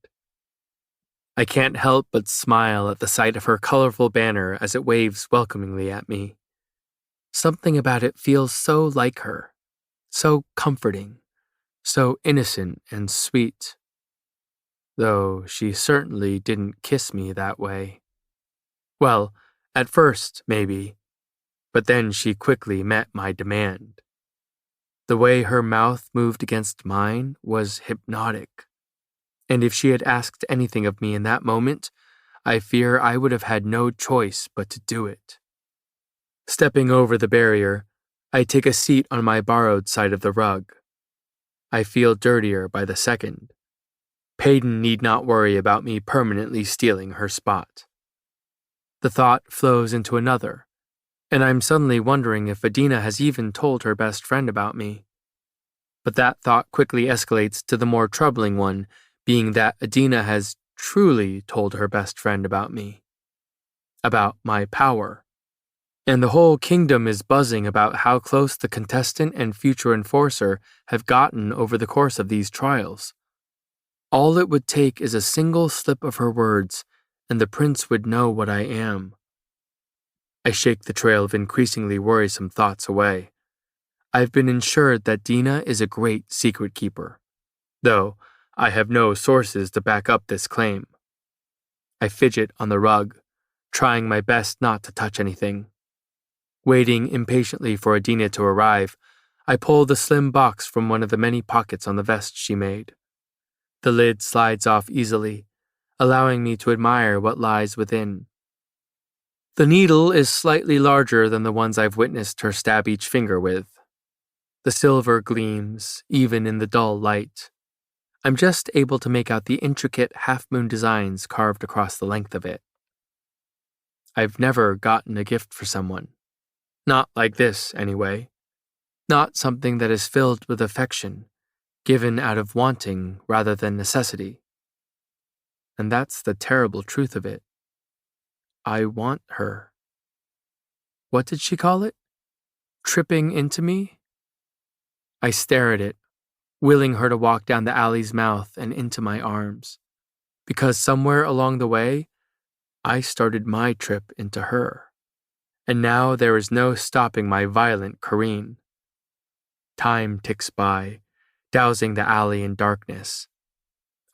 I can't help but smile at the sight of her colorful banner as it waves welcomingly at me. Something about it feels so like her, so comforting, so innocent and sweet. Though she certainly didn't kiss me that way. Well, at first, maybe, but then she quickly met my demand. The way her mouth moved against mine was hypnotic, and if she had asked anything of me in that moment, I fear I would have had no choice but to do it. Stepping over the barrier, I take a seat on my borrowed side of the rug. I feel dirtier by the second. Peyton need not worry about me permanently stealing her spot. The thought flows into another, and I'm suddenly wondering if Adina has even told her best friend about me. But that thought quickly escalates to the more troubling one, being that Adina has truly told her best friend about me. About my power. And the whole kingdom is buzzing about how close the contestant and future enforcer have gotten over the course of these trials. All it would take is a single slip of her words, and the prince would know what I am. I shake the trail of increasingly worrisome thoughts away. I've been assured that Dina is a great secret keeper, though I have no sources to back up this claim. I fidget on the rug, trying my best not to touch anything. Waiting impatiently for Adina to arrive, I pull the slim box from one of the many pockets on the vest she made. The lid slides off easily, allowing me to admire what lies within. The needle is slightly larger than the ones I've witnessed her stab each finger with. The silver gleams, even in the dull light. I'm just able to make out the intricate half-moon designs carved across the length of it. I've never gotten a gift for someone. Not like this, anyway. Not something that is filled with affection, given out of wanting rather than necessity. And that's the terrible truth of it. I want her. What did she call it? Tripping into me? I stare at it, willing her to walk down the alley's mouth and into my arms. Because somewhere along the way, I started my trip into her. And now there is no stopping my violent careen. Time ticks by, dousing the alley in darkness.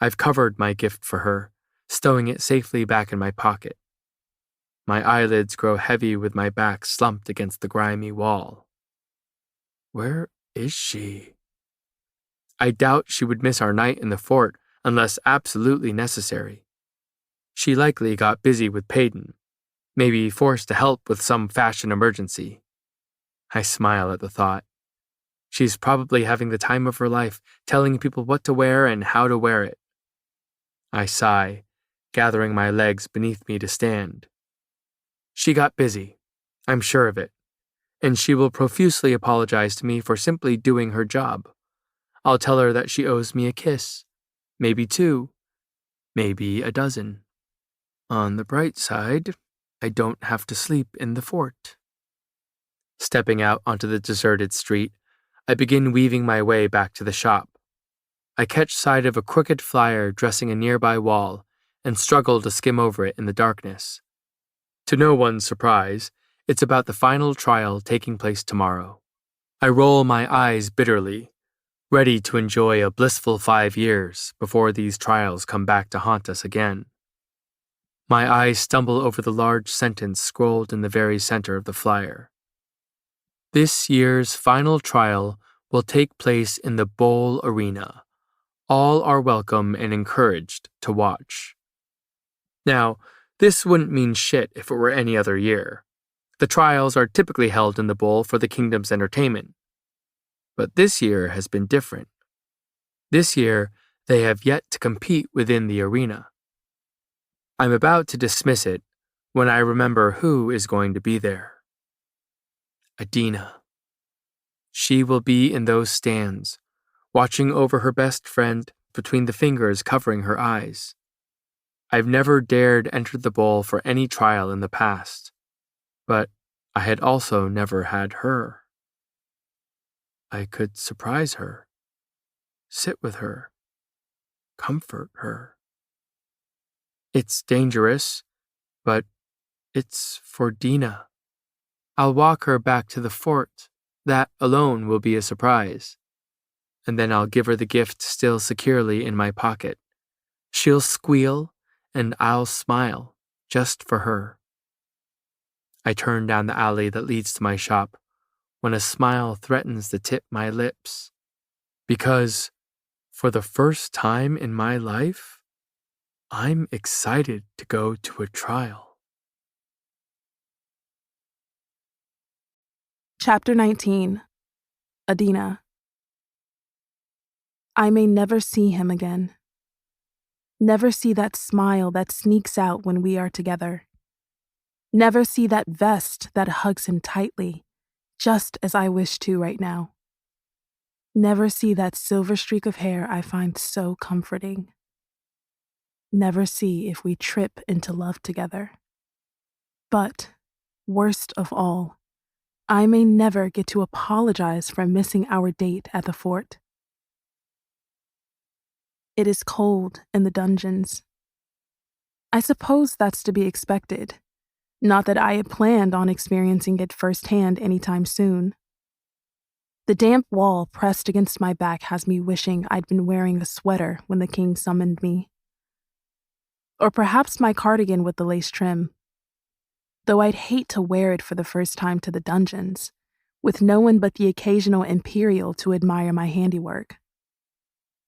I've covered my gift for her, stowing it safely back in my pocket. My eyelids grow heavy with my back slumped against the grimy wall. Where is she? I doubt she would miss our night in the fort unless absolutely necessary. She likely got busy with Peyton, maybe forced to help with some fashion emergency. I smile at the thought. She's probably having the time of her life, telling people what to wear and how to wear it. I sigh, gathering my legs beneath me to stand. She got busy, I'm sure of it, and she will profusely apologize to me for simply doing her job. I'll tell her that she owes me a kiss, maybe two, maybe a dozen. On the bright side, I don't have to sleep in the fort. Stepping out onto the deserted street, I begin weaving my way back to the shop. I catch sight of a crooked flyer dressing a nearby wall and struggle to skim over it in the darkness. To no one's surprise, it's about the final trial taking place tomorrow. I roll my eyes bitterly, ready to enjoy a blissful 5 years before these trials come back to haunt us again. My eyes stumble over the large sentence scrolled in the very center of the flyer. This year's final trial will take place in the Bowl Arena. All are welcome and encouraged to watch. Now, this wouldn't mean shit if it were any other year. The trials are typically held in the bowl for the kingdom's entertainment. But this year has been different. This year, they have yet to compete within the arena. I'm about to dismiss it when I remember who is going to be there. Adina. She will be in those stands, watching over her best friend between the fingers covering her eyes. I've never dared enter the bowl for any trial in the past, but I had also never had her. I could surprise her, sit with her, comfort her. It's dangerous, but it's for Dina. I'll walk her back to the fort. That alone will be a surprise. And then I'll give her the gift still securely in my pocket. She'll squeal, and I'll smile, just for her. I turn down the alley that leads to my shop when a smile threatens to tip my lips. Because, for the first time in my life, I'm excited to go to a trial. Chapter 19. Adina. I may never see him again. Never see that smile that sneaks out when we are together. Never see that vest that hugs him tightly, just as I wish to right now. Never see that silver streak of hair I find so comforting. Never see if we trip into love together. But, worst of all, I may never get to apologize for missing our date at the fort. It is cold in the dungeons. I suppose that's to be expected. Not that I had planned on experiencing it firsthand anytime soon. The damp wall pressed against my back has me wishing I'd been wearing a sweater when the king summoned me. Or perhaps my cardigan with the lace trim. Though I'd hate to wear it for the first time to the dungeons, with no one but the occasional imperial to admire my handiwork.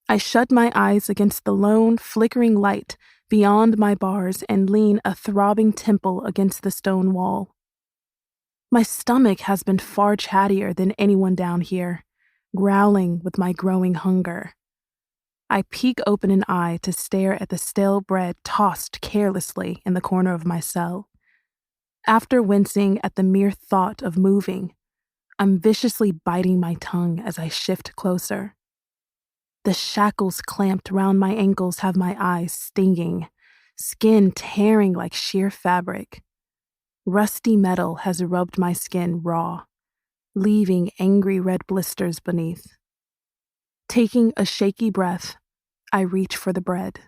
I shut my eyes against the lone, flickering light beyond my bars and lean a throbbing temple against the stone wall. My stomach has been far chattier than anyone down here, growling with my growing hunger. I peek open an eye to stare at the stale bread tossed carelessly in the corner of my cell. After wincing at the mere thought of moving, I'm viciously biting my tongue as I shift closer. The shackles clamped round my ankles have my eyes stinging, skin tearing like sheer fabric. Rusty metal has rubbed my skin raw, leaving angry red blisters beneath. Taking a shaky breath, I reach for the bread.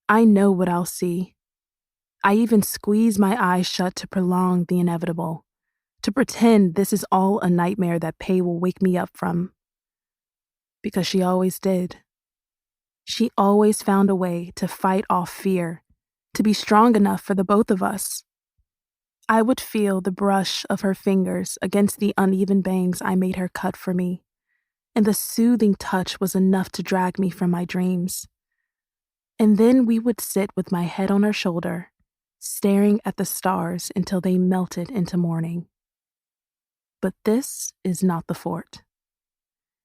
I know what I'll see. I even squeeze my eyes shut to prolong the inevitable, to pretend this is all a nightmare that Pei will wake me up from. Because she always did. She always found a way to fight off fear, to be strong enough for the both of us. I would feel the brush of her fingers against the uneven bangs I made her cut for me, and the soothing touch was enough to drag me from my dreams. And then we would sit with my head on her shoulder, staring at the stars until they melted into morning. But this is not the fort.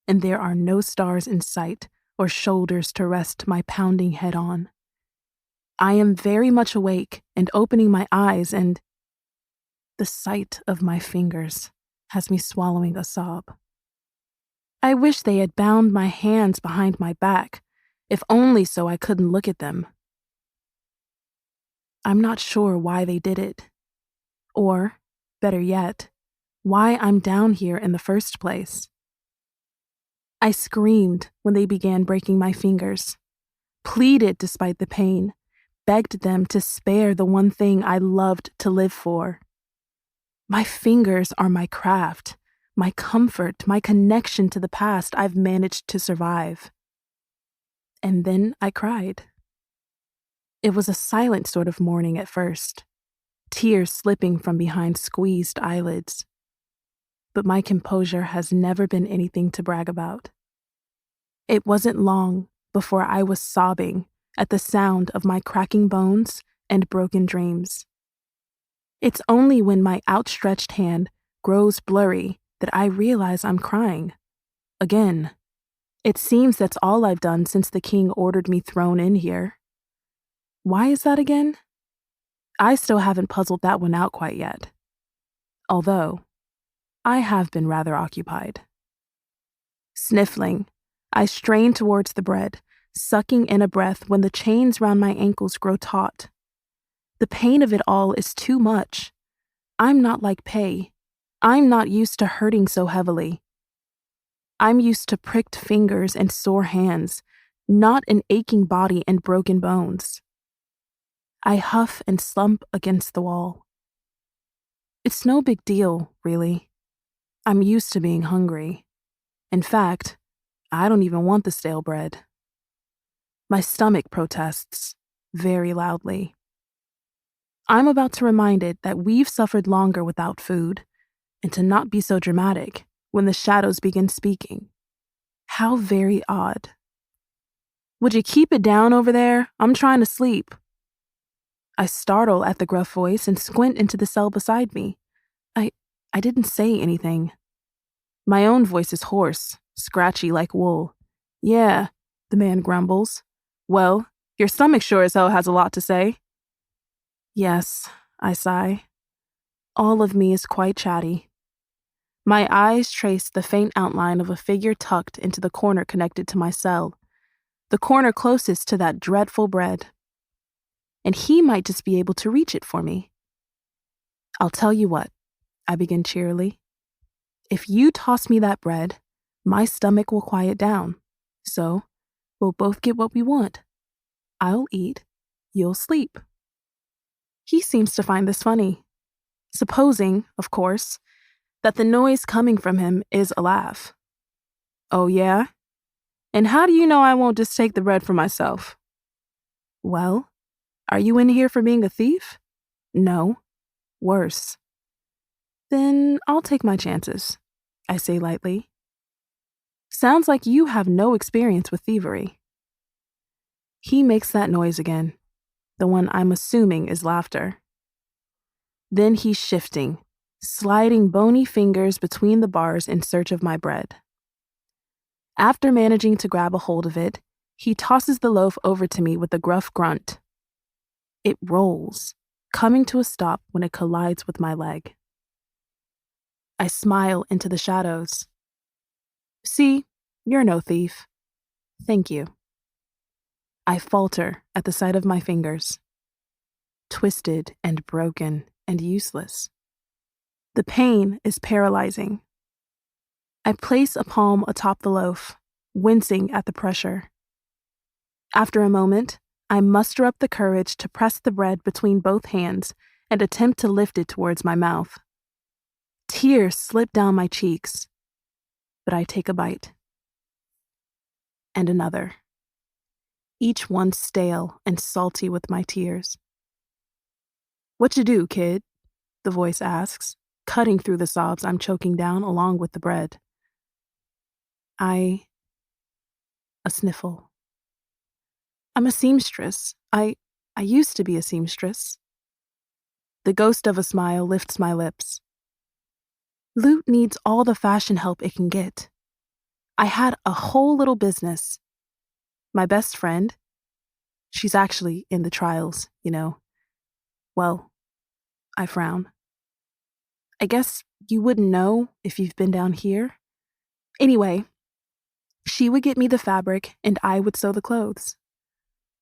And there are no stars in sight or shoulders to rest my pounding head on. I am very much awake and opening my eyes, and the sight of my fingers has me swallowing a sob. I wish they had bound my hands behind my back, if only so I couldn't look at them. I'm not sure why they did it. Or, better yet, why I'm down here in the first place. I screamed when they began breaking my fingers, pleaded despite the pain, begged them to spare the one thing I loved to live for. My fingers are my craft, my comfort, my connection to the past I've managed to survive. And then I cried. It was a silent sort of mourning at first, tears slipping from behind squeezed eyelids. But my composure has never been anything to brag about. It wasn't long before I was sobbing at the sound of my cracking bones and broken dreams. It's only when my outstretched hand grows blurry that I realize I'm crying. Again. It seems that's all I've done since the king ordered me thrown in here. Why is that again? I still haven't puzzled that one out quite yet. Although, I have been rather occupied. Sniffling, I strain towards the bread, sucking in a breath when the chains round my ankles grow taut. The pain of it all is too much. I'm not like Pei. I'm not used to hurting so heavily. I'm used to pricked fingers and sore hands, not an aching body and broken bones. I huff and slump against the wall. It's no big deal, really. I'm used to being hungry. In fact, I don't even want the stale bread. My stomach protests very loudly. I'm about to remind it that we've suffered longer without food, and to not be so dramatic when the shadows begin speaking. How very odd. Would you keep it down over there? I'm trying to sleep. I startle at the gruff voice and squint into the cell beside me. I didn't say anything. My own voice is hoarse, scratchy like wool. Yeah, the man grumbles. Well, your stomach sure as hell has a lot to say. Yes, I sigh. All of me is quite chatty. My eyes trace the faint outline of a figure tucked into the corner connected to my cell, the corner closest to that dreadful bread. And he might just be able to reach it for me. I'll tell you what, I begin cheerily. If you toss me that bread, my stomach will quiet down. So, we'll both get what we want. I'll eat, you'll sleep. He seems to find this funny. Supposing, of course, that the noise coming from him is a laugh. Oh, yeah? And how do you know I won't just take the bread for myself? Well, are you in here for being a thief? No. Worse. Then I'll take my chances, I say lightly. Sounds like you have no experience with thievery. He makes that noise again, the one I'm assuming is laughter. Then he's shifting, sliding bony fingers between the bars in search of my bread. After managing to grab a hold of it, he tosses the loaf over to me with a gruff grunt. It rolls, coming to a stop when it collides with my leg. I smile into the shadows. See, you're no thief. Thank you. I falter at the sight of my fingers. Twisted and broken and useless. The pain is paralyzing. I place a palm atop the loaf, wincing at the pressure. After a moment, I muster up the courage to press the bread between both hands and attempt to lift it towards my mouth. Tears slip down my cheeks, but I take a bite. And another. Each one stale and salty with my tears. What you do, kid? The voice asks, cutting through the sobs I'm choking down along with the bread. A sniffle. I'm a seamstress. I used to be a seamstress. The ghost of a smile lifts my lips. Loot needs all the fashion help it can get. I had a whole little business. My best friend, she's actually in the trials, you know. Well, I frown. I guess you wouldn't know if you've been down here. Anyway, she would get me the fabric and I would sew the clothes.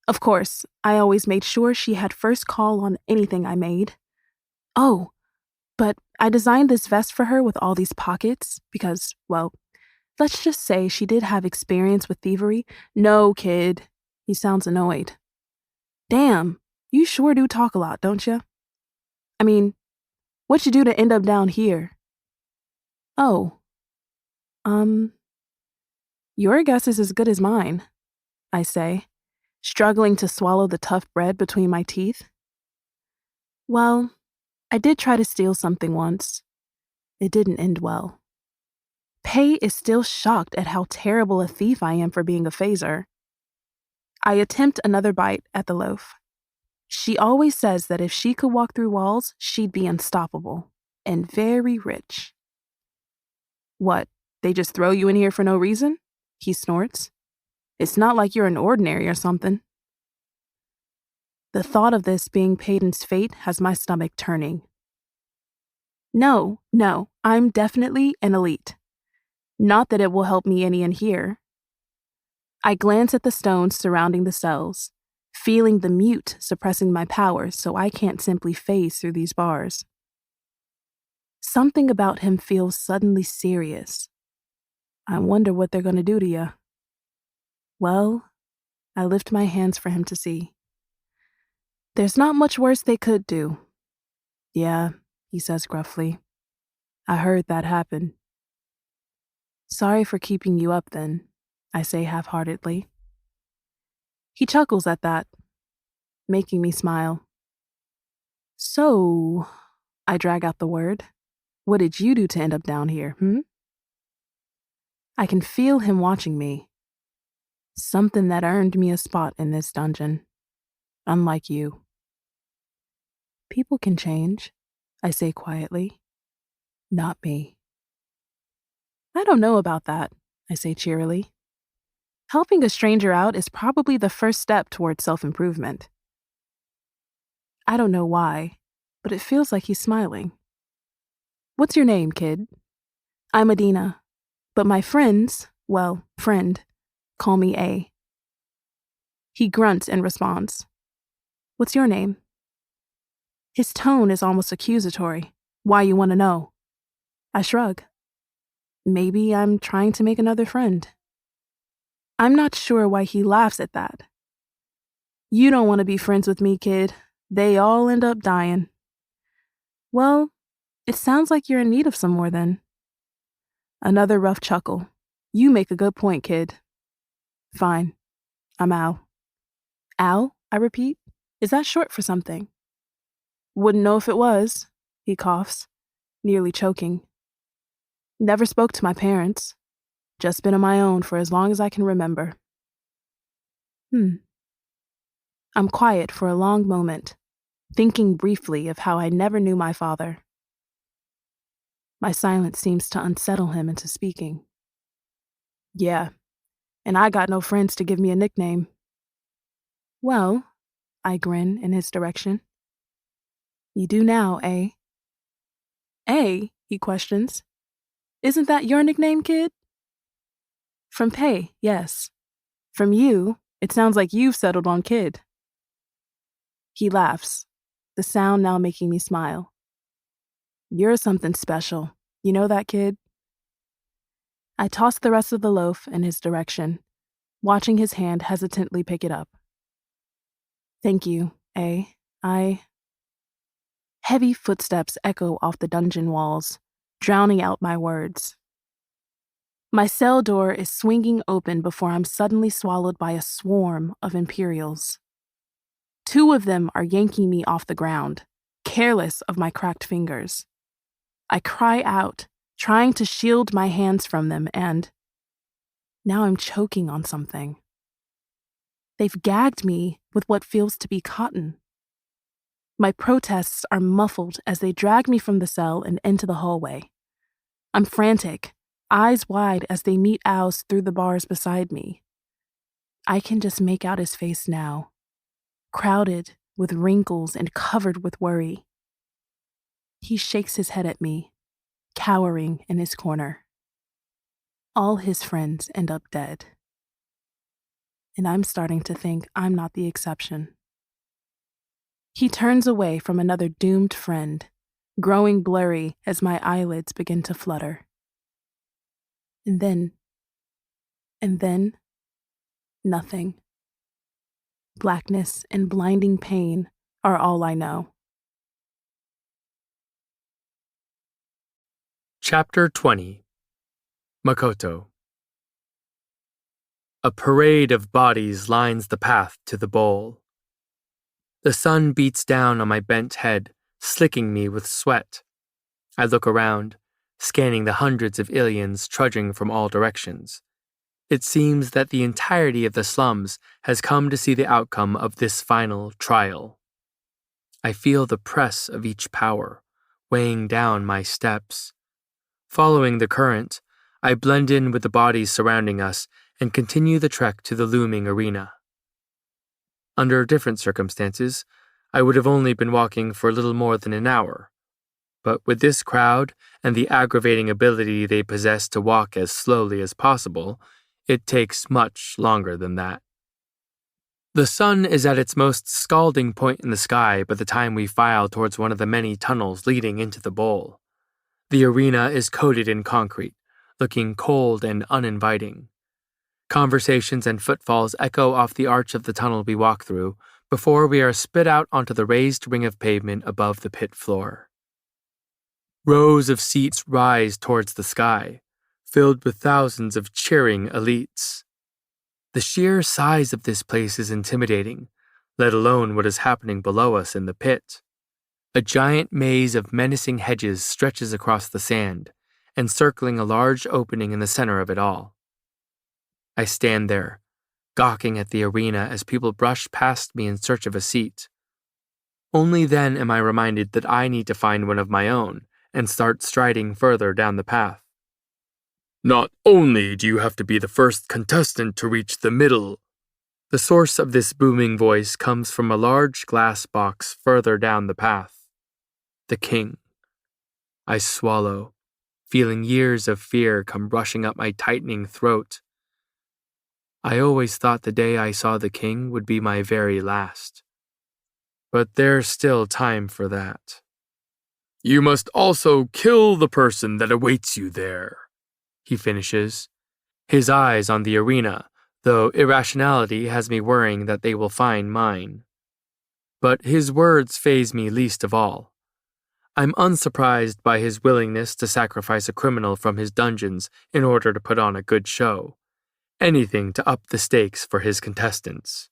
Of course, I always made sure she had first call on anything I made. Oh, but I designed this vest for her with all these pockets because, well, let's just say she did have experience with thievery. No, kid. He sounds annoyed. Damn, you sure do talk a lot, don't you? I mean, what'd you do to end up down here? Oh, your guess is as good as mine, I say, struggling to swallow the tough bread between my teeth. Well, I did try to steal something once. It didn't end well. Pei is still shocked at how terrible a thief I am for being a phaser. I attempt another bite at the loaf. She always says that if she could walk through walls, she'd be unstoppable and very rich. What, they just throw you in here for no reason? He snorts. It's not like you're an ordinary or something. The thought of this being Peyton's fate has my stomach turning. No, I'm definitely an elite. Not that it will help me any in here. I glance at the stones surrounding the cells, feeling the mute suppressing my powers so I can't simply phase through these bars. Something about him feels suddenly serious. I wonder what they're going to do to you. Well, I lift my hands for him to see. There's not much worse they could do. Yeah, he says gruffly. I heard that happen. Sorry for keeping you up then, I say half-heartedly. He chuckles at that, making me smile. So, I drag out the word. What did you do to end up down here, I can feel him watching me. Something that earned me a spot in this dungeon. Unlike you. People can change, I say quietly. Not me. I don't know about that, I say cheerily. Helping a stranger out is probably the first step toward self-improvement. I don't know why, but it feels like he's smiling. What's your name, kid? I'm Adina, but my friends, friend, call me A. He grunts and responds. What's your name? His tone is almost accusatory. Why you want to know? I shrug. Maybe I'm trying to make another friend. I'm not sure why he laughs at that. You don't want to be friends with me, kid. They all end up dying. Well, it sounds like you're in need of some more then. Another rough chuckle. You make a good point, kid. Fine. I'm Al. Al, I repeat. Is that short for something? Wouldn't know if it was, he coughs, nearly choking. Never spoke to my parents. Just been on my own for as long as I can remember. I'm quiet for a long moment, thinking briefly of how I never knew my father. My silence seems to unsettle him into speaking. Yeah, and I got no friends to give me a nickname. Well, I grin in his direction. You do now, eh? Eh? He questions. Isn't that your nickname, kid? From Pei, yes. From you, it sounds like you've settled on kid. He laughs, the sound now making me smile. You're something special. You know that, kid? I toss the rest of the loaf in his direction, watching his hand hesitantly pick it up. Thank you, eh? Heavy footsteps echo off the dungeon walls, drowning out my words. My cell door is swinging open before I'm suddenly swallowed by a swarm of Imperials. 2 of them are yanking me off the ground, careless of my cracked fingers. I cry out, trying to shield my hands from them, and now I'm choking on something. They've gagged me with what feels to be cotton. My protests are muffled as they drag me from the cell and into the hallway. I'm frantic, eyes wide as they meet Al's through the bars beside me. I can just make out his face now, crowded with wrinkles and covered with worry. He shakes his head at me, cowering in his corner. All his friends end up dead. And I'm starting to think I'm not the exception. He turns away from another doomed friend, growing blurry as my eyelids begin to flutter. And then, nothing. Blackness and blinding pain are all I know. Chapter 20. Makoto. A parade of bodies lines the path to the bowl. The sun beats down on my bent head, slicking me with sweat. I look around, scanning the hundreds of aliens trudging from all directions. It seems that the entirety of the slums has come to see the outcome of this final trial. I feel the press of each power, weighing down my steps. Following the current, I blend in with the bodies surrounding us and continue the trek to the looming arena. Under different circumstances, I would have only been walking for a little more than an hour. But with this crowd and the aggravating ability they possess to walk as slowly as possible, it takes much longer than that. The sun is at its most scalding point in the sky by the time we file towards one of the many tunnels leading into the bowl. The arena is coated in concrete, looking cold and uninviting. Conversations and footfalls echo off the arch of the tunnel we walk through before we are spit out onto the raised ring of pavement above the pit floor. Rows of seats rise towards the sky, filled with thousands of cheering elites. The sheer size of this place is intimidating, let alone what is happening below us in the pit. A giant maze of menacing hedges stretches across the sand, encircling a large opening in the center of it all. I stand there, gawking at the arena as people brush past me in search of a seat. Only then am I reminded that I need to find one of my own and start striding further down the path. Not only do you have to be the first contestant to reach the middle. The source of this booming voice comes from a large glass box further down the path. The king. I swallow, feeling years of fear come rushing up my tightening throat. I always thought the day I saw the king would be my very last. But there's still time for that. You must also kill the person that awaits you there, he finishes, his eyes on the arena, though irrationality has me worrying that they will find mine. But his words faze me least of all. I'm unsurprised by his willingness to sacrifice a criminal from his dungeons in order to put on a good show. Anything to up the stakes for his contestants.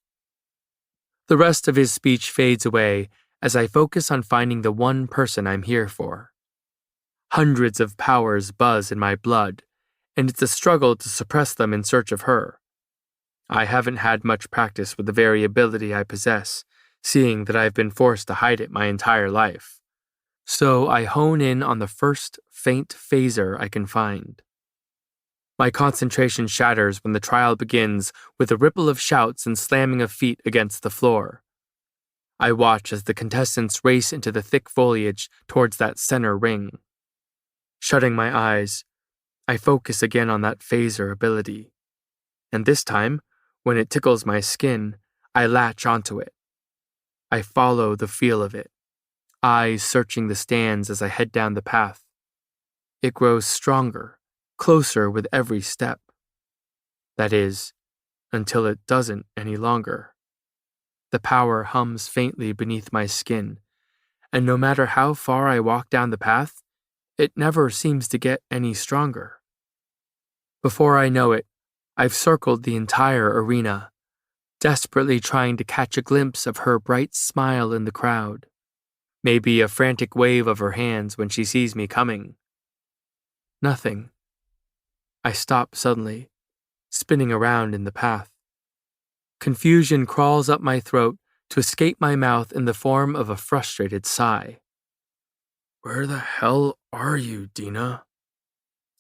The rest of his speech fades away as I focus on finding the one person I'm here for. Hundreds of powers buzz in my blood, and it's a struggle to suppress them in search of her. I haven't had much practice with the very ability I possess, seeing that I've been forced to hide it my entire life. So I hone in on the first faint phaser I can find. My concentration shatters when the trial begins with a ripple of shouts and slamming of feet against the floor. I watch as the contestants race into the thick foliage towards that center ring. Shutting my eyes, I focus again on that phaser ability. And this time, when it tickles my skin, I latch onto it. I follow the feel of it, eyes searching the stands as I head down the path. It grows stronger, closer with every step. That is, until it doesn't any longer. The power hums faintly beneath my skin, and no matter how far I walk down the path, it never seems to get any stronger. Before I know it, I've circled the entire arena, desperately trying to catch a glimpse of her bright smile in the crowd, maybe a frantic wave of her hands when she sees me coming. Nothing. I stop suddenly, spinning around in the path. Confusion crawls up my throat to escape my mouth in the form of a frustrated sigh. Where the hell are you, Dina?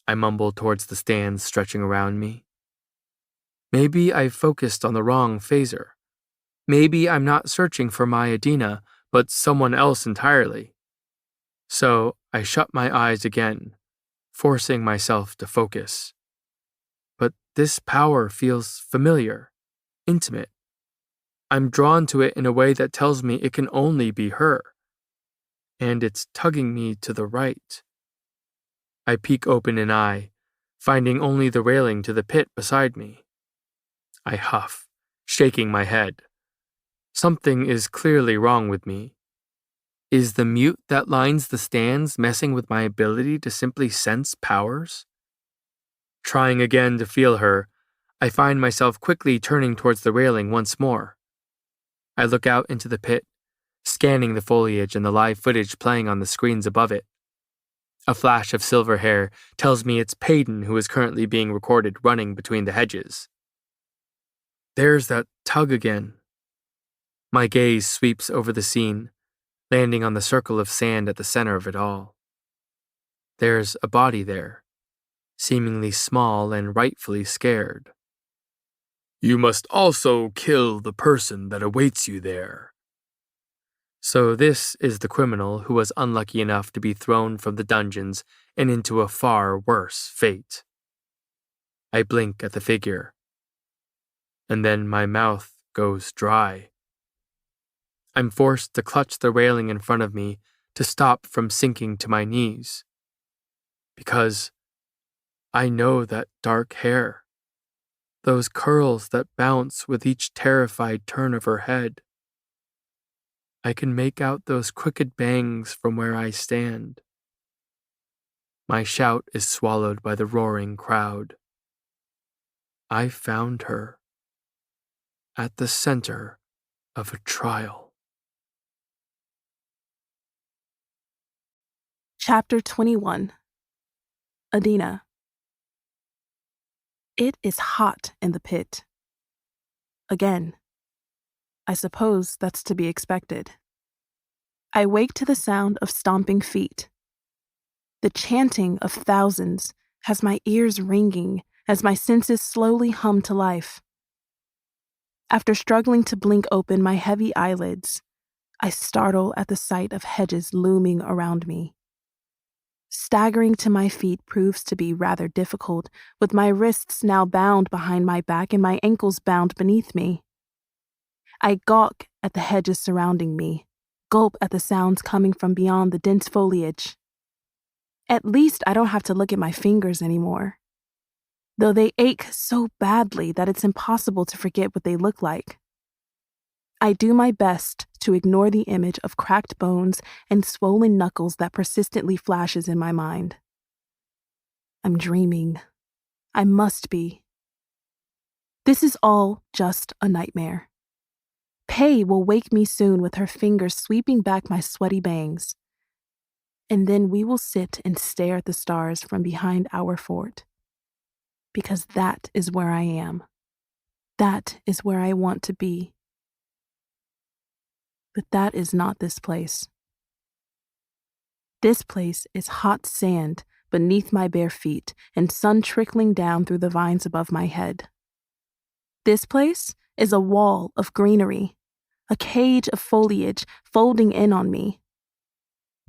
I mumble towards the stands stretching around me. Maybe I've focused on the wrong phaser. Maybe I'm not searching for my Adina, but someone else entirely. So I shut my eyes again, forcing myself to focus. But this power feels familiar. Intimate. I'm drawn to it in a way that tells me it can only be her. And it's tugging me to the right. I peek open an eye, finding only the railing to the pit beside me. I huff, shaking my head. Something is clearly wrong with me. Is the mute that lines the stands messing with my ability to simply sense powers? Trying again to feel her, I find myself quickly turning towards the railing once more. I look out into the pit, scanning the foliage and the live footage playing on the screens above it. A flash of silver hair tells me it's Payton who is currently being recorded running between the hedges. There's that tug again. My gaze sweeps over the scene, landing on the circle of sand at the center of it all. There's a body there, seemingly small and rightfully scared. You must also kill the person that awaits you there. So this is the criminal who was unlucky enough to be thrown from the dungeons and into a far worse fate. I blink at the figure, and then my mouth goes dry. I'm forced to clutch the railing in front of me to stop from sinking to my knees. Because I know that dark hair. Those curls that bounce with each terrified turn of her head. I can make out those crooked bangs from where I stand. My shout is swallowed by the roaring crowd. I found her at the center of a trial. Chapter 21. Adina. It is hot in the pit. Again. I suppose that's to be expected. I wake to the sound of stomping feet. The chanting of thousands has my ears ringing as my senses slowly hum to life. After struggling to blink open my heavy eyelids, I startle at the sight of hedges looming around me. Staggering to my feet proves to be rather difficult, with my wrists now bound behind my back and my ankles bound beneath me. I gawk at the hedges surrounding me, gulp at the sounds coming from beyond the dense foliage. At least I don't have to look at my fingers anymore, though they ache so badly that it's impossible to forget what they look like. I do my best to ignore the image of cracked bones and swollen knuckles that persistently flashes in my mind. I'm dreaming. I must be. This is all just a nightmare. Pei will wake me soon with her fingers sweeping back my sweaty bangs. And then we will sit and stare at the stars from behind our fort. Because that is where I am. That is where I want to be. But that is not this place. This place is hot sand beneath my bare feet and sun trickling down through the vines above my head. This place is a wall of greenery, a cage of foliage folding in on me.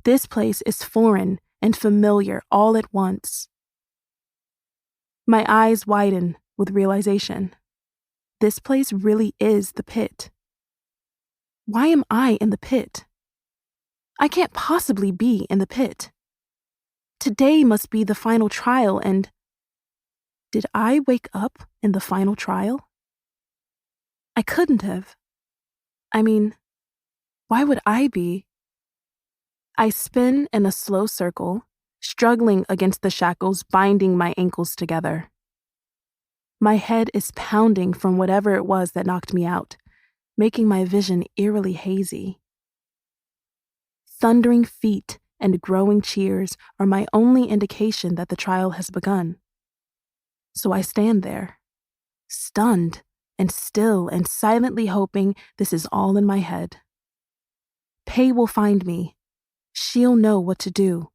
This place is foreign and familiar all at once. My eyes widen with realization. This place really is the pit. Why am I in the pit? I can't possibly be in the pit. Today must be the final trial, and did I wake up in the final trial? I couldn't have. I mean, why would I be? I spin in a slow circle, struggling against the shackles binding my ankles together. My head is pounding from whatever it was that knocked me out, making my vision eerily hazy. Thundering feet and growing cheers are my only indication that the trial has begun. So I stand there, stunned and still and silently hoping this is all in my head. Pei will find me. She'll know what to do.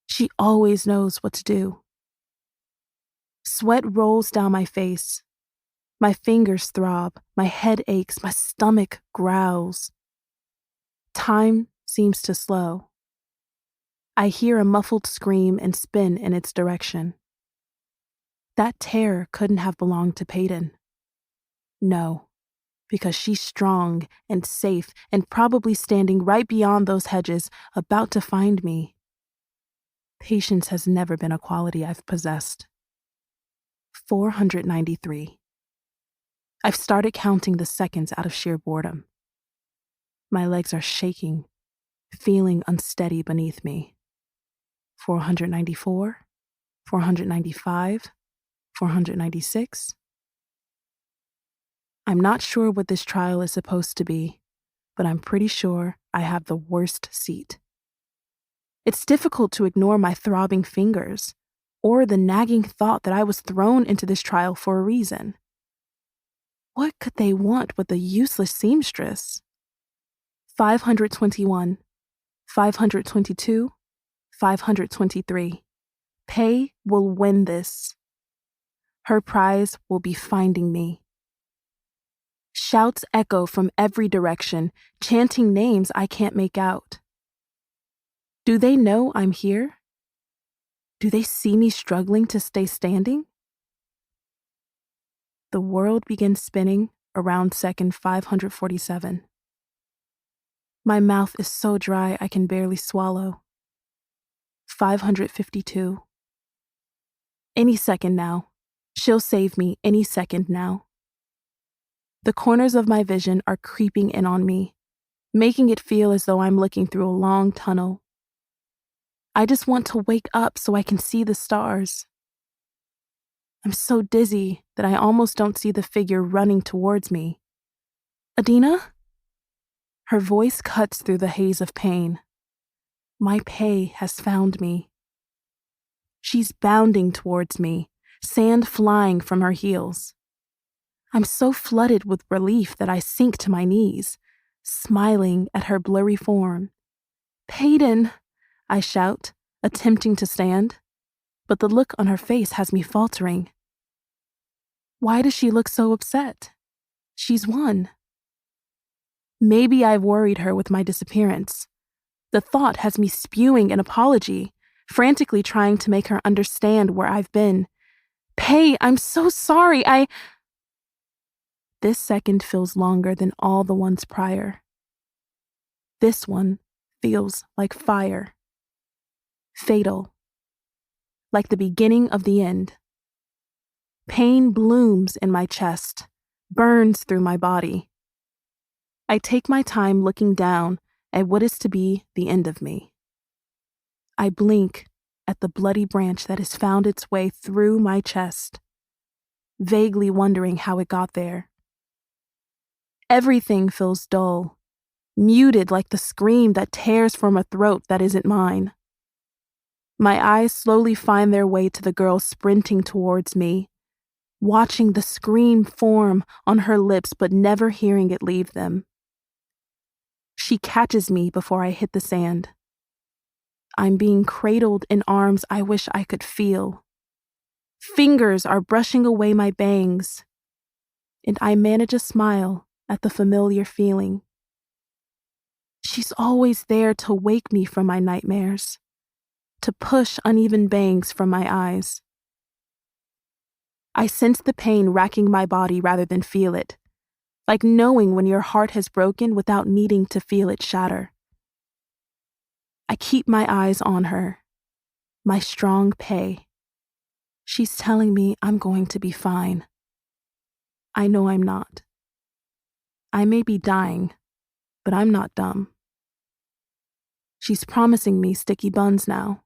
She always knows what to do. Sweat rolls down my face. My fingers throb, my head aches, my stomach growls. Time seems to slow. I hear a muffled scream and spin in its direction. That terror couldn't have belonged to Peyton. No, because she's strong and safe and probably standing right beyond those hedges, about to find me. Patience has never been a quality I've possessed. 493. I've started counting the seconds out of sheer boredom. My legs are shaking, feeling unsteady beneath me. 494, 495, 496. I'm not sure what this trial is supposed to be, but I'm pretty sure I have the worst seat. It's difficult to ignore my throbbing fingers, or the nagging thought that I was thrown into this trial for a reason. What could they want with a useless seamstress? 521, 522, 523. Pei will win this. Her prize will be finding me. Shouts echo from every direction, chanting names I can't make out. Do they know I'm here? Do they see me struggling to stay standing? The world begins spinning around second 547. My mouth is so dry I can barely swallow. 552. Any second now. She'll save me any second now. The corners of my vision are creeping in on me. making it feel as though I'm looking through a long tunnel. I just want to wake up so I can see the stars. I'm so dizzy that I almost don't see the figure running towards me. Adina? Her voice cuts through the haze of pain. My pay has found me. She's bounding towards me, sand flying from her heels. I'm so flooded with relief that I sink to my knees, smiling at her blurry form. Payden, I shout, attempting to stand, but the look on her face has me faltering. Why does she look so upset? She's won. Maybe I've worried her with my disappearance. The thought has me spewing an apology, frantically trying to make her understand where I've been. Pay, I'm so sorry, This second feels longer than all the ones prior. This one feels like fire. Fatal. Like the beginning of the end. Pain blooms in my chest, burns through my body. I take my time looking down at what is to be the end of me. I blink at the bloody branch that has found its way through my chest, vaguely wondering how it got there. Everything feels dull, muted like the scream that tears from a throat that isn't mine. My eyes slowly find their way to the girl sprinting towards me, watching the scream form on her lips but never hearing it leave them. She catches me before I hit the sand. I'm being cradled in arms I wish I could feel. Fingers are brushing away my bangs, and I manage a smile at the familiar feeling. She's always there to wake me from my nightmares, to push uneven bangs from my eyes. I sense the pain racking my body rather than feel it, like knowing when your heart has broken without needing to feel it shatter. I keep my eyes on her, my strong pay. She's telling me I'm going to be fine. I know I'm not. I may be dying, but I'm not dumb. She's promising me sticky buns now.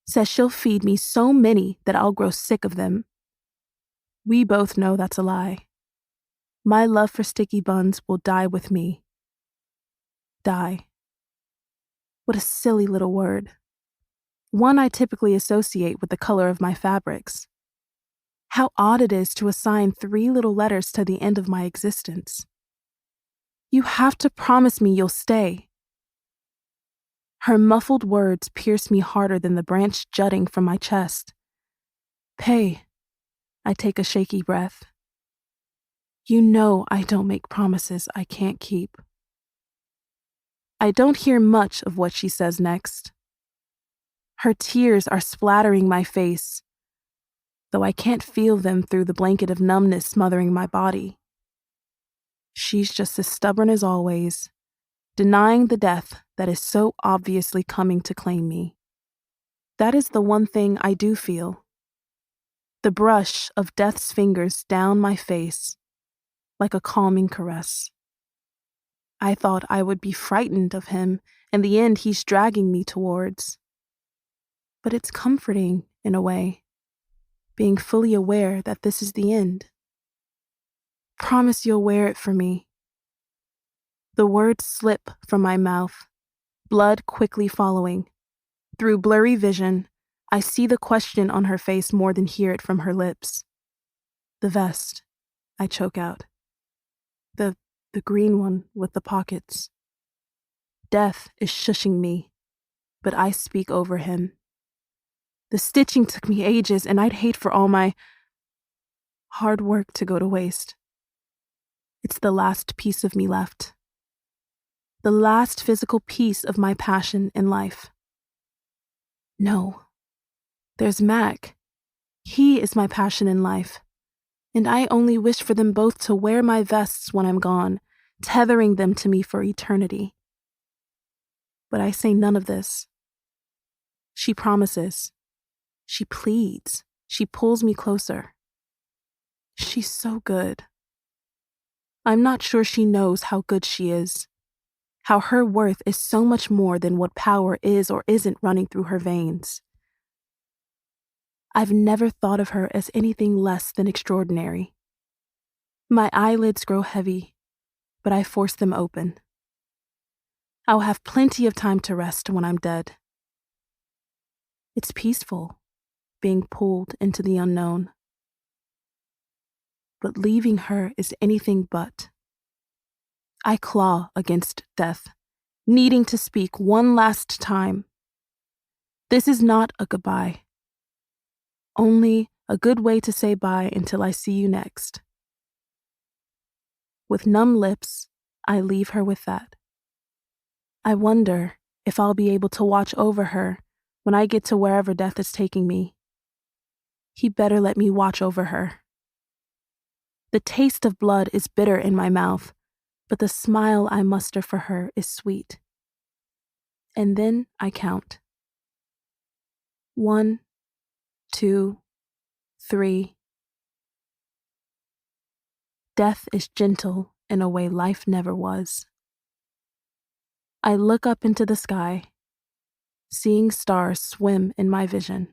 Says she'll feed me so many that I'll grow sick of them. We both know that's a lie. My love for sticky buns will die with me. Die. What a silly little word. One I typically associate with the color of my fabrics. How odd it is to assign 3 little letters to the end of my existence. You have to promise me you'll stay. Her muffled words pierce me harder than the branch jutting from my chest. Pay. I take a shaky breath. You know I don't make promises I can't keep. I don't hear much of what she says next. Her tears are splattering my face, though I can't feel them through the blanket of numbness smothering my body. She's just as stubborn as always, denying the death that is so obviously coming to claim me. That is the one thing I do feel. The brush of death's fingers down my face, like a calming caress. I thought I would be frightened of him and the end he's dragging me towards. But it's comforting, in a way, being fully aware that this is the end. Promise you'll wear it for me. The words slip from my mouth, blood quickly following. Through blurry vision, I see the question on her face more than hear it from her lips. The vest, I choke out. The green one with the pockets. Death is shushing me, but I speak over him. The stitching took me ages, and I'd hate for all my hard work to go to waste. It's the last piece of me left. The last physical piece of my passion in life. No. There's Mac. He is my passion in life, and I only wish for them both to wear my vests when I'm gone, tethering them to me for eternity. But I say none of this. She promises. She pleads. She pulls me closer. She's so good. I'm not sure she knows how good she is, how her worth is so much more than what power is or isn't running through her veins. I've never thought of her as anything less than extraordinary. My eyelids grow heavy, but I force them open. I'll have plenty of time to rest when I'm dead. It's peaceful, being pulled into the unknown. But leaving her is anything but. I claw against death, needing to speak one last time. This is not a goodbye. Only a good way to say bye until I see you next. With numb lips, I leave her with that. I wonder if I'll be able to watch over her when I get to wherever death is taking me. He better let me watch over her. The taste of blood is bitter in my mouth, but the smile I muster for her is sweet. And then I count. 1, 2, 3. Death is gentle in a way life never was. I look up into the sky, seeing stars swim in my vision.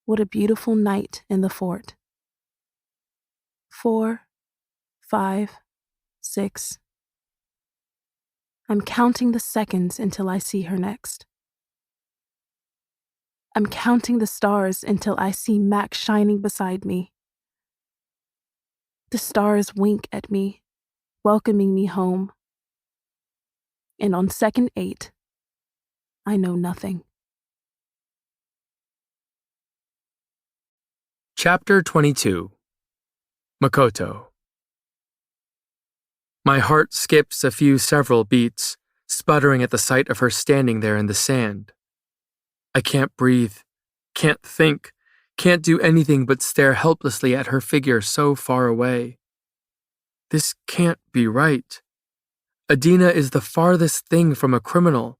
What a beautiful night in the fort. 4, 5, 6. I'm counting the seconds until I see her next. I'm counting the stars until I see Mac shining beside me. The stars wink at me, welcoming me home. And on second 8, I know nothing. Chapter 22. Makoto. My heart skips a few several beats, sputtering at the sight of her standing there in the sand. I can't breathe, can't think, can't do anything but stare helplessly at her figure so far away. This can't be right. Adina is the farthest thing from a criminal,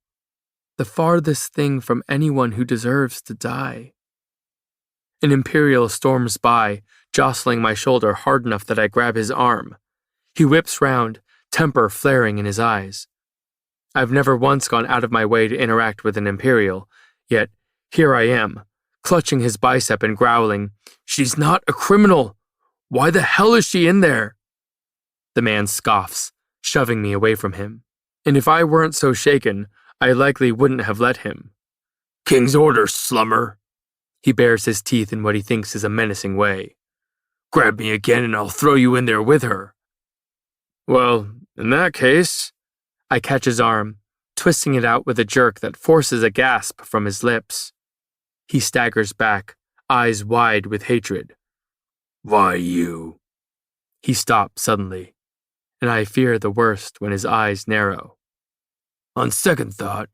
the farthest thing from anyone who deserves to die. An Imperial storms by, jostling my shoulder hard enough that I grab his arm. He whips round, temper flaring in his eyes. I've never once gone out of my way to interact with an Imperial, yet here I am, clutching his bicep and growling, "She's not a criminal! Why the hell is she in there?" The man scoffs, shoving me away from him. And if I weren't so shaken, I likely wouldn't have let him. "King's orders, slummer." He bares his teeth in what he thinks is a menacing way. "Grab me again and I'll throw you in there with her." "Well, in that case..." I catch his arm, twisting it out with a jerk that forces a gasp from his lips. He staggers back, eyes wide with hatred. "Why you?" He stops suddenly, and I fear the worst when his eyes narrow. "On second thought,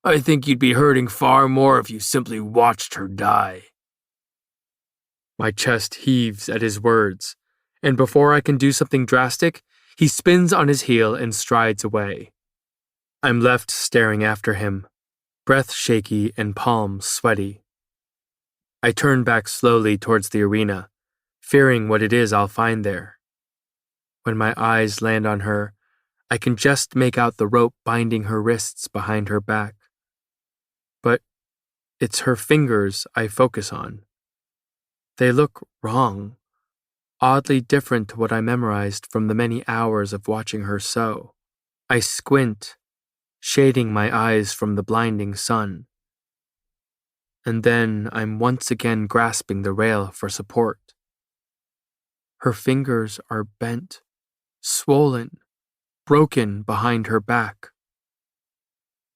I think you'd be hurting far more if you simply watched her die." My chest heaves at his words, and before I can do something drastic, he spins on his heel and strides away. I'm left staring after him, breath shaky and palms sweaty. I turn back slowly towards the arena, fearing what it is I'll find there. When my eyes land on her, I can just make out the rope binding her wrists behind her back. But it's her fingers I focus on. They look wrong, oddly different to what I memorized from the many hours of watching her sew. I squint, shading my eyes from the blinding sun. And then I'm once again grasping the rail for support. Her fingers are bent, swollen, broken behind her back.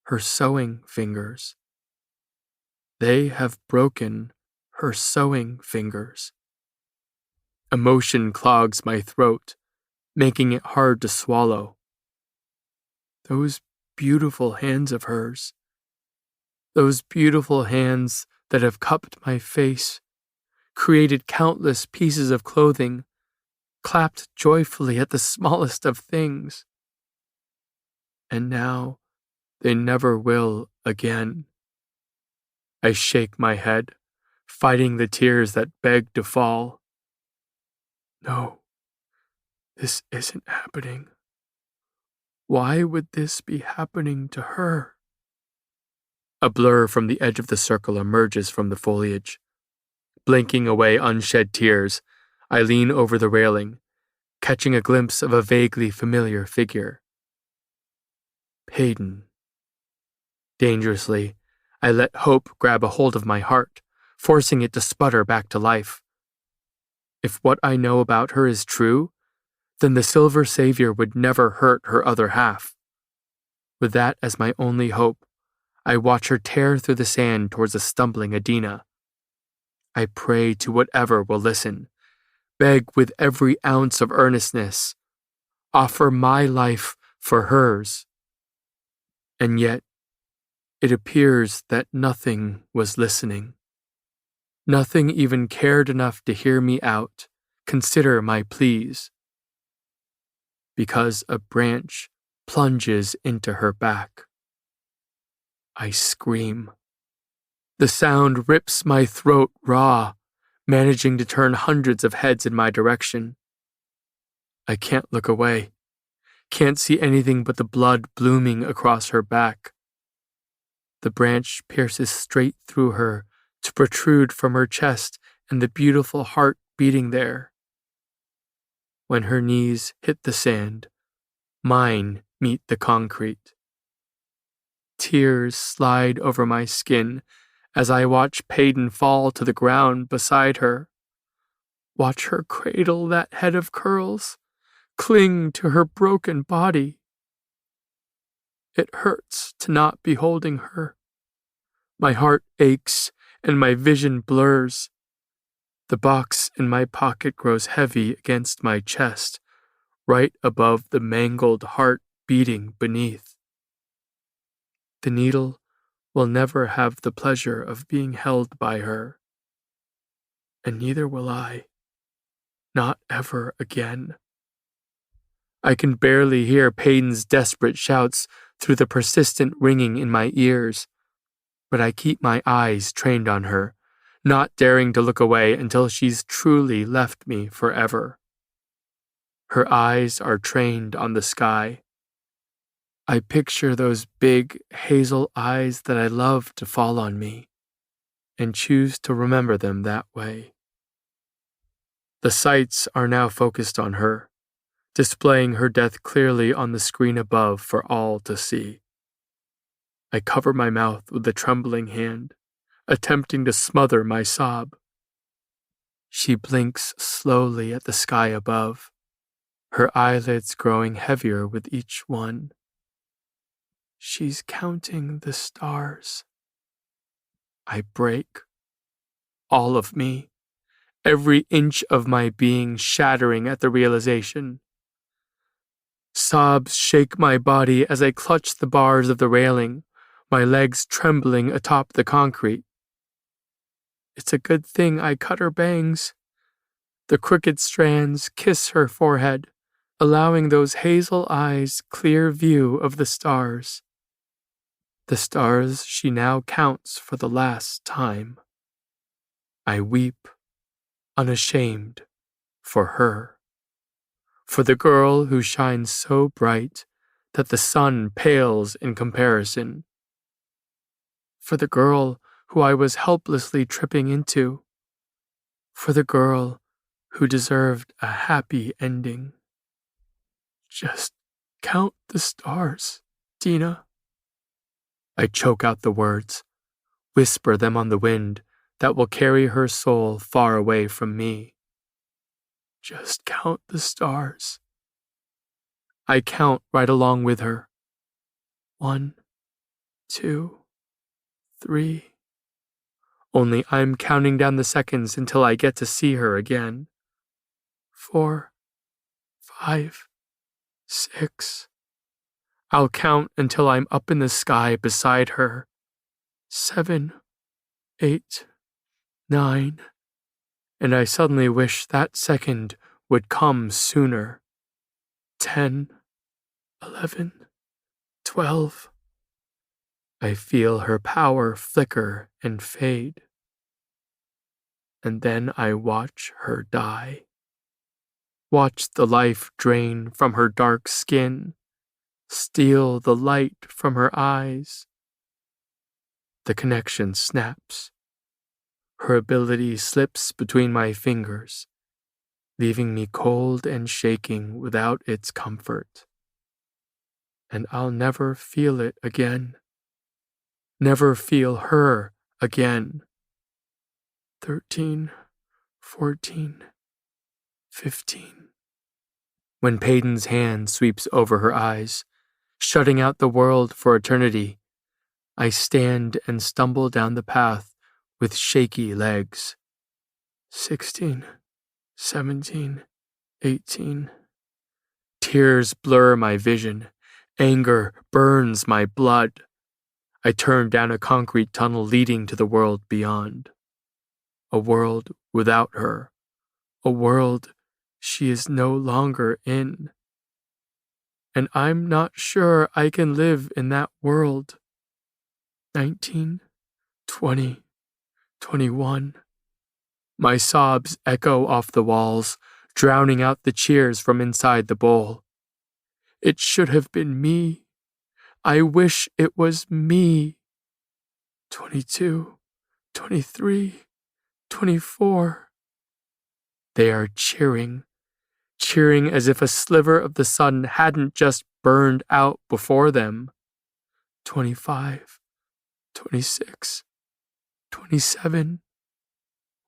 Her sewing fingers. They have broken her sewing fingers. Emotion clogs my throat, making it hard to swallow. Those beautiful hands of hers. Those beautiful hands that have cupped my face, created countless pieces of clothing, clapped joyfully at the smallest of things. And now they never will again. I shake my head, fighting the tears that beg to fall. No, this isn't happening. Why would this be happening to her? A blur from the edge of the circle emerges from the foliage. Blinking away unshed tears, I lean over the railing, catching a glimpse of a vaguely familiar figure. Peyton. Dangerously, I let hope grab a hold of my heart, forcing it to sputter back to life. If what I know about her is true, then the Silver Savior would never hurt her other half. With that as my only hope, I watch her tear through the sand towards a stumbling Adina. I pray to whatever will listen, beg with every ounce of earnestness, offer my life for hers. And yet, it appears that nothing was listening. Nothing even cared enough to hear me out, consider my pleas. Because a branch plunges into her back. I scream. The sound rips my throat raw, managing to turn hundreds of heads in my direction. I can't look away, can't see anything but the blood blooming across her back. The branch pierces straight through her to protrude from her chest and the beautiful heart beating there. When her knees hit the sand, mine meet the concrete. Tears slide over my skin as I watch Peyton fall to the ground beside her. Watch her cradle that head of curls, cling to her broken body. It hurts to not be holding her. My heart aches and my vision blurs. The box in my pocket grows heavy against my chest, right above the mangled heart beating beneath. The needle will never have the pleasure of being held by her, and neither will I. Not ever again. I can barely hear Peyton's desperate shouts through the persistent ringing in my ears, but I keep my eyes trained on her, not daring to look away until she's truly left me forever. Her eyes are trained on the sky. I picture those big hazel eyes that I love to fall on me, and choose to remember them that way. The sights are now focused on her, displaying her death clearly on the screen above for all to see. I cover my mouth with a trembling hand, attempting to smother my sob. She blinks slowly at the sky above, her eyelids growing heavier with each one. She's counting the stars. I break. All of me, every inch of my being shattering at the realization. Sobs shake my body as I clutch the bars of the railing, my legs trembling atop the concrete. It's a good thing I cut her bangs. The crooked strands kiss her forehead, allowing those hazel eyes clear view of the stars. The stars she now counts for the last time. I weep, unashamed, for her. For the girl who shines so bright that the sun pales in comparison. For the girl who I was helplessly tripping into. For the girl who deserved a happy ending. Just count the stars, Dina. I choke out the words, whisper them on the wind that will carry her soul far away from me. Just count the stars. I count right along with her. 1, 2, 3. Only I'm counting down the seconds until I get to see her again. 4, 5, 6. I'll count until I'm up in the sky beside her. 7, 8, 9. And I suddenly wish that second would come sooner. 10, 11, 12. I feel her power flicker and fade. And then I watch her die. Watch the life drain from her dark skin, steal the light from her eyes. The connection snaps. Her ability slips between my fingers, leaving me cold and shaking without its comfort. And I'll never feel it again. Never feel her again. 13, 14, 15. When Peyton's hand sweeps over her eyes, shutting out the world for eternity, I stand and stumble down the path with shaky legs. 16, 17, 18. Tears blur my vision. Anger burns my blood. I turn down a concrete tunnel leading to the world beyond. A world without her. A world she is no longer in. And I'm not sure I can live in that world. 19, 20, 21. My sobs echo off the walls, drowning out the cheers from inside the bowl. It should have been me. I wish it was me. 22, 23, 24. They are cheering as if a sliver of the sun hadn't just burned out before them. 25, 26, 27.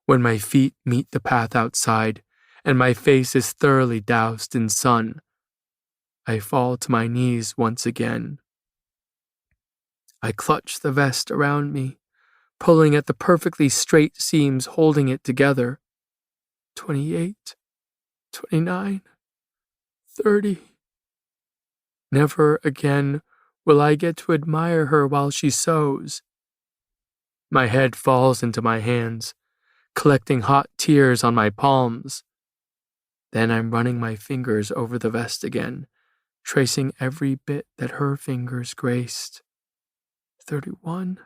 When my feet meet the path outside and my face is thoroughly doused in sun, I fall to my knees once again. I clutch the vest around me, pulling at the perfectly straight seams holding it together. 28, 29, 30. Never again will I get to admire her while she sews. My head falls into my hands, collecting hot tears on my palms. Then I'm running my fingers over the vest again, tracing every bit that her fingers graced. 31,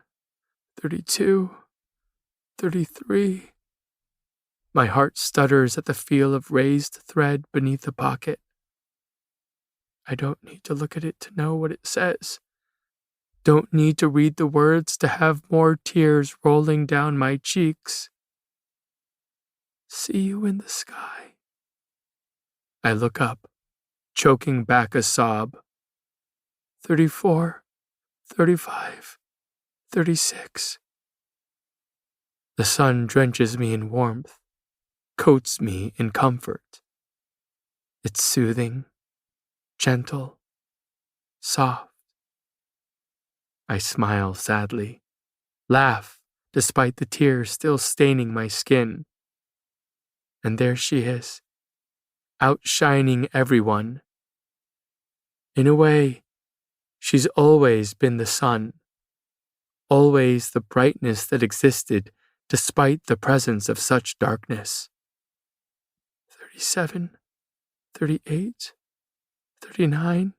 32, 33. My heart stutters at the feel of raised thread beneath the pocket. I don't need to look at it to know what it says. Don't need to read the words to have more tears rolling down my cheeks. See you in the sky. I look up, choking back a sob. 34, 35, 36. The sun drenches me in warmth, coats me in comfort. It's soothing, gentle, soft. I smile sadly, laugh despite the tears still staining my skin. And there she is, outshining everyone. In a way, she's always been the sun, always the brightness that existed despite the presence of such darkness. 37, 38, 39.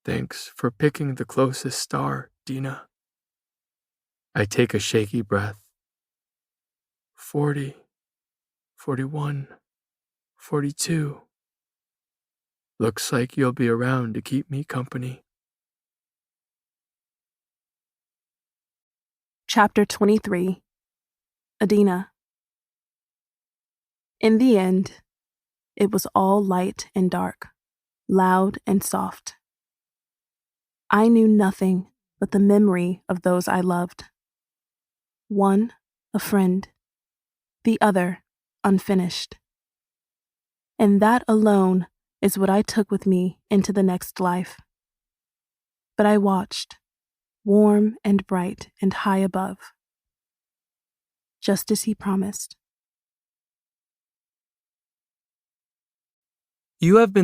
Thanks for picking the closest star, Dina. I take a shaky breath. 40, 41, 42. Looks like you'll be around to keep me company. Chapter 23. Adina. In the end, it was all light and dark, loud and soft. I knew nothing but the memory of those I loved. One, a friend, the other, unfinished. And that alone is what I took with me into the next life. But I watched, warm and bright and high above, just as he promised. You have been